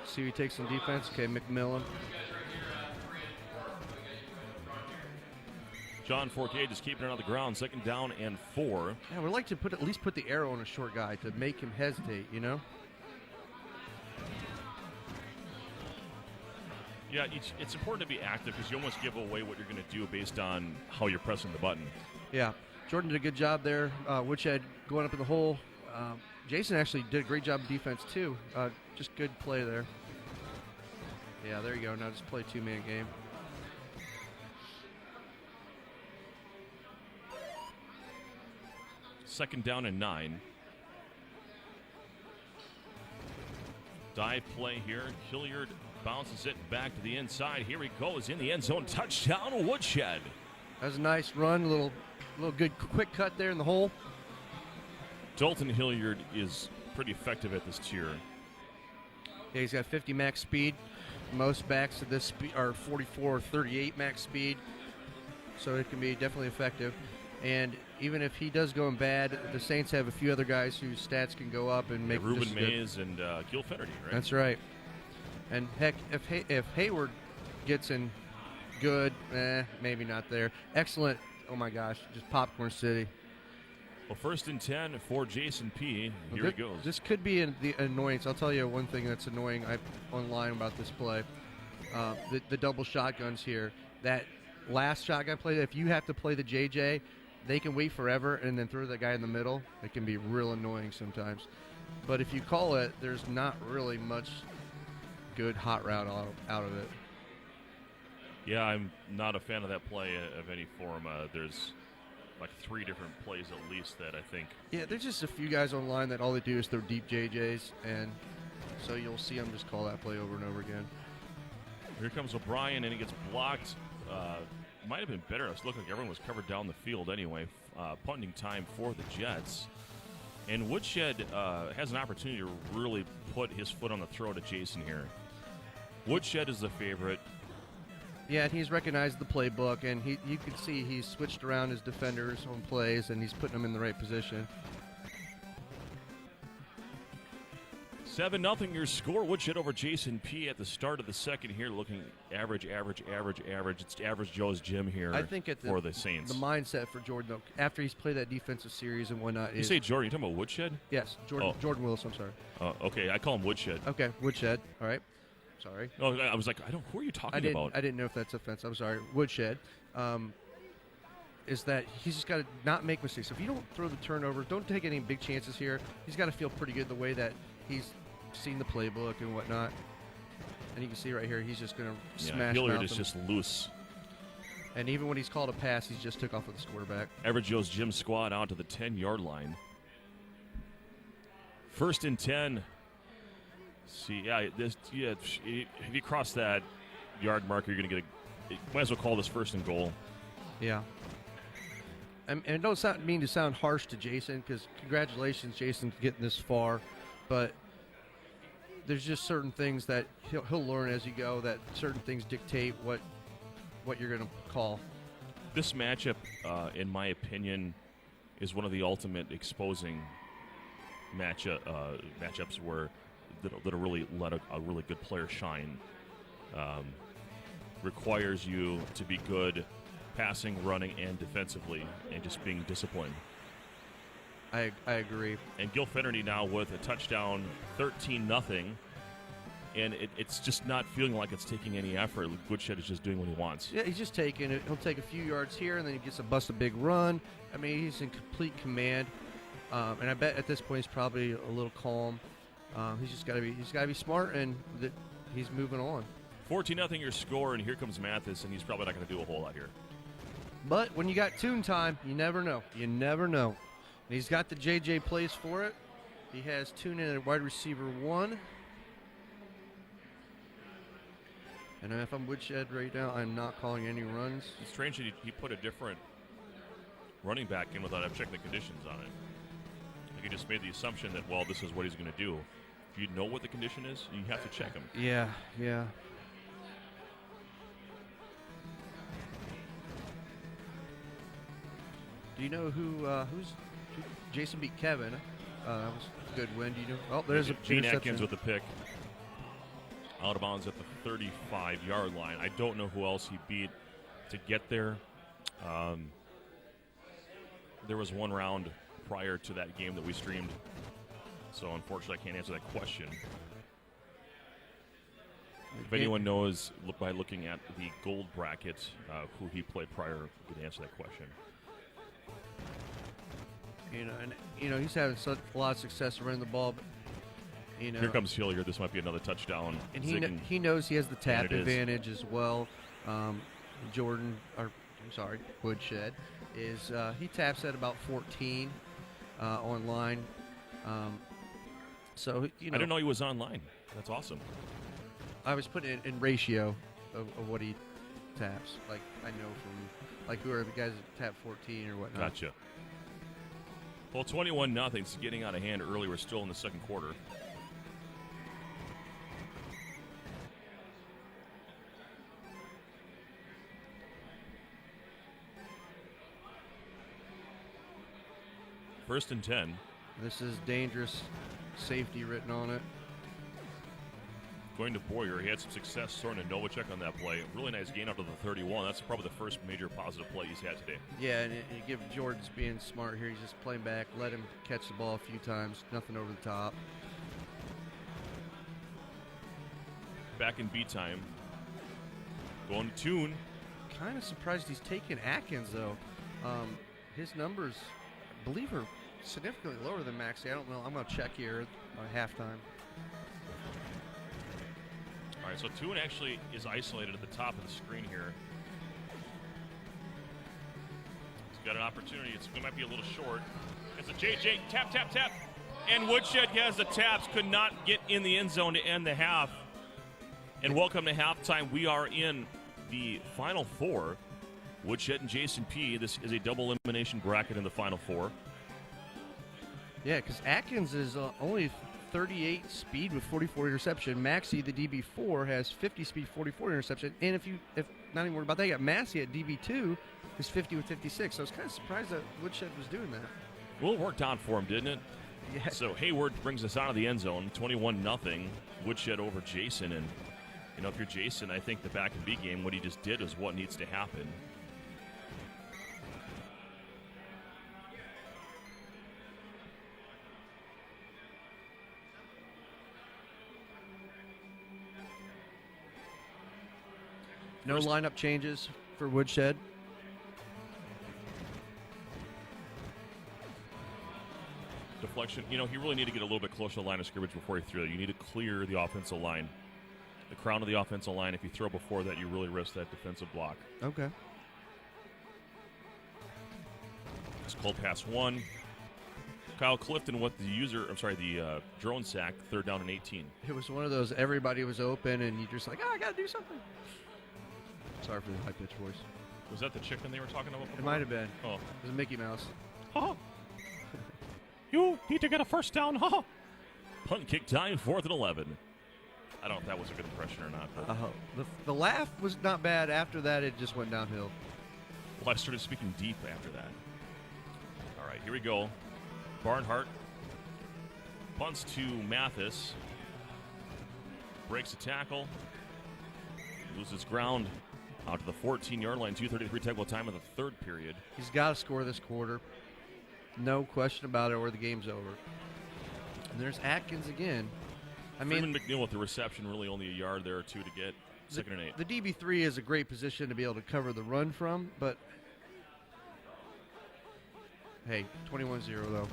See, he takes some defense. Okay, McMillan. John Fortier just keeping it on the ground. 2nd down and 4. Yeah, we'd like to at least put the arrow on a short guy to make him hesitate, you know? Yeah, it's important to be active because you almost give away what you're going to do based on how you're pressing the button. Yeah, Jordan did a good job there. Woodshed going up in the hole. Jason actually did a great job of defense, too. Just good play there. Yeah, there you go. Now just play 2-man game. Second down and 9. Dive play here. Hilliard bounces it back to the inside. Here he goes in the end zone. Touchdown, Woodshed. That was a nice run. A little good quick cut there in the hole. Dalton Hilliard is pretty effective at this tier. Yeah, he's got 50 max speed. Most backs at this speed are 44 or 38 max speed. So it can be definitely effective. And even if he does go in bad, the Saints have a few other guys whose stats can go up and make Reuben Mays and Gil Fennerty, right? That's right. And heck, if Hayward gets in good, maybe not there. Excellent. Oh my gosh, just popcorn city. Well, 1st and 10 for Jason P. Here he goes. This could be the annoyance. I'll tell you one thing that's annoying online about this play. The double shotguns here. That last shotgun play, if you have to play the JJ, they can wait forever and then throw that guy in the middle. It can be real annoying sometimes. But if you call it, there's not really much good hot route out of it. Yeah, I'm not a fan of that play of any form. There's like 3 different plays at least that I think. Yeah, there's just a few guys online that all they do is throw deep JJs, and so you'll see them just call that play over and over again. Here comes O'Brien, and he gets blocked. Might have been better. It looked like everyone was covered down the field anyway. Punting time for the Jets. And Woodshed has an opportunity to really put his foot on the throat of Jason here. Woodshed is the favorite. Yeah, and he's recognized the playbook, and you can see he's switched around his defenders on plays, and he's putting them in the right position. 7-0 your score. Woodshed over Jason P. at the start of the second here. Looking average. It's average Joe's Gym here. I think for the Saints. The mindset for Jordan, though, after he's played that defensive series and whatnot. You say Jordan? You talking about Woodshed? Yes, Jordan Willis. I'm sorry. Okay, I call him Woodshed. Okay, Woodshed. All right. Sorry. Oh, I was like, who are you talking about? I didn't know if that's offensive. I'm sorry. Woodshed. Is that he's just got to not make mistakes. If you don't throw the turnover, don't take any big chances here. He's got to feel pretty good the way that he's seen the playbook and whatnot. And you can see right here, he's just going to smash Hilliard mouth is him. just loose. And even when he's called a pass, he's just took off with the quarterback. Average Joe's Gym squad out to the 10-yard line. 1st and 10. See, if you cross that yard marker, you're going to get might as well call this 1st and goal. Yeah. And don't mean to sound harsh to Jason, because congratulations, Jason, for getting this far. But there's just certain things that he'll learn as you go, that certain things dictate what you're going to call. This matchup, in my opinion, is one of the ultimate exposing matchups where that'll really let a really good player shine. Requires you to be good passing, running, and defensively, and just being disciplined. I agree. And Gil Finnerty now with a touchdown, 13-0, and it's just not feeling like it's taking any effort. Woodshed is just doing what he wants. Yeah, he's just taking it. He'll take a few yards here, and then he gets to bust a big run. I mean, he's in complete command, and I bet at this point he's probably a little calm. He's got to be smart, and he's moving on. 14-0 your score, and here comes Mathis, and he's probably not going to do a whole lot here. But when you got tune time, you never know. You never know. And he's got the JJ plays for it. He has tune in at wide receiver 1. And if I'm Woodshed right now, I'm not calling any runs. It's strange that he put a different running back in without checking the conditions on it. Like he just made the assumption that, well, this is what he's going to do. If you know what the condition is, you have to check him. Yeah. Do you know who's Jason beat Kevin? That was a good win. Do you know? Oh, there's a Gene interception. Atkins with the pick. Out of bounds at the 35-yard line. I don't know who else he beat to get there. There was one round prior to that game that we streamed, so unfortunately I can't answer that question. If anyone knows by looking at the gold bracket who he played prior, you can answer that question. He's having a lot of success running the ball. But, here comes Hilliard. This might be another touchdown. And he knows he has the tap advantage as well. Woodshed he taps at about 14 online. So I didn't know he was online. That's awesome. I was putting it in ratio of what he taps. Like I know from who are the guys that tap 14 or whatnot. Gotcha. Well, 21-0. It's getting out of hand early. We're still in the second quarter. First and 10. This is dangerous. Safety written on it. Going to Boyer. He had some success throwing to Novacek on that play. Really nice gain up to the 31. That's probably the first major positive play he's had today. Yeah, and you give Jordan's being smart here. He's just playing back. Let him catch the ball a few times. Nothing over the top. Back in B time. Going to Tune. Kind of surprised he's taking Atkins, though. His numbers, I believe, are significantly lower than Maxey. I don't know. I'm going to check here at halftime. All right, so Tune actually is isolated at the top of the screen here. He's got an opportunity. It might be a little short. It's a JJ tap. And Woodshed has the taps. Could not get in the end zone to end the half. And welcome to halftime. We are in the Final Four. Woodshed and Jason P. This is a double elimination bracket in the Final Four. Yeah, because Atkins is only 38 speed with 44 interception. Maxey, the DB4, has 50 speed, 44 interception. And if not even worried about that, you got Massey at DB2, who's 50 with 56. So I was kind of surprised that Woodshed was doing that. Well, it worked out for him, didn't it? Yeah. So Hayward brings us out of the end zone, 21-0. Woodshed over Jason. And, if you're Jason, I think the back and B game, what he just did is what needs to happen. No lineup changes for Woodshed. Deflection. You really need to get a little bit closer to the line of scrimmage before you throw. You need to clear the offensive line. The crown of the offensive line. If you throw before that, you really risk that defensive block. Okay. It's called pass 1. Kyle Clifton with the drone sack, 3rd down and 18. It was one of those everybody was open and you're just like, I got to do something. Sorry for the high-pitched voice. Was that the chicken they were talking about before? It might have been. Oh. It was a Mickey Mouse. Oh. You need to get a first down. Oh. Punt kick time, 4th and 11. I don't know if that was a good impression or not. The laugh was not bad. After that, it just went downhill. Well, I started speaking deep after that. All right, here we go. Barnhart punts to Mathis. Breaks a tackle. Loses ground out to the 14-yard line. 2:33 technical time in the 3rd period. He's got to score this quarter. No question about it, or the game's over. And there's Atkins again. Freeman McNeil with the reception, really only a yard there or two to get 2nd and 8. The DB3 is a great position to be able to cover the run from, but hey, 21-0 though.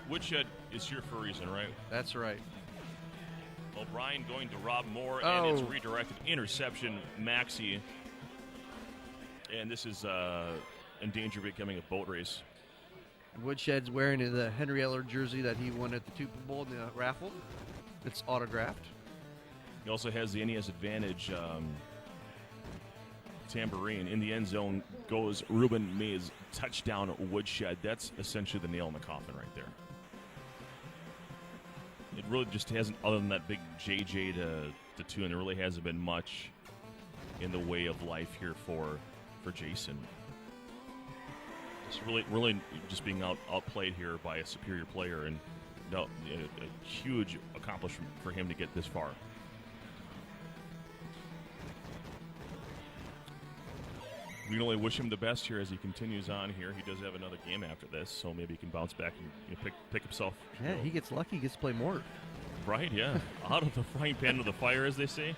Woodshed is here for a reason, right? That's right. O'Brien going to Rob Moore, and it's redirected. Interception, Maxey. And this is in danger of becoming a boat race. Woodshed's wearing the Henry Eller jersey that he won at the Super Bowl in the raffle. It's autographed. He also has the NES Advantage tambourine. In the end zone goes Ruben Mays, touchdown Woodshed. That's essentially the nail in the coffin right there. It really just hasn't, other than that big JJ to tune, there really hasn't been much in the way of life here for Jason. It's really just being outplayed here by a superior player, and a huge accomplishment for him to get this far. We can only wish him the best here as he continues on here. He does have another game after this, so maybe he can bounce back and pick himself. Yeah, he gets lucky. He gets to play more. Right, yeah. Out of the frying pan to the fire, as they say.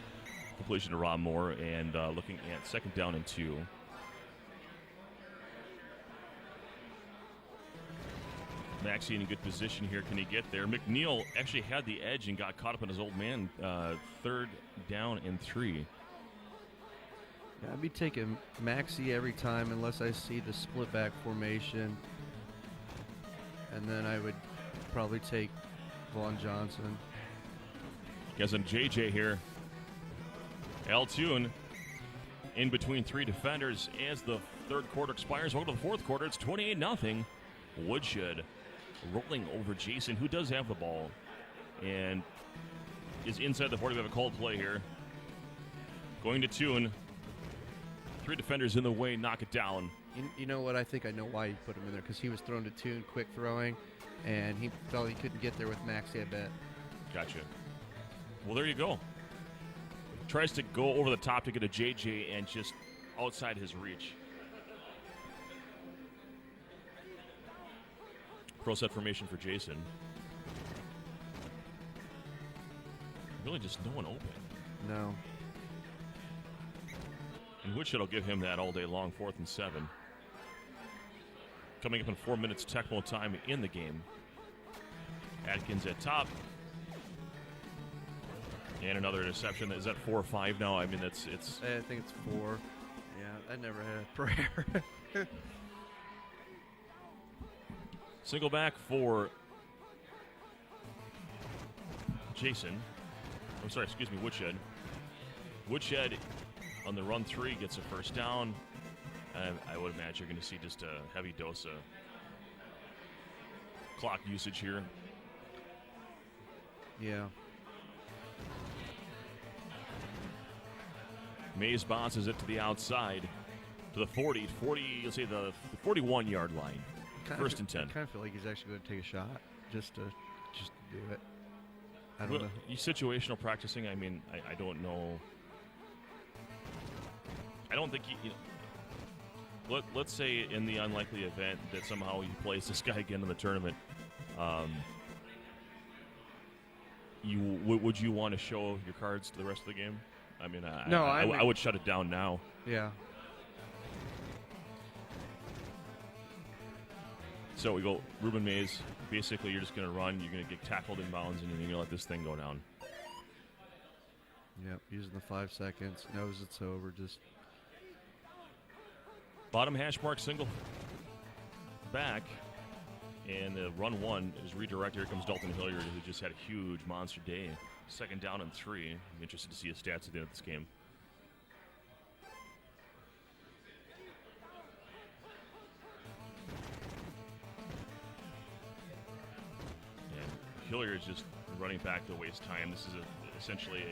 Completion to Rob Moore, and looking at 2nd down and 2. Maxey in a good position here. Can he get there? McNeil actually had the edge and got caught up in his old man. 3rd down and 3. Yeah, I'd be taking Maxey every time unless I see the split back formation. And then I would probably take Vaughn Johnson. Guys on JJ here. Altoon in between 3 defenders as the 3rd quarter expires. Over to the 4th quarter, it's 28-0. Woodshed rolling over Jason, who does have the ball and is inside the 40. We have a called play here. Going to Toon. 3 defenders in the way, knock it down. You know what? I think I know why he put him in there, because he was thrown to Toon, quick throwing, and he felt he couldn't get there with Maxey, I bet. Gotcha. Well, there you go. Tries to go over the top to get a JJ and just outside his reach. Pro set formation for Jason. Really just no one open. No. And Woodshed will give him that all day long, 4th and 7. Coming up in 4 minutes, Tecmo time in the game. Atkins at top. And another interception. Is that 4 or 5 now? I mean, it's. I think it's 4. Yeah, I never had a prayer. Single back for Jason. I'm sorry, excuse me, Woodshed. Woodshed on the run 3 gets a first down. I would imagine you're going to see just a heavy dose of clock usage here. Yeah. Mays bounces it to the outside to the 40, let's say the 41-yard line. First and 10. I kind of feel like he's actually going to take a shot. just to do it. I don't know. You situational practicing. I mean, I don't know. I don't think let's say in the unlikely event that somehow you place this guy again in the tournament, would you want to show your cards to the rest of the game? I mean, I would shut it down now. Yeah. So we go Ruben Mays. Basically, you're just going to run. You're going to get tackled in bounds, and you're going to let this thing go down. Yep, using the 5 seconds. Knows it's over. Just bottom hash mark single back. And run 1 is redirected. Here comes Dalton Hilliard, who just had a huge monster day. 2nd down and 3. I'm interested to see his stats at the end of this game. Hilliard is just running back to waste time. This is essentially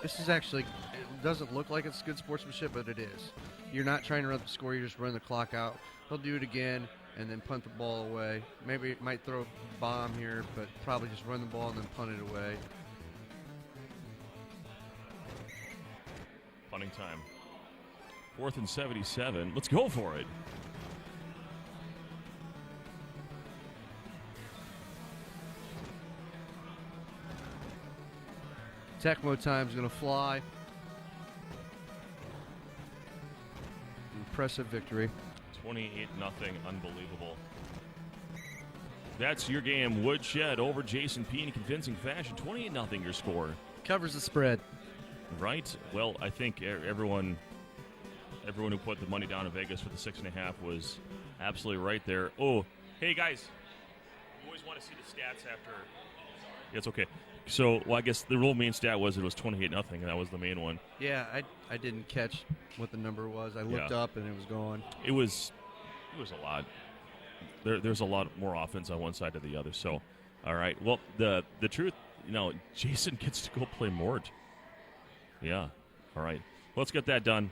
This is actually, it doesn't look like it's good sportsmanship, but it is. You're not trying to run the score, you're just running the clock out. He'll do it again and then punt the ball away. Maybe it might throw a bomb here, but probably just run the ball and then punt it away. punting time. 4th and 77. Let's go for it. Tecmo time's going to fly. Impressive victory. 28-0. Unbelievable. That's your game. Woodshed over Jason P. in convincing fashion. 28-0 your score. Covers the spread. Right. Well, I think everyone who put the money down in Vegas for the 6.5 was absolutely right there. Oh, hey, guys. You always want to see the stats after. It's okay. So, well, I guess the real main stat was it was 28-0, and that was the main one. Yeah, I didn't catch what the number was. I looked up, and it was gone. It was a lot. There's a lot more offense on one side to the other. So, all right. Well, the truth, Jason gets to go play Mort. Yeah. All right. Let's get that done.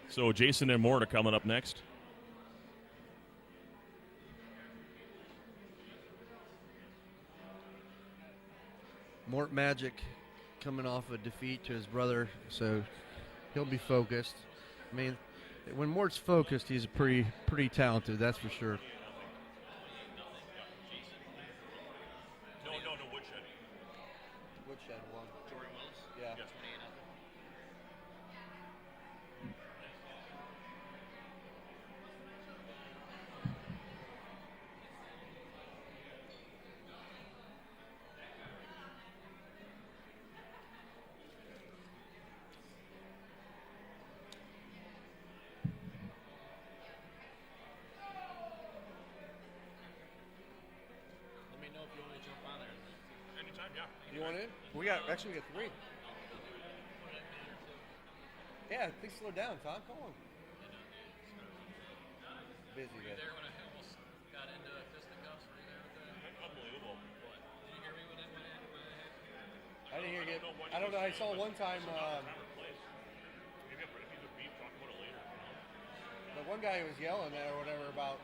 So, Jason and Mort are coming up next. Mort Magic coming off a defeat to his brother, so he'll be focused. I mean, when Mort's focused, he's pretty talented, that's for sure. No, Woodshed. Woodshed won. Jordan Willis? Yeah. Yes. You want in? We got 3. Yeah, please slow down, Tom. Come on. Busy there. There when I almost got into fisticuffs, were you there with that? Unbelievable. Did you hear me when it went in? I didn't hear you. I don't know. I saw one time. Maybe if he's a beef, talk about it later. The one guy was yelling or whatever about.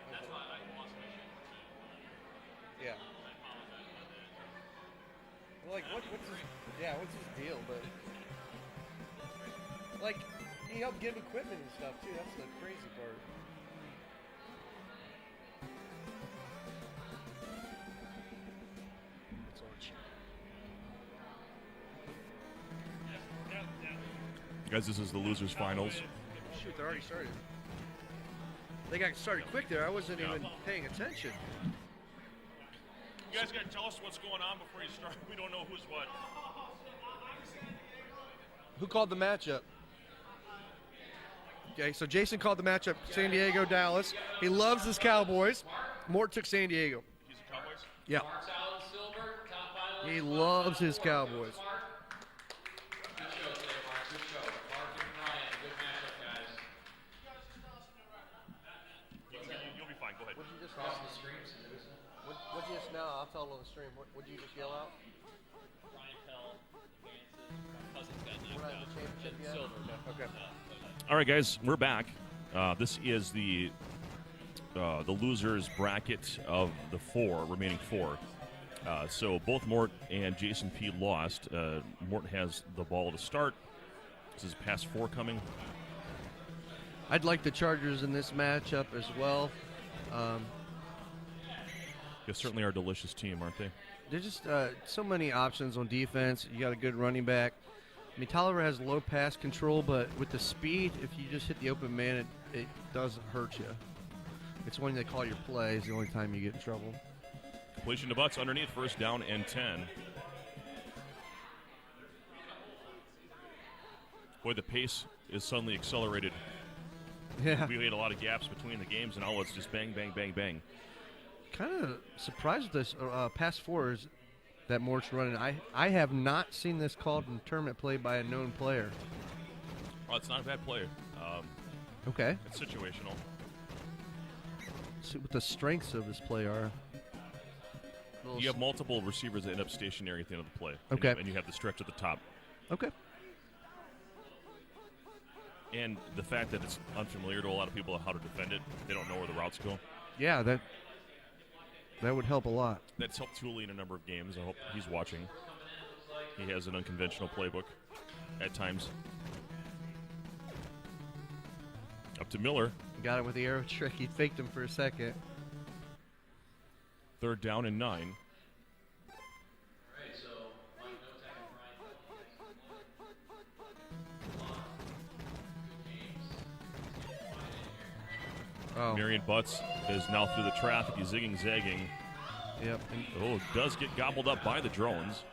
That's why I lost my shit. Yeah. Like what's his deal? But like he helped give equipment and stuff too. That's the crazy part. Guys, this is the losers finals. Shoot, they already started. They got started quick there. I wasn't even paying attention. You guys got to tell us what's going on before you start. We don't know who's what. Who called the matchup? Okay, so Jason called the matchup San Diego, Dallas. He loves his Cowboys. Mort took San Diego. He's the Cowboys? Yeah. He loves his Cowboys. Good show today, Mark. Good show. Mark and Ryan, good matchup, guys. You'll be fine. Go ahead. What'd you just Crossing the streams. What'd you just now? I'll tell on the stream. What'd you just yell out? Ryan Pell advances. Cousins got We're knocked not in out. the championship yet? Silver. Okay. All right, guys, we're back. This is the the losers bracket of the remaining four. So both Mort and Jason P. lost. Mort has the ball to start. This is pass 4 coming. I'd like the Chargers in this matchup as well. They certainly are a delicious team, aren't they? There's just so many options on defense. You got a good running back. I mean, Tolliver has low pass control, but with the speed, if you just hit the open man, it doesn't hurt you. It's when they call your play is the only time you get in trouble. Completion to Butts underneath, first down and 10. Boy, the pace is suddenly accelerated. Yeah. We had a lot of gaps between the games, and now it's just bang, bang, bang, bang. Kind of surprised with this pass 4s that Mort's running. I have not seen this called in tournament play by a known player. Oh, it's not a bad play. Okay. It's situational. See what the strengths of this play are. You have multiple receivers that end up stationary at the end of the play. Okay. And you have the stretch at the top. Okay. And the fact that it's unfamiliar to a lot of people how to defend it, they don't know where the routes go. Yeah, that would help a lot. That's helped Thule in a number of games. I hope he's watching. He has an unconventional playbook at times. Up to Miller. Got it with the arrow trick. He faked him for a second. Third down and 9. Oh. Marion Butts is now through the traffic. He's zigging, zagging. Yep. Oh, does get gobbled up by the drones.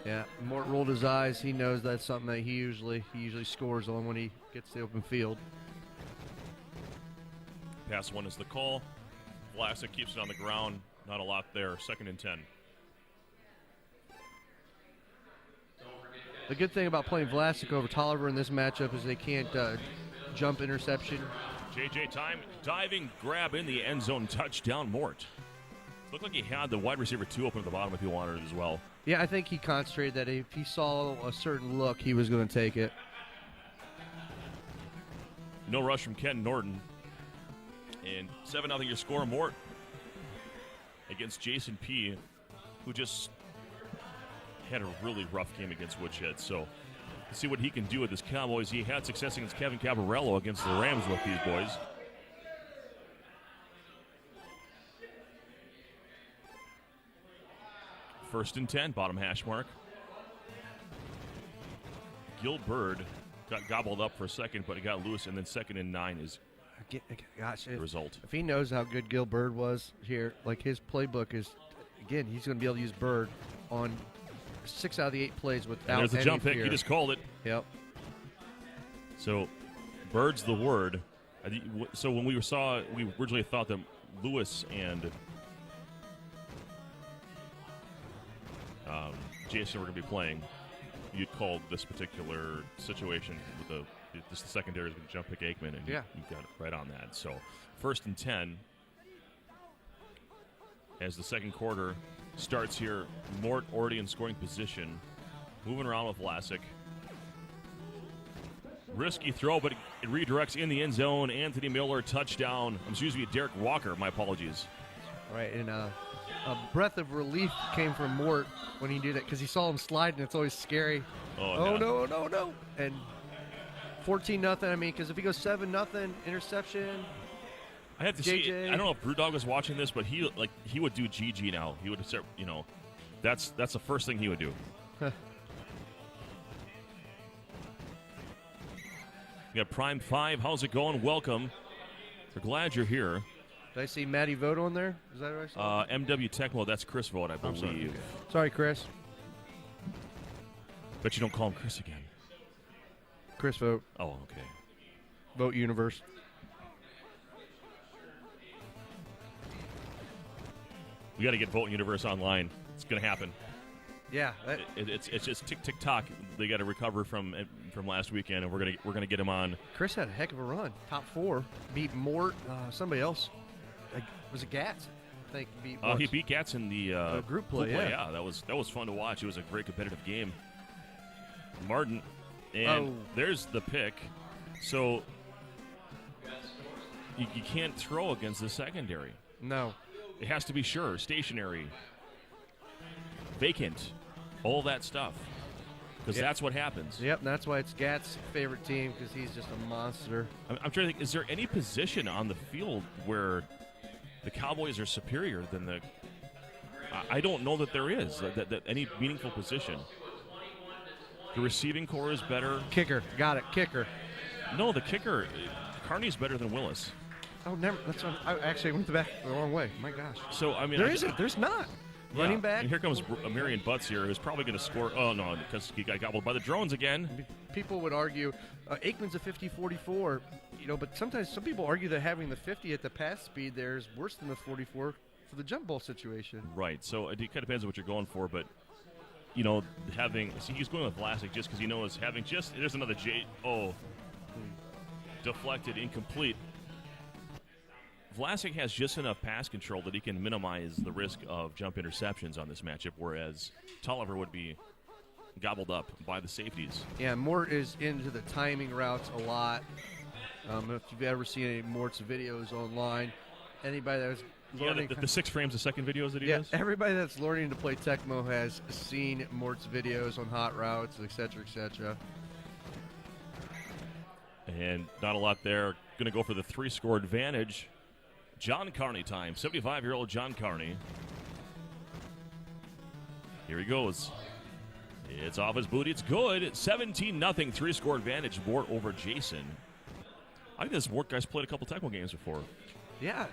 Yeah, Mort rolled his eyes. He knows that's something that he usually scores on when he gets the open field. Pass 1 is the call. Vlasic keeps it on the ground. Not a lot there. Second and 10. The good thing about playing Vlasic over Tolliver in this matchup is they can't jump interception. J.J. time, diving grab in the end zone, touchdown Mort. Looked like he had the wide receiver 2 open at the bottom if he wanted it as well. Yeah, I think he concentrated that if he saw a certain look, he was going to take it. No rush from Ken Norton. And 7-0 your score, Mort against Jason P., who just had a really rough game against Woodshed. So, let's see what he can do with his Cowboys. He had success against Kevin Cabarello against the Rams with these boys. First and 10, bottom hash mark. Gil Bird got gobbled up for a second, but it got loose, and then second and 9 is Gosh, the result. If he knows how good Gil Bird was here, like his playbook is, again, he's going to be able to use Bird on 6 out of the 8 plays without and there's the any jump fear. pick. He just called it. Yep. So, Bird's the word. So when we originally thought that Lewis and Jason were going to be playing, you'd called this particular situation with the secondary is going to jump pick Aikman, and you got it right on that. So, first and 10 as the second quarter starts here. Mort already in scoring position, moving around with Vlasic. Risky throw, but it redirects in the end zone. Anthony Miller, touchdown. Derek Walker, my apologies. All right, and a breath of relief came from Mort when he did it because he saw him slide, and it's always scary. Oh no. And 14-0, I mean, because if he goes 7-0, interception. I have to see. I don't know if Brewdog was watching this, but he would do GG now. He would start, that's the first thing he would do. We got Prime 5. How's it going? Welcome. We're glad you're here. Did I see Matty Vogt on there? Is that right? MW Tecmo, that's Chris Vogt, I believe. Sorry, Chris. Bet you don't call him Chris again. Chris Vogt. Oh, okay. Vogt Universe. We got to get Vogt Universe online. It's going to happen. Yeah, it's just tick tock. They got to recover from last weekend, and we're gonna get him on. Chris had a heck of a run. Top 4, beat Mort. Somebody else. Was it Gatz? I think he beat Gatz in the group play. Yeah, that was fun to watch. It was a great competitive game. Martin, and there's the pick. So you can't throw against the secondary. No. It has to be sure, stationary, vacant, all that stuff. Because that's what happens. Yep, that's why it's Gat's favorite team, because he's just a monster. I'm trying to think, is there any position on the field where the Cowboys are superior than the... I don't know that there is, that any meaningful position. The receiving core is better. Kicker. Got it. Kicker. No, the kicker, Carney's better than Willis. Oh, never. That's what, I actually went the wrong way. My gosh. So, I mean... There isn't. There's not. Yeah. Running back. And here comes Marion Butts here, who's probably going to score. Oh, no, because he got gobbled by the drones again. People would argue Aikman's a 50-44, but sometimes some people argue that having the 50 at the pass speed there is worse than the 44 for the jump ball situation. Right. So it kind of depends on what you're going for, but he's going with Vlasic just because he knows there's another deflected, incomplete. Vlasic has just enough pass control that he can minimize the risk of jump interceptions on this matchup, whereas Tolliver would be gobbled up by the safeties. Yeah, Mort is into the timing routes a lot. If you've ever seen any of Mort's videos online, anybody that's learning... the 6 frames a second videos that he does? Everybody that's learning to play Tecmo has seen Mort's videos on hot routes, et cetera, et cetera. And not a lot there. Going to go for the 3-score advantage. John Carney time. 75-year-old John Carney. Here he goes. It's off his boot. It's good. 17-0 3-score advantage. Mort over Jason. I think this Mort guy's played a couple Tecmo games before. Yeah.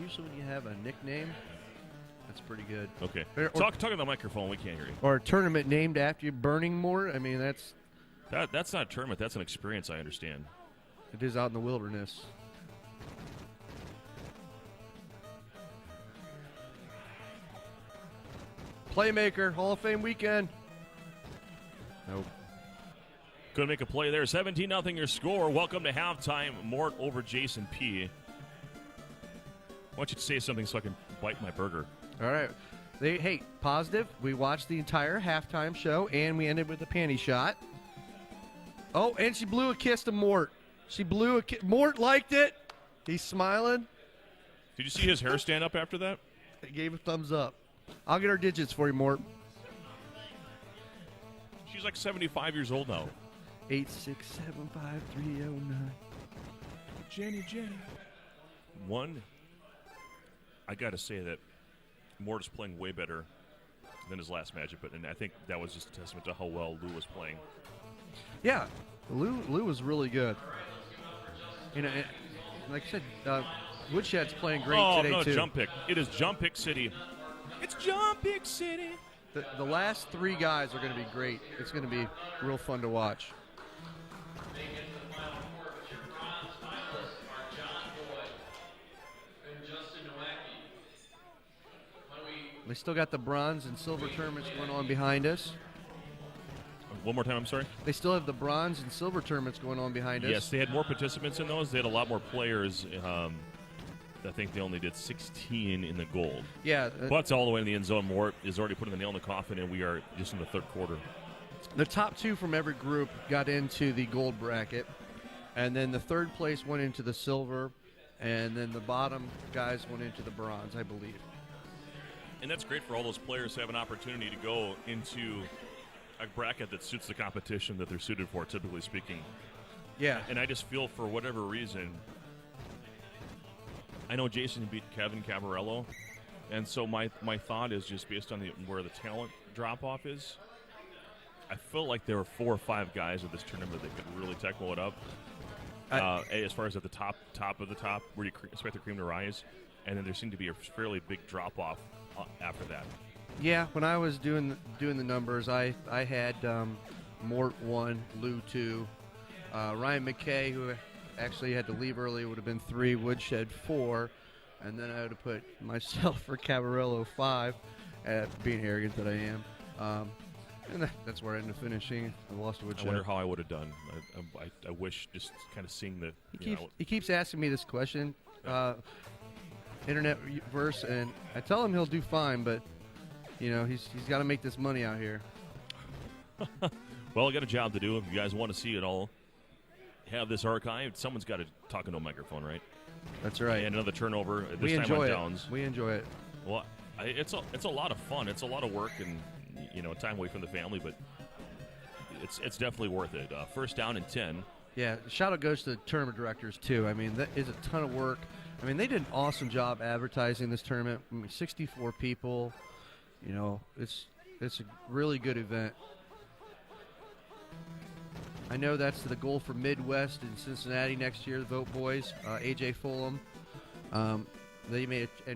Usually when you have a nickname, that's pretty good. Okay. Talk on the microphone. We can't hear you. Or a tournament named after you, Burning Mort. I mean, that's not a tournament. That's an experience, I understand. It is out in the wilderness. Playmaker, Hall of Fame weekend. Nope. Couldn't make a play there. 17-0 your score. Welcome to halftime. Mort over Jason P. Why don't you say something so I can bite my burger? All right. Hey, positive. We watched the entire halftime show, and we ended with a panty shot. Oh, and she blew a kiss to Mort. She blew a kiss. Mort liked it. He's smiling. Did you see his hair stand up after that? He gave a thumbs up. I'll get our digits for you, Mort. She's like 75 years old now. 8675309. Jenny. I got to say that Mort is playing way better than his last matchup, and I think that was just a testament to how well Lou was playing. Yeah, Lou was really good. Like I said, Woodshed's playing great today, too. Oh, no, jump pick. It is jump pick city. It's jump pick city. The last 3 guys are going to be great. It's going to be real fun to watch. They still got the bronze and silver tournaments going on behind us. One more time, I'm sorry? They still have the bronze and silver tournaments going on behind us. Yes, they had more participants in those. They had a lot more players. I think they only did 16 in the gold. Yeah. Butts all the way in the end zone. Mort is already putting the nail in the coffin, and we are just in the third quarter. The top 2 from every group got into the gold bracket, and then the third place went into the silver, and then the bottom guys went into the bronze, I believe. And that's great for all those players to have an opportunity to go into a bracket that suits the competition that they're suited for, typically speaking. Yeah. And I just feel for whatever reason, I know Jason beat Kevin Cavarello, and so my thought is just based on where the talent drop-off is, I feel like there were 4 or 5 guys at this tournament that could really Tecmo it up. As far as at the top of the top, where you expect the cream to rise, and then there seemed to be a fairly big drop-off after that. Yeah, when I was doing the numbers, I had Mort 1, Lou 2, Ryan McKay, who actually had to leave early, would have been 3, Woodshed 4, and then I would have put myself for Cavarello 5, being arrogant that I am. And that's where I ended up finishing. I lost to Woodshed. I wonder how I would have done. I wish just kind of seeing the... He keeps asking me this question, internet verse, and I tell him he'll do fine, but he's got to make this money out here. Well, I got a job to do. If you guys want to see it all, have this archived, someone's got to talk into a microphone, right? That's right. And another turnover. This We time enjoy on it. downs. We enjoy it. Well, it's a lot of fun. It's a lot of work and time away from the family, but it's definitely worth it. First down and 10. Yeah, shout out goes to the tournament directors too. I mean, that is a ton of work. I mean, they did an awesome job advertising this tournament. I mean, 64 people. It's a really good event. I know that's the goal for Midwest in Cincinnati next year. The Vote Boys, AJ Fulham. And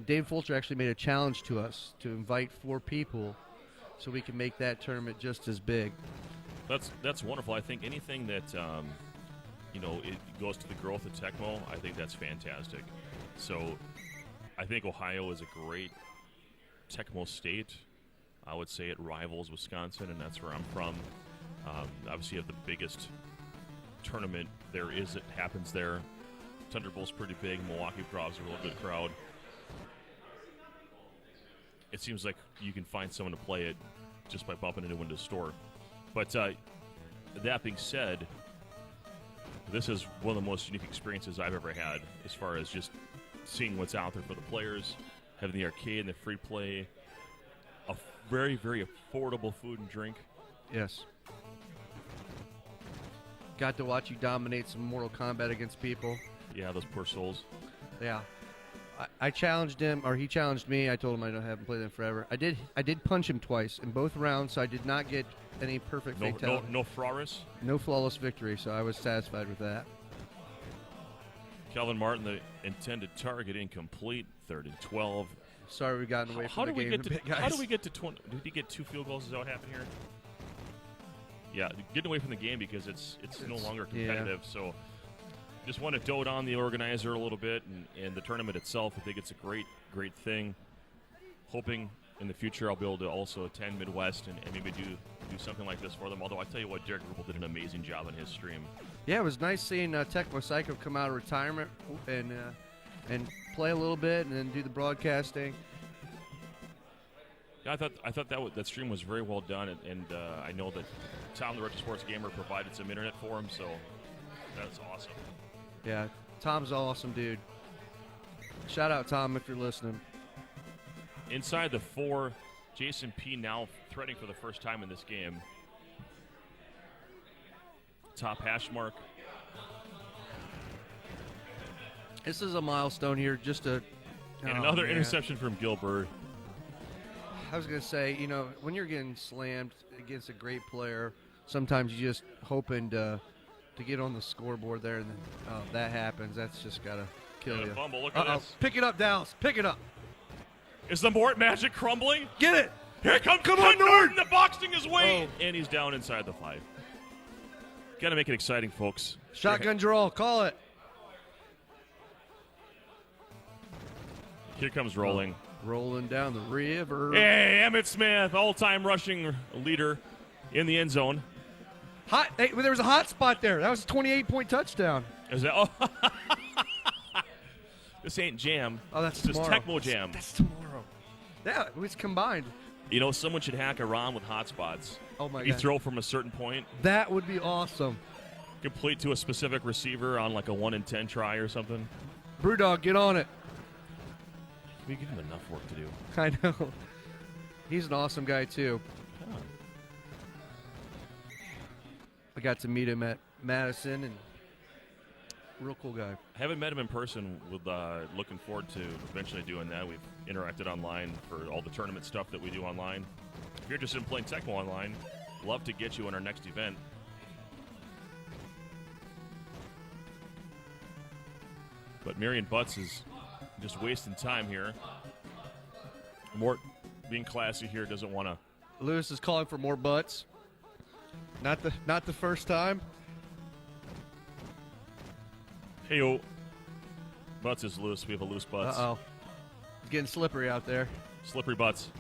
Dave Fulcher actually made a challenge to us to invite 4 people, so we can make that tournament just as big. That's wonderful. I think anything that it goes to the growth of Tecmo, I think that's fantastic. So I think Ohio is a great Tecmo state. I would say it rivals Wisconsin, and that's where I'm from. Obviously, you have the biggest tournament there is that happens there. Thunderbolt's pretty big. Milwaukee draws a real good crowd. It seems like you can find someone to play it just by bumping into a store. But that being said, this is one of the most unique experiences I've ever had as far as just seeing what's out there for the players, having the arcade and the free play, a very, very affordable food and drink. Yes. Got to watch you dominate some Mortal Kombat against people. Yeah, those poor souls. Yeah. I challenged him, or he challenged me. I told him I haven't played them forever. I did punch him twice in both rounds, so I did not get any perfect fatality. No flawless? No flawless victory, so I was satisfied with that. Calvin Martin, the intended target, incomplete. 3rd and 12. Sorry we gotten away from the game a bit, guys. How do we get to 20? Did he get 2 field goals? Is that what happened here? Yeah, getting away from the game because it's no longer competitive. Yeah. So just want to dote on the organizer a little bit and the tournament itself. I think it's a great thing. Hoping in the future I'll be able to also attend Midwest and maybe do something like this for them. Although I tell you what, Derek Rubel did an amazing job on his stream. Yeah, it was nice seeing Tecmo Psycho come out of retirement and play a little bit and then do the broadcasting. Yeah, I thought that stream was very well done, and I know that Tom, the Retro Sports Gamer, provided some internet for him, so that's awesome. Yeah, Tom's an awesome dude. Shout out, Tom, if you're listening. Inside the 4, Jason P. now threading for the first time in this game. Top hash mark. This is a milestone here, just a... And another interception from Gilbert. I was going to say, when you're getting slammed against a great player, sometimes you just hoping to get on the scoreboard there, and then that happens. That's just got to kill you. Fumble. Look at this. Pick it up, Dallas. Pick it up. Is the Mort magic crumbling? Get it. Here comes Norton. The boxing his way. Oh. And he's down inside the 5. Got to make it exciting, folks. Shotgun draw. Call it. Here comes Rolling. Rolling down the river. Hey, Emmitt Smith, all-time rushing leader in the end zone. Hey, there was a hot spot there. That was a 28-point touchdown. Is that? Oh. This ain't Jam. Oh, that's this tomorrow. Is Tecmo Jam. That's tomorrow. Yeah, it was combined. Someone should hack around with hotspots. Oh, my God. You throw from a certain point. That would be awesome. Complete to a specific receiver on like a 1 in 10 try or something. Brewdog, get on it. We give him enough work to do. I know. He's an awesome guy, too. Come on. I got to meet him at Madison, and real cool guy. I haven't met him in person. Looking forward to eventually doing that. We've interacted online for all the tournament stuff that we do online. If you're interested in playing Tecmo online, love to get you in our next event. But Marion Butts is just wasting time here. Mort, being classy here, doesn't want to. Lewis is calling for more butts. Not the first time. Hey-o. Butts is loose. We have a loose Butts. Uh-oh. It's getting slippery out there. Slippery Butts.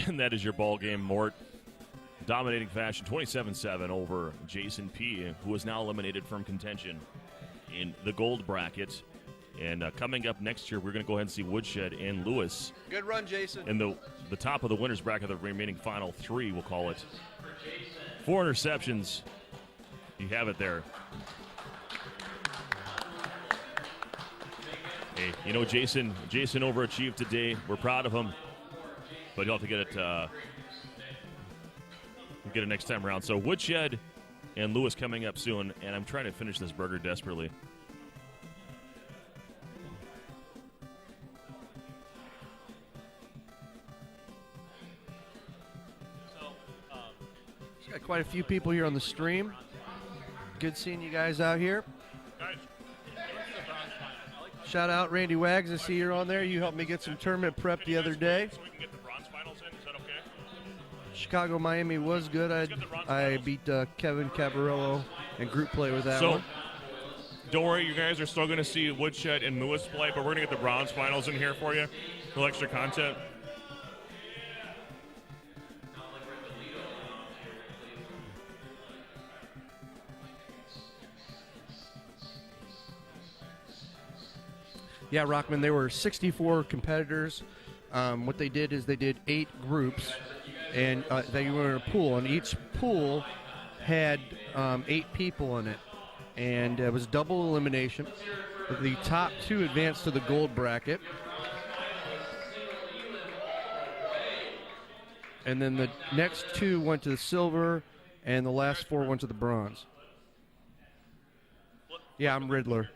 And that is your ball game, Mort. Dominating fashion, 27-7 over Jason P., who is now eliminated from contention in the gold bracket. And coming up next year, we're going to go ahead and see Woodshed and Lewis. Good run, Jason. In the top of the winners bracket, the remaining final 3, we'll call it. 4 interceptions You have it there. Hey, you know, Jason overachieved today. We're proud of him, but he'll have to get it next time around. So Woodshed and Lewis coming up soon, and I'm trying to finish this burger desperately. Got quite a few people here on the stream. Good seeing you guys out here. Shout out Randy Wags. I see you're on there. You helped me get some tournament prep the other day. So we can get the bronze finals in. Is that okay? Chicago, Miami was good. I beat Kevin Cavarillo in group play with that one. Don't worry, you guys are still going to see Woodshed and Lewis play, but we're going to get the bronze finals in here for you. A little extra content. Yeah, Rockman, there were 64 competitors. What they did is they did 8 groups, and they were in a pool, and each pool had 8 people in it, and it was double elimination. The top 2 advanced to the gold bracket, and then the next 2 went to the silver, and the last 4 went to the bronze. Yeah, I'm Riddler.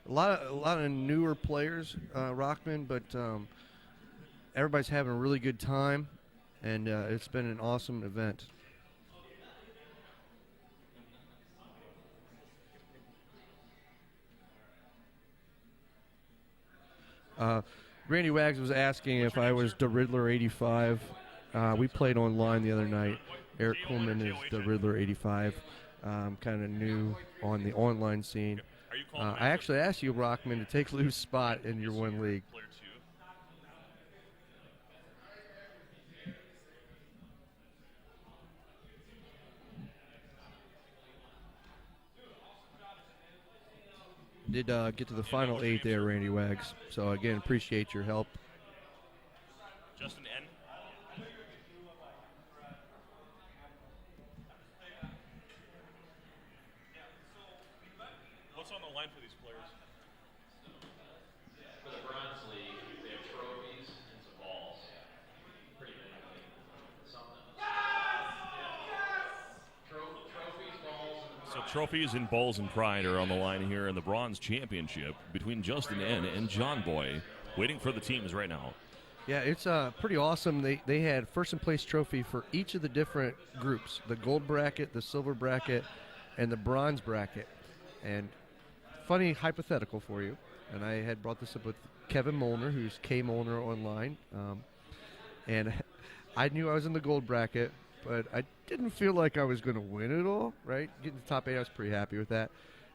A lot of newer players, Rockman, but everybody's having a really good time, and it's been an awesome event. Randy Wags was asking if I was the Riddler 85. We played online the other night. Eric Coleman is the Riddler 85. Kind of new on the online scene. I actually asked you, Rockman, to take Lou's spot in your one league. Did get to the final 8 there, Randy Wags. So, again, appreciate your help. Justin N. What's on the line for these players? For the Bronze League, they have trophies and some balls. Pretty big. Something. Trophies, balls, and So trophies and balls and pride are on the line here in the Bronze Championship between Justin N. and John Boy. Waiting for the teams right now. Yeah, it's pretty awesome. They had first in place trophy for each of the different groups, the gold bracket, the silver bracket, and the bronze bracket. And funny hypothetical for you, and I had brought this up with Kevin Molnar, who's K Molnar online, and I knew I was in the gold bracket, but I didn't feel like I was going to win it all, right? Getting to the top 8, I was pretty happy with that.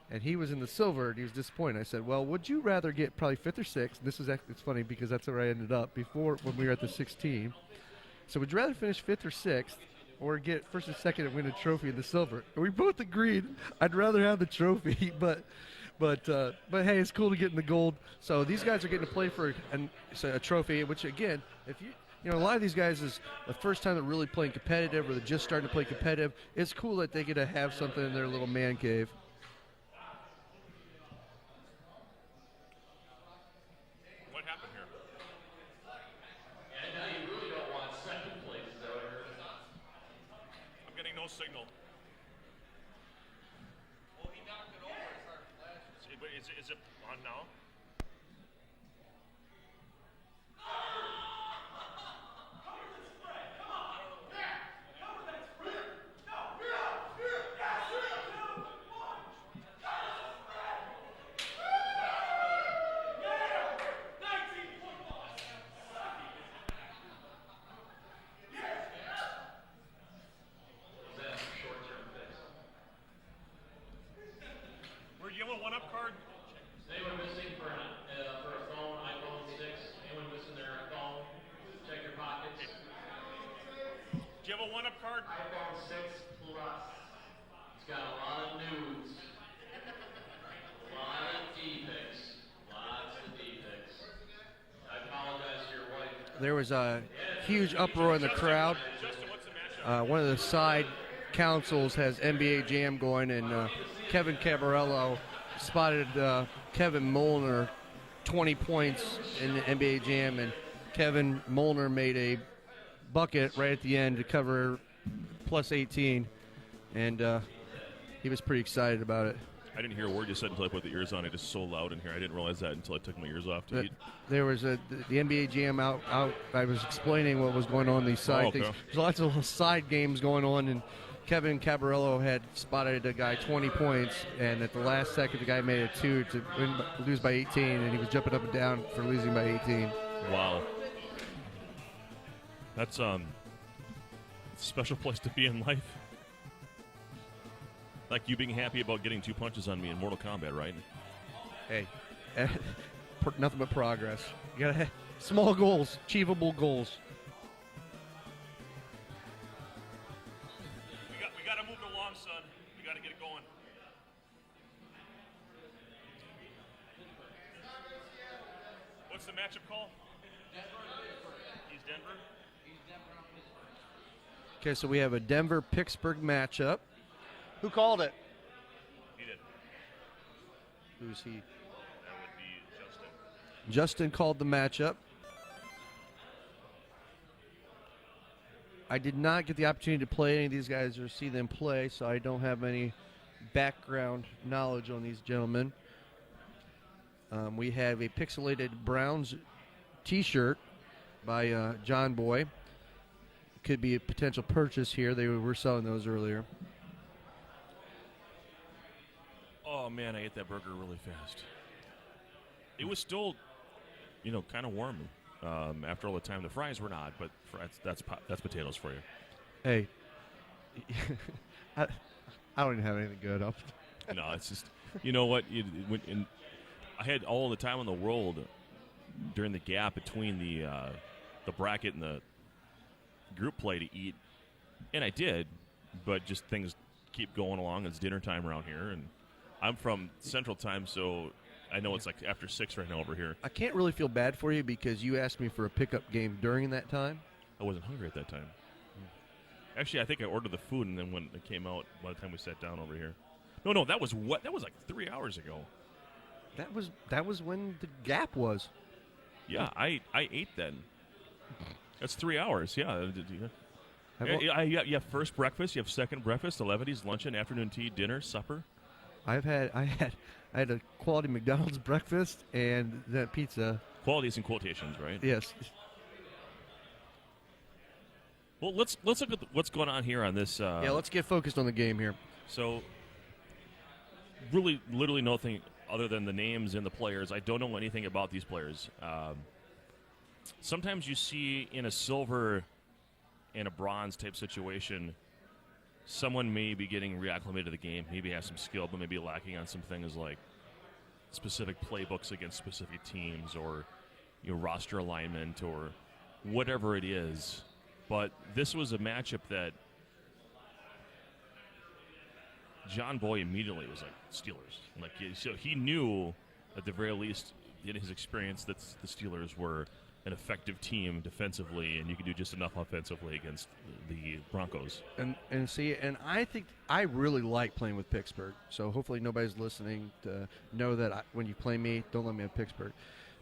And he was in the silver, and he was disappointed. I said, well, would you rather get probably 5th or 6th? This is actually, it's funny because that's where I ended up before when we were at the 16. So would you rather finish 5th or 6th or get 1st and 2nd and win a trophy in the silver? And we both agreed I'd rather have the trophy, but hey, it's cool to get in the gold. So these guys are getting to play for a trophy, which again, if you know, a lot of these guys is the first time they're really playing competitive or they're just starting to play competitive. It's cool that they get to have something in their little man cave. What happened here? and now you really don't want second place. Is that what I heard? I'm getting no signal. Well, he knocked it over as hard flash. Is it on now? Where do you have a one-up card? Anyone missing for a phone, iPhone 6? Anyone missing their phone? Check your pockets. Do you have a one-up card? iPhone 6 Plus. It's got a lot of news. A lot of defects. Lots of defects. I apologize to your wife. There was a huge uproar in the crowd. Justin, what's the matchup? one of the side consoles has NBA Jam going, and Kevin Cabarello spotted Kevin Molnar 20 points in the NBA Jam, and Kevin Molnar made a bucket right at the end to cover plus 18, and he was pretty excited about it. I didn't hear a word you said until I put the ears on. It is so loud in here. I didn't realize that until I took my ears off. There was the NBA Jam out. I was explaining what was going on these side things. There's lots of little side games going on, and Kevin Cabarello had spotted a guy 20 points, and at the last second, the guy made it 2 to lose by 18, and he was jumping up and down for losing by 18. Wow. That's a special place to be in life. Like you being happy about getting 2 punches on me in Mortal Kombat, right? Hey, nothing but progress. You gotta have small goals, achievable goals. We gotta move it along, son. We gotta get it going. What's the matchup call? He's Denver. Okay, so we have a Denver-Pittsburgh matchup. Who called it? He did. Who's he? That would be Justin. Justin called the matchup. I did not get the opportunity to play any of these guys or see them play, so I don't have any background knowledge on these gentlemen. We have a pixelated Browns t-shirt by John Boy. Could be a potential purchase here. They were selling those earlier. Oh man, I ate that burger really fast. It was still, kind of warm after all the time. The fries were not, but that's potatoes for you. Hey, I don't even have anything good up. No, it's just, you know what? I had all the time in the world during the gap between the bracket and the group play to eat, and I did, but just things keep going along. It's dinner time around here, and I'm from Central Time, so I know it's like after 6 right now over here. I can't really feel bad for you because you asked me for a pickup game during that time. I wasn't hungry at that time. Actually, I think I ordered the food, and then when it came out, by the time we sat down over here. No, that was like 3 hours ago. That was when the gap was. Yeah, I ate then. That's 3 hours, yeah. You have first breakfast, you have second breakfast, 11s, luncheon, afternoon tea, dinner, supper. I had a quality McDonald's breakfast and that pizza. Qualities in quotations, right? Yes. Well, let's look at what's going on here on this. Let's get focused on the game here. So, really, literally nothing other than the names and the players. I don't know anything about these players. Sometimes you see in a silver and a bronze type situation, someone may be getting reacclimated to the game, maybe has some skill, but maybe lacking on some things like specific playbooks against specific teams or roster alignment or whatever it is. But this was a matchup that John Boy immediately was like, Steelers. So he knew, at the very least, in his experience, that the Steelers were an effective team defensively, and you could do just enough offensively against the Broncos. And I think I really like playing with Pittsburgh. So hopefully nobody's listening to know that when you play me, don't let me have Pittsburgh.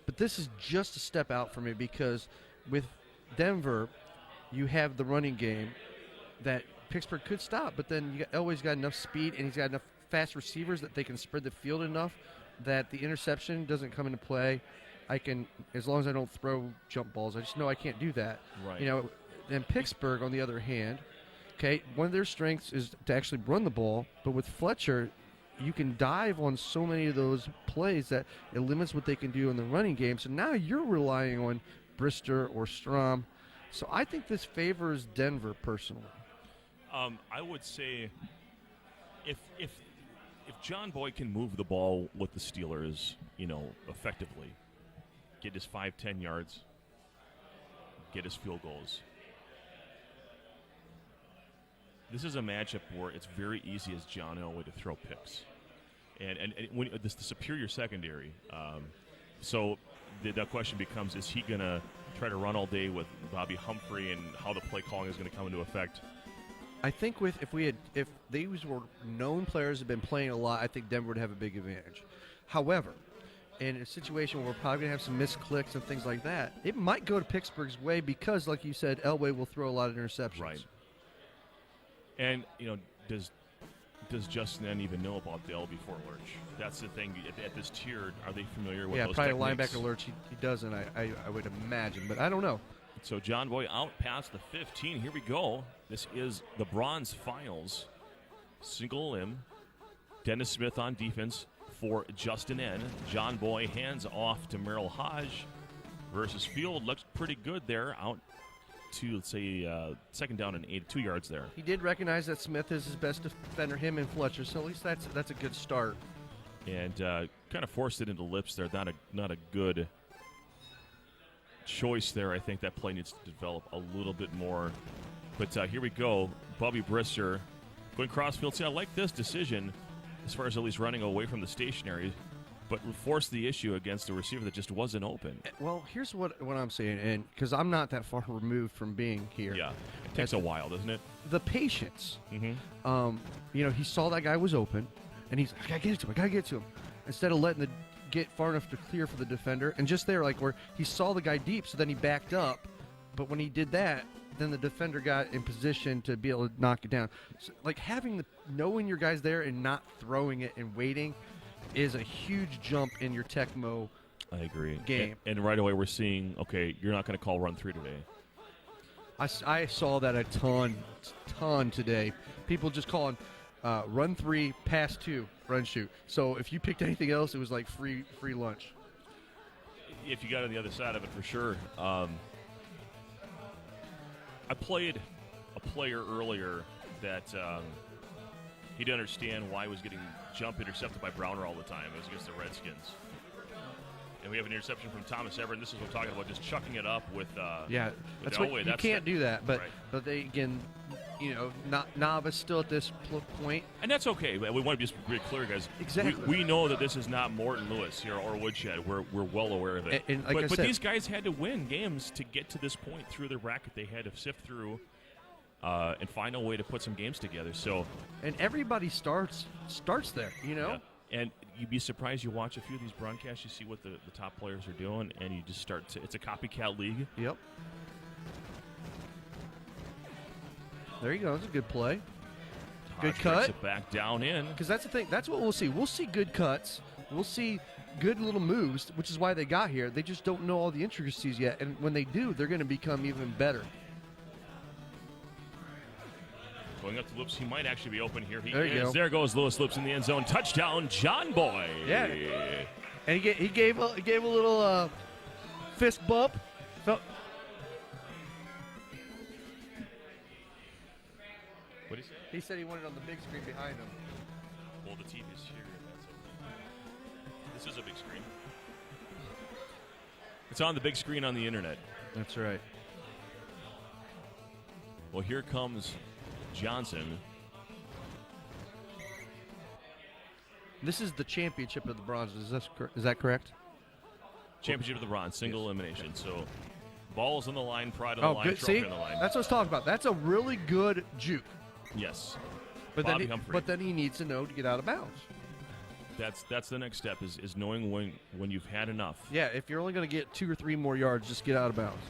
But this is just a step out for me because with Denver, you have the running game that Pittsburgh could stop, but then you always got enough speed, and he's got enough fast receivers that they can spread the field enough that the interception doesn't come into play. I can, as long as I don't throw jump balls, I just know I can't do that. Right. And Pittsburgh, on the other hand, okay, one of their strengths is to actually run the ball, but with Fletcher, you can dive on so many of those plays that it limits what they can do in the running game. So now you're relying on Brister or Strom. So I think this favors Denver personally. I would say if John Boy can move the ball with the Steelers, effectively, get his 5-10 yards, get his field goals. This is a matchup where it's very easy as John Elway to throw picks, and when the superior secondary. So the question becomes: is he gonna try to run all day with Bobby Humphrey, and how the play calling is going to come into effect? I think if these were known players have been playing a lot, I think Denver would have a big advantage. However, in a situation where we're probably going to have some missed clicks and things like that, it might go to Pittsburgh's way because, like you said, Elway will throw a lot of interceptions. Right. And, does Justin N even know about the LB Fort Lurch? That's the thing. At this tier, are they familiar with those probably techniques? a linebacker Lurch. He doesn't, I would imagine, but I don't know. So John Boy out past the 15. Here we go. This is the bronze finals. Single limb. Dennis Smith on defense for Justin N. John Boy hands off to Merrill Hodge versus Field. Looks pretty good there. Out to, let's say, second down and 2 yards there. He did recognize that Smith is his best defender, him and Fletcher, so at least that's a good start. And kind of forced it into lips there. Not a good choice there. I think that play needs to develop a little bit more. But here we go. Bubby Brister going crossfield. See, I like this decision as far as at least running away from the stationary, but forced the issue against a receiver that just wasn't open. Well, here's what I'm saying, and because I'm not that far removed from being here. Yeah, it takes a while, doesn't it? The patience. Mm-hmm. He saw that guy was open, and he's, I gotta get to him. Instead of letting get far enough to clear for the defender, and just there, like where he saw the guy deep, so then he backed up. But when he did that, then the defender got in position to be able to knock it down. So, like knowing your guy's there and not throwing it and waiting is a huge jump in your Tecmo. I agree. Game. And right away we're seeing, okay, you're not going to call run 3 today. I saw that a ton today. People just calling run 3, pass 2, run shoot. So if you picked anything else, it was like free lunch. If you got on the other side of it, for sure. I played a player earlier that he didn't understand why he was getting jump intercepted by Browner all the time. It was against the Redskins. And we have an interception from Thomas Everett. This is what we're talking about, just chucking it up with that's what Elway. you can't do that. But right. but they again, not novice still at this point. And that's okay. We want to be just really clear, guys. Exactly. We know that this is not Morton Lewis here or Woodshed. We're well aware of it. And like I but said, these guys had to win games to get to this point through the bracket. They had to sift through and find a way to put some games together. So, and everybody starts there, Yeah. And you'd be surprised. You watch a few of these broadcasts, you see what the top players are doing, and you just start to. It's a copycat league. Yep. There you go. That's a good play. Good cut. It back down in. Because that's the thing. That's what we'll see. We'll see good cuts. We'll see good little moves, which is why they got here. They just don't know all the intricacies yet. And when they do, they're going to become even better. Going up to Loops, he might actually be open here. He there you is. go. There goes Lewis Loops in the end zone. Touchdown, John Boy. Yeah. And he gave a little fist bump. Felt. What did he say? He said he wanted it on the big screen behind him. Well, the TV's here. That's okay. This is a big screen. It's on the big screen on the internet. That's right. Well, here comes Johnson. This is the championship of the bronze. Is that correct? Championship of the bronze, single elimination. So, balls on the line, pride on the line, good. trophy See, on the line. that's what I was talking about. That's a really good juke. Yes. But Bobby Humphrey. But then he needs to know to get out of bounds. That's the next step is knowing when you've had enough. Yeah, if you're only going to get 2 or 3 more yards, just get out of bounds.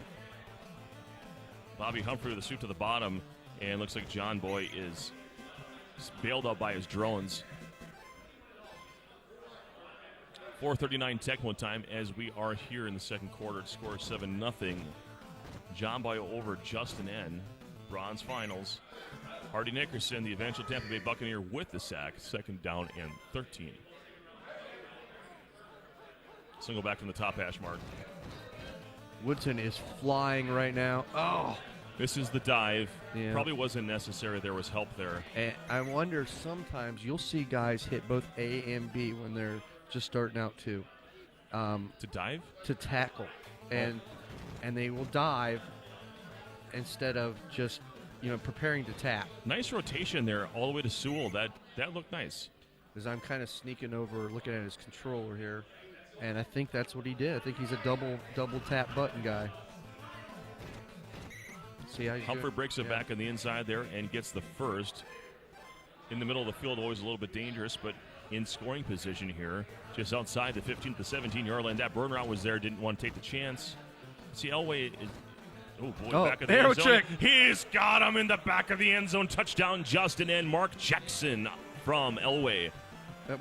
Bobby Humphrey with a swoop to the bottom, and looks like John Boy is bailed out by his drones. 4:39 Tecmo time as we are here in the second quarter. It scores 7-0. John Boy over Justin N. Bronze finals. Hardy Nickerson, the eventual Tampa Bay Buccaneer, with the sack. Second down and 13. Single back from the top hash mark. Woodson is flying right now. Oh! This is the dive. Yeah. Probably wasn't necessary. There was help there. And I wonder, sometimes you'll see guys hit both A and B when they're just starting out too. To dive? To tackle. And they will dive instead of just, preparing to tap. Nice rotation there all the way to Sewell. That looked nice. As I'm kind of sneaking over, looking at his controller here, and I think that's what he did. I think he's a double tap button guy. See how you Humphrey breaks it yeah. back on the inside there and gets the first. In the middle of the field, always a little bit dangerous, but in scoring position here, just outside the 15 to 17-yard line. That burn route was there, didn't want to take the chance. See, Elway is, oh boy, back of the end zone. Trick. He's got him in the back of the end zone. Touchdown, Justin and Mark Jackson from Elway.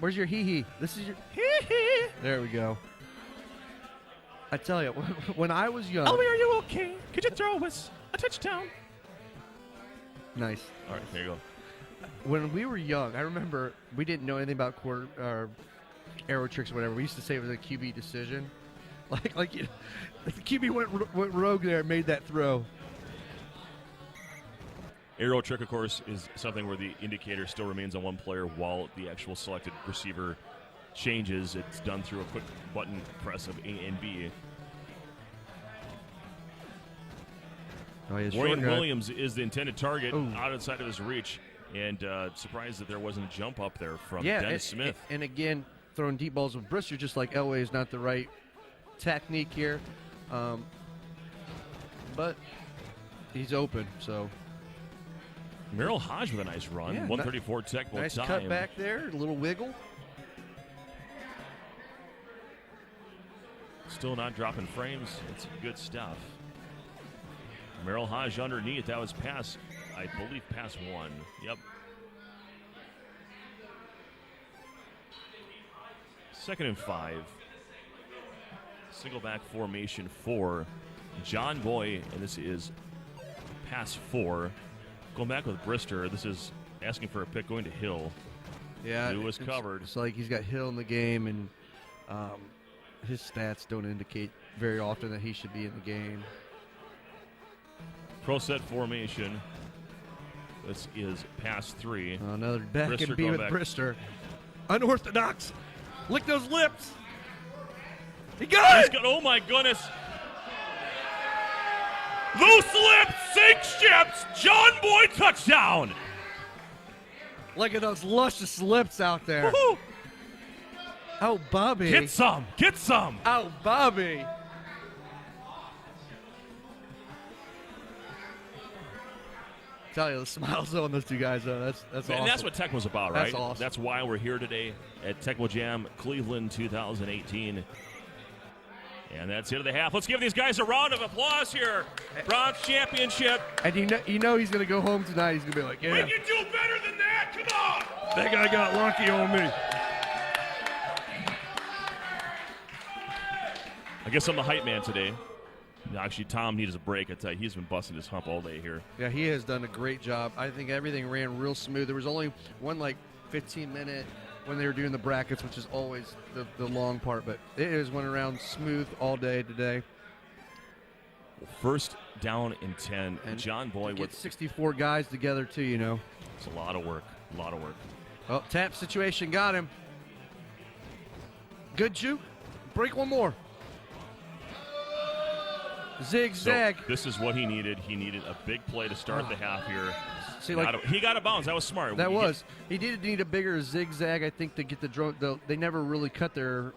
Where's your hee-hee? This is your hee-hee. There we go. I tell you, when I was young. Elway, are you okay? Could you throw us a touchdown? Nice. All right, there you go. When we were young, I remember we didn't know anything about arrow tricks or whatever. We used to say it was a QB decision. Like the QB went rogue there and made that throw. Arrow trick, of course, is something where the indicator still remains on one player while the actual selected receiver changes. It's done through a quick button press of A and B. Warren Williams is the intended target, outside of his reach, and surprised that there wasn't a jump up there from Dennis Smith. And again, throwing deep balls with Brister, just like Elway, is not the right technique here. But he's open, so. Merrill Hodge with a nice run. 134 Tecmo nice time. Cut back there, a little wiggle. Still not dropping frames. It's good stuff. Merrill Hodge underneath. That was pass, I believe, pass 1. Yep. Second and 5. Single back formation for John Boy, and this is pass 4. Going back with Brister. This is asking for a pick going to Hill. Yeah, Lewis covered. It's like he's got Hill in the game, and his stats don't indicate very often that he should be in the game. Pro set formation. This is pass 3. Another back Brister and B going with back. Brister. Unorthodox. Lick those lips. He got it. Oh my goodness. Loose lips, sink ships, John Boy touchdown. Look at those luscious lips out there. Woo-hoo. Oh, Bobby. Get some. Oh, Bobby. Tell you, the smiles on those two guys, though, that's awesome. And that's what Tecmo's about, right? That's awesome. That's why we're here today at Tecmo Jam Cleveland 2018. And that's it of the half. Let's give these guys a round of applause here. Bronze championship. And you know he's going to go home tonight. He's going to be like, We yeah, can do better than that. Come on. that guy got lucky on me. I guess I'm the hype man today. No, actually, Tom needs a break. I tell you, he's been busting his hump all day here. Yeah, he has done a great job. I think everything ran real smooth. There was only one 15-minute when they were doing the brackets, which is always the long part, but it has went around smooth all day today. First down and 10. And John Boy get with 64 guys together too, you know. It's a lot of work. Oh, tap situation got him. Good juke. Break one more. Zigzag. So this is what he needed. He needed a big play to start the half here. See, He got a bounce. That was smart. He did need a bigger zigzag, I think, to get the drone. They never really cut their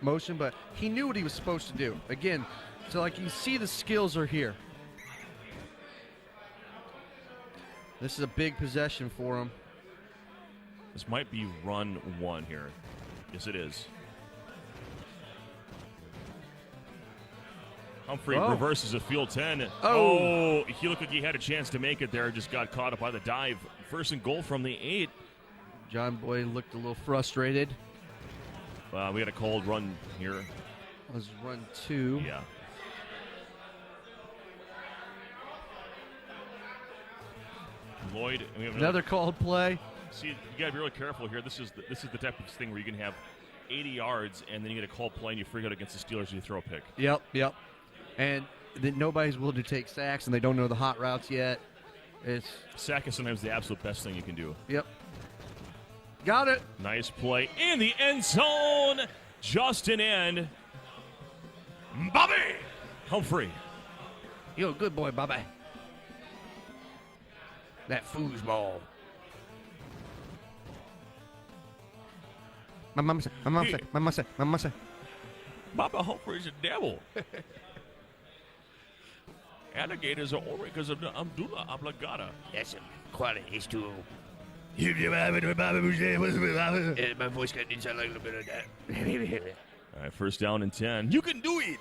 motion, but he knew what he was supposed to do. Again, so you see the skills are here. This is a big possession for him. This might be run 1 here. Yes, it is. Humphrey reverses a field 10. Oh, he looked like he had a chance to make it there. Just got caught up by the dive. First and goal from the 8. John Boy looked a little frustrated. We got a called run here. It was run 2. Yeah. Lloyd. We have Another called play. See, you got to be really careful here. This is the type of thing where you can have 80 yards and then you get a called play and you freak out against the Steelers and you throw a pick. Yep. And then nobody's willing to take sacks, and they don't know the hot routes yet. Sack is sometimes the absolute best thing you can do. Yep. Got it. Nice play in the end zone. Justin and Bobby Humphrey. You're a good boy, Bobby. That foosball. My mama said. Bobby Humphrey's a devil. Alligators are only because of the Amdula oblongata. That's quality H2O. My voice got to sound like a little bit of that. All right, first down and 10. You can do it.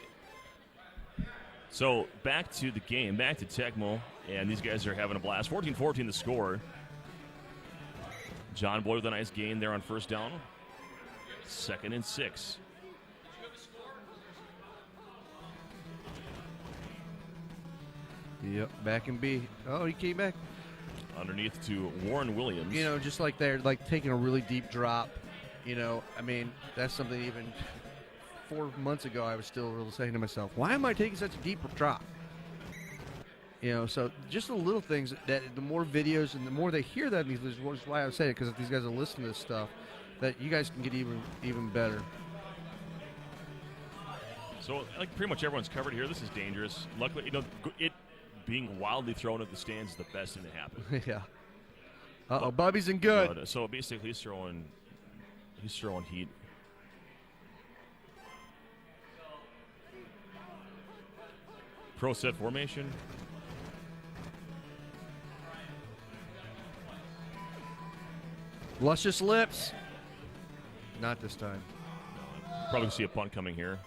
So back to the game, back to Tecmo, and these guys are having a blast. 14-14 the score. John Boy with a nice gain there on first down. 2nd and 6. Yep, back and B. Oh, he came back. Underneath to Warren Williams. You know, just like they're like taking a really deep drop. You know, I mean, that's something even 4 months ago I was still saying to myself, why am I taking such a deep drop? You know, so just the little things that the more videos and the more they hear that, which is why I was saying it, because if these guys are listening to this stuff, that you guys can get even better. So, like pretty much everyone's covered here. This is dangerous. Luckily, you know, it being wildly thrown at the stands is the best thing to happen. Yeah. Uh-oh, Bubby's in good. But, so basically, he's throwing heat. Pro set formation. Luscious lips. Not this time. Probably see a punt coming here.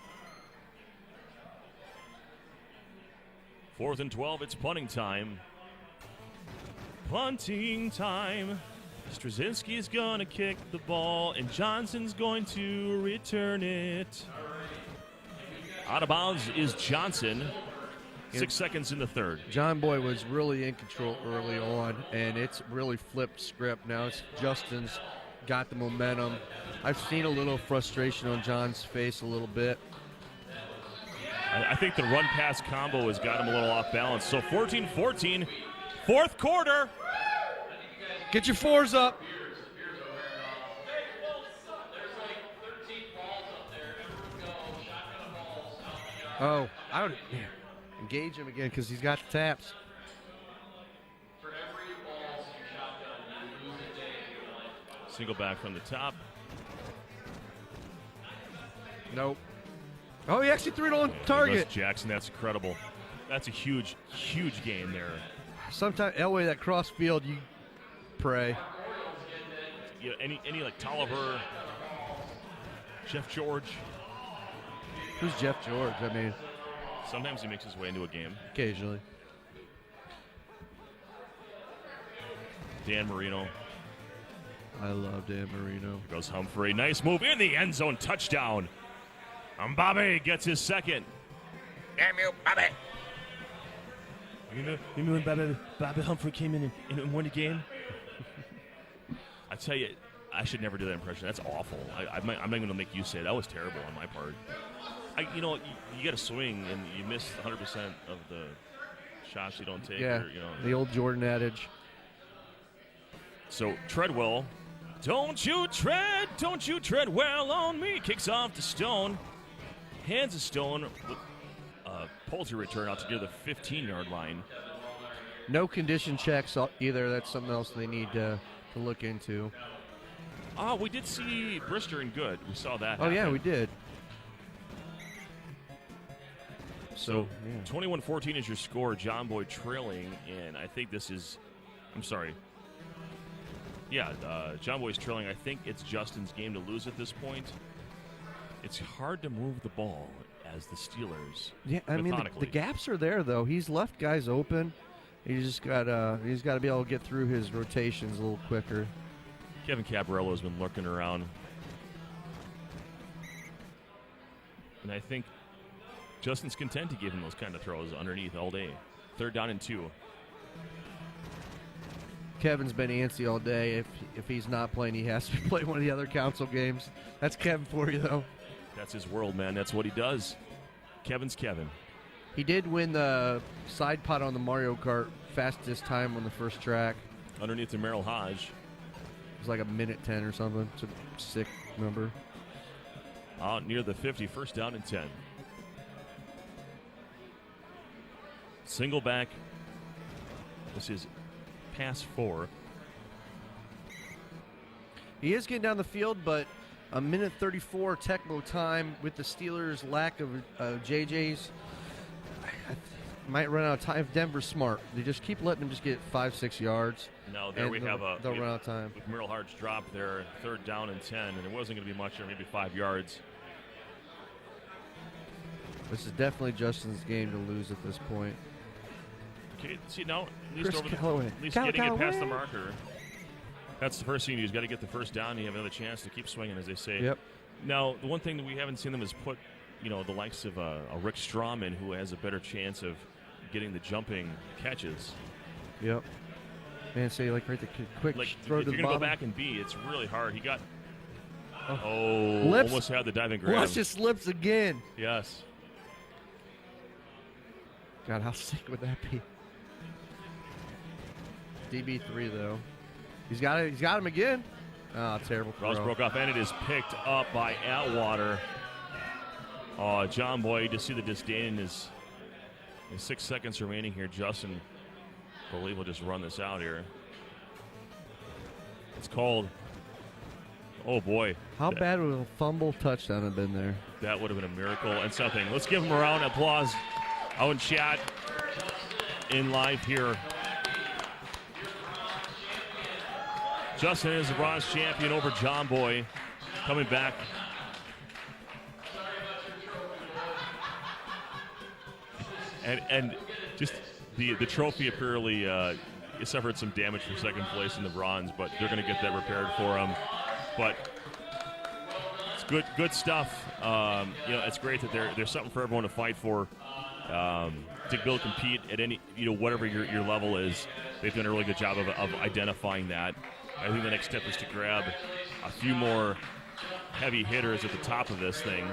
4th and 12, it's punting time. Punting time. Straczynski's going to kick the ball, and Johnson's going to return it. Out of bounds is Johnson. 6 seconds in the third. John Boy was really in control early on, and it's really flipped script. Now it's Justin's got the momentum. I've seen a little frustration on John's face a little bit. I think the run-pass combo has got him a little off balance. So 14-14, fourth quarter. Get your fours up. Oh, I would engage him again because he's got the taps. Single back from the top. Nope. Oh, he actually threw it on There target. goes Jackson, that's incredible. That's a huge, huge gain there. Sometimes Elway, that cross field, you pray. You know, any like Tolliver, Jeff George. Who's Jeff George? I mean, sometimes he makes his way into a game. Occasionally. Dan Marino. I love Dan Marino. Here goes Humphrey. Nice move in the end zone. Touchdown. Bobby gets his second. Damn you, Bobby. You know when Bobby Humphrey came in and won the game? I tell you, I should never do that impression. That's awful. I'm not going to make you say it. That was terrible on my part. You get a swing and you miss 100% of the shots you don't take. Yeah, or, the old Jordan adage. So Treadwell, don't you tread well on me. Kicks off to Stone. Hands to Stone with Poultry return out to near the 15-yard line. No condition checks either. That's something else they need to look into. We did see Brister in good. We saw that. Oh, yeah, happen. we did. So, yeah. 21-14 is your score. John Boy trailing, and I think this is – I'm sorry. Yeah, John Boy's trailing. I think it's Justin's game to lose at this point. It's hard to move the ball as the Steelers. Yeah, I mean, the gaps are there, though. He's left guys open. He's got to be able to get through his rotations a little quicker. Kevin Cabarello's been lurking around. And I think Justin's content to give him those kind of throws underneath all day. 3rd down and 2. Kevin's been antsy all day. If he's not playing, he has to play one of the other council games. That's Kevin for you, though. That's his world, man. That's what he does. Kevin's Kevin. He did win the side pot on the Mario Kart fastest time on the first track. Underneath to Merrill Hodge. It was like a minute 10 or something. It's a sick number. Out near the 50, 1st down and 10. Single back. This is pass 4. He is getting down the field, but a minute 34 Tecmo time with the Steelers' lack of JJ's. might run out of time if Denver's smart. They just keep letting them just get 5-6 yards. Now there and we have a. They'll run out of time. With Merrill Hart's drop there, 3rd down and 10, and it wasn't going to be much there, maybe 5 yards. This is definitely Justin's game to lose at this point. Okay, see now, at least, Chris Callaway. at least getting it past the marker. That's the first thing you do. You've got to get the first down. You have another chance to keep swinging, as they say. Yep. Now, the one thing that we haven't seen them is put, the likes of a Rick Strawman, who has a better chance of getting the jumping catches. Yep. Man, say like right the quick Like throw if to you're the gonna bottom. go back and B, it's really hard. He got. Lips. Almost had the diving grab. Watch his lips again. Yes. God, how sick would that be? DB3 though. He's got it. He's got him again. Oh, terrible throw. Rouse broke off, and it is picked up by Atwater. Oh, John Boy, you just see the disdain in his 6 seconds remaining here. Justin, I believe, will just run this out here. It's called. Oh, boy. How bad would a fumble touchdown have been there? That would have been a miracle and something. Let's give him a round of applause out in chat in live here. Justin is the bronze champion over John Boy. Coming back. And just the trophy apparently suffered some damage for second place in the bronze, but they're going to get that repaired for him. But it's good stuff. It's great that there's something for everyone to fight for. To be able to compete at any, whatever your level is. They've done a really good job of identifying that. I think the next step is to grab a few more heavy hitters at the top of this thing.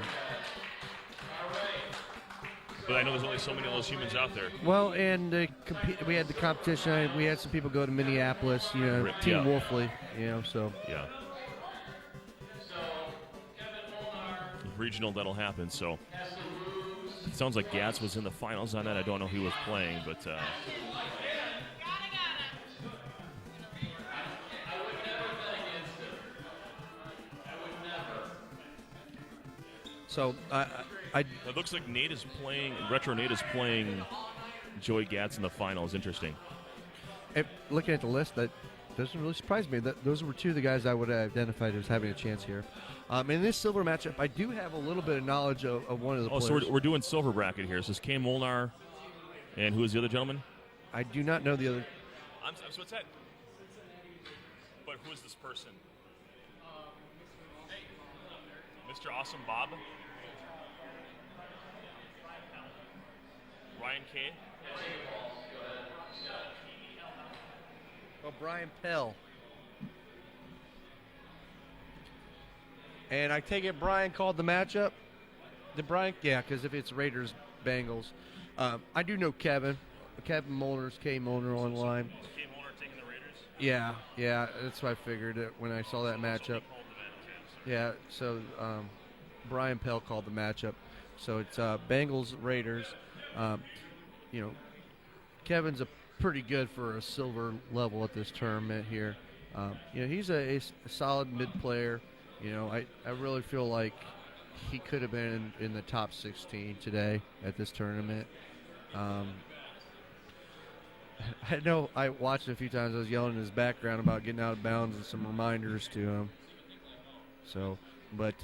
But I know there's only so many of those humans out there. Well, and we had the competition. We had some people go to Minneapolis, Team Wolfley, so. Yeah. Regional, that'll happen, so. It sounds like Gatz was in the finals on that. I don't know who was playing, but. So, it looks like Retro Nate is playing Joey Gatz in the finals. Interesting. Looking at the list, that doesn't really surprise me. Those were two of the guys I would have identified as having a chance here. In this silver matchup, I do have a little bit of knowledge of one of the players. So we're doing silver bracket here. So this is Kay Molnar, and who is the other gentleman? I do not know the other. So what's that? But who is this person? Mr. Awesome Bob? Ryan Kay? Oh, Brian Pell. And I take it Brian called the matchup? Did Brian? Yeah, because if it's Raiders, Bengals. I do know Kevin. Kevin Molnar's Kay Molnar on line. Kay Molnar taking the Raiders? Yeah, that's what I figured it when I saw that matchup. Yeah, so Brian Pell called the matchup. So it's Bengals, Raiders. Kevin's a pretty good for a silver level at this tournament here. He's a solid mid player. I really feel like he could have been in the top 16 today at this tournament. I know I watched it a few times. I was yelling in his background about getting out of bounds and some reminders to him. So, but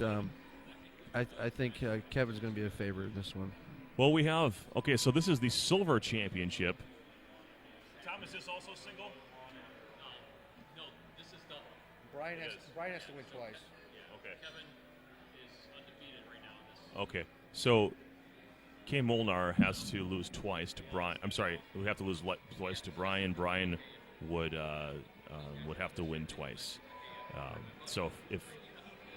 I think Kevin's going to be a favorite in this one. Well, we have, so this is the silver championship. Tom, is this also single? No, this is double. Brian has to win twice. Okay. Kevin is undefeated right now in this. Okay, so Kay Molnar has to lose twice to Brian. I'm sorry, we have to lose twice to Brian. Brian would have to win twice. So if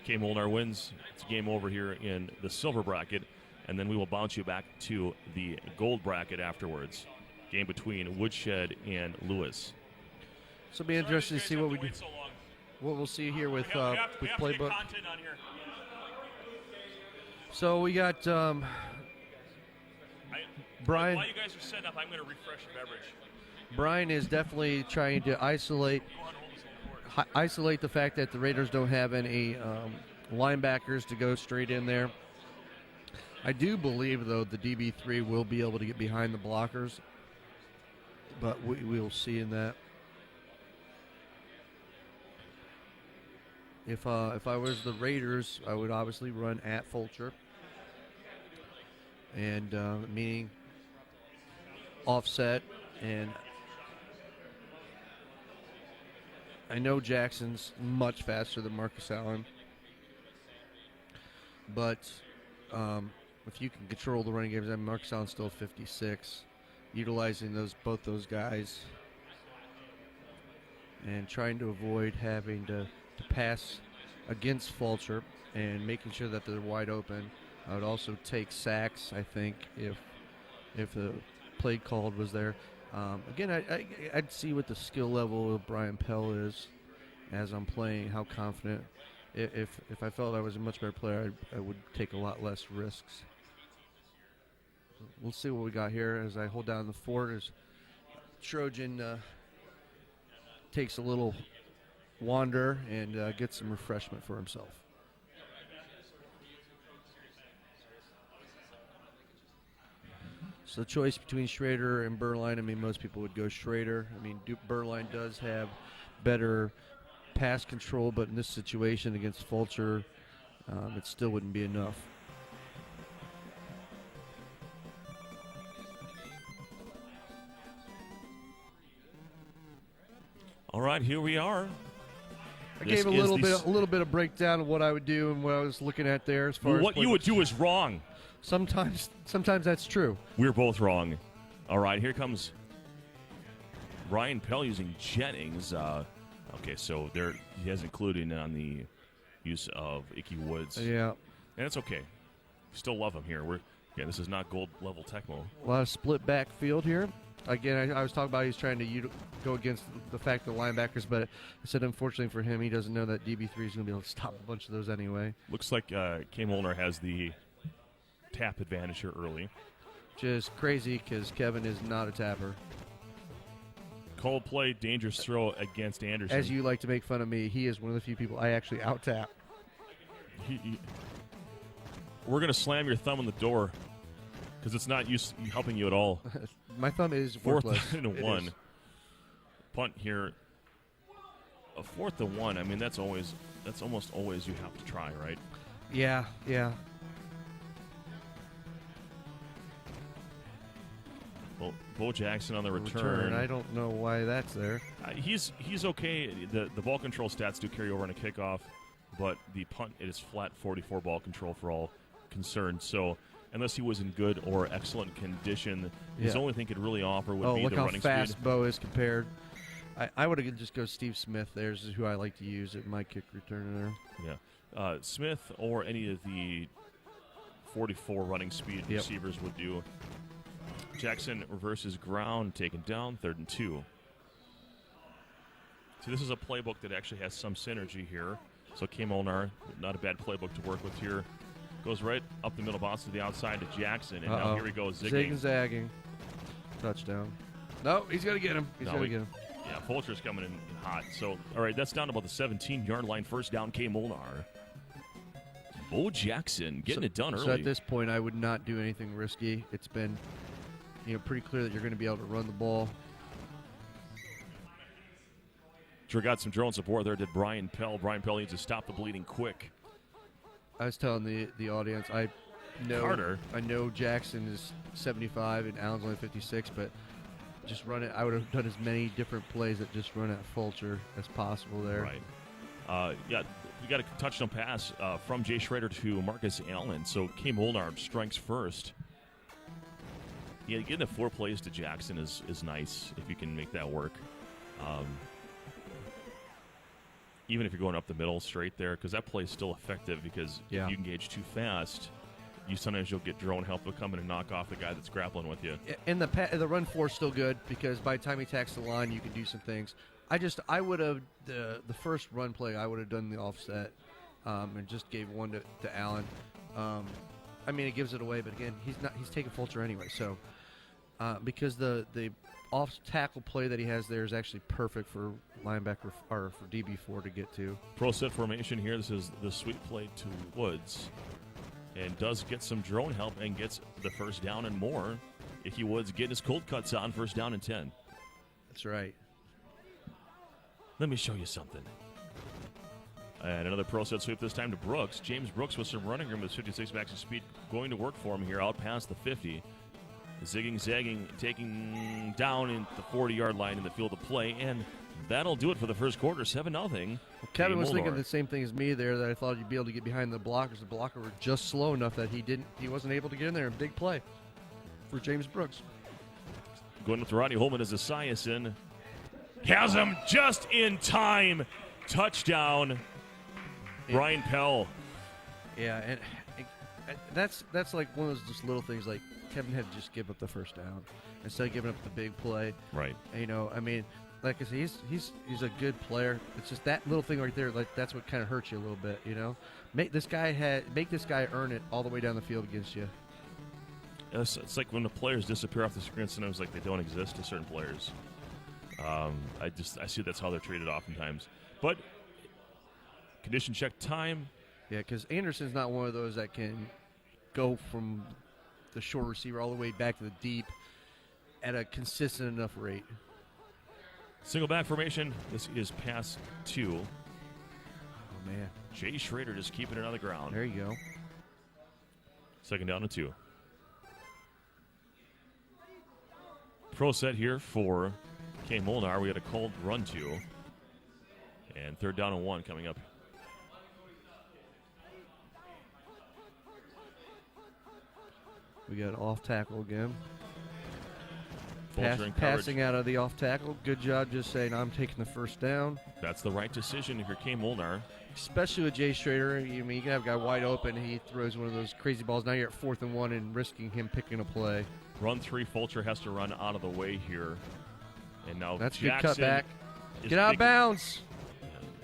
Kay Molnar wins, it's game over here in the silver bracket, and then we will bounce you back to the gold bracket afterwards. Game between Woodshed and Lewis. So it'll be interesting to see what we do. What we'll see here with playbook. So we got Brian. While you guys are setting up, I'm going to refresh the beverage. Brian is definitely trying to isolate the fact that the Raiders don't have any linebackers to go straight in there. I do believe, though, the DB3 will be able to get behind the blockers, but we'll see in that. If I was the Raiders, I would obviously run at Fulcher, and meaning offset. And I know Jackson's much faster than Marcus Allen, but if you can control the running games, and Marcus Allen's still 56, utilizing both those guys and trying to avoid having to pass against Fulcher and making sure that they're wide open. I would also take sacks, I think, if the play called was there. Again, I'd see what the skill level of Brian Pell is as I'm playing, how confident. If I felt I was a much better player, I would take a lot less risks. We'll see what we got here as I hold down the fort as Trojan takes a little wander and gets some refreshment for himself. So the choice between Schrader and Berline, I mean, most people would go Schrader. I mean, Berline does have better pass control, but in this situation against Fulcher, it still wouldn't be enough. All right, here we are. I gave a little bit of breakdown of what I would do and what I was looking at there as far as what you would do is wrong. Sometimes that's true. We're both wrong. All right, here comes Brian Pell using Jennings. Okay, so there he has included on the use of Icky Woods. Yeah, and it's okay. Still love him here. This is not gold level Tecmo. A lot of split backfield here. Again, I was talking about he's trying to go against the fact of the linebackers, but I said unfortunately for him, he doesn't know that DB3 is going to be able to stop a bunch of those anyway. Looks like Kay Molnar has the tap advantage here early. Which is crazy because Kevin is not a tapper. Cold play, dangerous throw against Anderson. As you like to make fun of me, he is one of the few people I actually out-tap. We're going to slam your thumb on the door because it's not helping you at all. My thumb is fourth worthless. and one. Punt here. A 4th and 1. I mean, that's almost always you have to try, right? Yeah. Well, Bo Jackson on the return. I don't know why that's there. He's okay. The ball control stats do carry over on a kickoff, but the punt, it is flat 44 ball control for all concerned. So unless he was in good or excellent condition, his only thing could really offer would be the running speed. Look how fast Bo is compared. I would have just go Steve Smith. There's who I like to use at my kick returner there. Yeah. Smith or any of the 44 running speed receivers would do. Jackson reverses ground, taken down, 3rd and 2. See, this is a playbook that actually has some synergy here. So Kay Molnar, not a bad playbook to work with here. Goes right up the middle, bounce to the outside to Jackson, and now here he goes, zigging. Zig-zagging. Touchdown. No, he's going to get him. He's going to get him. Yeah, Fulcher's coming in hot. So, all right, that's down to about the 17-yard line. First down, Kay Molnar. Bo Jackson getting it done early. So at this point, I would not do anything risky. It's been pretty clear that you're going to be able to run the ball. Sure got some drone support there, did Brian Pell. Brian Pell needs to stop the bleeding quick. I was telling the audience, I know Jackson is 75 and Allen's only 56, but just run it. I would have done as many different plays that just run at Fulcher as possible there. Right. We got a touchdown pass from Jay Schrader to Marcus Allen. So Kay Molnar strikes first. Yeah, getting the 4 plays to Jackson is nice if you can make that work. Even if you're going up the middle straight there, because that play is still effective because if you engage too fast, sometimes you'll get drone help to come in and knock off the guy that's grappling with you. And the run 4 is still good because by the time he attacks the line, you can do some things. I would have the first run play. I would have done the offset and just gave one to Allen. I mean, it gives it away, but again, he's taking Fulcher anyway. So because the off tackle play that he has there is actually perfect for linebacker or for DB4 to get to. Pro set formation here. This is the sweep play to Woods. and does get some drone help and gets the first down and more. Icky Woods getting his cold cuts on, first down and 10. That's right. Let me show you something. And another pro set sweep, this time to Brooks. James Brooks with some running room with 56 maximum speed going to work for him here out past the 50. Zigging, zagging, taking down in the 40-yard line in the field of play. And that'll do it for the first quarter, 7-0. Kevin was thinking the same thing as me there, that I thought he'd be able to get behind the blockers. The blocker were just slow enough that he wasn't able to get in there. Big play for James Brooks. Going with Rodney Holman as Esiason. Has him just in time. Touchdown. Brian Pell. Yeah, and that's like one of those just little things. Like Kevin had to just give up the first down instead of giving up the big play. Right. And, I mean, like I said, he's a good player. It's just that little thing right there. Like that's what kind of hurts you a little bit. Make this guy earn it all the way down the field against you. It's like when the players disappear off the screen, sometimes like they don't exist to certain players. I see that's how they're treated oftentimes. But condition check time. Yeah, because Anderson's not one of those that can go from the short receiver all the way back to the deep at a consistent enough rate. Single back formation. This is pass 2. Oh, man. Jay Schrader just keeping it on the ground. There you go. Second down and 2. Pro set here for K. Molnar. We had a cold run 2. And third down and 1 coming up. We got off tackle again. Fulcher in passing out of the off tackle. Good job just saying, I'm taking the first down. That's the right decision if you're K. Molnar. Especially with Jay Schrader. You can have a guy wide open. He throws one of those crazy balls. Now you're at 4th and 1 and risking him picking a play. Run 3. Fulcher has to run out of the way here. And now that's Jackson good cutback. Get out of bounds.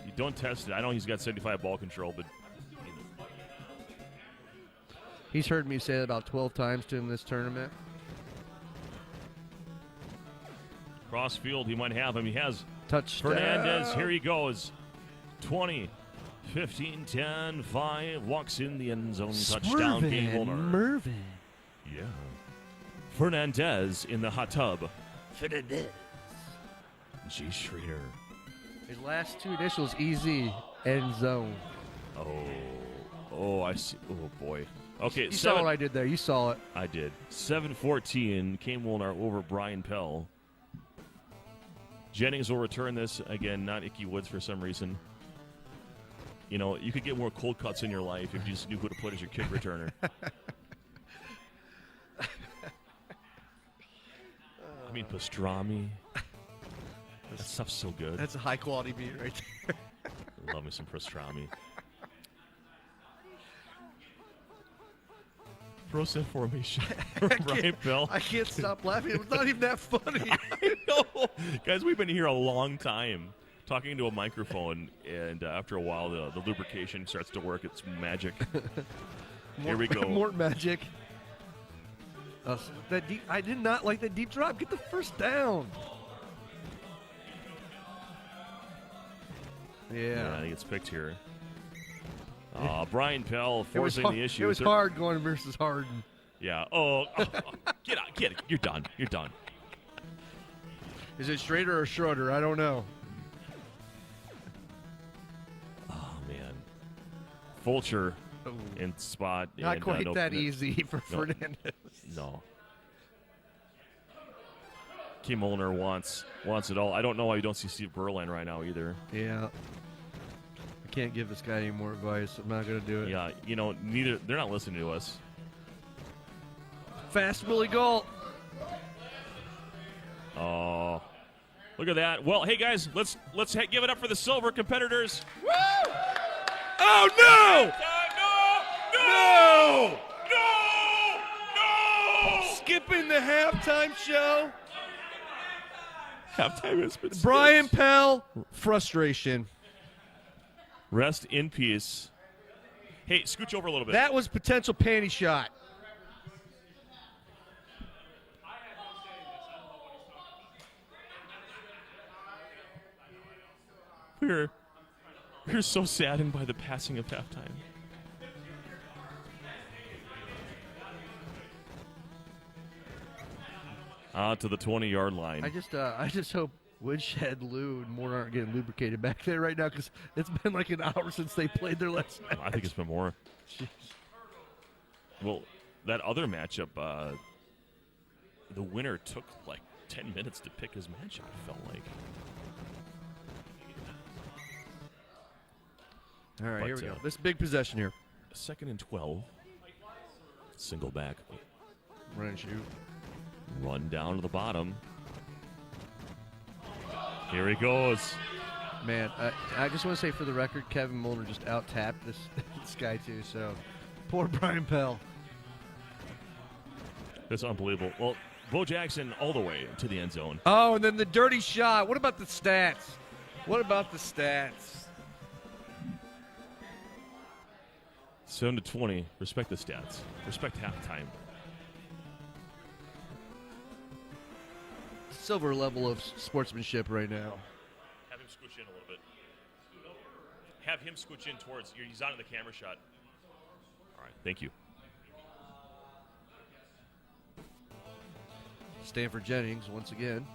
You don't test it. I know he's got 75 ball control, but he's heard me say that about 12 times to him this tournament. Cross field, he might have him. He has touchdown. Fernandez, here he goes. 20, 15, 10, 5. Walks in the end zone. Touchdown, K. Molnar. Mervin. Yeah. Fernandez in the hot tub. Fernandez. Jay Schrader. His last 2 initials, EZ, end zone. Oh, I see. Oh, boy. Okay, you saw what I did there. You saw it. I did. 7-14, K. Molnar over Brian Pell. Jennings will return this. Again, not Icky Woods for some reason. You could get more cold cuts in your life if you just knew who to put as your kick returner. I mean, pastrami. That stuff's so good. That's a high-quality meat right there. Love me some pastrami. Pro set formation. Brian Pell. I can't stop laughing. It was not even that funny. I know. Guys, we've been here a long time talking to a microphone, and after a while, the lubrication starts to work. It's magic. Here we go. More magic. I did not like that deep drop. Get the first down. Yeah. I think it's picked here. Brian Pell forcing the issue. It was hard going versus Harden. Yeah. Get out. Get it. You're done. You're done. Is it Schrader or Schroeder? I don't know. Oh, man. Fulcher in spot. Not quite that easy for Fernandez. No. K. Molnar wants it all. I don't know why you don't see Steve Berline right now either. Yeah. I can't give this guy any more advice. I'm not going to do it. Yeah, they're not listening to us. Fast Willie Galt. Oh, look at that. Well, hey guys, let's give it up for the silver competitors. Woo! Oh no! No! Skipping the halftime show. Halftime has been skipped. Brian Pell, frustration. Rest in peace. Hey, scooch over a little bit. That was potential panty shot. We're so saddened by the passing of halftime. Out to the 20-yard line. I just hope Woodshed, Lou, and Moore aren't getting lubricated back there right now because it's been like an hour since they played their last match. I think it's been more. Jeez. Well, that other matchup, the winner took like 10 minutes to pick his matchup, it felt like. All right, But, here we go. This big possession here. 2nd and 12. Single back. Run and shoot. Run down to the bottom. Here he goes. Man, I just want to say for the record, Kevin Molnar just out-tapped this guy too, so poor Brian Pell. That's unbelievable. Well, Bo Jackson all the way to the end zone. Oh, and then the dirty shot. What about the stats? What about the stats? 7-20. Respect the stats. Respect halftime. Silver level of sportsmanship right now. Have him scooch in a little bit. Have him scooch in towards you. He's out of the camera shot. All right, thank you. Stanford Jennings once again.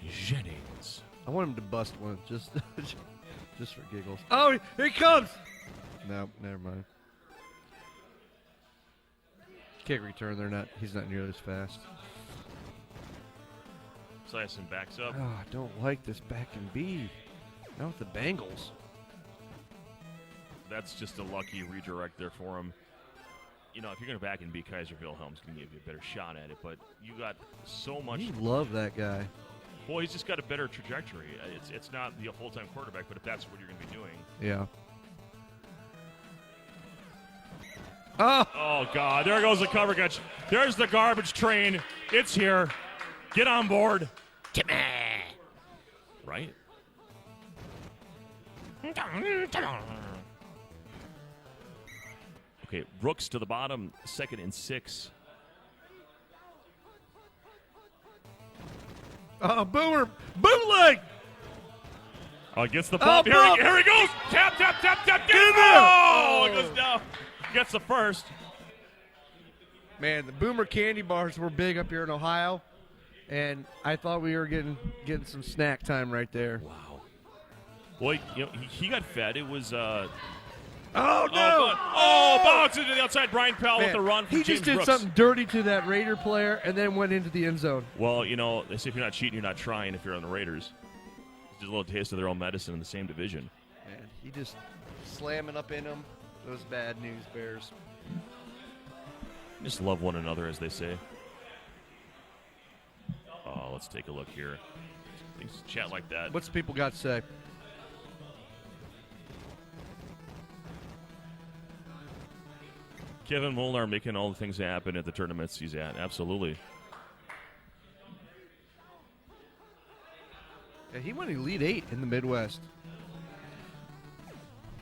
Jennings. I want him to bust one just for giggles. Oh, here he comes! No, never mind. Kick return. He's not nearly as fast. Sison backs up. Oh, I don't like this back and B. Not with the Bengals. That's just a lucky redirect there for him. You know, if you're going to back and be Kaiser Wilhelm's going to give you a better shot at it, but you got so much. You love that guy. Well, he's just got a better trajectory. It's not the full-time quarterback, but if that's what you're going to be doing. Yeah. Oh, God. There goes the cover catch. There's the garbage train. It's here. Get on board. Right? Okay, Brooks to the bottom, 2nd and 6. Boomer. Bootleg! Oh, gets the bump. Here he goes. Tap. Get him. Oh! It goes down. Gets the first. Man, the Boomer candy bars were big up here in Ohio, and I thought we were getting some snack time right there. Wow. Well, he got fed. It was. Oh, no! Bounce into the outside. Brian Powell with the run from He James just did Brooks. something dirty to that Raider player and then went into the end zone. Well, they say if you're not cheating, you're not trying if you're on the Raiders. Just a little taste of their own medicine in the same division. Man, he just slamming up in them. Those bad news Bears. Just love one another, as they say. Oh, let's take a look here. Things chat like that. What's people got to say? Kevin Molnar making all the things happen at the tournaments he's at. Absolutely. Yeah, he won Elite 8 in the Midwest.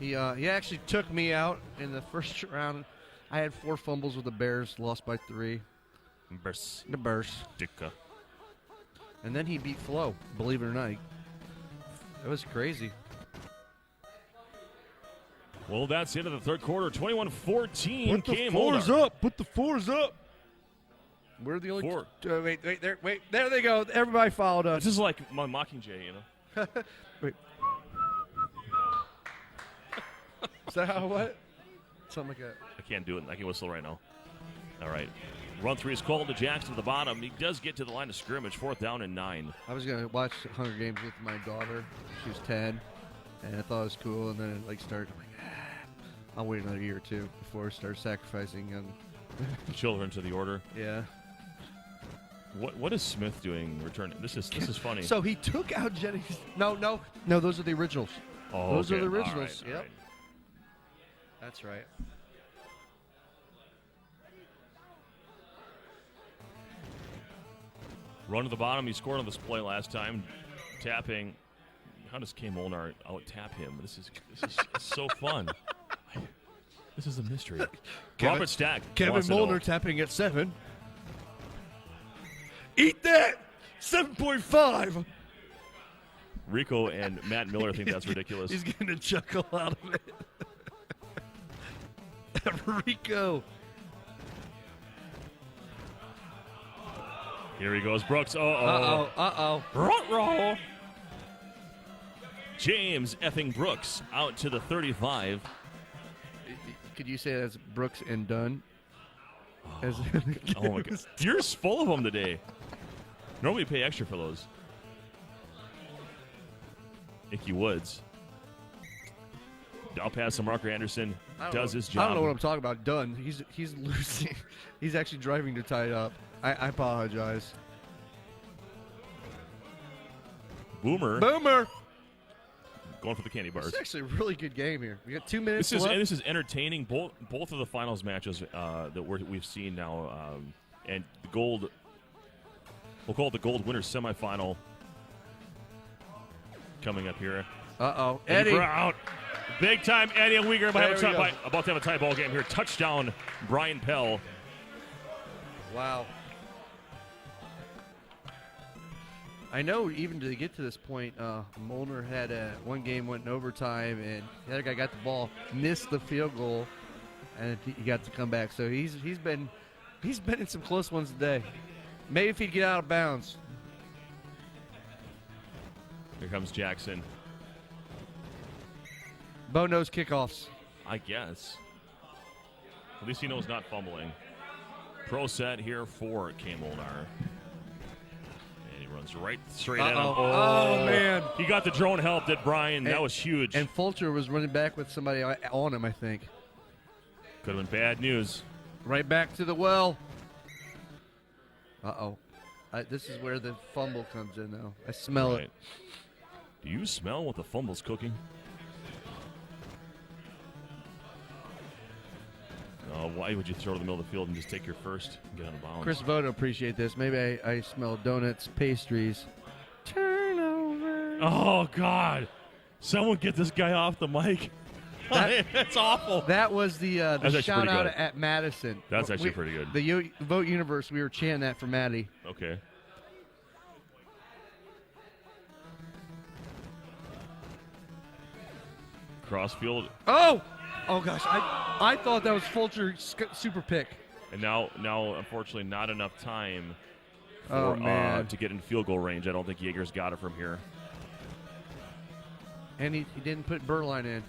He actually took me out in the first round. I had 4 fumbles with the Bears, lost by 3. The Bears. Dicka. And then he beat Flo, believe it or not. That was crazy. Well, that's the end of the third quarter. 21-14. Put the fours up. Put the fours up. We're the only 4. Wait, there they go. Everybody followed us. This is like my Mockingjay, Wait. Is that how what? Something like that. I can't do it. I can whistle right now. All right. Run 3 is called to Jackson to the bottom. He does get to the line of scrimmage. 4th down and 9. I was going to watch Hunger Games with my daughter. She was 10. And I thought it was cool. And then it started. I'm like, I'll wait another year or 2 before I start sacrificing young children to the order. Yeah. What is Smith doing? Returning. This is funny. So he took out Jennings. No. Those are the originals. Oh, those okay. are the originals. All right, Yep. all right. That's right. Run to the bottom. He scored on this play last time. Tapping. How does K. Molnar out tap him? This is so fun. This is a mystery. Robert Stack. Kevin wants to know. Molnar tapping at 7. Eat that! 7.5. Rico and Matt Miller think that's ridiculous. He's getting a chuckle out of it. Rico. Here he goes, Brooks. Uh-oh. Roll. James effing Brooks out to the 35. Could you say that's Brooks and Dunn? Oh my God. You're full of them today. Normally you pay extra for those. Icky Woods. Down pass to Marker Anderson. Does his job. I don't know what I'm talking about. Dunn. He's losing. He's actually driving to tie it up. I apologize. Boomer. Going for the candy bars. It's actually a really good game here. We got 2 minutes This left. is entertaining. Both of the finals matches that we've seen now, and the gold. We'll call it the gold winner semifinal coming up here. Uh-oh. Eddie. Brown. Big time Eddie and Uyghur about to have a tie ball game here. Touchdown, Brian Pell. Wow. I know even to get to this point, Molnar had one game went in overtime, and the other guy got the ball, missed the field goal, and he got to come back. So he's been in some close ones today. Maybe if he'd get out of bounds. Here comes Jackson. Bo knows kickoffs. I guess. At least he knows not fumbling. Pro set here for K. Molnar. Runs right straight at him. Oh, man. He got the drone help, did Brian. That was huge. And Fulcher was running back with somebody on him, I think. Could have been bad news. Right back to the well. Uh-oh. This is where the fumble comes in, though. I smell it. Do you smell what the fumble's cooking? Why would you throw to the middle of the field and just take your first and get on the bounds? Chris Voda appreciate this. Maybe I smell donuts, pastries. Turnover. Oh, God. Someone get this guy off the mic. That's awful. That was the shout out good. at Madison. That's actually pretty good. The Vote Universe, we were chanting that for Maddie. Okay. Crossfield. Oh! Oh, gosh. I thought that was Fulcher's super pick. And now, unfortunately, not enough time to get in field goal range. I don't think Yeager's got it from here. And he didn't put Burline in.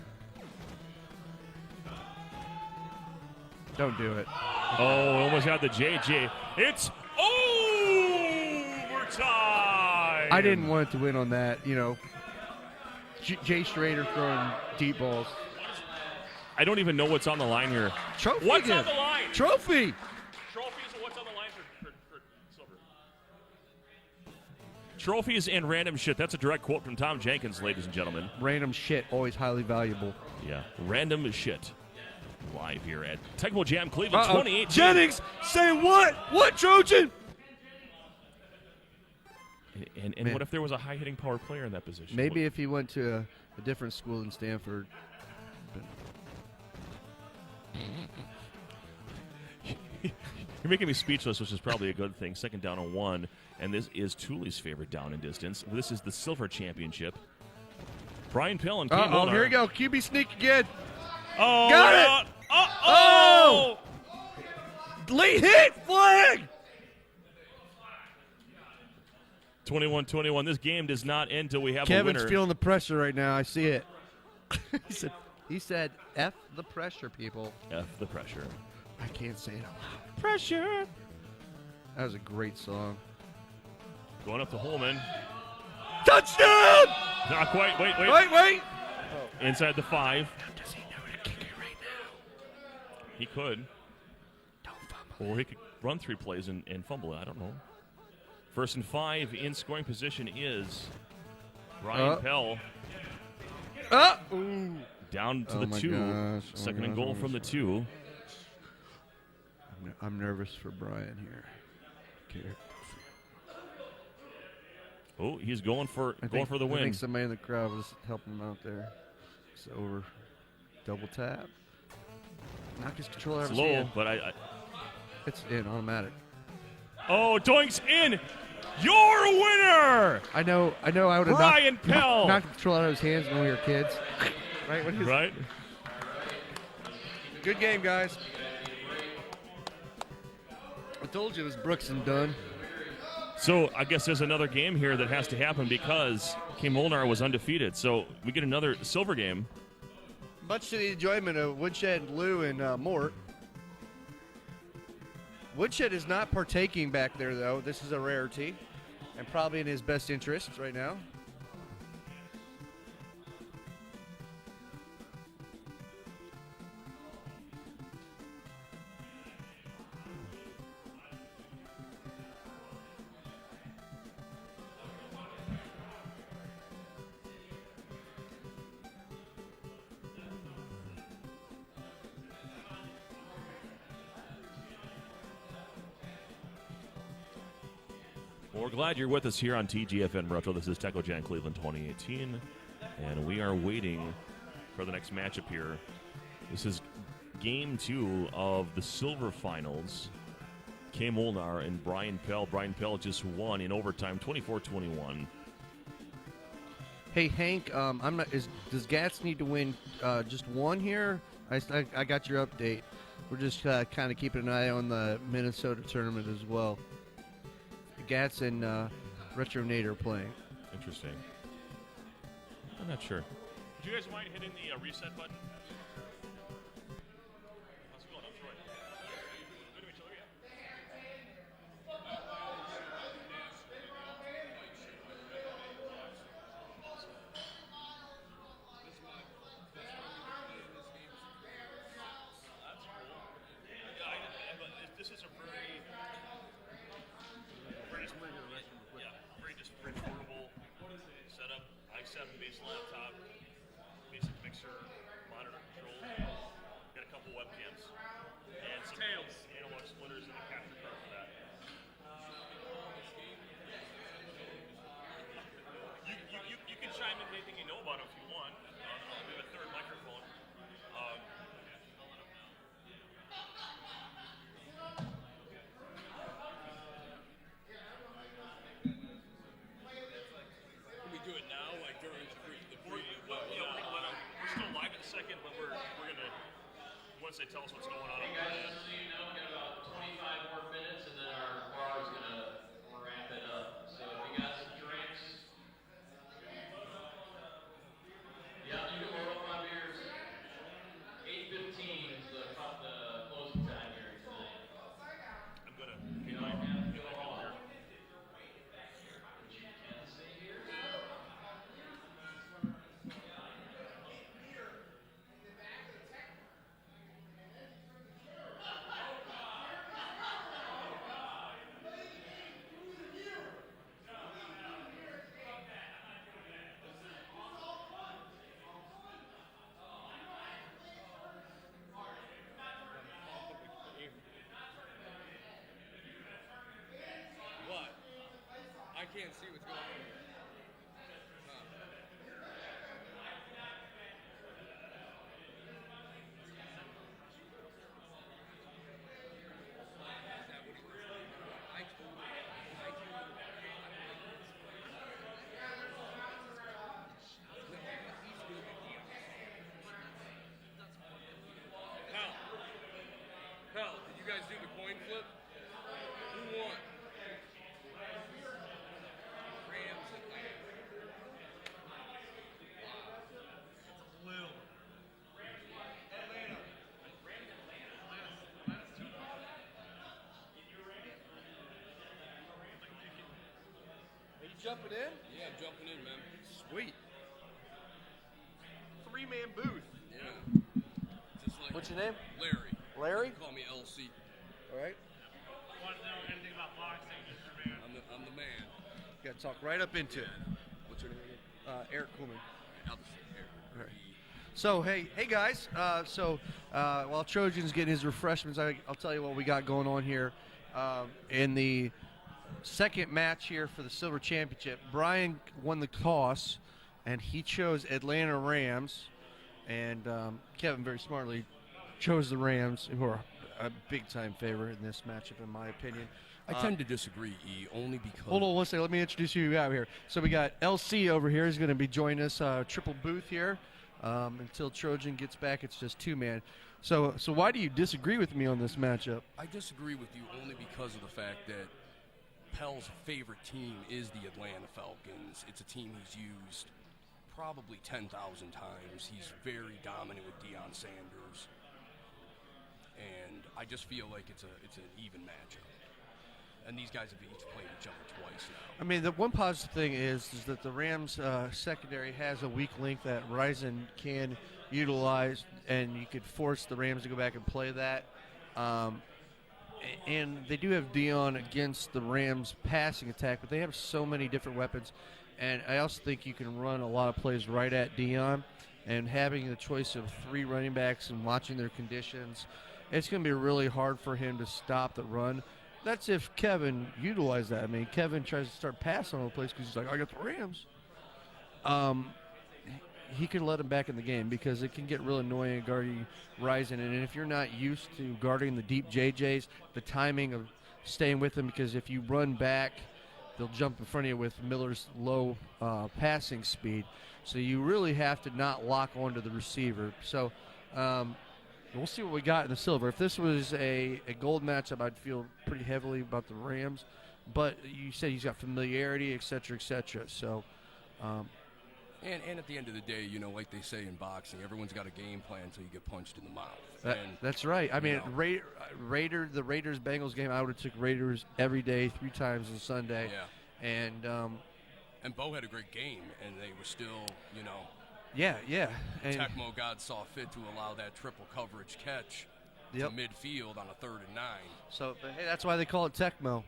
Don't do it. Oh, almost had the JJ. It's overtime. I didn't want it to win on that. You know, Jay Schrader throwing deep balls. I don't even know what's on the line here. Trophy. What's on the line? Trophy. Trophies. What's on the line for silver? Trophies and random shit. That's a direct quote from Tom Jenkins, ladies and gentlemen. Random shit, always highly valuable. Yeah, random shit. Live here at Tecmo Jam Cleveland 2018. Jennings, say what? What, Trojan? And what if there was a high-hitting power player in that position? Maybe if he went to a different school than Stanford. You're making me speechless, which is probably a good thing. Second down and 1, and this is Thule's favorite down and distance. This is the Silver Championship. Brian Pill and K. Molnar. Here we go. QB sneak again. Oh, got it. Oh! Late hit flag. 21-21. This game does not end until we have a winner. Kevin's feeling the pressure right now. I see it. He said, F the pressure, people. F the pressure. I can't say it out loud. Pressure. That was a great song. Going up to Holman. Touchdown! Not quite. Wait. Wait. Inside the 5. Does he know where to kick it right now? He could. Don't fumble. Or he could run 3 plays and fumble it. I don't know. 1st and 5 in scoring position is Ryan Pell. Down to the 2. Gosh. Second and goal from the 2. I'm nervous for Brian here. Okay. Oh, he's going for the I win. think somebody in the crowd was helping him out there. It's over. Double tap. Knock his controller out of It's his low, hand. but It's in, automatic. Oh, Doink's in. Your winner. I know. I would have Brian Pell. knocked the controller out of his hands when we were kids. Right? Right. Good game, guys. I told you it was Brooks and Dunn. So I guess there's another game here that has to happen because K. Molnar was undefeated. So we get another silver game. Much to the enjoyment of Woodshed, Lou, and Mort. Woodshed is not partaking back there, though. This is a rarity and probably in his best interest right now. Well, we're glad you're with us here on TGFN Retro. This is Tecmo Cleveland 2018, and we are waiting for the next matchup here. This is Game 2 of the Silver Finals. K. Molnar and Brian Pell. Brian Pell just won in overtime, 24-21. Hey, Hank, does Gats need to win just one here? I got your update. We're just kind of keeping an eye on the Minnesota tournament as well. Gats and Retro Nate are playing. Interesting. I'm not sure. Would you guys mind hitting the reset button? How's it going? I'm Troy. Good to meet you. This is a very portable setup. i7 base laptop, basic mixer, monitor controls. Got a couple webcams and some analog splitters and a capture card for that. You can chime in anything you know about it if you want. We have a third microphone. They tell us what's going on. Hey guys, just so you know, we've got about 25 more minutes and then our bar is going to wrap it up. So if you got some drinks, yeah, you can roll up on beers. 8:15 is the closing time here tonight. I'm going to You don't have to go home. But you can stay here. I can't see what's going on. Pal, did you guys do the coin flip? Who won? Rams and Blue. Atlanta. Are you jumping in? Yeah, I'm jumping in, man. Sweet. Three-man booth. Yeah. Just like What's your name? Larry. Larry? You can call me LC. All right. Want to know anything about boxing, Mr. Man? I'm the man. Got to talk right up into it. What's your name again? Eric Kuhlman. I'll just say Eric. All right. So, hey guys. While Trojan's getting his refreshments, I'll tell you what we got going on here. In the second match here for the Silver Championship, Brian won the toss, and he chose Atlanta Rams. And Kevin very smartly chose the Rams, who are a big-time favorite in this matchup, in my opinion. I tend to disagree, E, only because... Hold on one second. Let me introduce you out here. So we got LC over here. He's going to be joining us, triple booth here. Until Trojan gets back, it's just two-man. So why do you disagree with me on this matchup? I disagree with you only because of the fact that Pell's favorite team is the Atlanta Falcons. It's a team he's used probably 10,000 times. He's very dominant with Deion Sanders. And I just feel like it's an even matchup. And these guys have each played each other twice now. I mean, the one positive thing is that the Rams secondary has a weak link that Ryzen can utilize, and you could force the Rams to go back and play that. And they do have Deion against the Rams passing attack, but they have so many different weapons. And I also think you can run a lot of plays right at Deion, and having the choice of 3 running backs and watching their conditions, it's going to be really hard for him to stop the run. That's if Kevin utilized that. I mean, Kevin tries to start passing on the place because he's like, I got the Rams. He can let him back in the game because it can get real annoying guarding Ryzen. And if you're not used to guarding the deep JJs, the timing of staying with them, because if you run back, they'll jump in front of you with Miller's low passing speed. So you really have to not lock onto the receiver. So we'll see what we got in the silver. If this was a gold matchup, I'd feel pretty heavily about the Rams. But you said he's got familiarity, et cetera, et cetera. So, And at the end of the day, like they say in boxing, everyone's got a game plan until you get punched in the mouth. That's right. I mean, the Raiders-Bengals game, I would have took Raiders every day, 3 times on Sunday. Yeah. And Bo had a great game, and they were still, Yeah. And Tecmo God saw fit to allow that triple coverage catch to midfield on a 3rd and 9. So, but hey, that's why they call it Tecmo.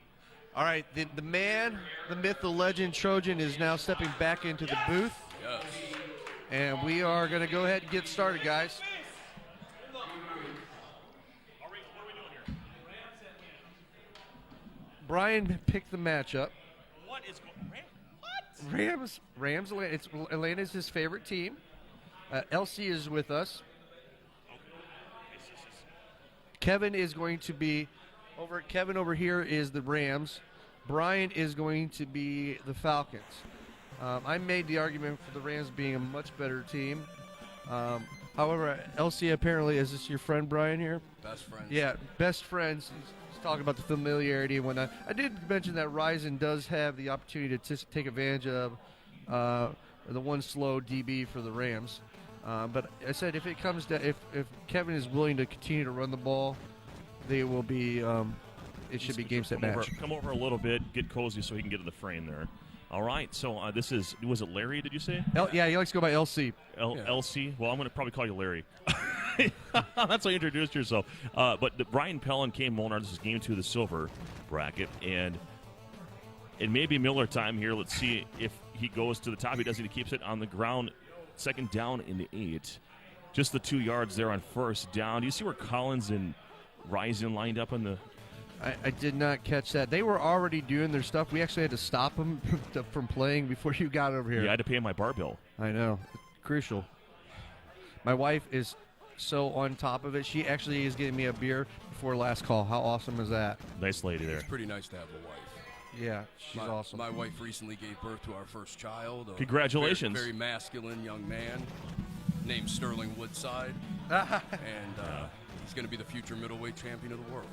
All right, the man, the myth, the legend, Trojan is now stepping back into the booth. Yes. And we are going to go ahead and get started, guys. Brian picked the matchup. What is going on? Rams. It's Atlanta's his favorite team. LC is with us. Kevin is going to be Kevin over here is the Rams. Brian is going to be the Falcons. I made the argument for the Rams being a much better team. However, LC apparently, is this your friend Brian here? Best friends. Yeah, best friends. He's talking about the familiarity and whatnot. I did mention that Ryzen does have the opportunity to take advantage of the one slow DB for the Rams. But I said if it comes to if Kevin is willing to continue to run the ball, they will be. It should be game set match. Come over a little bit, get cozy so he can get in the frame there. All right, so was it Larry, did you say? Yeah, he likes to go by LC. LC? Well, I'm going to probably call you Larry. That's how you introduced yourself. But Brian Pellin came on. This is game 2 of the silver bracket, and it may be Miller time here. Let's see if he goes to the top. He doesn't. He keeps it on the ground. 2nd down in the 8. Just the 2 yards there on 1st down. Do you see where Collins and Ryzen lined up on the... I did not catch that. They were already doing their stuff. We actually had to stop them from playing before you got over here. Yeah, I had to pay my bar bill. I know. Crucial. My wife is so on top of it. She actually is getting me a beer before last call. How awesome is that? Nice lady there. It's pretty nice to have a wife. Yeah, she's awesome. My wife recently gave birth to our first child. Congratulations. Very masculine young man named Sterling Woodside. And he's going to be the future middleweight champion of the world.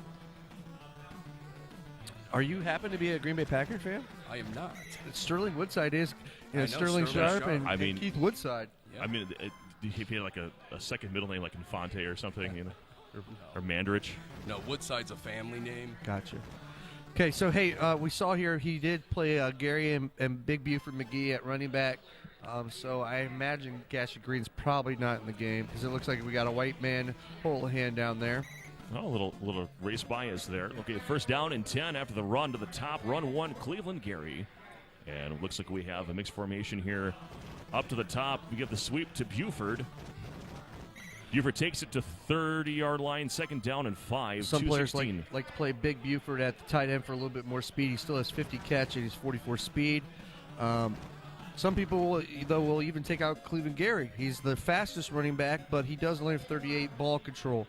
Are you happen to be a Green Bay Packers fan? I am not. Sterling Woodside is. Sterling Sharp and Keith Woodside. Yeah. I mean, he had like a second middle name like Infante or something, or Mandrich. No, Woodside's a family name. Gotcha. Okay, so hey, we saw here he did play Gary and Big Buford McGee at running back. So I imagine Gasher Green's probably not in the game because it looks like we got a white man hold a hand down there. Oh, a little race bias there. Okay, 1st down and 10 after the run to the top. Run 1, Cleveland Gary. And it looks like we have a mixed formation here. Up to the top, we get the sweep to Buford. Buford takes it to 30-yard line, 2nd down and 5. Some players like to play Big Buford at the tight end for a little bit more speed. He still has 50 catch and he's 44 speed. Some people will even take out Cleveland Gary. He's the fastest running back, but he does only have 38 ball control.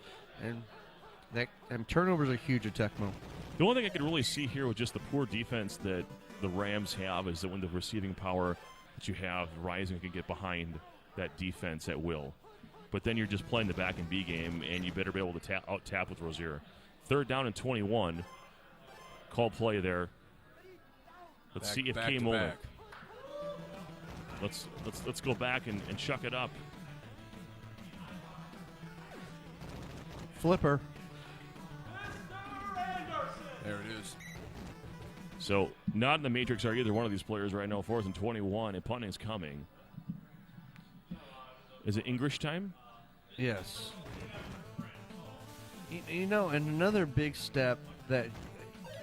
And turnovers are huge at Tecmo. The only thing I could really see here with just the poor defense that the Rams have is that when the receiving power that you have, Ryzen can get behind that defense at will. But then you're just playing the back and B game, and you better be able to out-tap with Rozier. 3rd down and 21. Call play there. Let's see if K. Molnick. Let's go back and chuck it up. Flipper. There it is. So not in the matrix are either one of these players right now. 4th and 21, and punting's coming. Is it English time? Yes. You know, and another big step that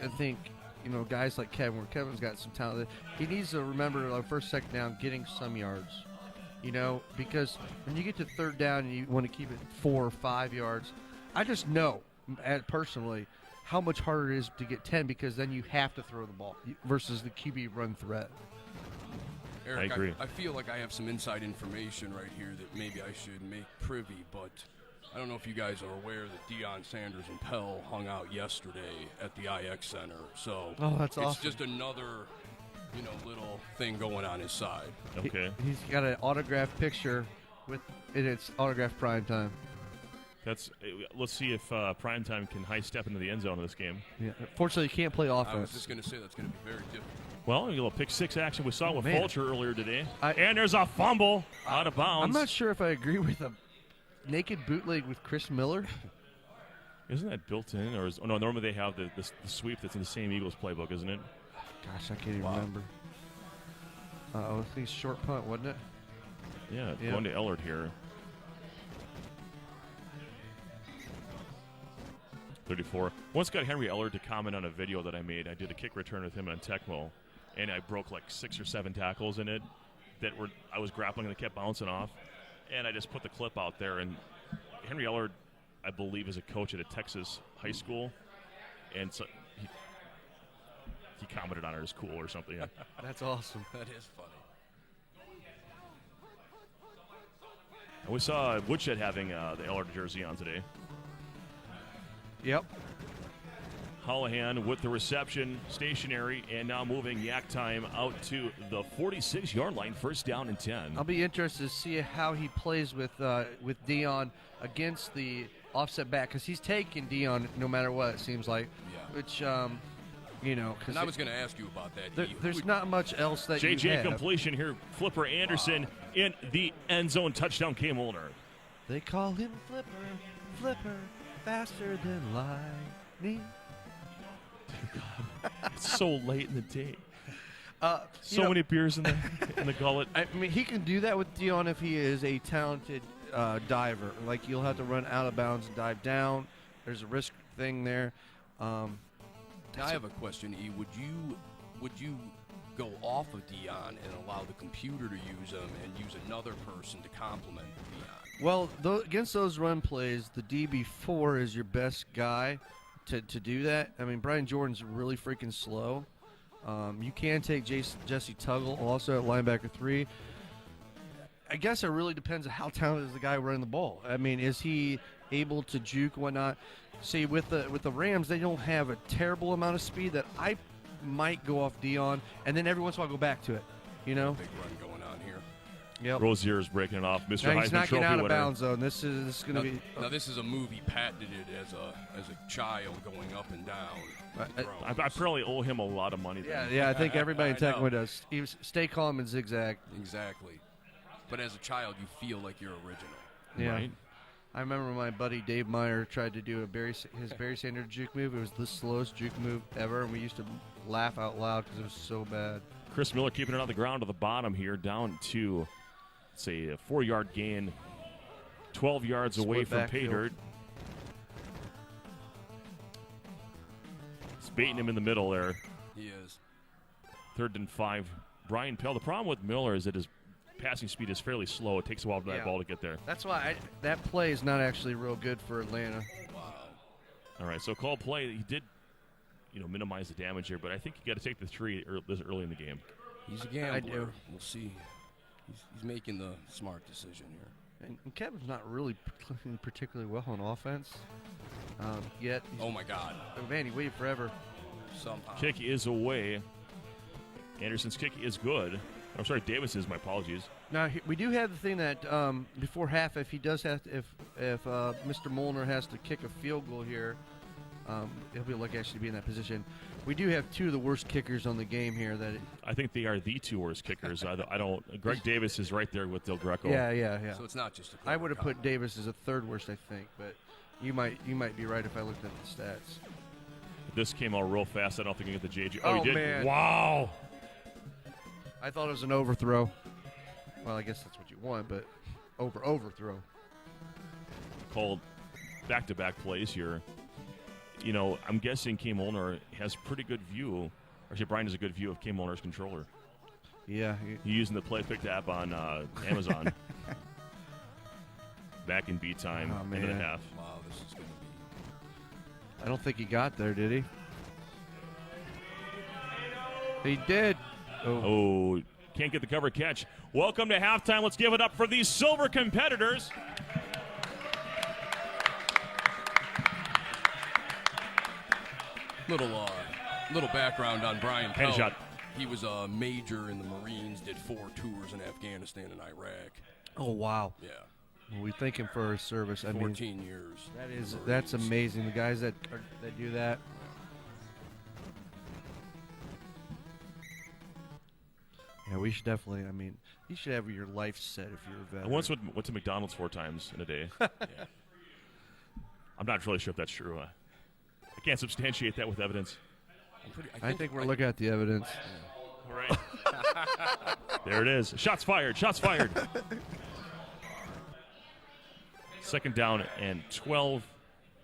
I think, you know, guys like Kevin, where Kevin's got some talent, he needs to remember, like, first, second down, getting some yards. You know, because when you get to 3rd down and you want to keep it 4 or 5 yards, I just know, personally, how much harder it is to get 10 because then you have to throw the ball versus the QB run threat. Eric, I agree. I feel like I have some inside information right here that maybe I should make privy, but I don't know if you guys are aware that Deion Sanders and Pell hung out yesterday at the IX Center. So that's it's awesome. just another, you know, little thing going on his side. Okay. He's got an autographed picture with it's autographed prime time. Let's see if Primetime can high step into the end zone of this game. Yeah. Fortunately, you can't play offense. I was just going to say that's going to be very difficult. Well, a little pick 6 action we saw with man. Fulcher earlier today. And there's a fumble out of bounds. I'm not sure if I agree with a naked bootleg with Chris Miller. Isn't that built in? No, normally they have the sweep that's in the same Eagles playbook, isn't it? Gosh, I can't even remember. I think short punt, wasn't it? Yeah, going to Ellard here. 34. Once got Henry Ellard to comment on a video that I made. I did a kick return with him on Tecmo, and I broke like 6 or 7 tackles in it I was grappling and they kept bouncing off. And I just put the clip out there, and Henry Ellard, I believe, is a coach at a Texas high school, and so he commented on it as cool or something. Yeah. That's awesome. That is funny. And we saw Woodshed having the Ellard jersey on today. Yep. Holohan with the reception, stationary, and now moving yak time out to the 46-yard line, 1st down and 10. I'll be interested to see how he plays with Dion against the offset back because he's taking Dion no matter what, it seems like. Yeah. Which, you know. And I was going to ask you about that. There's not much else that you JJ have. completion here. Flipper Anderson in the end zone. Touchdown, K. Molnar. They call him Flipper, faster than lightning. It's so late in the day. So many beers in the gullet. I mean, he can do that with Dion if he is a talented diver. Like, you'll have to run out of bounds and dive down. There's a risk thing there. Now I have a question, E. Would you go off of Dion and allow the computer to use him and use another person to complement Dion? Well, against those run plays, the DB4 is your best guy to do that. I mean, Brian Jordan's really freaking slow. You can take Jesse Tuggle also at linebacker 3. I guess it really depends on how talented is the guy running the ball. I mean, is he able to juke and whatnot? See, with the Rams, they don't have a terrible amount of speed that I might go off Dion, and then every once in a while go back to it. You know? Big run going on here. Yep. Rozier is breaking it off. Mr. Now, he's Heisman not Trophy getting out of winner. bounds zone. This is going to be. Now this is a movie patented as a child going up and down. I probably owe him a lot of money. Yeah, I think everybody in I know. Tecmo does. Stay calm and zigzag. Exactly. But as a child, you feel like you're original. Yeah. Right? I remember my buddy Dave Meyer tried to do his Barry Sanders juke move. It was the slowest juke move ever, and we used to laugh out loud because it was so bad. Chris Miller keeping it on the ground to the bottom here, down to, let's say, a 4-yard gain, 12 yards away from pay dirt. It's baiting him in the middle there. He is. 3rd and 5. Brian Pell. The problem with Miller is that his passing speed is fairly slow. It takes a while for that ball to get there. That's why that play is not actually real good for Atlanta. Wow. All right, so call play. He did, minimize the damage here, but I think you got to take the 3 this early in the game. He's a gambler. I do. We'll see. He's making the smart decision here. And Kevin's not really playing particularly well on offense. Yet. Oh my God. Man, he waited forever. Somehow. Kick is away. Anderson's kick is good. I'm sorry, Davis's. My apologies. Now we do have the thing that before half, if he does have to, if Mr. Molnar has to kick a field goal here, he'll be lucky actually to be in that position. We do have two of the worst kickers on the game here. I think they are the two worst kickers. I don't. Greg Davis is right there with Del Greco. Yeah. So it's not just a I would have put Davis as a third worst, I think, but you might be right if I looked at the stats. This came out real fast. I don't think he can get the JJ. Oh, he did. man. Wow. I thought it was an overthrow. Well, I guess that's what you want, but overthrow. Called back-to-back plays here. You know, I'm guessing K. Molnar has pretty good view. Or actually, Brian has a good view of K. Molnar's controller. Yeah. He's using the Play Pick app on Amazon. Back in B time, end of the half. Wow, this is going to be. I don't think he got there, did he? He did. Oh, can't get the cover catch. Welcome to halftime. Let's give it up for these silver competitors. Little background on Brian Pell. Headshot. He was a major in the Marines, did 4 tours in Afghanistan and Iraq. Oh, wow. Yeah. Well, we thank him for his service. 14 years. That's amazing. The guys that do that. Yeah, we should definitely. I mean, you should have your life set if you're a veteran. I once went to McDonald's 4 times in a day. Yeah. I'm not really sure if that's true. I can't substantiate that with evidence. I think we're looking at the evidence. All right. There it is. Shots fired. Shots fired. Second down and 12.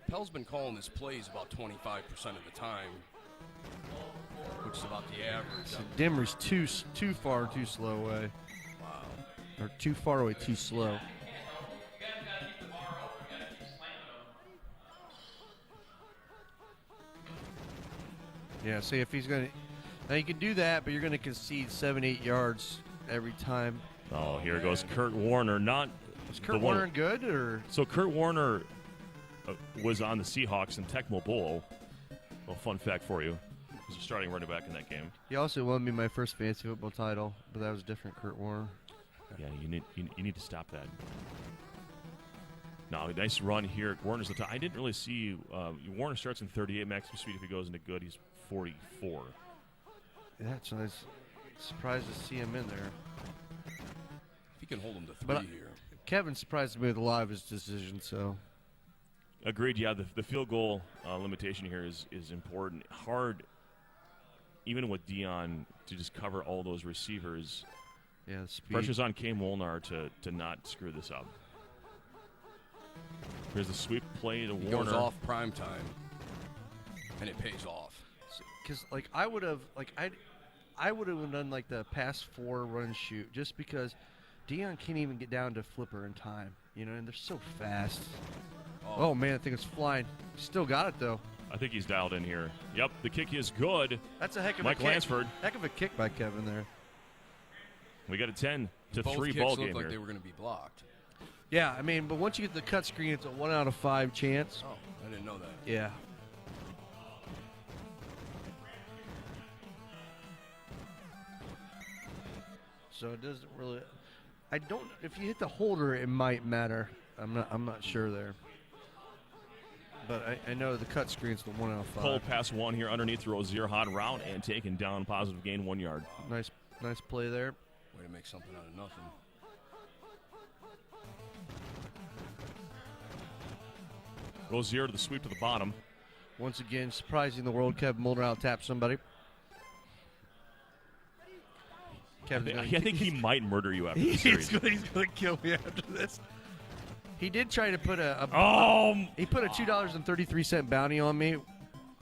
Pell's been calling his plays about 25% of the time, which is about the average. So Dimmer's too far, too slow away. Wow. Or too far away, too slow. Yeah, see if he's going to... Now, you can do that, but you're going to concede 7-8 yards every time. Oh, here goes Kurt Warner. Is Kurt Warner good? Or So Kurt Warner was on the Seahawks in Tecmo Bowl. Well, fun fact for you. He was a starting running back in that game. He also won me my first fantasy football title, but that was different, Kurt Warner. Yeah, you need to stop that. No, nice run here. Warner's the top. I didn't really see Warner starts in 38 maximum speed. If he goes into good, he's 44. Yeah, it's nice. Surprised to see him in there. If he can hold him to 3 But here. Kevin surprised me with a lot of his decisions, so. Agreed. Yeah, the field goal limitation here is important. Hard, even with Dion, to just cover all those receivers. Yeah, the speed. Pressure's on K. Molnar to not screw this up. Here's the sweep play to He Warner. goes off prime time, and it pays off. Because I would have done like the pass 4 run and shoot just because Dion can't even get down to flipper in time, and they're so fast. Oh man, I think it's flying. Still got it though. I think he's dialed in here. Yep, the kick is good. That's a heck of Mike a kick. Lansford. Heck of a kick by Kevin there. We got a 10-3 Both ball kicks game looked like here. they were going to be blocked. Yeah, I mean, but once you get the cut screen, it's a 1 out of 5 chance. Oh, I didn't know that. Yeah. So it doesn't really. I don't. If you hit the holder, it might matter. I'm not sure there. But I know the cut screen's the 1 out of 5. Pull pass 1 here underneath Rozier, hot route and taken down, positive gain 1 yard. Nice play there. Way to make something out of nothing. Rozier to the sweep to the bottom. Once again, surprising the world. Kevin Molnar out tapped somebody. I think he might murder you after this series. He's going to kill me after this. He did try to put he put a $2.33 bounty on me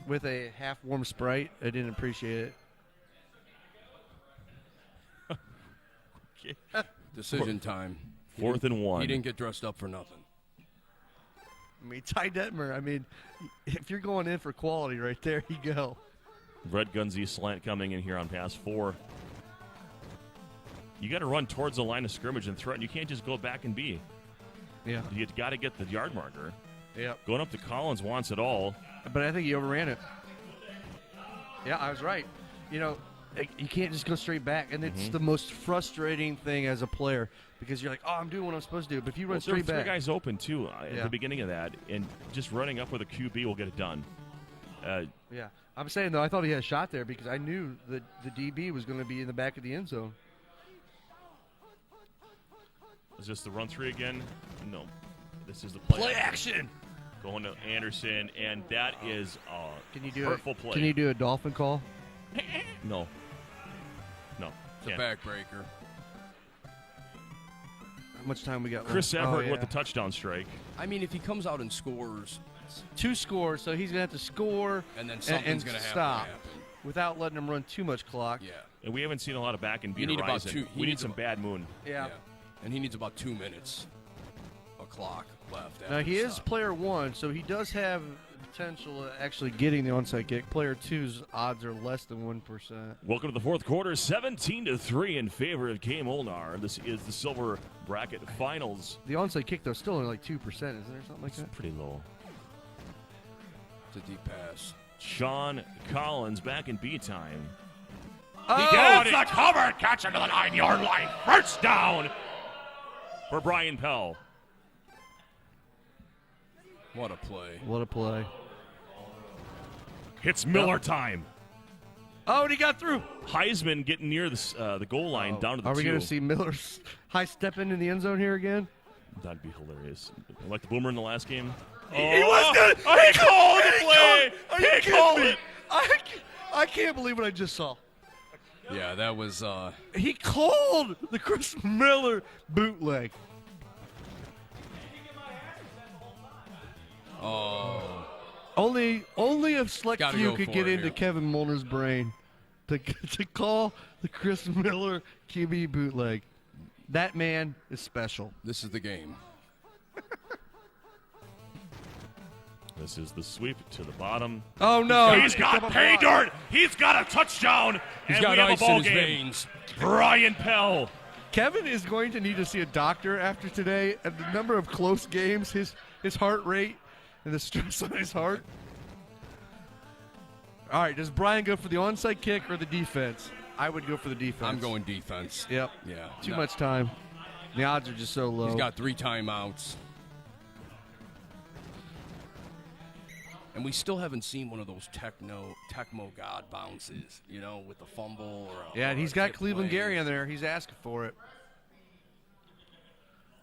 with a half-warm Sprite. I didn't appreciate it. Decision time. 4th and 1. He didn't get dressed up for nothing. I mean, Ty Detmer, if you're going in for quality right there, you go. Red Gunsy slant coming in here on pass 4. You got to run towards the line of scrimmage and threaten. You can't just go back and be. Yeah. You got to get the yard marker. Yep. Going up to Collins wants it all. But I think he overran it. Yeah, I was right. You can't just go straight back. And it's the most frustrating thing as a player because you're like, oh, I'm doing what I'm supposed to do. But if you run straight there were back. 3 guys open, too, at the beginning of that. And just running up with a QB will get it done. Yeah. I'm saying, though, I thought he had a shot there because I knew that the DB was going to be in the back of the end zone. Is this the run three again? No. This is the play action. Going to Anderson, and that is Can you do hurtful play. Can you do a dolphin call? No. No. It's a can't. backbreaker. How much time we got? Chris left? Everett with the touchdown strike. I mean, if he comes out and scores, 2 scores, so he's going to have to score and then something's going to stop happen. without letting him run too much clock. Yeah. And we haven't seen a lot of back and beat You need about Horizon. two- We need some bad moon. Yeah. And he needs about 2 minutes of clock left. Now, after he the is stop. player 1, so he does have potential of actually getting the onside kick. Player 2's odds are less than 1%. Welcome to the fourth quarter, 17-3 in favor of K. Molnar. This is the silver bracket finals. The onside kick, though, still only like 2%, isn't there? Something like It's that? pretty low. It's a deep pass. Sean Collins back in B time. Oh, He gets the cover, catch into the 9-yard line. First down for Brian Pell. What a play. What a play. It's Miller time. Oh, and he got through. Heisman getting near the goal line, down to the Are we 2. going to see Miller high step into the end zone here again? That'd be hilarious. Like the boomer in the last game. He was good. He called the play. Are you He kidding called me? it. I can't believe what I just saw. Yeah, that was. He called the Chris Miller bootleg. Oh. Only a select Gotta few go could for get it into here. Kevin Molnar's brain to call the Chris Miller QB bootleg. That man is special. This is the game. This is the sweep to the bottom. Oh no! He's got pay dirt. He's got a touchdown. He's and got we have ice a ball in his game. veins. Brian Pell. Kevin is going to need to see a doctor after today. And the number of close games, his heart rate, and the stress on his heart. All right, does Brian go for the onside kick or the defense? I would go for the defense. I'm going defense. Yep. Yeah. Too No. much time. The odds are just so low. He's got 3 timeouts. And we still haven't seen one of those Tecmo God bounces, you know, with the fumble. Yeah, and or he's a got tip Cleveland play. Gary on there. He's asking for it.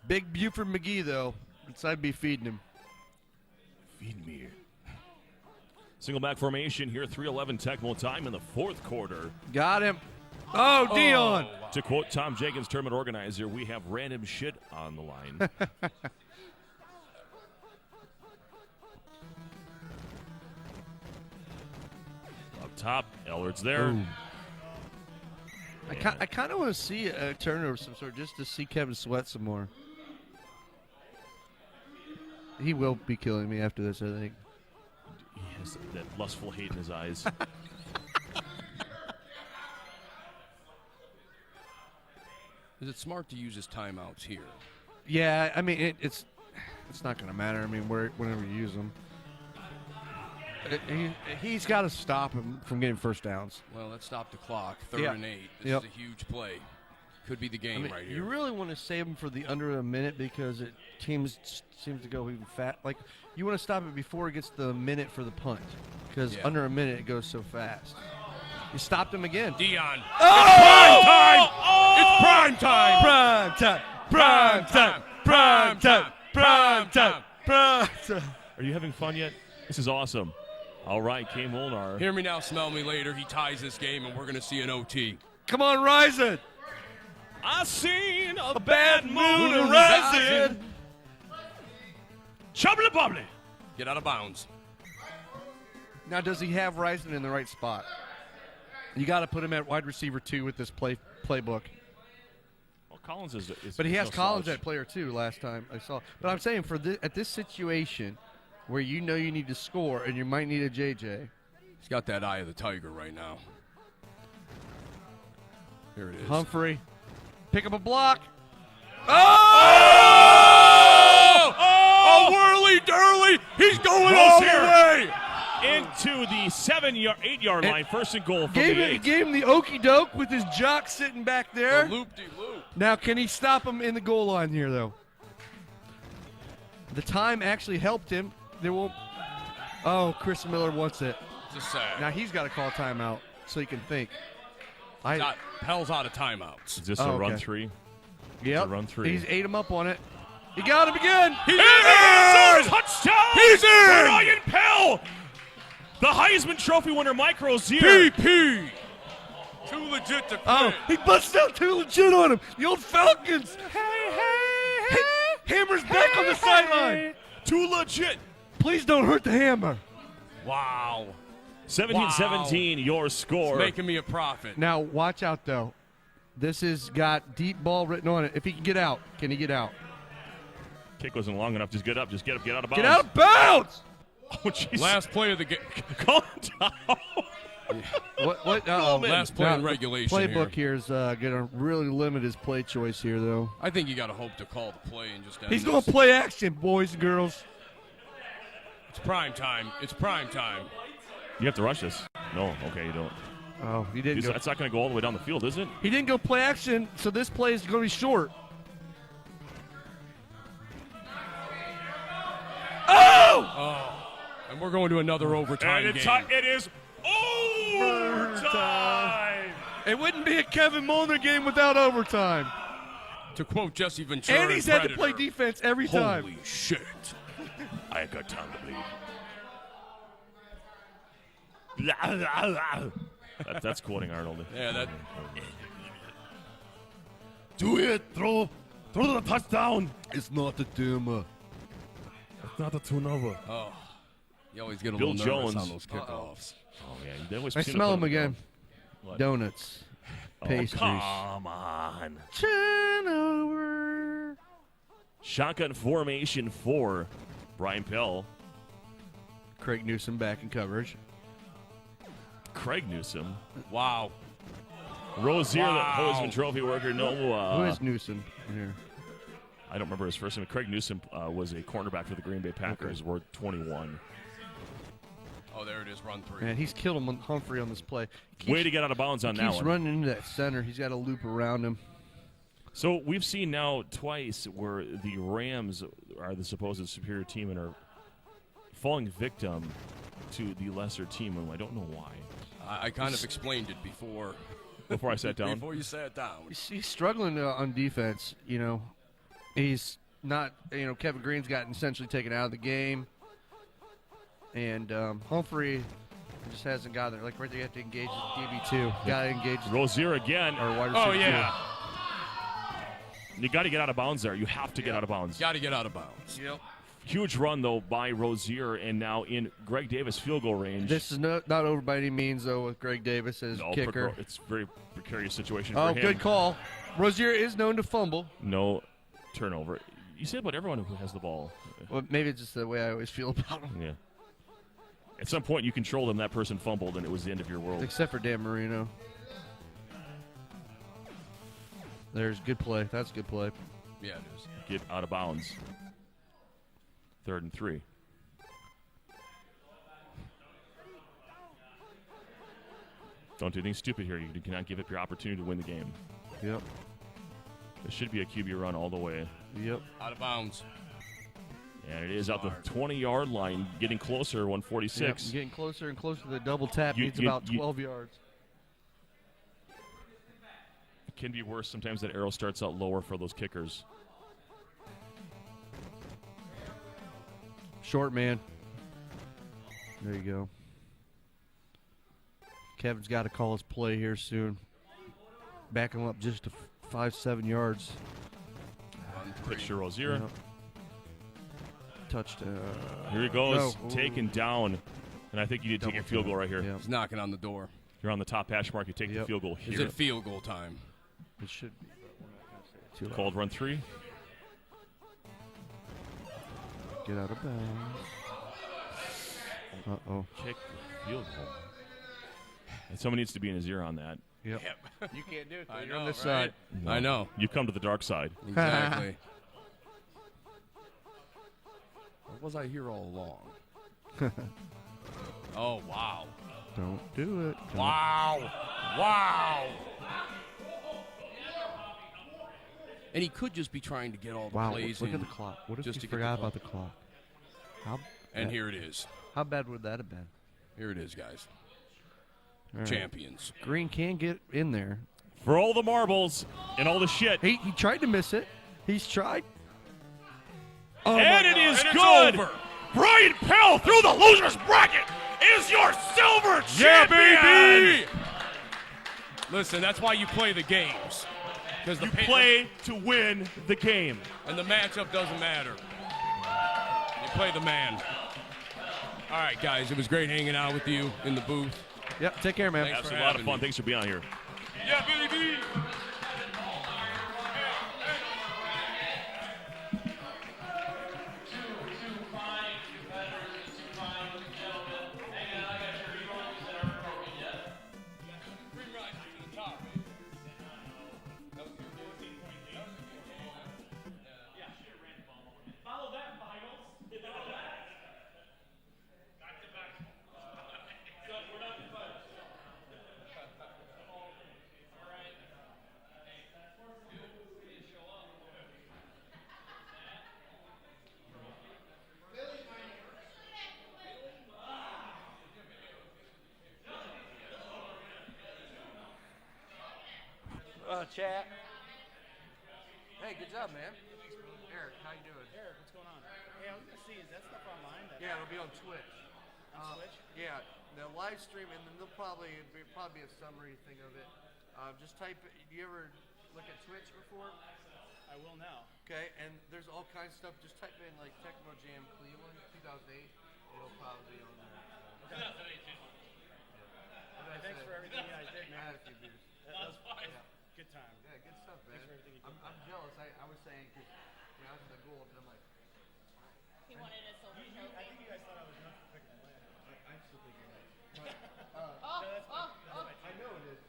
Big Buford McGee, though. I'd be feeding him. Feed me. Single back formation here, 3:11 Tecmo time in the fourth quarter. Got him. Oh, Dion. To quote Tom Jenkins, tournament organizer, we have random shit on the line. Up top, Ellard's there. Ooh. I kind of want to see a turnover of some sort just to see Kevin sweat some more. He will be killing me after this, I think. He has that lustful hate in his eyes. Is it smart to use his timeouts here? Yeah, I mean, it's not going to matter. I mean, whenever you use them. He's got to stop him from getting first downs. Well, let's stop the clock. 3rd Yeah. and 8. This Yep. is a huge play. Could be the game I mean, right here. you really want to save him for the under a minute because teams seems to go even fat. Like, you want to stop it before it gets the minute for the punt because Yeah. under a minute it goes so fast. You stopped him again. Dion. Oh! It's prime time. Prime time! Prime time! Prime time! Prime time! Prime time! Are you having fun yet? This is awesome. All right, K. Molnar. Hear me now, smell me later. He ties this game, and we're going to see an OT. Come on, Ryzen! I seen a bad moon moon rising. Chubbly bubbly. Get out of bounds. Now, does he have Ryzen in the right spot? You got to put him at wide receiver 2 with this playbook. Well, Collins is But he has no Collins slouch. at player 2 last time I saw. But I'm saying at this situation where you know you need to score and you might need a JJ. He's got that eye of the tiger right now. Here it is. Humphrey, pick up a block. Oh! A whirly dirly. He's going all the way. Into the 8-yard line, first and goal from Gave the 8. him the okey doke with his jock sitting back there. The loop-de-loop. Now, can he stop him in the goal line here, though? The time actually helped him. There won't. Oh, Chris Miller wants it. It's a sack. Now he's got to call timeout so he can think. Pell's out of timeouts. Is this a run 3? Yep. It's a run 3. He's ate him up on it. He got him again. He's in! Touchdown! He's in! Brian Pell! The Heisman Trophy winner, Mike Rozier. PP! Too legit to quit. Oh, he busted out too legit on him. The old Falcons. Hammer's back on the sideline. Too legit. Please don't hurt the hammer. Wow. 17-17, your score. It's making me a profit. Now, watch out, though. This has got deep ball written on it. If he can get out, can he get out? Kick wasn't long enough. Just get up. Just get up. Get out of bounds. Get out of bounds! Oh, jeez. Last play of the game. Calm down. What? Last play in regulation Playbook here is going to really limit his play choice here, though. I think you got to hope to call the play and just end He's this. going to play action, boys and girls. It's prime time. It's prime time. You have to rush this. No, okay, you don't. Oh, he didn't go. That's not going to go all the way down the field, is it? He didn't go play action, so this play is going to be short. Oh! And we're going to another overtime And game. it is overtime. It wouldn't be a Kevin Molnar game without overtime. To quote Jesse Ventura, And he's had to play defense every time. Holy shit. I ain't got time to bleed. That's quoting Arnold. Yeah, that. Do it. Throw the touchdown. It's not the Duma. It's not a turnover. Oh. You always get a Bill little nervous Jones. on those kickoffs. Oh, yeah. They always I seem to smell put him again. What? Donuts. Pastries. Come on. Turnover. Shotgun formation for Brian Pell. Craig Newsom back in coverage. Craig Newsom. Wow. Rozier, the Heisman Trophy worker. No, Who is Newsom here? I don't remember his first name. Craig Newsom was a cornerback for the Green Bay Packers, worth 21. Oh, there it is, run 3. Man, he's killed him, Humphrey on this play. Way to get out of bounds on that Keeps one. running into that center. He's got a loop around him. So we've seen now twice where the Rams are the supposed superior team and are falling victim to the lesser team, and I don't know why. I kind of explained it before. Before I sat down? Before you sat down. He's struggling on defense, you know. He's not, Kevin Green's gotten essentially taken out of the game. And Humphrey just hasn't got there. Like, right there, you have to engage the DB2. Got to engage. Rozier again. Or wide receiver yeah. You got to get out of bounds there. You have to get out of bounds. Got to get out of bounds. Yep. Huge run, though, by Rozier, and now in Greg Davis field goal range. This is not over by any means, though, with Greg Davis as kicker. It's a very precarious situation Oh, for him. good call. Rozier is known to fumble. No turnover. You say about everyone who has the ball. Well, maybe it's just the way I always feel about him. Yeah. At some point, you controlled them. That person fumbled, and it was the end of your world. Except for Dan Marino. There's good play. That's good play. Yeah, it is. Get out of bounds. 3rd and 3. Don't do anything stupid here. You cannot give up your opportunity to win the game. Yep. This should be a QB run all the way. Yep. Out of bounds. And it is out the 20-yard line, getting closer, 146. Yep, getting closer and closer to the double tap. You- Needs you- about you- 12 yards. It can be worse. Sometimes that arrow starts out lower for those kickers. Short man. There you go. Kevin's got to call his play here soon. Back him up just to 5-7 yards. Pitch to Rozier. Yep. Touchdown. Here he goes, No. taken down. And I think you need to take a field goal right here. Yep. He's knocking on the door. You're on the top hash mark. You take the Yep. field goal here. Is it field goal time? It should be, but we're not going to say it too loud. Called run 3. Get out of bounds. Uh-oh. Kick field goal. And someone needs to be in his ear on that. Yep. You can't do it. I You're know, on this right? side. No. I know. You come to the dark side. Exactly. What was I here all along? Oh, wow. Don't do it. Don't. Wow. Wow. And he could just be trying to get all the Wow, plays look in. at the clock. What if just he to get forgot the about the clock? How And bad- here it is. How bad would that have been? Here it is, guys. All right. Champions. Green can get in there. For all the marbles and all the shit. He tried to miss it. He's tried. Oh and it is and good. It's over. Brian Pell through the loser's bracket is your silver champion. Baby! Listen, that's why you play the games. Because You play to win the game. And the matchup doesn't matter. You play the man. All right, guys, it was great hanging out with you in the booth. Yep, take care, man. Thanks Absolutely for a lot of having fun. me. Thanks for being on here. Yeah, baby! Chat. Hey, good job, man. Eric, how you doing? Eric, what's going on? Hey, I was gonna see, is that stuff online? Yeah, it'll be on Twitch. On Twitch? Yeah, the live stream, and then there'll probably be a summary thing of it. Just type it. Do you ever look at Twitch before? I will now. Okay, and there's all kinds of stuff. Just type in like Tecmo Jam Cleveland 2008. It'll probably be on there. 2008 too. Thanks for everything you guys did, man. I had a few beers. That was fine. Yeah. Good time. Yeah, good stuff, man. Thanks for everything you did. I'm jealous. I was saying because I was in the gold, and I'm like. He wanted a silver trophy. I think you guys thought I was nuts for picking Atlanta. I'm still thinking that. I know it is.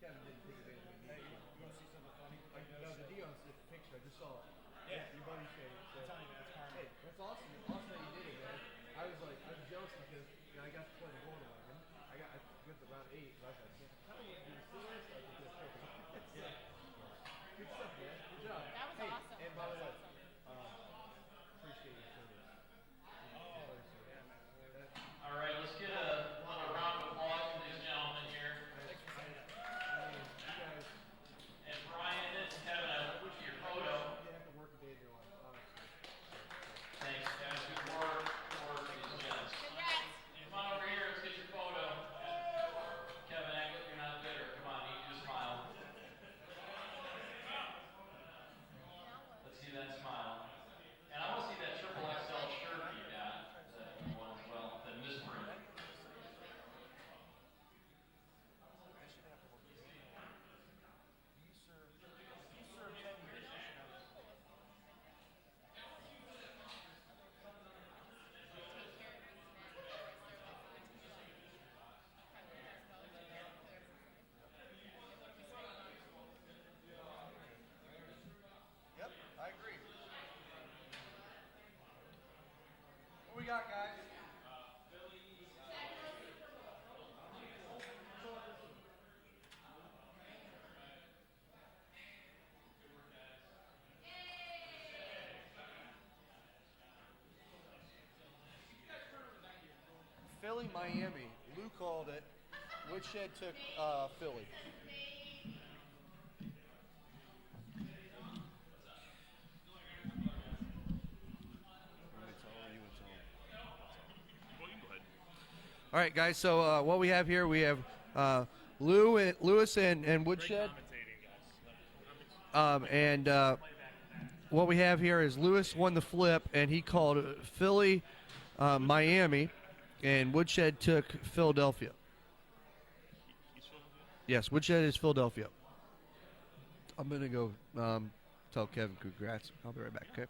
Kevin didn't take advantage of me. Hey, you want to see something funny? No, the Dion picture. I just saw it. Yeah. Your buddy shared it. I'm telling you, man, it's karma. Hey, that's awesome. Awesome that you did it, man. I was jealous because I got to play the gold one. I got to round 8. I was like, how do you do this? I could do a trick. Yeah. Good stuff, man. Good job. That was awesome. And by the way, awesome. appreciate your service. All right, let's get a round of applause for these gentlemen here. And Brian and Kevin, I look at your photo. You have to work a day in your life, honestly. Thanks, guys. Good work for these gents. Come on over here, let's get your photo. Kevin, act like you're not bitter. Come on, you can just smile. Let's see that smile. And I want to see that triple XL shirt you got. That one as well, the misprint. Yep, I agree. What we got, guys? Philly, Miami. Lou called it. Woodshed took Philly. All right, guys. So what we have here, we have Lewis and Woodshed. What we have here is Lewis won the flip, and he called Philly, Miami, and Woodshed took Philadelphia. Yes, Woodshed is Philadelphia. I'm going to go tell Kevin congrats. I'll be right back, okay?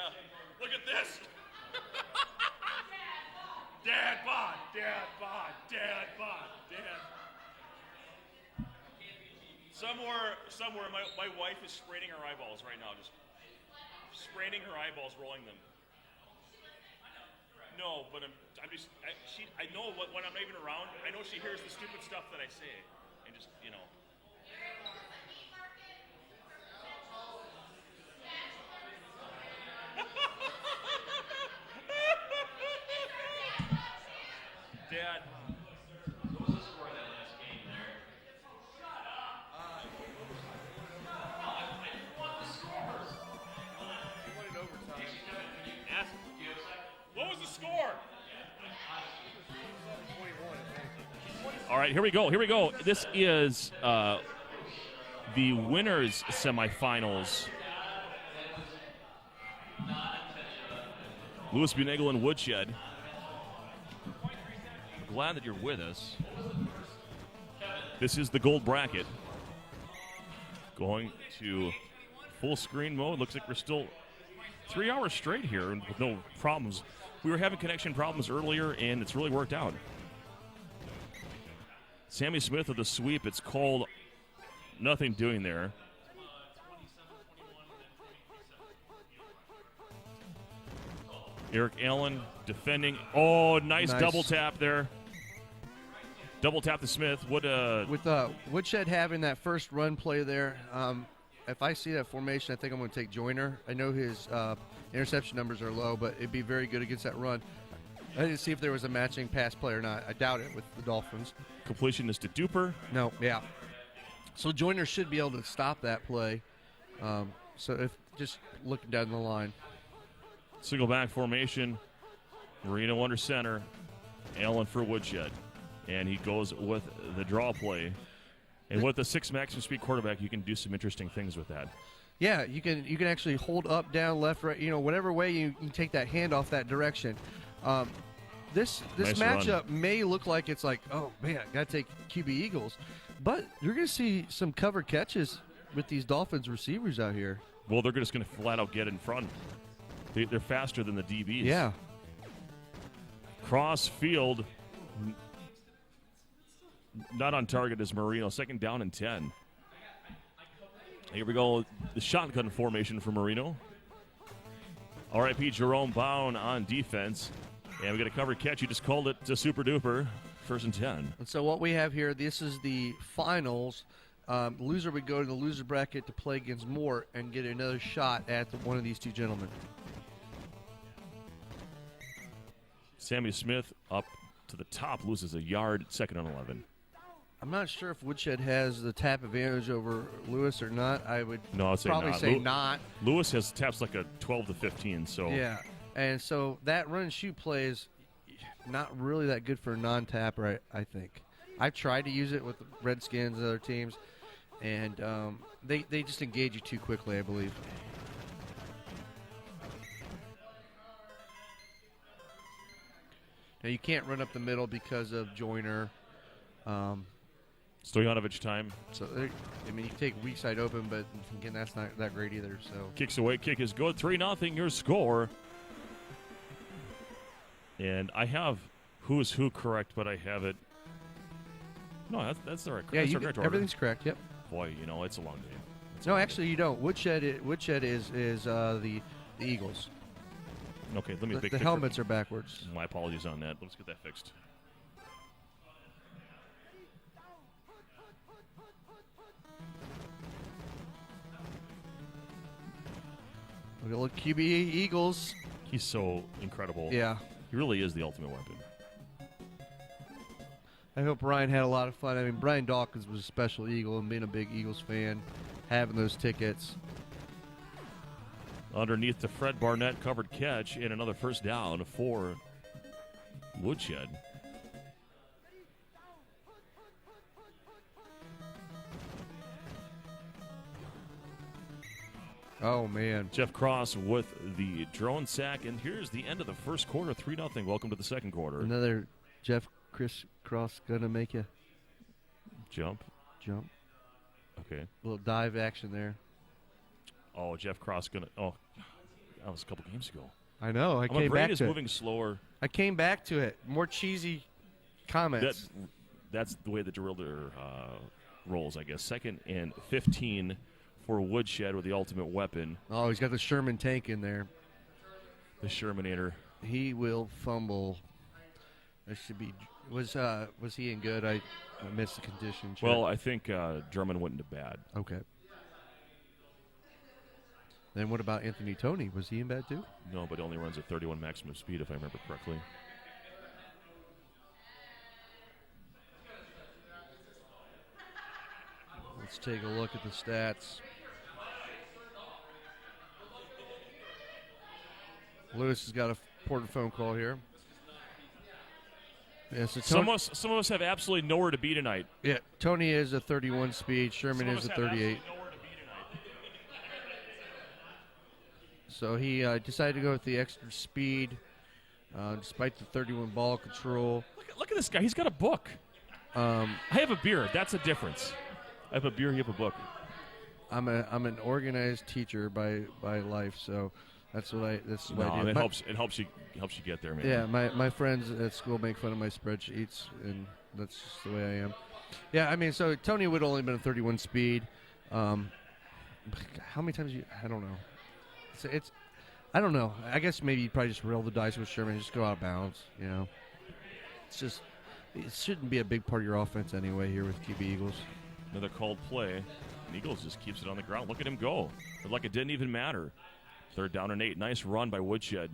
Yeah. Look at this. Dad bod, dad bod, dad bod, dad. Somewhere, my wife is spraining her eyeballs right now, just spraining her eyeballs, rolling them. No, but I know when I'm not even around, I know she hears the stupid stuff that I say, and just, you know. Dad. What was the score of that last game there? What was the score? All right, here we go. This is the winners semifinals. Lewis Bunagel and Woodshed. Glad that you're with us. This is the gold bracket. Going to full screen mode. Looks like we're still 3 hours straight here with no problems. We were having connection problems earlier, and it's really worked out. Sammy Smith with the sweep. It's called nothing doing there. Eric Allen defending. Oh, nice double tap there. Double tap to Smith. With Woodshed having that first run play there, if I see that formation, I think I'm going to take Joyner. I know his interception numbers are low, but it'd be very good against that run. I didn't see if there was a matching pass play or not. I doubt it with the Dolphins. Completion is to Duper. No, yeah. So Joyner should be able to stop that play. So if just looking down the line. Single back formation. Marino under center. Allen for Woodshed. And he goes with the draw play. And with the 6 maximum speed quarterback, you can do some interesting things with that. Yeah, you can actually hold up, down, left, right. Whatever way you can take that handoff that direction. This nice matchup run. may look like it's like, oh man, got to take QB Eagles, but you're going to see some covered catches with these Dolphins receivers out here. Well, they're just going to flat out get in front. They're faster than the DBs. Yeah. Cross field. Not on target is Marino. 2nd down and 10. Here we go. The shotgun formation for Marino. RIP Jerome Bound on defense. And we got a covered catch. You just called it to Super Duper. 1st and 10. And so what we have here, this is the finals. Loser would go to the loser bracket to play against Moore and get another shot at one of these two gentlemen. Sammy Smith up to the top, loses a yard, 2nd and 11. I'm not sure if Woodshed has the tap advantage over Lewis or not. I would I'd probably say not. Lewis has taps like a 12 to 15, so yeah. And so that run and shoot play is not really that good for a non-tapper, I think. I've tried to use it with the Redskins and other teams, and they just engage you too quickly, I believe. Now, you can't run up the middle because of Joyner. Stojanovich time. So, I mean, you can take weak side open, but again, that's not that great either. So kicks away, kick is good. 3-0 your score. And I have who's who correct, but I have it. No, that's the right. Yeah, that's the correct order. Everything's correct. Yep. Boy, it's a long day. No, actually, you don't. Woodshed is the Eagles. Okay, let me. The helmets are backwards. My apologies on that. Let's get that fixed. Look, QB Eagles. He's so incredible. Yeah. He really is the ultimate weapon. I hope Brian had a lot of fun. I mean, Brian Dawkins was a special Eagle, and being a big Eagles fan, having those tickets. Underneath the Fred Barnett covered catch and another 1st down for Woodshed. Oh, man. Jeff Cross with the drone sack, and here's the end of the first quarter, 3-0. Welcome to the second quarter. Another Chris Cross gonna make you jump. Okay. Little dive action there. Oh, Jeff Cross gonna. Oh, That was a couple games ago. I know. I My came brain back is to moving slower. I came back to it. More cheesy comments. That's the way the Driller rolls, I guess. 2nd and 15 for Woodshed with the ultimate weapon. Oh, he's got the Sherman tank in there. The Shermanator. He will fumble. That should be. Was he in good? I missed the condition check. Well, I think Drummond went into bad. Okay. Then what about Anthony Toney? Was he in bad too? No, but only runs at 31 maximum speed, if I remember correctly. Let's take a look at the stats. Lewis has got a important phone call here. Yeah, so some of us have absolutely nowhere to be tonight. Yeah, Tony is a 31 speed. Sherman is a 38. So he decided to go with the extra speed, despite the 31 ball control. Look at this guy. He's got a book. I have a beer. That's a difference. I have a beer. You have a book. I'm an organized teacher by life, so that's what I do. It helps you get there, man. Yeah, my friends at school make fun of my spreadsheets, and that's just the way I am. Yeah, I mean, so Tony would only been a 31 speed. How many times I don't know. It's I don't know. I guess maybe you probably just roll the dice with Sherman and just go out of bounds. You know, it shouldn't be a big part of your offense anyway here with QB Eagles. Another called play. And Eagles just keeps it on the ground. Look at him go. Like it didn't even matter. 3rd down and 8. Nice run by Woodshed.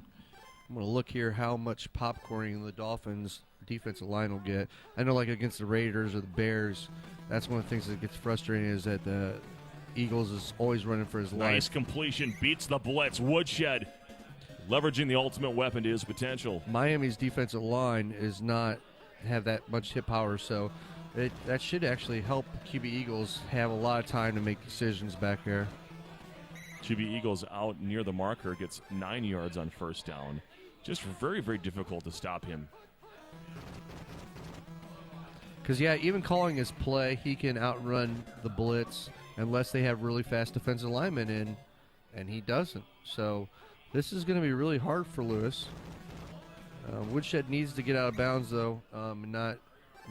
I'm going to look here how much popcorning the Dolphins defensive line will get. I know like against the Raiders or the Bears, that's one of the things that gets frustrating is that the Eagles is always running for his life. Nice completion. Beats the blitz. Woodshed leveraging the ultimate weapon to his potential. Miami's defensive line is not have that much hit power, so that should actually help QB Eagles have a lot of time to make decisions back there. QB Eagles out near the marker, gets 9 yards on 1st down. Just very, very difficult to stop him. Because, yeah, even calling his play, he can outrun the blitz unless they have really fast defensive linemen in, and he doesn't. So this is going to be really hard for Lewis. Woodshed needs to get out of bounds, though, and not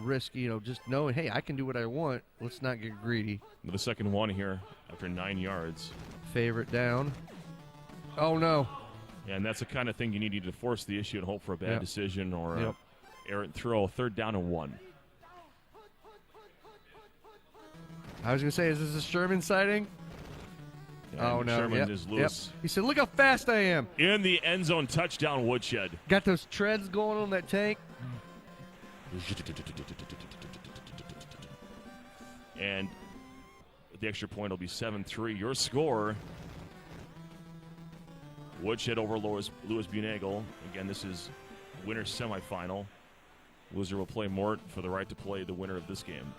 risk, just knowing, hey, I can do what I want. Let's not get greedy. The second one here after 9 yards. Favorite down. Oh, no. Yeah, and that's the kind of thing you need to force the issue and hope for a bad decision or an errant throw. 3rd down and 1. I was going to say, is this a Sherman sighting? Yeah, oh, no. Sherman is Lewis. He said, look how fast I am. In the end zone, touchdown, Woodshed. Got those treads going on that tank. And the extra point will be 7-3. Your score, Woodshed over Louis Bunagle. Again, this is winner semifinal. Loser will play Mort for the right to play the winner of this game.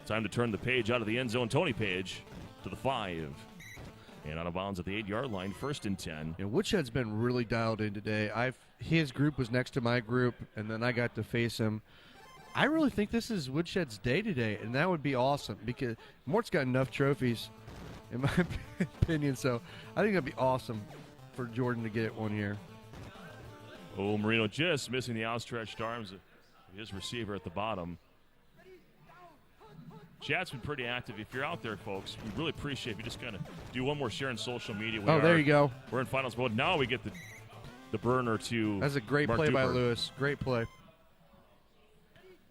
Time to turn the page out of the end zone. Tony Page to the 5. And out of bounds at the 8-yard line, 1st and 10. Yeah, Woodshed's been really dialed in today. His group was next to my group, and then I got to face him. I really think this is Woodshed's day today, and that would be awesome because Mort's got enough trophies, in my opinion. So I think that'd be awesome for Jordan to get one here. Oh, Marino just missing the outstretched arms of his receiver at the bottom. Chat's been pretty active. If you're out there, folks, we really appreciate if you just kind of do one more share on social media. There you go. We're in finals mode. Now we get the burner to That's a great Mark play by Duper. Lewis. Great play.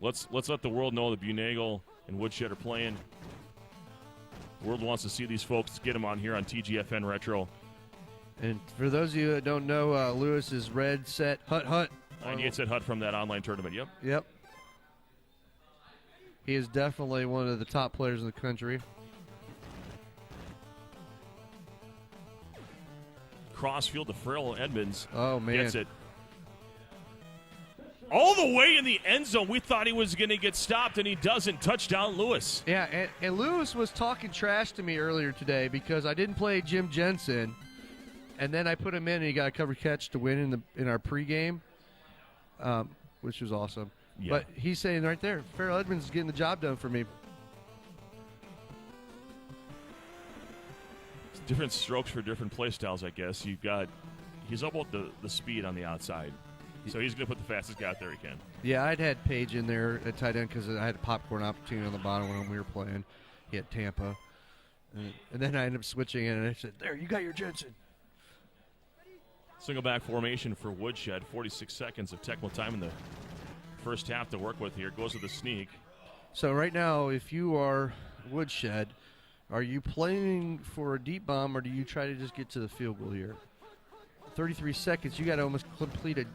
Let's let the world know that Bunagle and Woodshed are playing. The world wants to see these folks. Get them on here on TGFN Retro. And for those of you that don't know, Lewis is red set hut. 98 set hut from that online tournament. Yep. Yep. He is definitely one of the top players in the country. Crossfield to Farrell Edmonds. Oh, man. Gets it. All the way in the end zone. We thought he was going to get stopped, and he doesn't. Touchdown, Lewis. Yeah, and Lewis was talking trash to me earlier today because I didn't play Jim Jensen, and then I put him in, and he got a cover catch to win in our pregame, which was awesome. Yeah. But he's saying right there, Farrell Edmonds is getting the job done for me. Different strokes for different play styles, I guess. He's all about the speed on the outside. So he's going to put the fastest guy out there he can. Yeah, I'd had Page in there at tight end because I had a popcorn opportunity on the bottom when we were playing. He had Tampa. And then I ended up switching in, and I said, there, you got your Jensen. Single back formation for Woodshed. 46 seconds of Tecmo time in the first half to work with here. Goes with the sneak. So right now, if you are Woodshed, are you playing for a deep bomb, or do you try to just get to the field goal here? 33 seconds, you got to almost complete a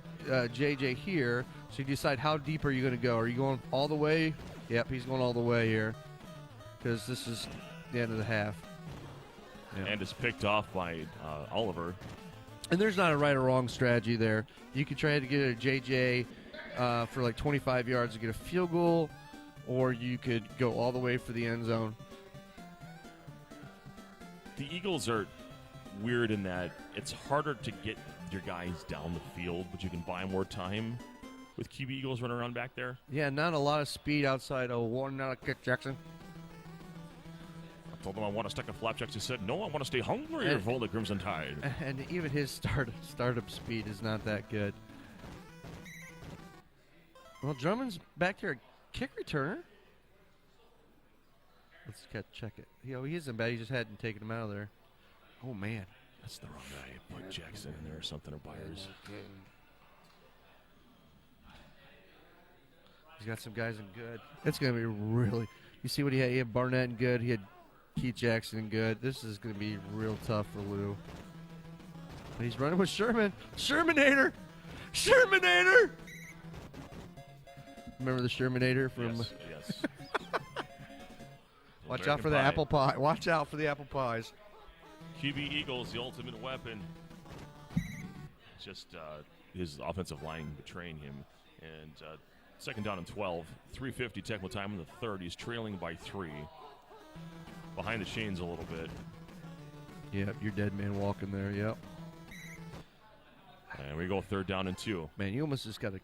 JJ here, so you decide how deep are you going to go. Are you going all the way? Yep, he's going all the way here because this is the end of the half. Yep. And is picked off by Oliver. And there's not a right or wrong strategy there. You could try to get a JJ for like 25 yards to get a field goal, or you could go all the way for the end zone. The Eagles are weird in that it's harder to get your guys down the field, but you can buy more time with QB Eagles running around back there. Yeah, not a lot of speed outside of one kick Jackson. I told him I want to stick a flapjack. He said, no, I want to stay hungry and roll the Crimson Tide. And even his startup speed is not that good. Well, Drummond's back here, a kick returner. Let's check it. He isn't bad. He just hadn't taken him out of there. Oh, man. That's the wrong guy. Put Jackson in there or something, or Byers. He's got some guys in good. It's going to be really... You see what he had? He had Barnett in good. He had Keith Jackson in good. This is going to be real tough for Lou. But he's running with Sherman. Shermanator! Shermanator! Remember the Shermanator from... Yes. Watch out for the apple pie. Watch out for the apple pies. QB Eagles, the ultimate weapon. Just his offensive line betraying him. And second down and 12. 3:50 Tecmo time in the third. He's trailing by 3. Behind the chains a little bit. Yep, you're dead man walking there. Yep. And we go third down and 2. Man, you almost just got to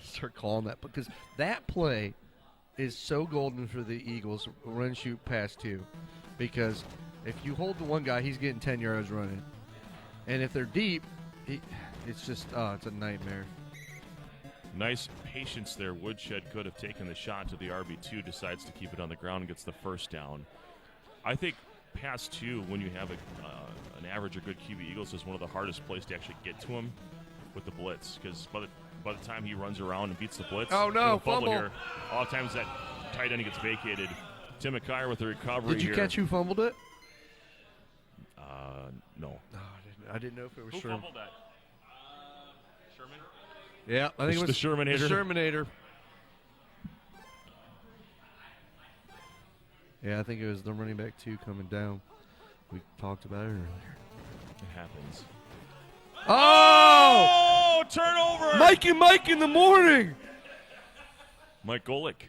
start calling that, because that play is so golden for the Eagles, run, shoot, pass 2. Because if you hold the one guy, he's getting 10 yards running. And if they're deep, it's just, it's a nightmare. Nice patience there. Woodshed could have taken the shot to the RB2, decides to keep it on the ground and gets the first down. I think pass 2, when you have an average or good QB Eagles, is one of the hardest plays to actually get to him with the blitz, because by the time he runs around and beats the blitz, oh no, fumble here. A lot of times that tight end gets vacated. Tim McKyer with the recovery. Did you here. catch who fumbled it? No. I didn't know if it was Who Sherman. fumbled that? Sherman? Yeah, I think it was the Shermanator. The Shermanator. Yeah, I think it was the running back 2 coming down. We talked about it earlier. It happens. Oh! Turnover! Mike and Mike in the morning! Mike Golick.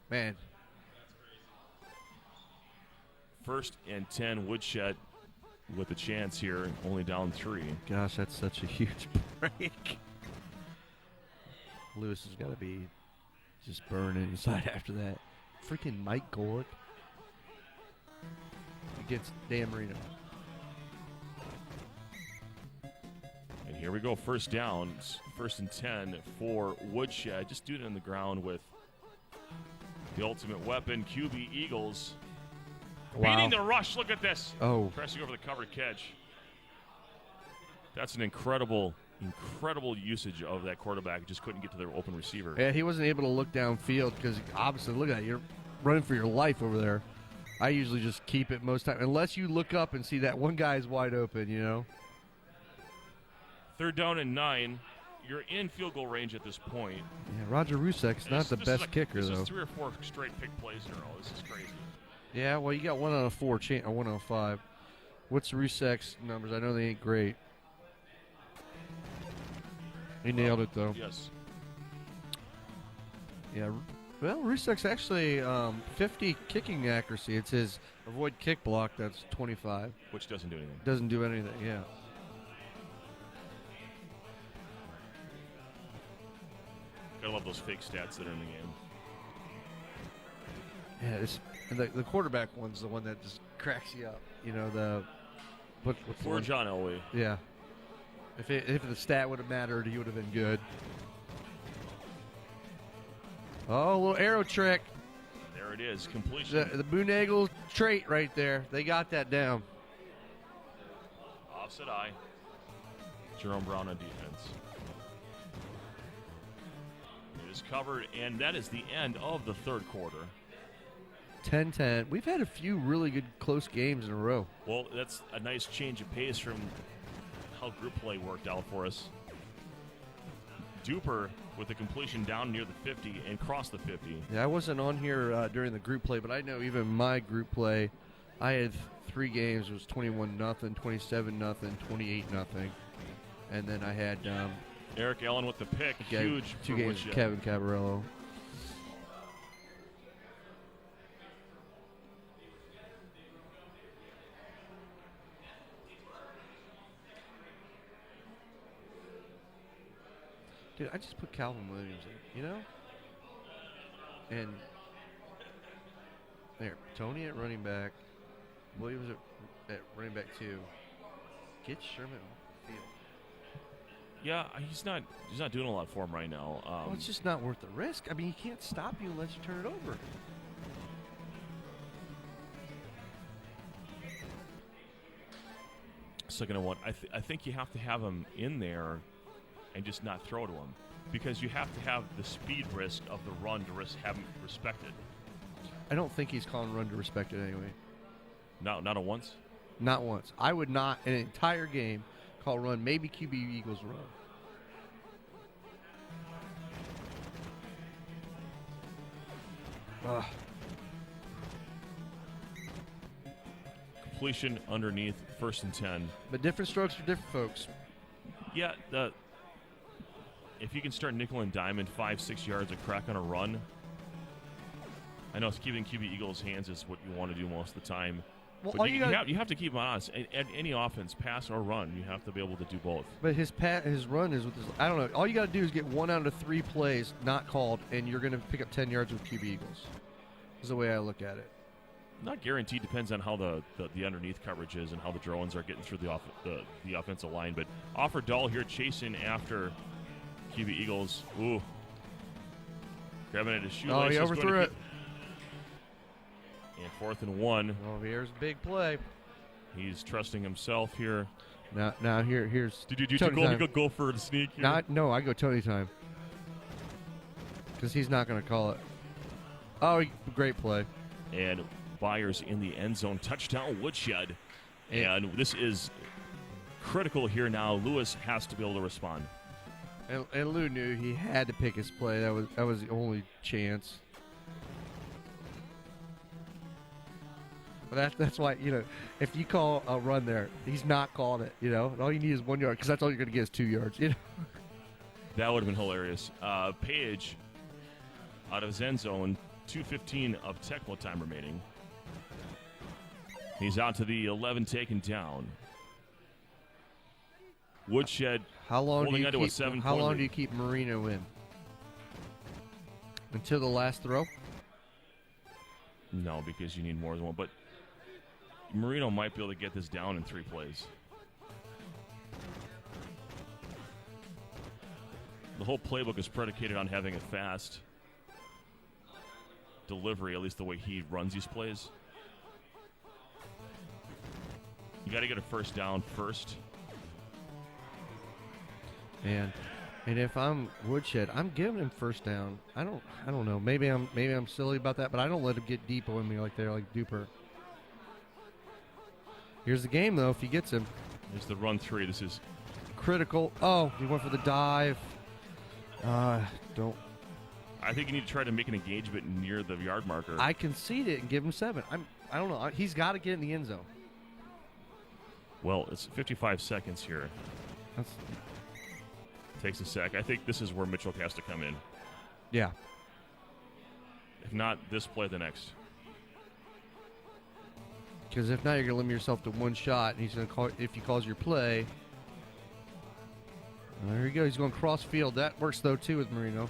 Man. First and 10, Woodshed with a chance here, only down 3. Gosh, that's such a huge break. Lewis has got to be just burning inside after that. Freaking Mike Golick against Dan Marino. And here we go, first down, first and 10 for Woodshed. Just doing it on the ground with the ultimate weapon, QB Eagles. Wow. Beating the rush, look at this. Oh. Pressing over the cover catch. That's an incredible usage of that quarterback. Just couldn't get to their open receiver. Yeah, he wasn't able to look downfield because obviously, look at that, you're running for your life over there. I usually just keep it most time, unless you look up and see that one guy is wide open, you know. Third down and 9. You're in field goal range at this point. Yeah, Roger Rusak's not the best kicker, though. This is 3 or 4 straight pick plays in a row. This is crazy. Yeah, well, you got 1 out of 4, or 1 out of 5. What's Rusak's numbers? I know they ain't great. He nailed it, though. Yes. Yeah, well, Rusak's actually 50 kicking accuracy. It's his avoid kick block that's 25. Which doesn't do anything. Doesn't do anything, yeah. Gotta love those fake stats that are in the game. Yeah, and the quarterback one's the one that just cracks you up. You know, the what's the Poor one? John Elway. Yeah. If the stat would have mattered, he would have been good. Oh, a little arrow trick. There it is, completion. The Boonagel trait right there. They got that down. Offset eye. Jerome Brown on defense. It is covered, and that is the end of the third quarter. 10-10. We've had a few really good close games in a row. Well, that's a nice change of pace from how group play worked out for us. Duper with the completion down near the 50 and crossed the 50. Yeah, I wasn't on here during the group play, but I know even my group play, I had 3 games. It was 21-0, 27-0, 28-0. And then I had Eric Allen with the pick. Huge 2 for games Woodshed. with Kevin Cabarello. Dude, I just put Calvin Williams in, you know? And there, Tony at running back, Williams at running back 2. Get Sherman off the field. Yeah, he's not doing a lot for him right now. Well, it's just not worth the risk. I mean, he can't stop you unless you turn it over. Second and 1. I think you have to have him in there and just not throw to him, because you have to have the speed risk of the run to have him respected. I don't think he's calling run to respect it anyway. Not a once? Not once. I would not, in an entire game, call run. Maybe QB Eagles run. Ugh. Completion underneath, 1st and 10. But different strokes for different folks. Yeah, if you can start nickel and dime 5-6 yards of crack on a run, I know keeping QB Eagles' hands is what you want to do most of the time. Well, but you have to keep them honest. At any offense, pass or run, you have to be able to do both. But his run is with his, I don't know. All you got to do is get 1 out of 3 plays not called, and you're going to pick up 10 yards with QB Eagles. Is the way I look at it. Not guaranteed. Depends on how the underneath coverage is and how the drones are getting through the offensive line. But Offer Dahl here chasing after QB Eagles. Ooh. Grabbing at his shoelaces. Oh, he overthrew it. And 4th and 1. Oh, here's a big play. He's trusting himself here. Now here's. Did you go for the sneak here? No, I go Tony time. Because he's not going to call it. Oh, great play. And Byers in the end zone. Touchdown, Woodshed. And this is critical here now. Lewis has to be able to respond. And Lou knew he had to pick his play. That was the only chance. But that's why, if you call a run there, he's not calling it, And all you need is 1 yard, because that's all you're going to get is 2 yards, That would have been hilarious. Page out of his end zone. 2:15 of Tecmo time remaining. He's out to the 11, taken down. Woodshed holding on to a 7-point How long lead. do you keep Marino in? Until the last throw? No, because you need more than one. But Marino might be able to get this down in 3 plays. The whole playbook is predicated on having a fast delivery, at least the way he runs these plays. You got to get a first down first. And if I'm Woodshed, I'm giving him first down. I don't know. Maybe I'm silly about that, but I don't let him get deep on me like Duper. Here's the game though. If he gets him, here's the run 3. This is critical. Oh, he went for the dive. Don't. I think you need to try to make an engagement near the yard marker. I concede it and give him 7. I don't know. He's got to get in the end zone. Well, it's 55 seconds here. Takes a sec. I think this is where Mitchell has to come in. Yeah. If not this play, the next. Because if not, you're going to limit yourself to 1 shot, and he's going to call if he calls your play. There you go. He's going cross field. That works though too with Marino.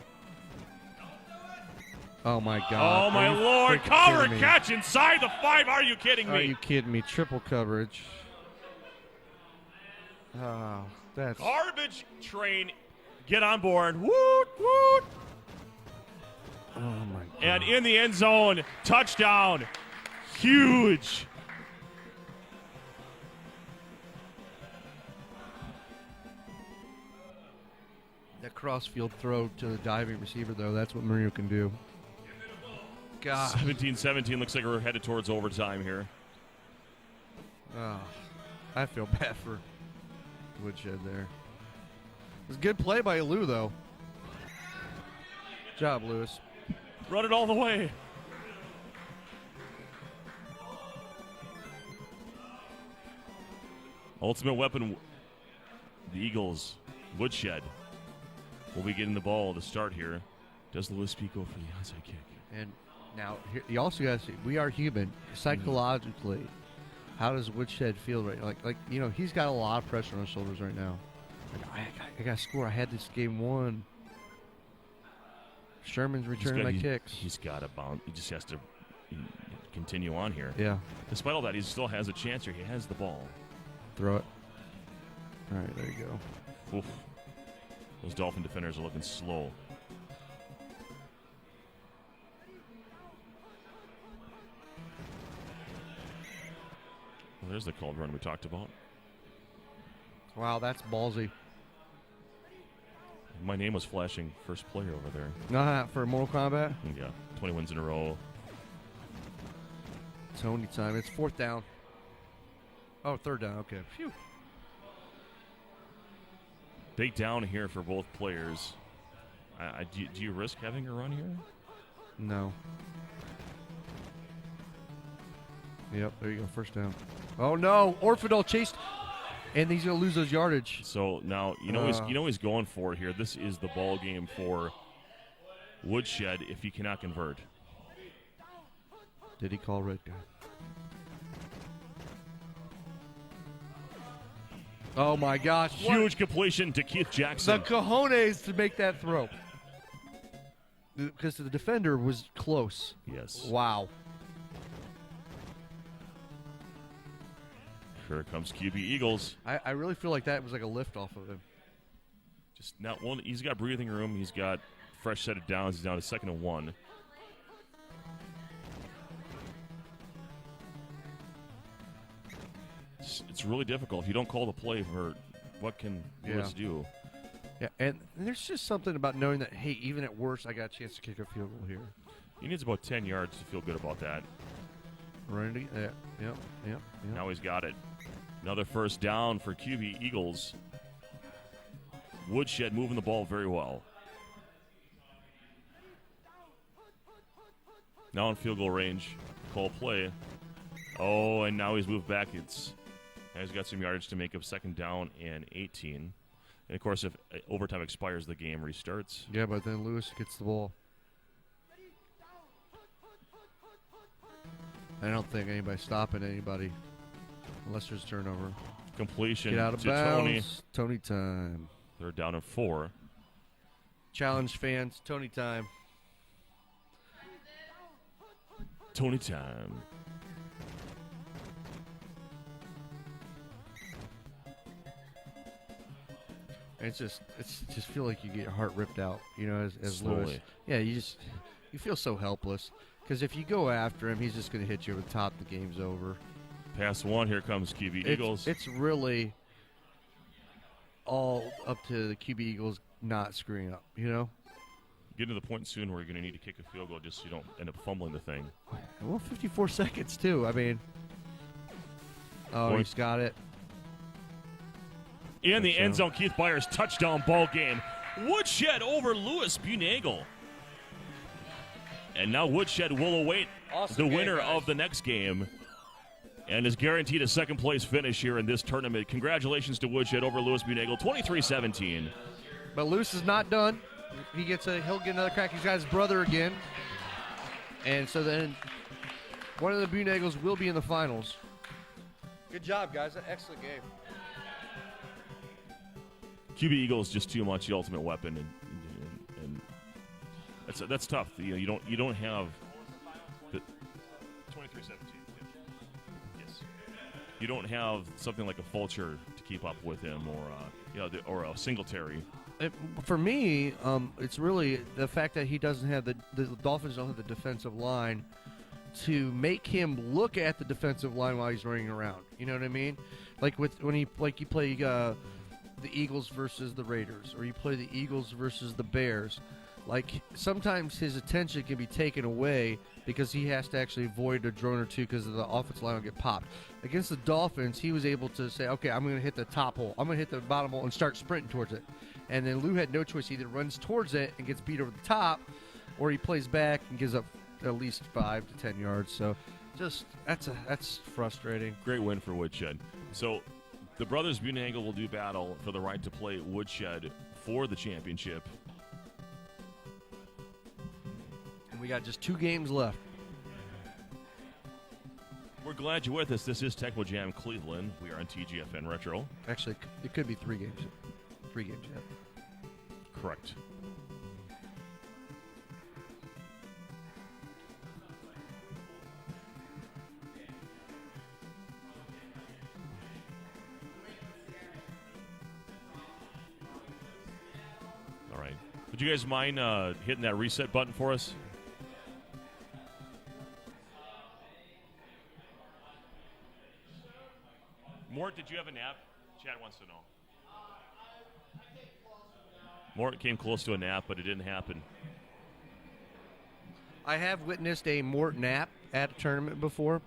Oh, my God. Oh, my Are you Lord. freaking Cover kidding me? catch inside the 5. Are you kidding me? Are you kidding me? Triple coverage. Oh, that's... Garbage train. Get on board. Woot, woot. Oh, my God. And in the end zone, touchdown. Huge. That cross-field throw to the diving receiver, though, that's what Marino can do. God. 17-17. Looks like we're headed towards overtime here. Oh, I feel bad for Woodshed there. It was a good play by Lou, though. Good job, Lewis. Run it all the way. Ultimate weapon, the Eagles, Woodshed, will be getting the ball to start here. Does Lewis go for the onside kick? And now, here, you also got to see, we are human. Psychologically, how does Woodshed feel right now? Like, you know, he's got a lot of pressure on his shoulders right now. Like, I got to score. I had this game won. Sherman's returning my kicks. He's got to bounce. He just has to continue on here. Yeah. Despite all that, he still has a chance here. He has the ball. Throw it. All right, there you go. Oof. Those Dolphin defenders are looking slow. Well, there's the called run we talked about. Wow, that's ballsy. My name was flashing first player over there. Not for Mortal Kombat? Yeah, 20 wins in a row. Tony time. It's 4th down. Oh, 3rd down. Okay. Phew. Big down here for both players. Do you risk having a run here? No. Yep, there you go. 1st down. Oh, no. Orfidal chased. And he's going to lose those yardage. So now, he's going for it here. This is the ball game for Woodshed if he cannot convert. Did he call red guy? Oh, my gosh. Huge completion to Keith Jackson. The cojones to make that throw. Because the defender was close. Yes. Wow. Here comes QB Eagles. I really feel like that was like a lift off of him. Just not one. He's got breathing room. He's got fresh set of downs. He's down to 2nd and 1. It's really difficult. If you don't call the play for what can Lewis do? Yeah, and there's just something about knowing that, hey, even at worst, I got a chance to kick a field goal here. He needs about 10 yards to feel good about that. Running, yep. Now he's got it. Another 1st down for QB Eagles. Woodshed moving the ball very well. Now in field goal range. Call play. Oh, and now he's moved back. Now he's got some yardage to make up 2nd down and 18. And, of course, if overtime expires, the game restarts. Yeah, but then Lewis gets the ball. I don't think anybody's stopping anybody unless there's a turnover. Completion Get out of to bounds. Tony time. 3rd down and 4. Challenge fans, Tony time. Tony time. It's just feel like you get your heart ripped out, as Slowly. Lewis. Yeah, you feel so helpless because if you go after him, he's just going to hit you over the top. The game's over. Pass 1. Here comes QB Eagles. It's really all up to the QB Eagles not screwing up. Getting to the point soon where you're going to need to kick a field goal just so you don't end up fumbling the thing. Well, 54 seconds too. I mean, he's got it. In the end zone, Keith Byers touchdown ball game. Woodshed over Louis Bunagle. And now Woodshed will await the winner of the next game and is guaranteed a 2nd place finish here in this tournament. Congratulations to Woodshed over Louis Bunagle, 23-17. But Lewis is not done. He'll get another crack. He's got his brother again. And so then one of the Bunagles will be in the finals. Good job, guys. Excellent game. QB Eagles just too much, the ultimate weapon, and That's tough. You don't have the 23-17. yes. You don't have something like a Fulcher to keep up with him, or a Singletary. For me, it's really the fact that he doesn't have the Dolphins don't have the defensive line to make him look at the defensive line while he's running around. You know what I mean? Like when you play the Eagles versus the Raiders, or you play the Eagles versus the Bears. Like sometimes his attention can be taken away because he has to actually avoid a drone or two because the offensive line will get popped. Against the Dolphins, he was able to say, "Okay, I'm going to hit the top hole. I'm going to hit the bottom hole and start sprinting towards it." And then Lou had no choice. He either runs towards it and gets beat over the top, or he plays back and gives up at least 5 to 10 yards. So, that's frustrating. Great win for Woodshed. So, the brothers Bunangle will do battle for the right to play Woodshed for the championship. And we got just 2 games left. We're glad you're with us. This is Tecmo Jam Cleveland. We are on TGFN Retro. Actually, it could be 3 games. 3 games yet. Correct. All right. Would you guys mind hitting that reset button for us? Mort, did you have a nap? Chad wants to know. Mort came close to a nap, but it didn't happen. I have witnessed a Mort nap at a tournament before.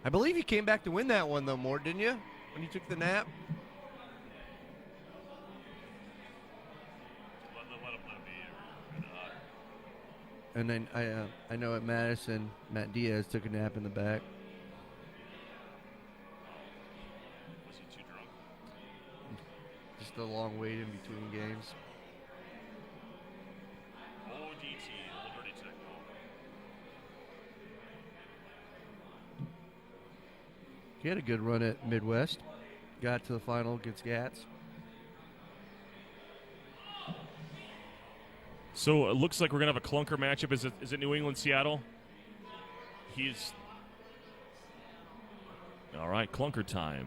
I believe you came back to win that one, though, Mort, didn't you? When you took the nap? And then I know at Madison, Matt Diaz took a nap in the back. Was he too drunk? Just a long wait in between games. ODT, Liberty Tecmo. He had a good run at Midwest. Got to the final against Gats. So it looks like we're going to have a clunker matchup. Is it New England, Seattle? All right, clunker time.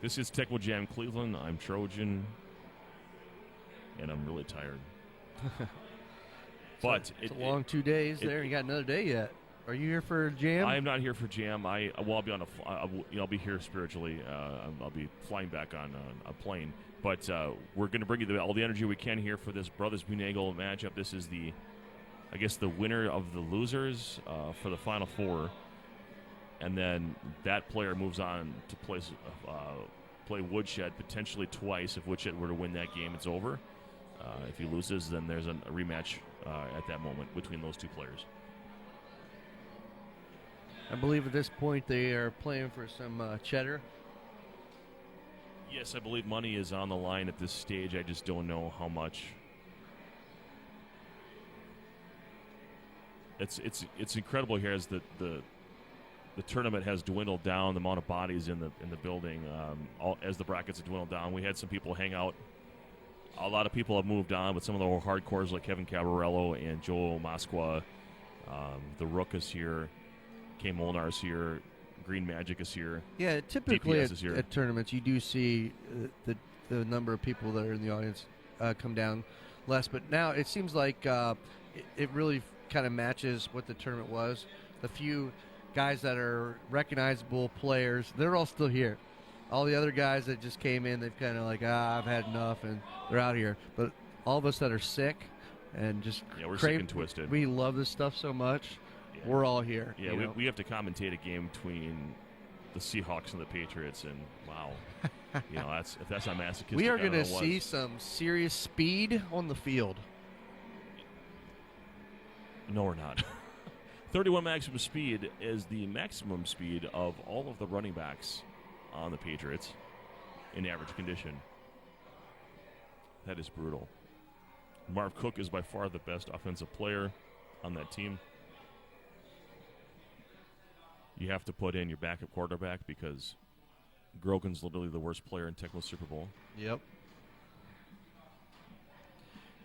This is Tecmo Jam Cleveland. I'm Trojan, and I'm really tired. But it's a long 2 days there. You got another day yet. Are you here for Jam? I am not here for Jam. I'll be on I'll be here spiritually. I'll be flying back on a plane. But we're going to bring you all the energy we can here for this Brothers Bunagle matchup. This is the winner of the losers for the Final Four. And then that player moves on to play Woodshed potentially twice. If Woodshed were to win that game, it's over. If he loses, then there's a rematch at that moment between those 2 players. I believe at this point they are playing for some cheddar. Yes, I believe money is on the line at this stage. I just don't know how much. It's incredible here as the tournament has dwindled down, the amount of bodies in the building. As the brackets have dwindled down, we had some people hang out. A lot of people have moved on, but some of the hardcores like Kevin Cabarello and Joel Masqua, the Rook is here, K. Molnar's here, Green Magic is here. Yeah, typically DPS at tournaments, you do see the number of people that are in the audience come down less. But now it seems like it really kind of matches what the tournament was. The few guys that are recognizable players, they're all still here. All the other guys that just came in, they've kind of like, I've had enough, and they're out here. But all of us that are sick and just we're sick and twisted. We love this stuff so much. Yeah. We're all here. Yeah, we have to commentate a game between the Seahawks and the Patriots, and wow, if that's not masochistic, we are going to see some serious speed on the field. No, we're not. 31 maximum speed is the maximum speed of all of the running backs on the Patriots in average condition. That is brutal. Marv Cook is by far the best offensive player on that team. You have to put in your backup quarterback because Grogan's literally the worst player in Tecmo Super Bowl. Yep.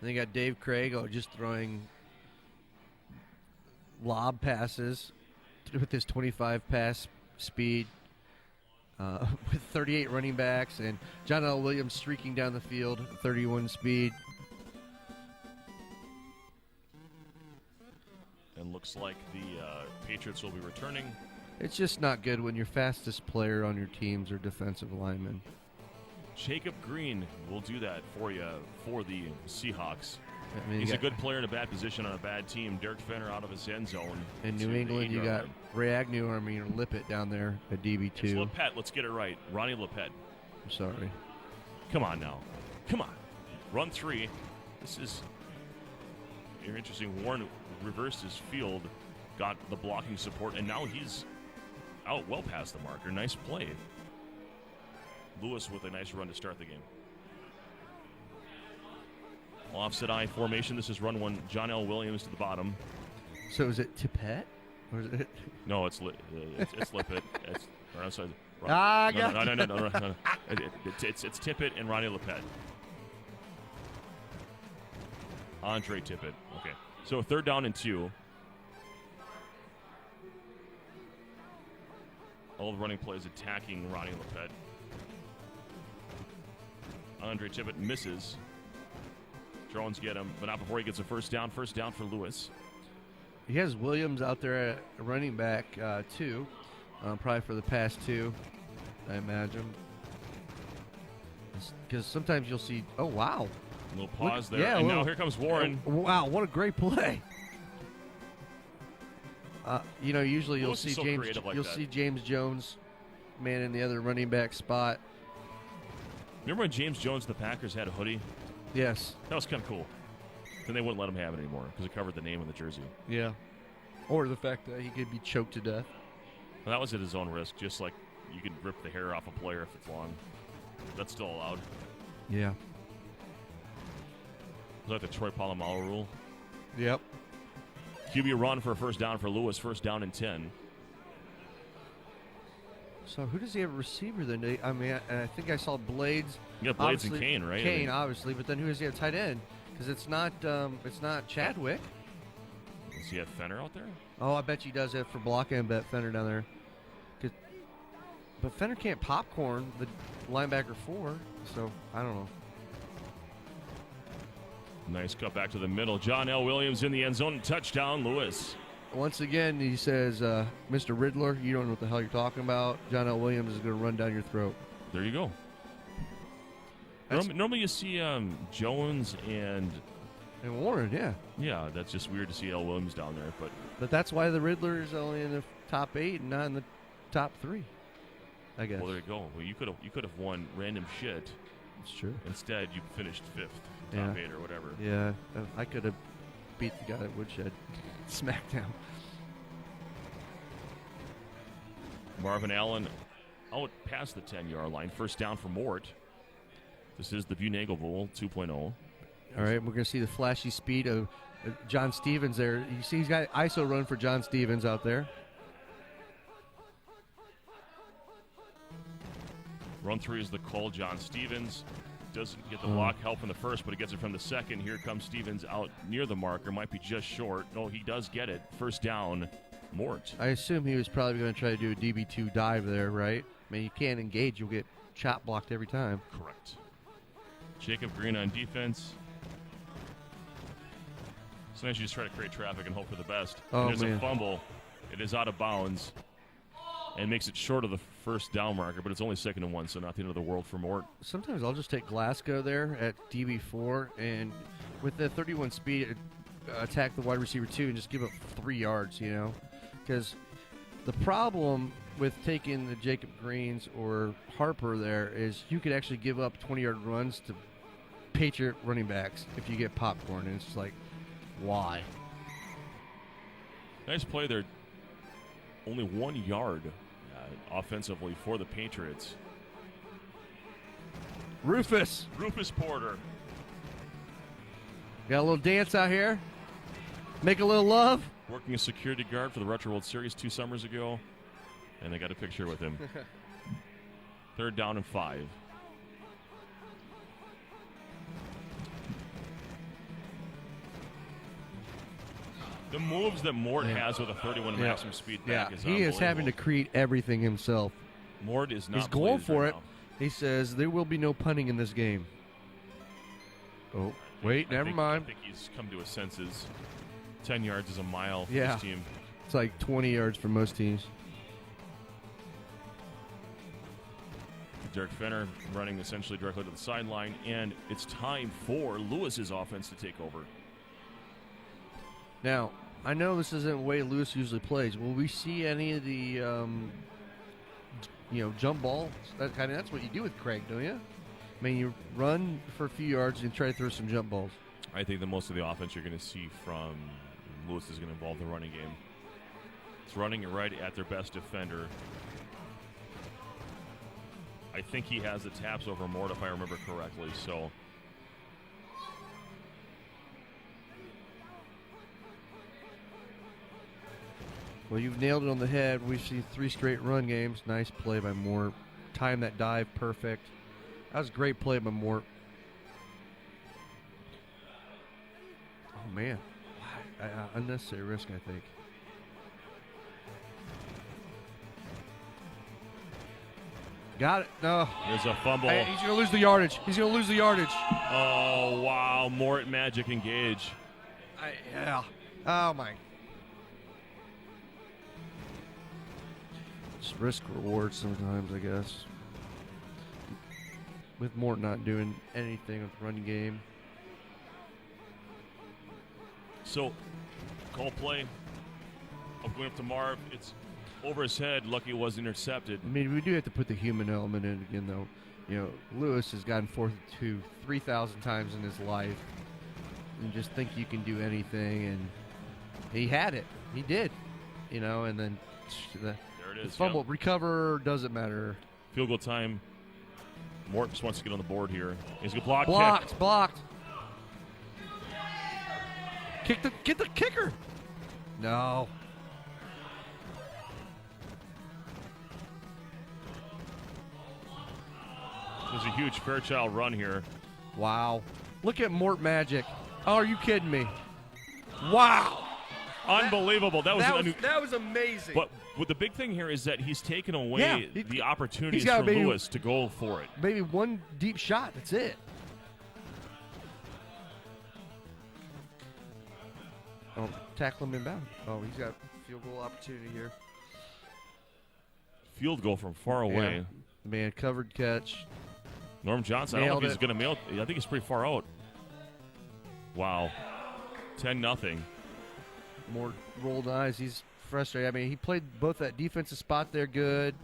And they got Dave Craig just throwing lob passes with his 25 pass speed with 38 running backs, and John L. Williams streaking down the field, 31 speed. And looks like the Patriots will be returning. It's just not good when your fastest player on your teams are defensive linemen. Jacob Green will do that for you for the Seahawks. I mean, He's a good player in a bad position on a bad team. Derek Fenner out of his end zone. In New England, you got Ray Agnew or Lippett down there at DB2. It's Lippett. Let's get it right. Ronnie Lippett. I'm sorry. Come on now. Come on. Run 3. This is interesting. Warren reversed his field, got the blocking support, and now he's out well past the marker. Nice play. Lewis with a nice run to start the game. Offset I formation. This is run 1. John L. Williams to the bottom. So is it Tippett? Or is it? No, it's Lippett. It's or outside. No. It's Tippett and Ronnie Lippett. Andre Tippett. Okay. So 3rd down and 2. All the running plays attacking Ronnie Lippett. Andre Tippett misses. Drones get him, but not before he gets a first down. First down for Lewis. He has Williams out there at running back, too. Probably for the pass, too, I imagine. Because sometimes you'll see, oh, wow. A little pause there. Yeah, and now here comes Warren. Wow, what a great play. Usually you'll see James Jones man in the other running back spot. Remember when James Jones and the Packers had a hoodie? Yes. That was kind of cool. Then they wouldn't let him have it anymore because it covered the name on the jersey. Yeah. Or the fact that he could be choked to death. Well, that was at his own risk, just like you could rip the hair off a player if it's long. That's still allowed. Yeah. Is that the Troy Polamalu rule? Yep. QB run for a first down for Lewis. First down and 10. So who does he have a receiver then? I mean, I think I saw Blades. You got Blades and Kane, right? Kane, obviously, but then who does he have tight end? Because it's not Chadwick. Does he have Fenner out there? Oh, I bet he does have for blocking. I bet Fenner down there. But Fenner can't popcorn the linebacker 4, so I don't know. Nice cut back to the middle. John L. Williams in the end zone. Touchdown, Lewis. Once again, he says, Mr. Riddler, you don't know what the hell you're talking about. John L. Williams is going to run down your throat. There you go. Normally you see Jones and Warren, yeah. Yeah, that's just weird to see L. Williams down there. But that's why the Riddler is only in the top 8 and not in the top 3, I guess. Well, there you go. Well, you could have won random shit. It's true. Instead, you finished 5th, top 8 or whatever. Yeah, I could have beat the guy at Woodshed. Smackdown. Marvin Allen out past the 10-yard line. First down for Mort. This is the Bunagle Bowl 2.0. All right, we're going to see the flashy speed of John Stevens there. You see he's got ISO run for John Stevens out there. Run 3 is the call. John Stevens doesn't get the block help in the first, but he gets it from the second. Here comes Stevens out near the marker. Might be just short. No, he does get it. First down, Mort. I assume he was probably going to try to do a DB2 dive there, right? I mean, you can't engage. You'll get chop blocked every time. Correct. Jacob Green on defense. Sometimes you just try to create traffic and hope for the best. Oh, and there's man. a fumble. It is out of bounds and makes it short of the first down marker, but it's only 2nd and 1, so not the end of the world for Mort. Sometimes I'll just take Glasgow there at DB4 and with the 31 speed, attack the wide receiver 2 and just give up 3 yards, you know? Because the problem with taking the Jacob Greens or Harper there is you could actually give up 20-yard runs to Patriot running backs if you get popcorn, and it's just like, why? Nice play there. Only 1 yard offensively for the Patriots. Rufus Porter. Got a little dance out here. Make a little love. Working a security guard for the Retro World Series 2 summers ago. And they got a picture with him. 3rd down and 5. The moves that Mort has with a 31 maximum speed back is he is having to create everything himself. Mort is not. He's going for right it. now. He says there will be no punting in this game. Oh, wait, never mind. I think he's come to his senses. 10 yards is a mile for Yeah. his team. It's like 20 yards for most teams. Derek Fenner running essentially directly to the sideline, and it's time for Lewis's offense to take over. Now, I know this isn't the way Lewis usually plays. Will we see any of the, jump balls? That's what you do with Craig, don't you? I mean, you run for a few yards and try to throw some jump balls. I think that most of the offense you're going to see from Lewis is going to involve the running game. It's running it right at their best defender. I think he has the taps over Mort, if I remember correctly. So, well, you've nailed it on the head. We've seen 3 straight run games. Nice play by Mort. Time that dive perfect. That was a great play by Mort. Oh, man. Unnecessary risk, I think. Got it. No. There's a fumble. Hey, he's going to lose the yardage. Oh, wow. Mort magic engage. Yeah. Oh, my. Just risk reward sometimes, I guess. With Mort not doing anything with the running game. So, call play. I'm going up to Marv. It's over his head. Lucky it wasn't intercepted. I mean, we do have to put the human element in again, though. You know, Lewis has gotten 4th and 2 3,000 times in his life. And just think you can do anything, and he had it. He did. You know, and then There it is. the fumble, recover, doesn't matter. Field goal time. Mort just wants to get on the board here. He's going to block. Blocked. Get the kicker. No. There's a huge Fairchild run here. Wow. Look at Mort magic. Oh, are you kidding me? Wow. Unbelievable. That was amazing. But the big thing here is that he's taken away the opportunities got for Lewis to go for it. Maybe one deep shot. That's it. Oh, tackle him inbound. Oh, he's got field goal opportunity here. Field goal from far away. Yeah. Man, covered catch. Norm Johnson, I don't know if he's going to mail it. I think he's pretty far out. Wow. 10-0. More rolled eyes. He's frustrated. I mean, he played both that defensive spot there good.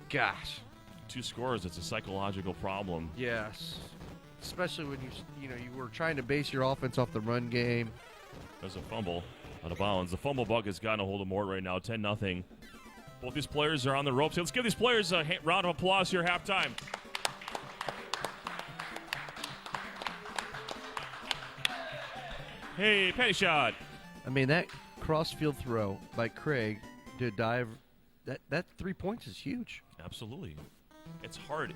Gosh. 2 scores. It's a psychological problem. Yes. Especially when you were trying to base your offense off the run game. There's a fumble out of bounds. The fumble bug has gotten a hold of Mort right now. 10-0. Both these players are on the ropes. Let's give these players a round of applause here at halftime. Hey, penny shot. I mean, that cross-field throw by Craig to dive, that 3 points is huge. Absolutely. It's hard.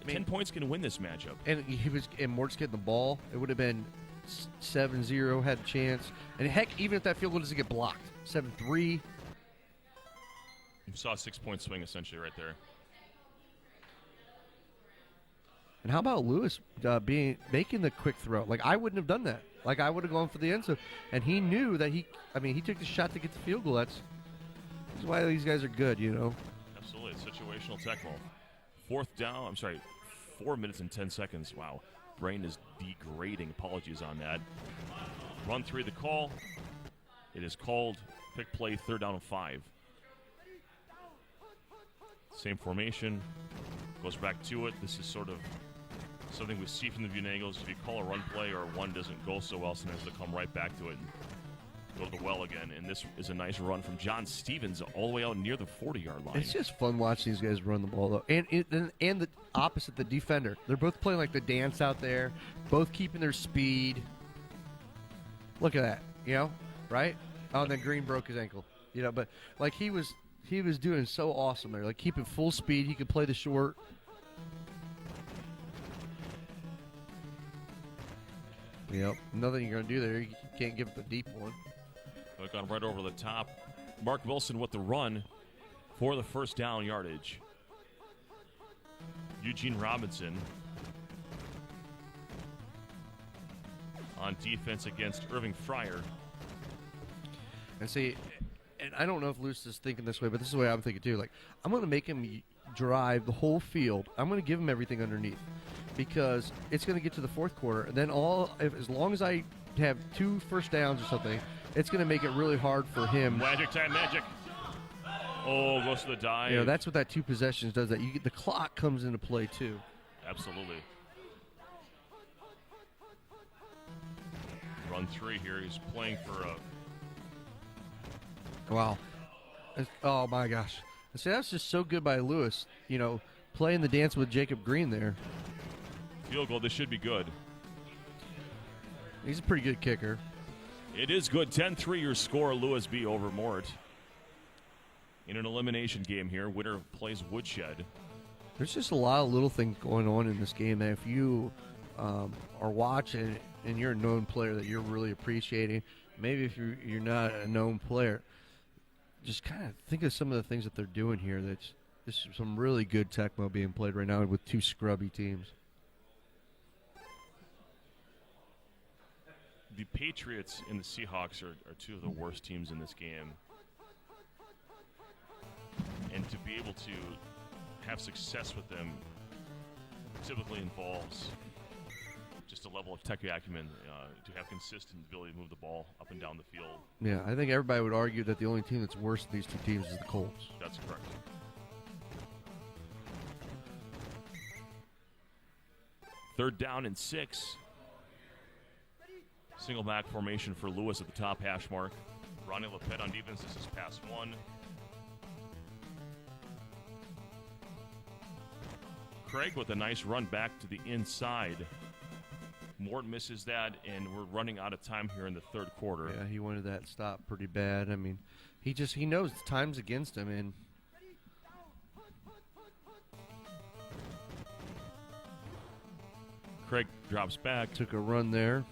10 points can win this matchup. And Mort's getting the ball. It would have been 7-0, had a chance. And heck, even if that field goal doesn't get blocked, 7-3. You saw a 6-point swing essentially right there. And how about Lewis making the quick throw? Like, I wouldn't have done that. Like, I would have gone for the end zone. And he knew that he took the shot to get the field goal. That's why these guys are good, you know. Absolutely. It's situational Tecmo. 4 minutes and 10 seconds. Wow. Brain is degrading. Apologies on that. Run 3 the call. It is called. Pick play, 3rd down and 5. Same formation. Goes back to it. This is sort of something we see from the viewing angles. If you call a run play or one doesn't go so well, sometimes they'll come right back to it and go to the well again. And this is a nice run from John Stevens all the way out near the 40-yard line. It's just fun watching these guys run the ball, though. And the opposite, the defender. They're both playing like the dance out there, both keeping their speed. Look at that, right? Oh, and then Green broke his ankle, but like he was doing so awesome there, like keeping full speed. He could play the short. Yep. Nothing you're going to do there. You can't give it the deep one. Gone right over the top. Mark Wilson with the run for the first down yardage. Eugene Robinson on defense against Irving Fryer. And see, and I don't know if Lewis is thinking this way, but this is the way I'm thinking too. Like, I'm going to make him drive the whole field. I'm going to give him everything underneath because it's going to get to the fourth quarter, and then as long as I have 2 first downs or something, it's going to make it really hard for him. Magic time, magic. Oh, goes to the dive. You know, that's what that 2 possessions does. That the clock comes into play too. Absolutely. Run 3 here. He's playing for a. Wow. Oh my gosh. See, that's just so good by Lewis. You know, playing the dance with Jacob Green there. Field goal. This should be good. He's a pretty good kicker. It is good. 10-3 your score. Lewis B over Mort. In an elimination game here, winner plays Woodshed. There's just a lot of little things going on in this game that if you are watching and you're a known player that you're really appreciating, maybe if you're not a known player, just kind of think of some of the things that they're doing here. This is some really good Tecmo being played right now with 2 scrubby teams. The Patriots and the Seahawks are 2 of the worst teams in this game. And to be able to have success with them typically involves just a level of tech acumen to have consistent ability to move the ball up and down the field. Yeah, I think everybody would argue that the only team that's worse than these 2 teams is the Colts. That's correct. Third down and 6. Single back formation for Lewis at the top hash mark. Ronnie Lepet on defense. This is pass 1. Craig with a nice run back to the inside. Mort misses that, and we're running out of time here in the third quarter. Yeah, he wanted that stop pretty bad. I mean, he knows the time's against him, and Craig drops back. Took a run there.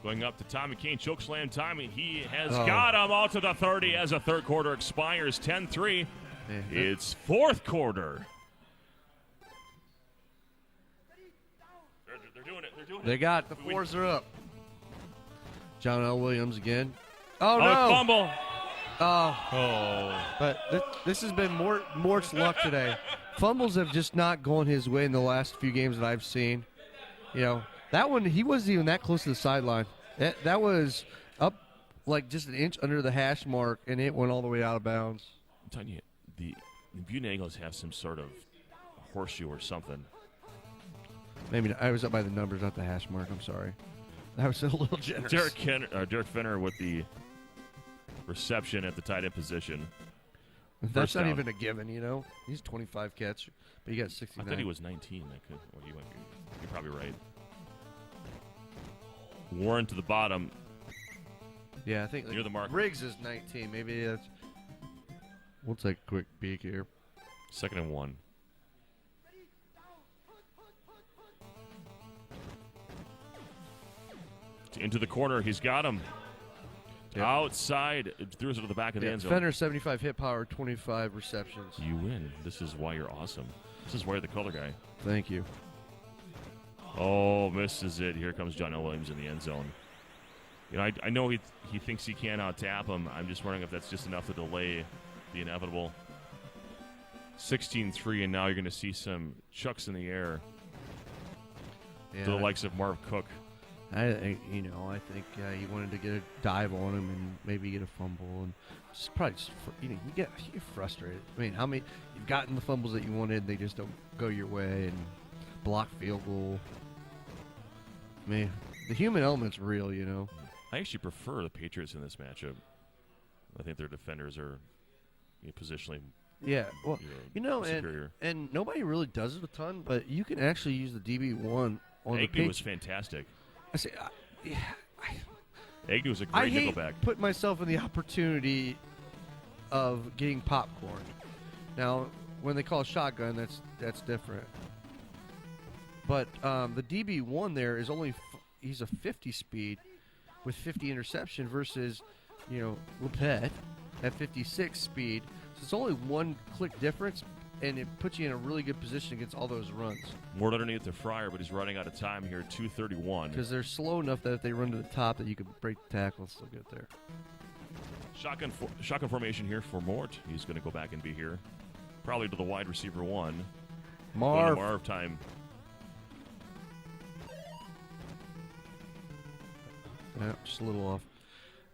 Going up to Tommy Kane, chokeslam Tommy. He has got him out to the 30 as the third quarter expires. 10-3. It's fourth quarter. They're doing it. They're doing it. They got the 4s are up. John L. Williams again. Oh, no. Fumble. Oh. But this has been Mort's luck today. Fumbles have just not gone his way in the last few games that I've seen. You know, that one, he wasn't even that close to the sideline. That was up like just an inch under the hash mark, and it went all the way out of bounds. I'm telling you, the Butte Eagles have some sort of horseshoe or something. Maybe I was up by the numbers, not the hash mark. I'm sorry. That was a little generous. Derek Fenner with the reception at the tight end position. That's not even a given, you know. He's 25 catch, but he got 69. I thought he was 19. You're probably right. Warren to the bottom. Yeah, I think near the mark. Riggs is 19. Maybe that's. We'll take a quick peek here. 2nd and 1. Into the corner. He's got him. Yep. Outside. It threw it to the back of the end zone. Fenner, 75 hit power, 25 receptions. You win. This is why you're awesome. This is why you're the color guy. Thank you. Oh, misses it. Here comes John L. Williams in the end zone. You know, I know he thinks he can out-tap him. I'm just wondering if that's just enough to delay the inevitable. 16-3, and now you're going to see some chucks in the air to the likes of Marv Cook. I think he wanted to get a dive on him and maybe get a fumble, and you get frustrated. I mean, how many you've gotten the fumbles that you wanted, they just don't go your way, and block field goal. I mean, the human element's real, you know. I actually prefer the Patriots in this matchup. I think their defenders are positionally. Yeah, well, superior. and nobody really does it a ton, but you can actually use the DB1 on the Patriots. Was fantastic. I say, Agnew was a great nickelback. I put myself in the opportunity of getting popcorn. Now, when they call shotgun, that's different. But the DB1 there is only he's a 50 speed with 50 interception versus, Lepet at 56 speed. So it's only 1 click difference, and it puts you in a really good position against all those runs. Mort underneath the Fryer, but he's running out of time here, 2:31. Because they're slow enough that if they run to the top, that you can break the tackle and still get there. Shotgun formation here for Mort. He's going to go back and be here. Probably to the wide receiver 1. Marv time. Yeah, just a little off.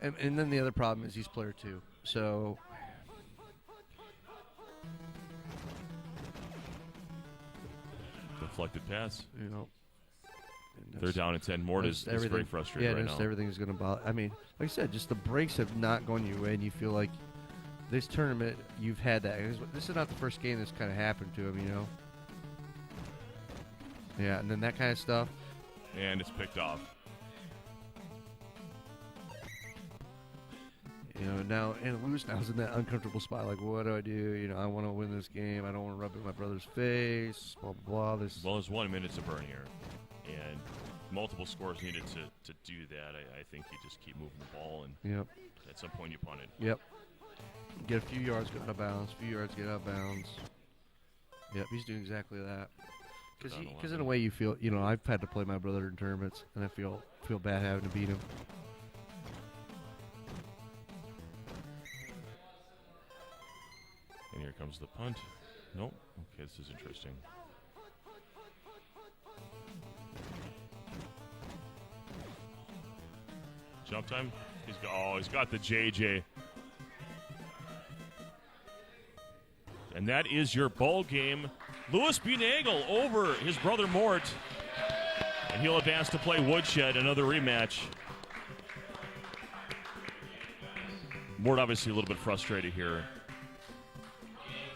And then the other problem is he's player 2. So deflected pass. and They're down at 10. Mort is very frustrated right now. Everything's going to bother. I mean, like I said, just the breaks have not gone your way, and you feel like this tournament, you've had that. This is not the first game that's kind of happened to him, Yeah, and then that kind of stuff. And it's picked off. Now, and Lewis now's in that uncomfortable spot. Like, what do I do? I want to win this game. I don't want to rub it in my brother's face. Blah, blah, blah. Well, there's 1 minute to burn here. And multiple scores needed to do that. I think you just keep moving the ball, and at some point you punt it. Yep. Get a few yards, get out of bounds. A few yards, get out of bounds. Yep, he's doing exactly that. Because in a way you feel, I've had to play my brother in tournaments, and I feel bad having to beat him. And here comes the punt. Nope. Okay, this is interesting. Jump time. He's got the JJ. And that is your ball game. Louis B. Nagel over his brother Mort. And he'll advance to play Woodshed, another rematch. Mort obviously a little bit frustrated here.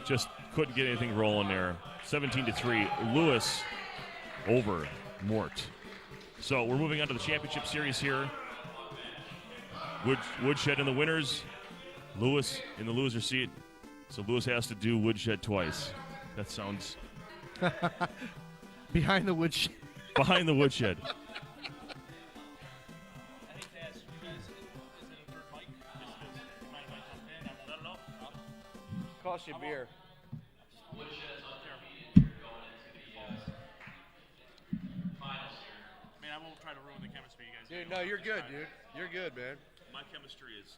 Just couldn't get anything rolling there. 17-3. Lewis over Mort. So we're moving on to the championship series here. Woodshed in the winners. Lewis in the loser seat. So Lewis has to do Woodshed twice. That sounds... Behind the woodshed. Behind the woodshed. Cost you a beer. I won't try to ruin the chemistry, you guys. Dude, no, you're good, dude. You're good, man. My chemistry is...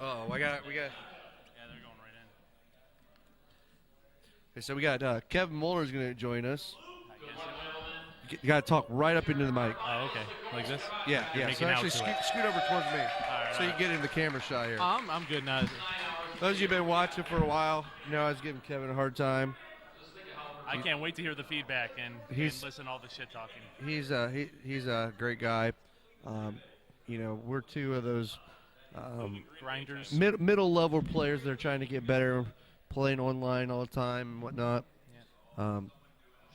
Oh, we got. Yeah, they're going right in. Okay, so we got Kevin Mueller's going to join us. You got to talk right up into the mic. Oh, okay. Like this? Yeah. So actually scoot over towards me, so you get in the camera shot here. I'm good now. Those of you who've been watching for a while, I was giving Kevin a hard time. I can't wait to hear the feedback and listen to all the shit talking. He's a great guy. We're two of those grinders, middle level players that are trying to get better, playing online all the time and whatnot. Yeah.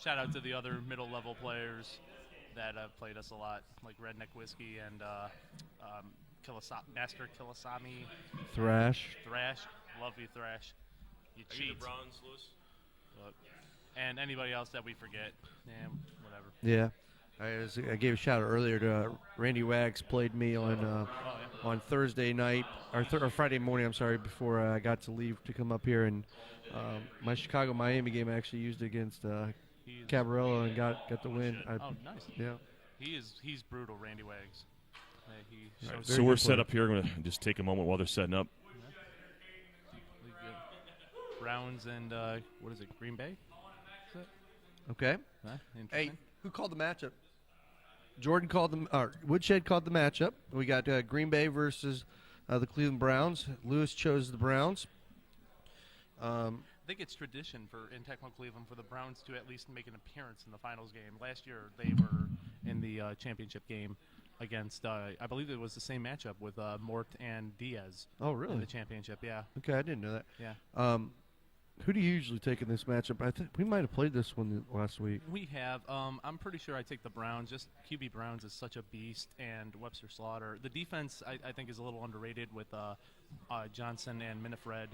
Shout out to the other middle level players that have played us a lot, like Redneck Whiskey and Master Kilasami. Thrash. Love you, Thrash. You Are cheat. you the Browns, Lewis? And anybody else that we forget. Whatever. Yeah. I gave a shout out earlier to Randy Wags. Played me on Thursday night or Friday morning. I'm sorry, before I got to leave to come up here, and my Chicago-Miami game I actually used against Cabarello and got the win. Oh, nice. Yeah. He's brutal, Randy Wags. Right, so we're set up here. I'm going to just take a moment while they're setting up. Browns and what is it? Green Bay. Okay. Hey, who called the matchup? Jordan called them. Woodshed called the matchup. We got Green Bay versus the Cleveland Browns. Lewis chose the Browns. I think it's tradition in Tecmo Cleveland for the Browns to at least make an appearance in the finals game. Last year they were in the championship game against, I believe it was the same matchup with Mort and Diaz. Oh, really? In the championship, yeah. Okay, I didn't know that. Yeah. Who do you usually take in this matchup? I think we might have played this one last week. We have. I'm pretty sure I take the Browns. Just QB Browns is such a beast, and Webster Slaughter. The defense, I think, is a little underrated with Johnson and Minifred.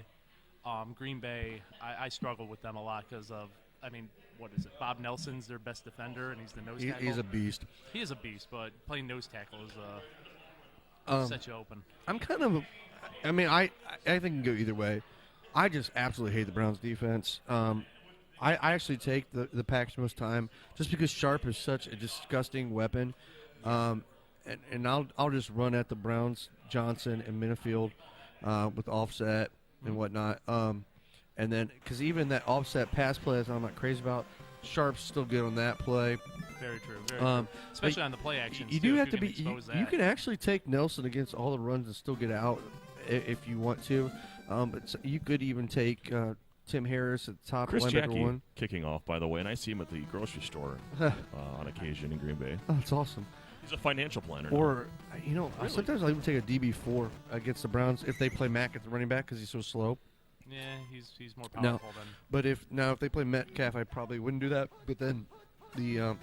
Green Bay, I struggle with them a lot because of I mean, what is it? Bob Nelson's their best defender, and he's the nose tackle. He's a beast. He is a beast, but playing nose tackle is set you open. I'm kind of, I think it can go either way. I just absolutely hate the Browns defense. I actually take the Packers most time just because Sharp is such a disgusting weapon. And I'll just run at the Browns, Johnson and Minifield with offset and whatnot. And then, because even that offset pass play that I'm not crazy about, Sharp's still good on that play. Very true. Very true. Especially on the play actions. You do have to be. You can actually take Nelson against all the runs and still get out if you want to. But you could even take Tim Harris at the top. Chris linebacker Jackie one. kicking off, by the way, and I see him at the grocery store on occasion in Green Bay. Oh, that's awesome. He's a financial planner. Or, Really? sometimes I'll even take a DB4 against the Browns if they play Mack at the running back because he's so slow. Yeah, he's more powerful than. But if they play Metcalf, I probably wouldn't do that. But then the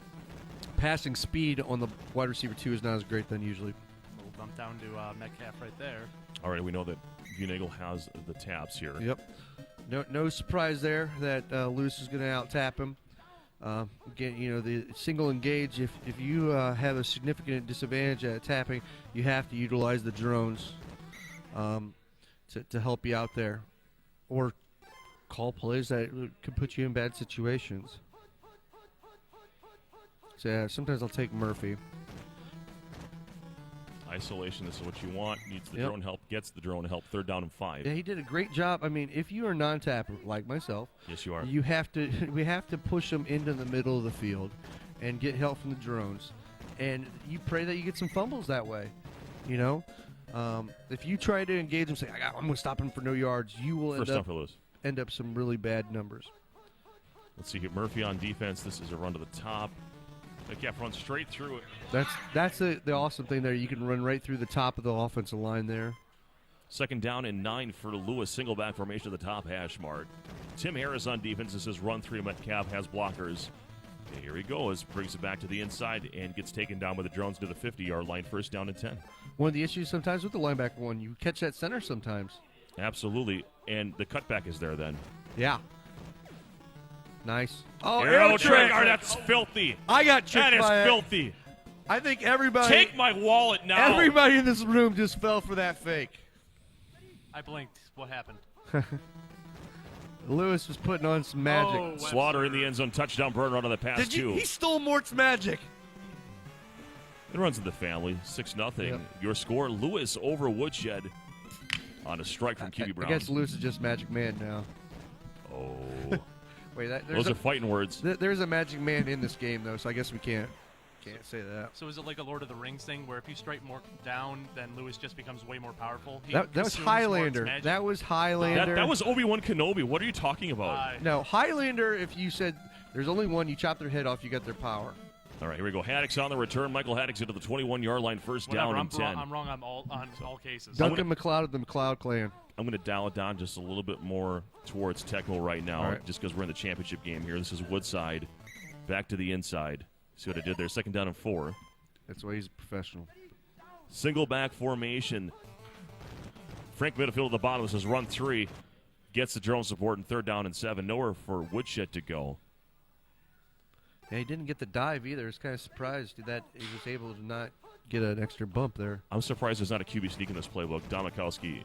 passing speed on the wide receiver 2 is not as great then usually. We'll bump down to Metcalf right there. All right, we know that Vunagel has the taps here. Yep. No surprise there that Lewis is going to out-tap him. Again, the single engage, if you have a significant disadvantage at tapping, you have to utilize the drones to help you out there. Or call plays that could put you in bad situations. So, yeah, sometimes I'll take Murphy. Isolation, this is what you want. Needs the drone help, gets the drone help. 3rd down and 5. Yeah, he did a great job. I mean, if you are a non-tapper like myself, yes, you are. We have to push them into the middle of the field and get help from the drones. And you pray that you get some fumbles that way. If you try to engage them, say, I'm going to stop him for no yards, you will end up some really bad numbers. Let's see, get Murphy on defense. This is a run to the top. Metcalf runs straight through it. That's the awesome thing there. You can run right through the top of the offensive line there. 2nd down and 9 for Lewis. Single back formation to the top hash mark. Tim Harris on defense. This is run 3. Metcalf has blockers. And here he goes. Brings it back to the inside and gets taken down with the drones to the 50-yard line. 1st down and 10. One of the issues sometimes with the linebacker one, you catch that center sometimes. Absolutely. And the cutback is there then. Yeah. Nice. Oh, arrow trick. Oh, that's filthy. I got tricked. That is filthy. I think everybody. Take my wallet now. Everybody in this room just fell for that fake. I blinked. What happened? Lewis was putting on some magic. Oh, Slaughter in the end zone. Touchdown burner on the pass, too. He stole Mort's magic. It runs in the family. 6-0. Yep. Your score, Lewis over Woodshed on a strike from QB Brown. I guess Lewis is just Magic Man now. Oh. Wait, those are fighting words. There's a Magic Man in this game, though, so I guess we can't say that. So is it like a Lord of the Rings thing where if you strike Mort down, then Lewis just becomes way more powerful? That was Highlander. That was Highlander. That was Obi-Wan Kenobi. What are you talking about? No, Highlander, if you said there's only one, you chop their head off, you get their power. All right, here we go. Haddock's on the return. Michael Haddock's into the 21-yard line. 1st down and 10. I'm wrong on all cases. Duncan McLeod of the McLeod clan. I'm going to dial it down just a little bit more towards Tecmo right now, just because we're in the championship game here. This is Woodside. Back to the inside. See what I did there? 2nd down and 4. That's why he's a professional. Single back formation. Frank Midfield at the bottom. This is run 3. Gets the drone support and 3rd down and 7. Nowhere for Woodshed to go. Yeah, he didn't get the dive either. I was kind of surprised that he was able to not get an extra bump there. I'm surprised there's not a QB sneak in this playbook. Domikowski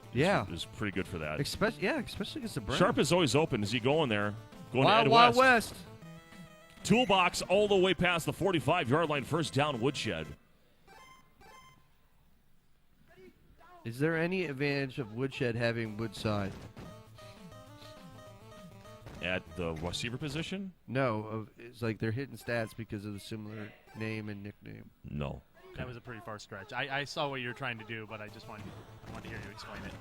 is pretty good for that. Especially against the Browns. Sharp is always open. Is he going there? Going Wild, to Ed Wild West. Toolbox all the way past the 45-yard line. 1st down, Woodshed. Is there any advantage of Woodshed having Woodside? At the receiver position? No. It's like they're hitting stats because of the similar name and nickname. No. That was a pretty far stretch. I saw what you were trying to do, but I wanted to hear you explain it.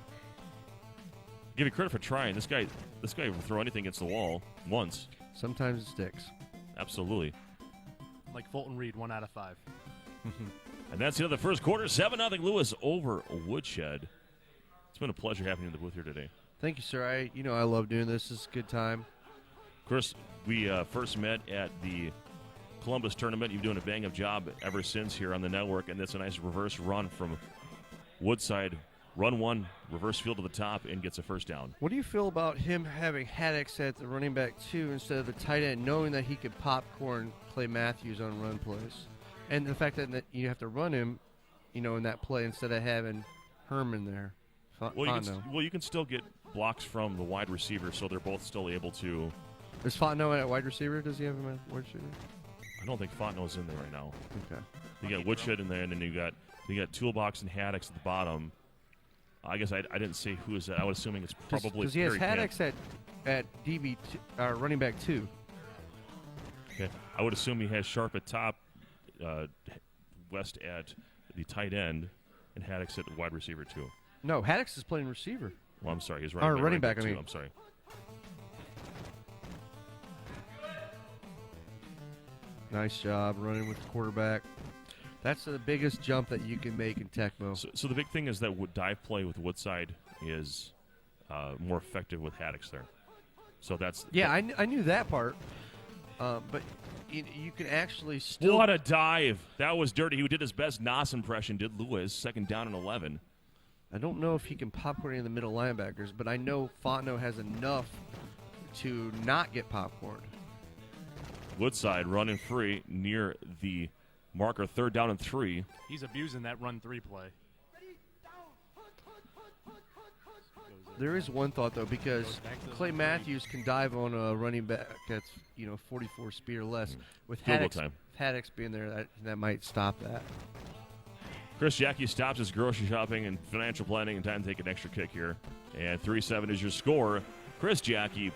Give you credit for trying. This guy will throw anything against the wall once. Sometimes it sticks. Absolutely. Like Fulton Reed, 1 out of 5. And that's the end of the first quarter. 7-0 Lewis over Woodshed. It's been a pleasure having you in the booth here today. Thank you, sir. I love doing this. This is a good time. Chris, we first met at the Columbus tournament. You've been doing a bang-up job ever since here on the network, and that's a nice reverse run from Woodside run one, reverse field to the top, and gets a first down. What do you feel about him having Haddix at the running back 2 instead of the tight end, knowing that he could popcorn Clay Matthews on run plays? And the fact that you have to run him, in that play instead of having Herman there. You can still get blocks from the wide receiver, so they're both still able to. Is Fontenot at wide receiver? Does he have him at wide receiver? I don't think Fontenot's in there right now. Okay. You got Woodshed in there, and then you got Toolbox and Haddix at the bottom. I guess I didn't say who is that. I was assuming it's probably because he has Perry Haddix at DB running back 2. Okay. I would assume he has Sharp at top, West at the tight end, and Haddix at wide receiver 2. No, Haddix is playing receiver. Well, I'm sorry. He's running back. I mean, I'm sorry. Nice job running with the quarterback. That's the biggest jump that you can make in Tecmo. So the big thing is that dive play with Woodside is more effective with Haddix there. So that's I knew that part, but you can actually still. What a dive! That was dirty. He did his best Nas impression. Did Lewis 2nd down and 11? I don't know if he can popcorn any of the middle linebackers, but I know Fontenot has enough to not get popcorned. Woodside running free near the marker, 3rd down and 3. He's abusing that run 3 play. There is one thought, though, because Clay Matthews can dive on a running back that's 44 speed or less. With Haddix being there, that might stop that. Chris Jackie stops his grocery shopping and financial planning and time to take an extra kick here. And 3-7 is your score. Chris Jackie.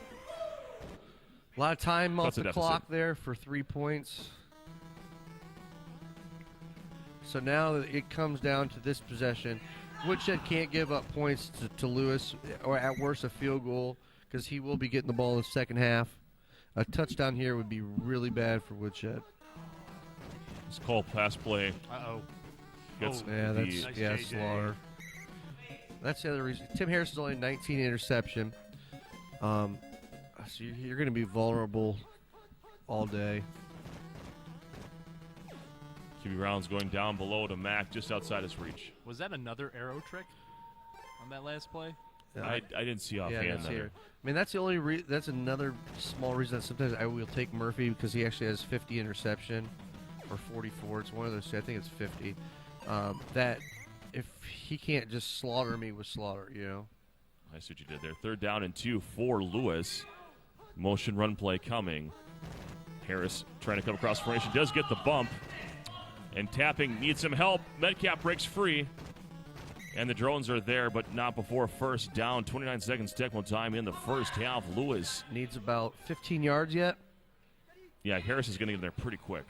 A lot of time off the clock there for 3 points. So now it comes down to this possession. Woodshed can't give up points to Lewis, or at worst a field goal, because he will be getting the ball in the second half. A touchdown here would be really bad for Woodshed. It's called pass play. Uh-oh. That's Slaughter. That's the other reason. Tim Harrison's only 19 interception. So you're going to be vulnerable all day. QB Brown's going down below to Mack, just outside his reach. Was that another arrow trick on that last play? I didn't see offhand there. I mean, that's the only. That's another small reason that sometimes I will take Murphy, because he actually has 50 interception or 44. It's one of those. I think it's 50. That if he can't just slaughter me with Slaughter, I see what you did there. 3rd down and 2 for Lewis. Motion run play coming. Harris trying to come across formation. Does get the bump. And tapping needs some help. Metcalf breaks free. And the drones are there, but not before 1st down. 29 seconds Tecmo time in the first half. Lewis needs about 15 yards yet. Yeah, Harris is going to get in there pretty quick.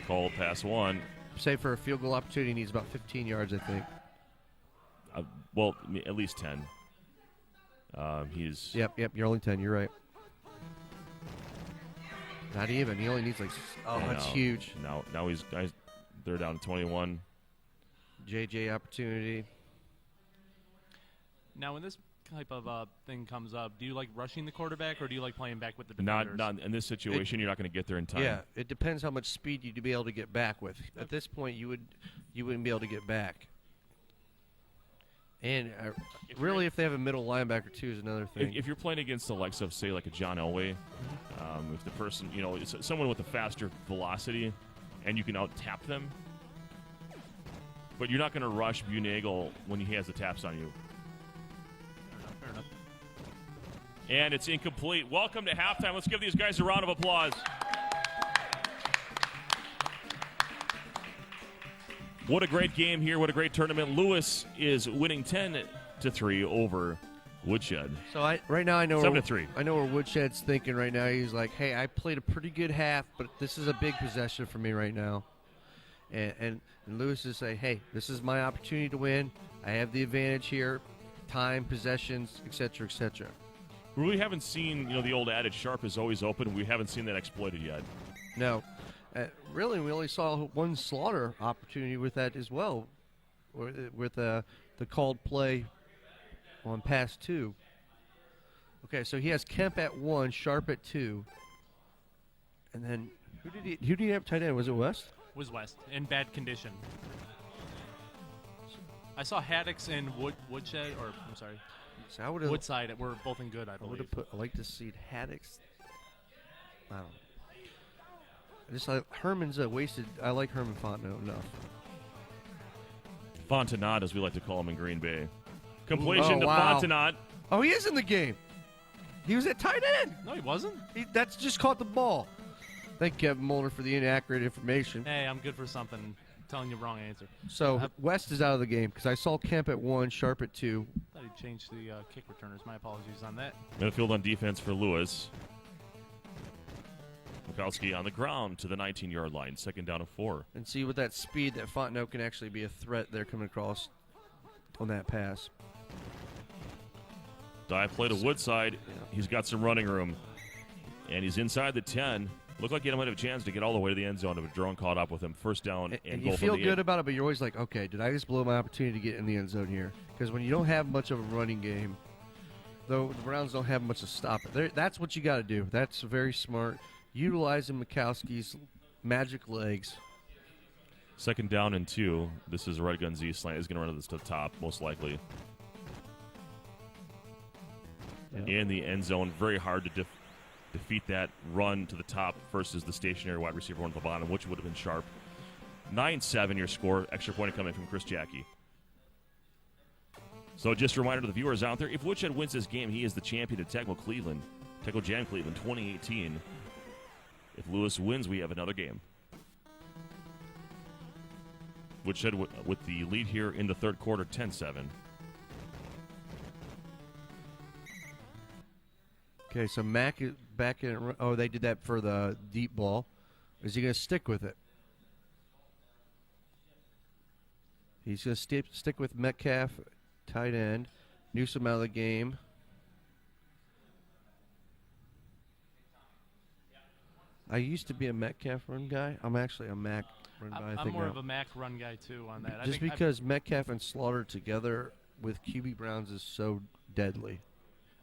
Called pass 1. Say for a field goal opportunity, needs about 15 yards, I think. Well, at least 10. He's. Yep. You're only 10. You're right. Not even. He only needs that's huge. Now they're down to 21. JJ opportunity. Now, when this type of thing comes up, do you like rushing the quarterback, or do you like playing back with the defenders? Not in this situation. You're not going to get there in time. Yeah, it depends how much speed you'd be able to get back with. At this point, you wouldn't be able to get back. And really, if they have a middle linebacker too, is another thing. If you're playing against the likes of, say, like a John Elway, if the person, is someone with a faster velocity, and you can out-tap them, but you're not going to rush Bunagle when he has the taps on you. Fair enough. And it's incomplete. Welcome to halftime. Let's give these guys a round of applause. What a great game here. What a great tournament. Lewis is winning 10-3 over Woodshed. So right now I know 7-3. I know where Woodshed's thinking right now. He's like, hey, I played a pretty good half, but this is a big possession for me right now. And Lewis is saying, hey, this is my opportunity to win. I have the advantage here. Time, possessions, etc., etc. We haven't seen, the old adage, sharp is always open. We haven't seen that exploited yet. No. Really, we only saw one Slaughter opportunity with that as well, with the called play on pass 2. Okay, so he has Kemp at 1, Sharp at 2, and then who did he have tight end? Was it West? Was West in bad condition. I saw Haddix and Woodshed, or I'm sorry, So I would have. Woodside were both in good, I I would believe. have put. I like to see Haddix. I don't know. I just like Herman's wasted. I like Herman Fontenot enough. Fontenot, as we like to call him in Green Bay. Completion Oh, to wow. Fontenot. Oh, he is in the game. He was at tight end. No, he wasn't. That's just caught the ball. Thank Kevin Mulder for the inaccurate information. Hey, I'm good for something. Telling you wrong answer. So West is out of the game because I saw Kemp at 1, Sharp at 2. Thought he changed the kick returners. My apologies on that. Midfield on defense for Lewis. Mikowski on the ground to the 19-yard line. 2nd down and 4. And see with that speed that Fontenot can actually be a threat there coming across on that pass. Dive play to Woodside. He's got some running room. And he's inside the 10. Looked like he might have a chance to get all the way to the end zone if a drone caught up with him. 1st down and you goal feel from the good 8. about it, but you're always like, okay, did I just blow my opportunity to get in the end zone here? Because when you don't have much of a running game, though the Browns don't have much to stop it. That's what you got to do. That's very smart. Utilizing Mikowski's magic legs. 2nd down and 2. This is a red gun Z slant. He's going to run this to the top, most likely. In the end zone. Very hard to defeat that run to the top versus the stationary wide receiver one at the bottom, which would have been Sharp. 9-7 your score. Extra point coming from Chris Jackie. So just a reminder to the viewers out there, if Woodshed wins this game, he is the champion of Tecmo Cleveland. Tecmo Jam Cleveland 2018. If Lewis wins, we have another game. Woodshed with the lead here in the 3rd quarter, 10-7. Okay, so Mack is back in. Oh, they did that for the deep ball. Is he going to stick with it? He's going to stick with Metcalf, tight end. Newsome out of the game. I used to be a Metcalf run guy. I'm actually a Mack run guy. I'm more of a Mac run guy, too, on that. Just because Metcalf and Slaughter together with QB Browns is so deadly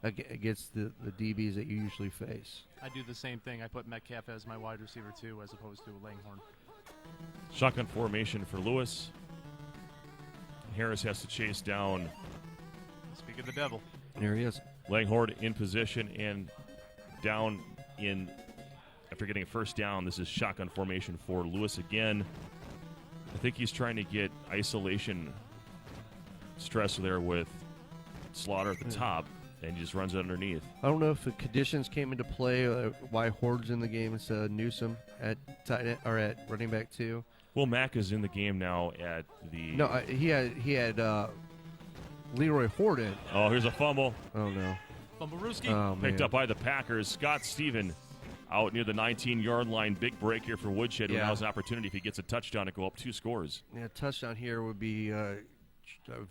against the DBs that you usually face. I do the same thing. I put Metcalf as my wide receiver, too, as opposed to Langhorne. Shotgun formation for Lewis. Harris has to chase down. Speak of the devil. There he is. Langhorne in position and down in after getting a 1st down. This is shotgun formation for Lewis again. I think he's trying to get isolation stress there with Slaughter at the top, and he just runs it underneath. I don't know if the conditions came into play, why Horde's in the game instead of Newsome at tight end, or at running back 2. Well, Mack is in the game now at the... No, he had Leroy Horde in. Oh, here's a fumble. Oh, no. Fumblerooski. Oh, Picked man. up by the Packers. Scott Stephen out near the 19-yard line. Big break here for Woodshed. Who now has an opportunity if he gets a touchdown to go up 2 scores. Yeah, a touchdown here would be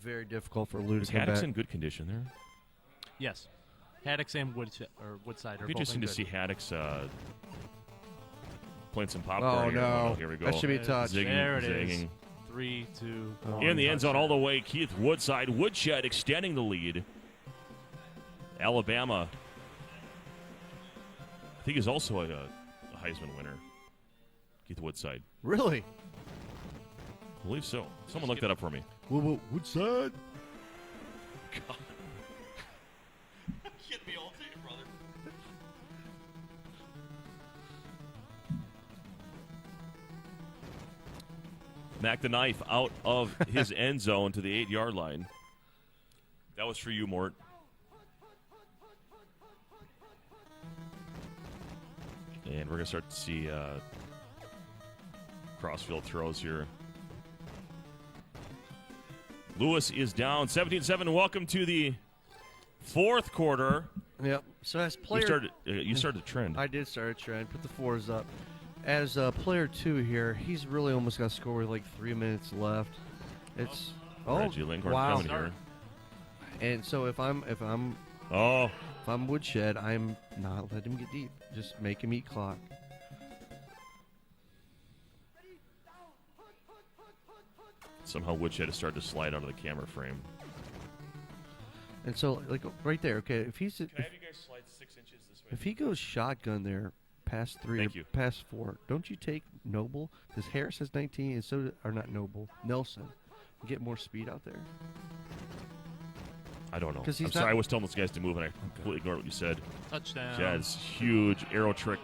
very difficult for Lou to Is come Haddix back. in good condition there? Yes. Haddix and Woodside are It'd both be interesting in to good. see Haddix playing some popcorn. Oh, here. no. Oh, here we go. That should be a touch. Zigging, There it zigging. is. 3, 2, In the end zone all the way, Keith Woodside. Woodshed extending the lead. Alabama, I think, is also a Heisman winner. Keith Woodside. Really? I believe so. Someone look that up for me. Woodside? God. Get me all day, brother. Mack the knife out of his end zone to the 8-yard line. That was for you, Mort. And we're going to start to see crossfield throws here. Lewis is down 17-7. Welcome to the 4th quarter. Yep. So as player... You started a trend. I did start a trend. Put the 4s up. As player 2 here, he's really almost got to score with like 3 minutes left. It's... Reggie Lincoln wow. coming here. And so if I'm Woodshed, I'm not letting him get deep. Just make him eat clock. Somehow Woodshed has started to slide out of the camera frame. And so, like, right there, okay, if he's... Can I have you guys slide 6 inches this way? If he goes shotgun there, past 3 Thank or you. past 4, don't you take Noble? Because Harris has 19, and so or not Noble, Nelson. Get more speed out there. I don't know. 'Cause I'm he's sorry, not- I was telling those guys to move, and I completely ignored what you said. Touchdown. Yeah, it's huge arrow trick.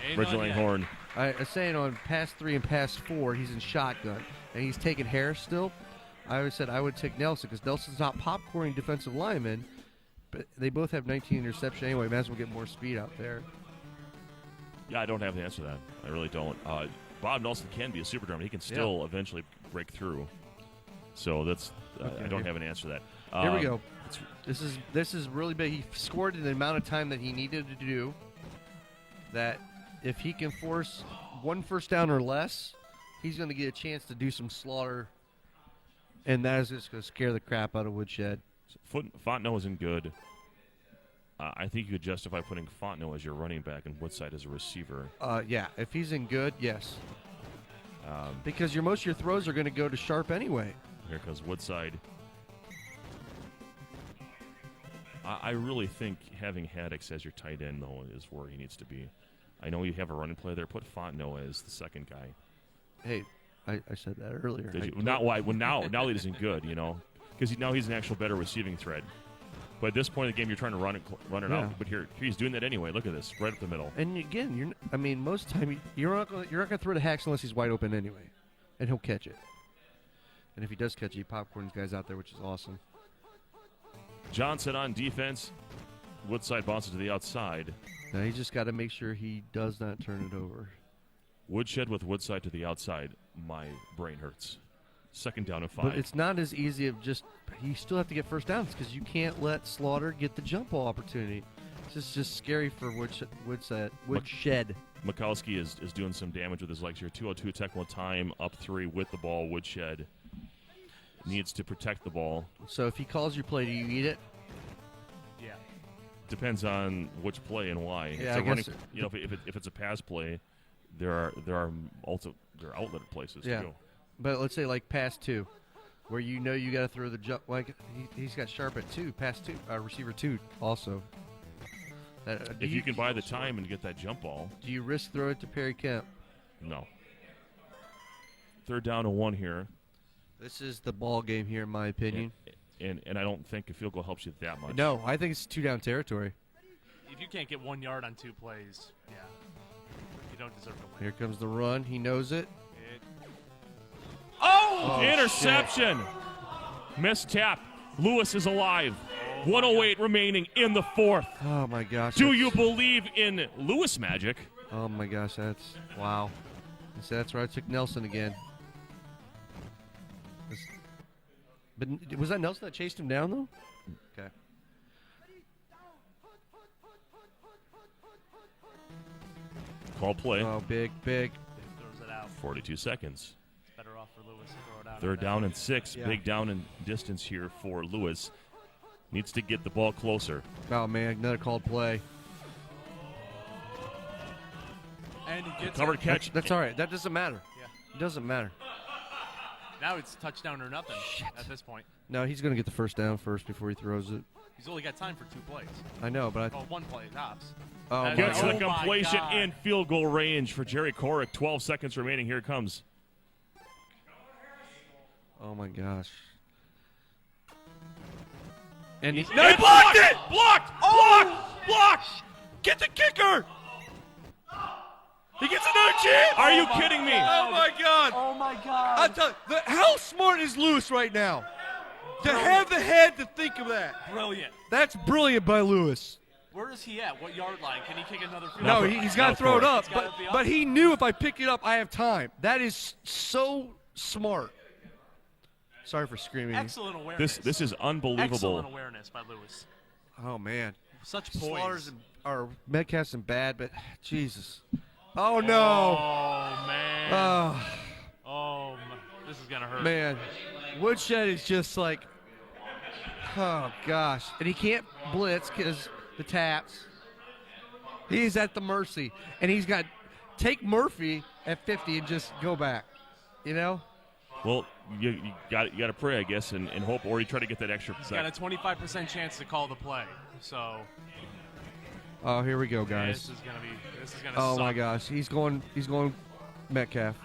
Ain't Reggie none yet. Langhorn. I was saying on pass 3 and pass 4, he's in shotgun, and he's taking Harris still. I always said I would take Nelson because Nelson's not popcorning defensive lineman, but they both have 19 interception anyway. Might as well get more speed out there. Yeah, I don't have the answer to that. I really don't. Bob Nelson can be a super drummer. He can still eventually break through. So that's I don't have an answer to that. Here we go. This is really big. He scored in the amount of time that he needed to do. That if he can force 1 first down or less, he's going to get a chance to do some slaughter, and that is just going to scare the crap out of Woodshed. Fontenot isn't good. I think you could justify putting Fontenot as your running back and Woodside as a receiver. Yeah, if he's in good, yes. Because most of your throws are going to go to Sharp anyway. Here comes Woodside. I really think having Haddix as your tight end, though, is where he needs to be. I know you have a running play there. Put Fontenot as the second guy. Hey, I said that earlier. Did you? Not why. Well, now he isn't good, because now he's an actual better receiving threat. But at this point in the game, you're trying to run it out. But here he's doing that anyway. Look at this, right up the middle. And again, most of the time you're not going to throw to Hacks unless he's wide open anyway, and he'll catch it. And if he does catch it, he popcorns guys out there, which is awesome. Johnson on defense. Woodside bounces to the outside. Now he just got to make sure he does not turn it over. Woodshed with Woodside to the outside. My brain hurts. Second down and 5. But it's not as easy of just – you still have to get first downs because you can't let Slaughter get the jump ball opportunity. It's just scary for Woodshed. Mikowski is doing some damage with his legs here. 2:02 Tecmo time, up 3 with the ball. Woodshed needs to protect the ball. So if he calls your play, do you eat it? Yeah. Depends on which play and why. Yeah, I guess if it's a pass play, there are outlet places too. But let's say like pass 2, where you got to throw the jump. Like he's got Sharp at 2, pass 2, receiver 2 also. If you can buy the time and get that jump ball. Do you risk throw it to Perry Kemp? No. 3rd down and 1 here. This is the ball game here, in my opinion. And I don't think a field goal helps you that much. No, I think it's 2-down territory. If you can't get 1 yard on 2 plays, you don't deserve to win. Here comes the run. He knows it. Oh, interception. Missed tap. Lewis is alive. 1:08 remaining in the 4th. Oh, my gosh. Do you believe in Lewis magic? Oh, my gosh. Wow. So that's where I took Nelson again. But was that Nelson that chased him down, though? Okay. Call play. Oh, big. Throws it out. 42 seconds. It's better off for Lewis to throw it out. 3rd down and 6. Yeah. Big down in distance here for Lewis. Needs to get the ball closer. Oh, man. Another called play. And he gets Covered it. catch. That's all right. That doesn't matter. Yeah. It doesn't matter. Now it's touchdown or nothing at this point. No, he's going to get the first down first before he throws it. He's only got time for 2 plays. I know, but 1 play tops. Oh, my Gets God. the completion God. in field goal range for Jerry Korick. 12 seconds remaining. Here it comes. Oh, my gosh. And he blocked it! Blocked! Blocked! Get the kicker! He gets another chance! Are you kidding me? Oh, my God. Oh, my God. How smart is Lewis right now? To have the head to think of that. Brilliant. That's brilliant by Lewis. Where is he at? What yard line? Can he kick another field No, goal? he's got to throw it up. It's gotta be up. But he knew if I pick it up, I have time. That is so smart. Sorry for screaming. Excellent awareness. This is unbelievable. Excellent awareness by Lewis. Oh, man. Such poise. Slaughters are Metcalf's and bad, but Jesus. Oh, no. Oh, man. This is going to hurt. Man. Woodshed is just like, oh, gosh. And he can't blitz because the taps. He's at the mercy. And he's got take Murphy at 50 and just go back. You know? Well, you got to pray, I guess, and hope, or you try to get that extra. He's got a 25% chance to call the play. So. Oh, here we go, guys. This is gonna oh suck. my gosh, he's going Metcalf.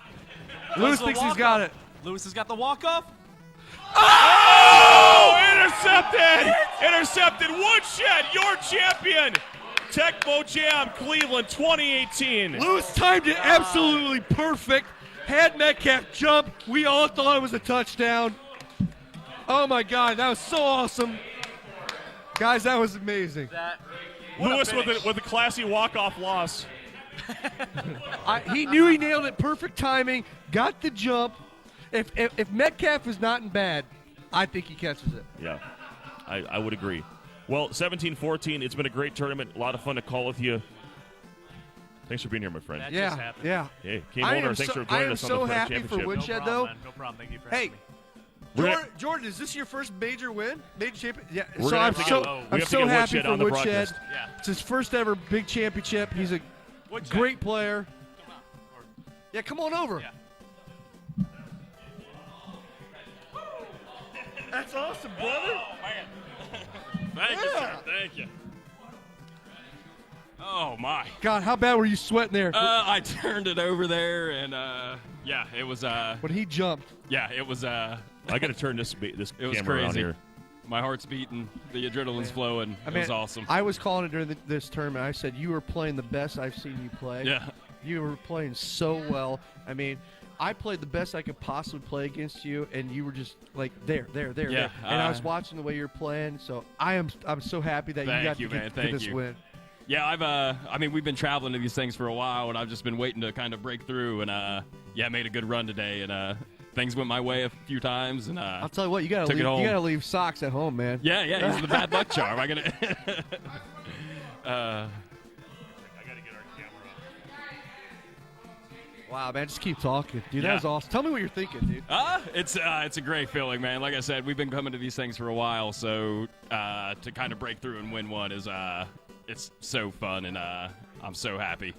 Does Lewis the thinks he's walk-off. got it. Lewis has got the walk-off. Oh! Intercepted! Intercepted. Woodshed, your champion. Tecmo Jam Cleveland 2018. Lewis timed it absolutely perfect. Had Metcalf jump. We all thought it was a touchdown. Oh, my God. That was so awesome. Guys, that was amazing. Lewis with a classy walk-off loss. He knew he nailed it. Perfect timing. Got the jump. If Metcalf is not in bad, I think he catches it. Yeah, I would agree. Well, 17-14, it's been a great tournament. A lot of fun to call with you. Thanks for being here, my friend. Yeah. Hey, Game Owner, thanks for joining us on the so Prep happy Championship. for Woodshed, No though. problem, man. No problem. Thank you for Hey, having me. Jordan, is this your first major win? Major champion? Yeah. We're So gonna I'm have to so, get- I'm we have to so get happy Woodshed for on the Woodshed. broadcast. Yeah. It's his first ever big championship. He's a great player. Yeah, come on over. Yeah. That's awesome, brother. Thank you, sir. Thank you. Oh, my. God, how bad were you sweating there? I turned it over there, and, yeah, it was, when he jumped. yeah, it was, I got to turn this it was camera around crazy. here. My heart's beating. The adrenaline's flowing. It was awesome. I was calling it during this tournament. I said, you were playing the best I've seen you play. Yeah. You were playing so well. I mean, I played the best I could possibly play against you, and you were just like there. Yeah, And I was watching the way you're playing, so I'm so happy that you got to get this win. Yeah, I mean, we've been traveling to these things for a while, and I've just been waiting to kind of break through, and, yeah, made a good run today, and, things went my way a few times, and, I'll tell you what, you gotta took it home. you gotta leave socks at home, man. Yeah, he's the bad luck charm. I gotta, I got to get our camera up. Wow, man, just keep talking, dude. Yeah. That was awesome. Tell me what you're thinking, dude. It's a great feeling, man. Like I said, we've been coming to these things for a while, so to kind of break through and win one is it's so fun, and I'm so happy.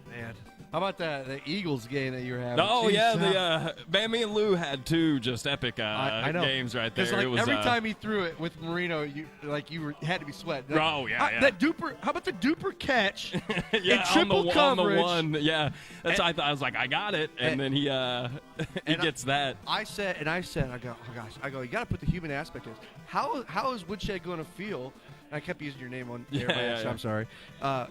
Man, how about the Eagles game that you were having? Oh Jeez, yeah, man, me and Lou had two just epic I know. games right there. Like it was every time he threw it with Marino, you had to be sweating. Oh yeah. That duper. How about the duper catch? Yeah, in triple coverage. on the one. Yeah, that's. I was like, I got it, and then he gets that. I said, I go, oh gosh, you got to put the human aspect in. How is Woodshed going to feel? And I kept using your name on there. Yeah. I'm sorry. I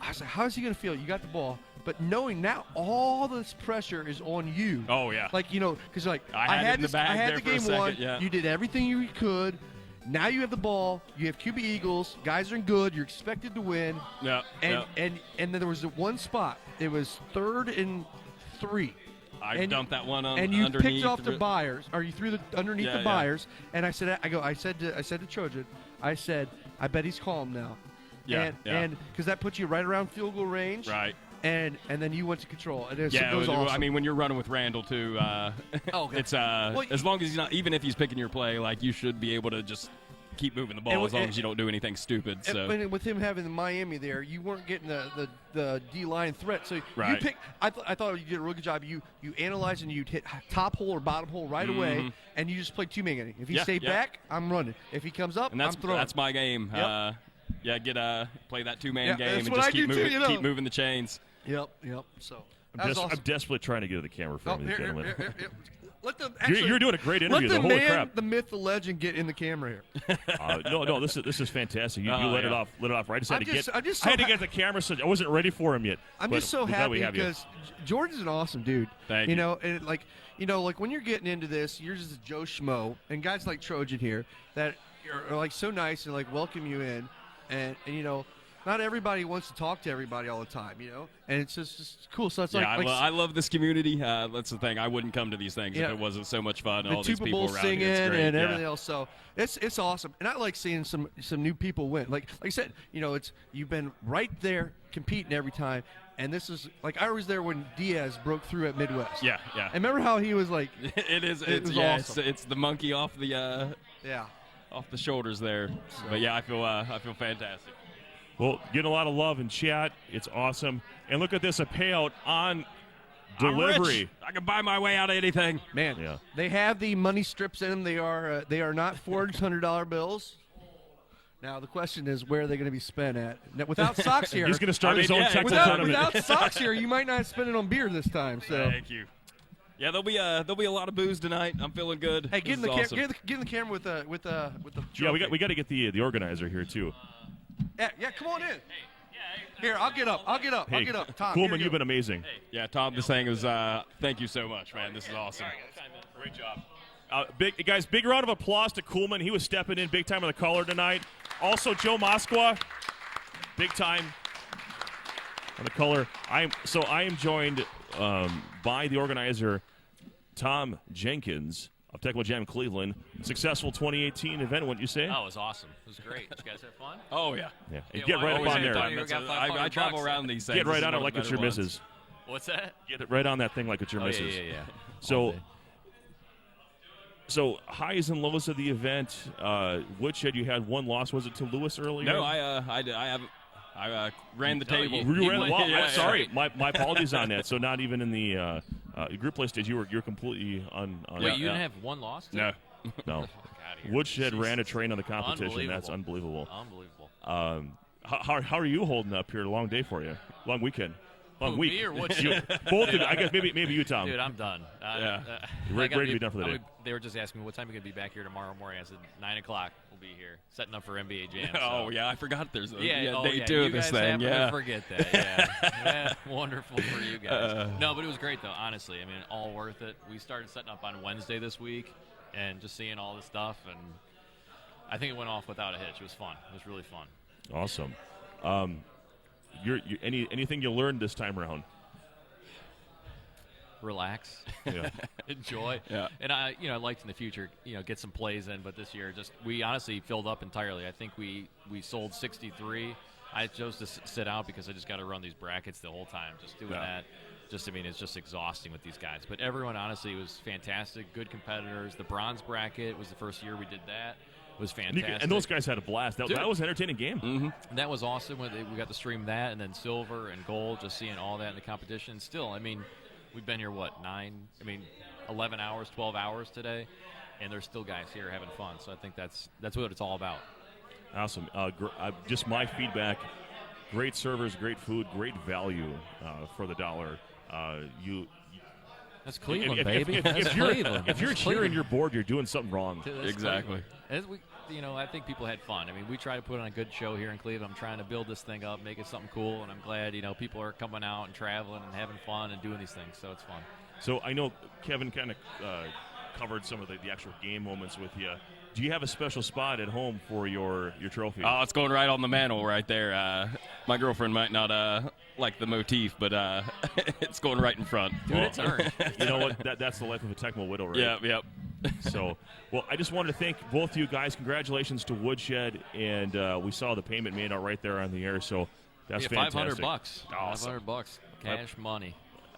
was like, how is he going to feel? You got the ball, but knowing now all this pressure is on you. Oh yeah. Like because like I had the game for a won. second, yeah. You did everything you could. Now you have the ball. You have QB Eagles. Guys are good. You're expected to win. Yeah. And then there was one spot. It was 3rd and 3. I dumped that one on and you underneath. picked off the Byers, or you threw the underneath Yeah, the Byers. And I said to Trojan, I said, I bet he's calm now. Yeah, and because that puts you right around field goal range. Right. And then you went to control. And it Yeah, was awesome. I mean, when you're running with Randall too, it's as long as he's not, even if he's picking your play, like you should be able to just keep moving the ball as long as you don't do anything stupid. So and with him having the Miami there, you weren't getting the D-line threat. So you Right. picked. I thought you did a really good job. You analyzed and you'd hit top hole or bottom hole right away, and you just played two-man game. If he stayed back, I'm running. If he comes up, and that's I'm throwing. that's my game. Yep. Play that two-man Yeah, game that's and what just I keep do too, moving, you know. keep moving the chains. Yep. So I'm awesome. desperately trying to get to the camera for Oh, me, here, gentlemen. Let them. You're doing a great interview. Let the Holy man, crap! the myth, the legend, get in the camera here. No, this is fantastic. You let it off right. I just had I'm to get the camera. So I wasn't ready for him yet. I'm but just so glad happy we have you. because Jordan's an awesome dude. Thank you. you. Know, and like when you're getting into this, you're just a Joe Schmo, and guys like Trojan here that are like so nice and like welcome you in, and not everybody wants to talk to everybody all the time, and it's just cool. So it's I love this community. That's the thing. I wouldn't come to these things if it wasn't so much fun and the all these people Bowl around singing here. It's great. and everything else. So it's awesome, and I like seeing some new people win. Like I said, you've been right there competing every time, and this is like I was there when Diaz broke through at Midwest. Yeah. And remember how he was like? It's awesome. It's the monkey off the off the shoulders there. So. But yeah, I feel fantastic. Well, getting a lot of love in chat. It's awesome. And look at this, a payout on delivery. I can buy my way out of anything. Man, they have the money strips in them. They are not $400 bills. Now the question is, where are they going to be spent at? Now, without socks here, He's going to start his own Tecmo tournament. Without socks here, you might not spend it on beer this time. So Thank you. Yeah, there'll be a lot of booze tonight. I'm feeling good. Hey, get in This the is awesome. get in the camera with the Yeah, trophy. we got to get the organizer here too. Yeah, come on in. Here, I'll get up. I'll get up. Hey, Tom, Coolman, here you you've go. been amazing. Yeah, Tom, this thing is. Thank you so much, man. This is awesome. Great job. Big round of applause to Coolman. He was stepping in big time on the color tonight. Also, Joe Moskwa, big time on the color. I am joined by the organizer, Tom Jenkins of Tecmo Jam Cleveland. Successful 2018 event, wouldn't you say? Oh, it was awesome. It was great. Did you guys have fun? Oh yeah. Yeah. Get right up on there. I travel around these things. Get right This is on it one of like the it's your better ones. missus. What's that? Get it right on that thing like it's your missus. Yeah. So highs and lows of the event. Woodshed, you had one loss. Was it to Lewis earlier? No, I ran the table. I'm sorry. My apologies on that. So not even in the group play stage, you're completely on. Wait, you didn't have one loss? No. Woodshed ran a train on the competition. That's unbelievable. How are you holding up here? Long day for you. Long weekend. Long week. Me or Woodshed? Both of you. I guess maybe you, Tom. Dude, I'm done. Ready to be done for the day. They were just asking me what time you're going to be back here tomorrow morning. I said 9 o'clock. We'll be here setting up for NBA Jam. Oh yeah, I forgot there's day 2 of you this guys thing. happen Yeah, to forget that. Yeah. Wonderful for you guys. No, but it was great though. Honestly, I mean, all worth it. We started setting up on Wednesday this week, and just seeing all the stuff, and I think it went off without a hitch. It was fun. It was really fun. Awesome. Anything you learned this time around? Relax, enjoy, and I liked in the future, get some plays in, but this year we honestly filled up entirely. I think we sold 63. I chose to sit out because I just got to run these brackets the whole time, just doing that. It's just exhausting with these guys. But everyone honestly was fantastic, good competitors. The bronze bracket was the first year we did that. It was fantastic. And those guys had a blast. That was an entertaining game. Mm-hmm. That was awesome. We got to stream that, and then silver and gold, just seeing all that in the competition. Still, I mean, we've been here, 11 hours, 12 hours today, and there's still guys here having fun. So I think that's what it's all about. Awesome. Just my feedback, great servers, great food, great value for the dollar. That's Cleveland, baby. That's Cleveland. If you're here and you're bored, you're doing something wrong. Exactly. I think people had fun. I mean, we try to put on a good show here in Cleveland. I'm trying to build this thing up, make it something cool, and I'm glad, people are coming out and traveling and having fun and doing these things, so it's fun. So I know Kevin kind of covered some of the actual game moments with you. Do you have a special spot at home for your trophy? Oh, it's going right on the mantle right there. My girlfriend might not like the motif, but it's going right in front. Dude, it's earned. You know what? That's the life of a Tecmo widow, right? Yep. So, well, I just wanted to thank both of you guys. Congratulations to Woodshed, and we saw the payment made out right there on the air, so that's fantastic. $500. Awesome. $500 cash money.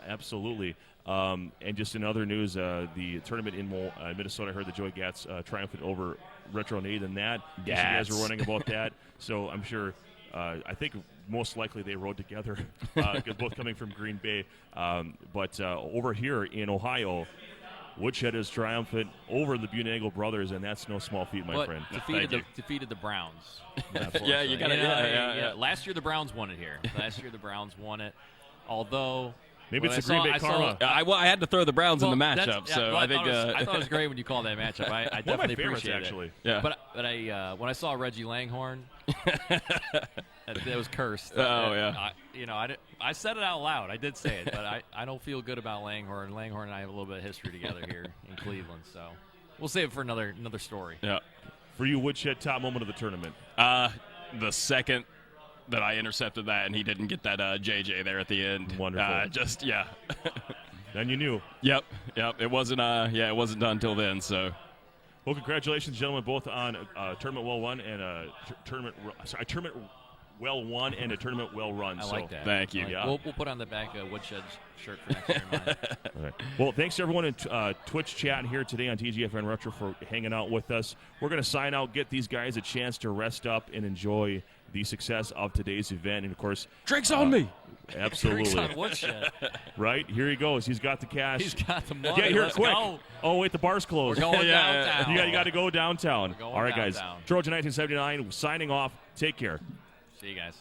Absolutely. And just in other news, the tournament in Minnesota, I heard that Joey Gatz triumphed over Retro Nate and that. You guys were running about that, so I'm sure. I think most likely they rode together because both coming from Green Bay. But over here in Ohio, Woodshed is triumphant over the Bunagle brothers, and that's no small feat, my friend. Defeated the Browns. Yeah, you got it. Yeah. Last year the Browns won it here. Although maybe it's the Green Bay karma. I had to throw the Browns in the matchup, so I think I thought it was great when you called that matchup. I definitely appreciate actually. it. Yeah. But when I saw Reggie Langhorne, it was cursed. Oh yeah. I said it out loud. I did say it, but I don't feel good about Langhorne. Langhorne and I have a little bit of history together here in Cleveland, so we'll save it for another story. Yeah. For you, Woodshed, top moment of the tournament. The second that I intercepted that and he didn't get that JJ there at the end. Wonderful. Then you knew. Yep. It wasn't done until then. So, well, congratulations, gentlemen, both on tournament well won and tournament well won and a tournament well run. I like that. Thank you. We'll put on the back Woodshed's shirt for next year. All right. Well, thanks to everyone in Twitch chat here today on TGFN Retro for hanging out with us. We're going to sign out, get these guys a chance to rest up and enjoy the success of today's event. And, of course, drinks on me. Absolutely. Drinks on Woodshed. Right? Here he goes. He's got the cash. He's got the money. Get here Let's quick. go. Oh, wait, the bar's closed. We're going downtown. You got to go downtown. We're going All right, downtown. guys. Trojan 1979 signing off. Take care. See you guys.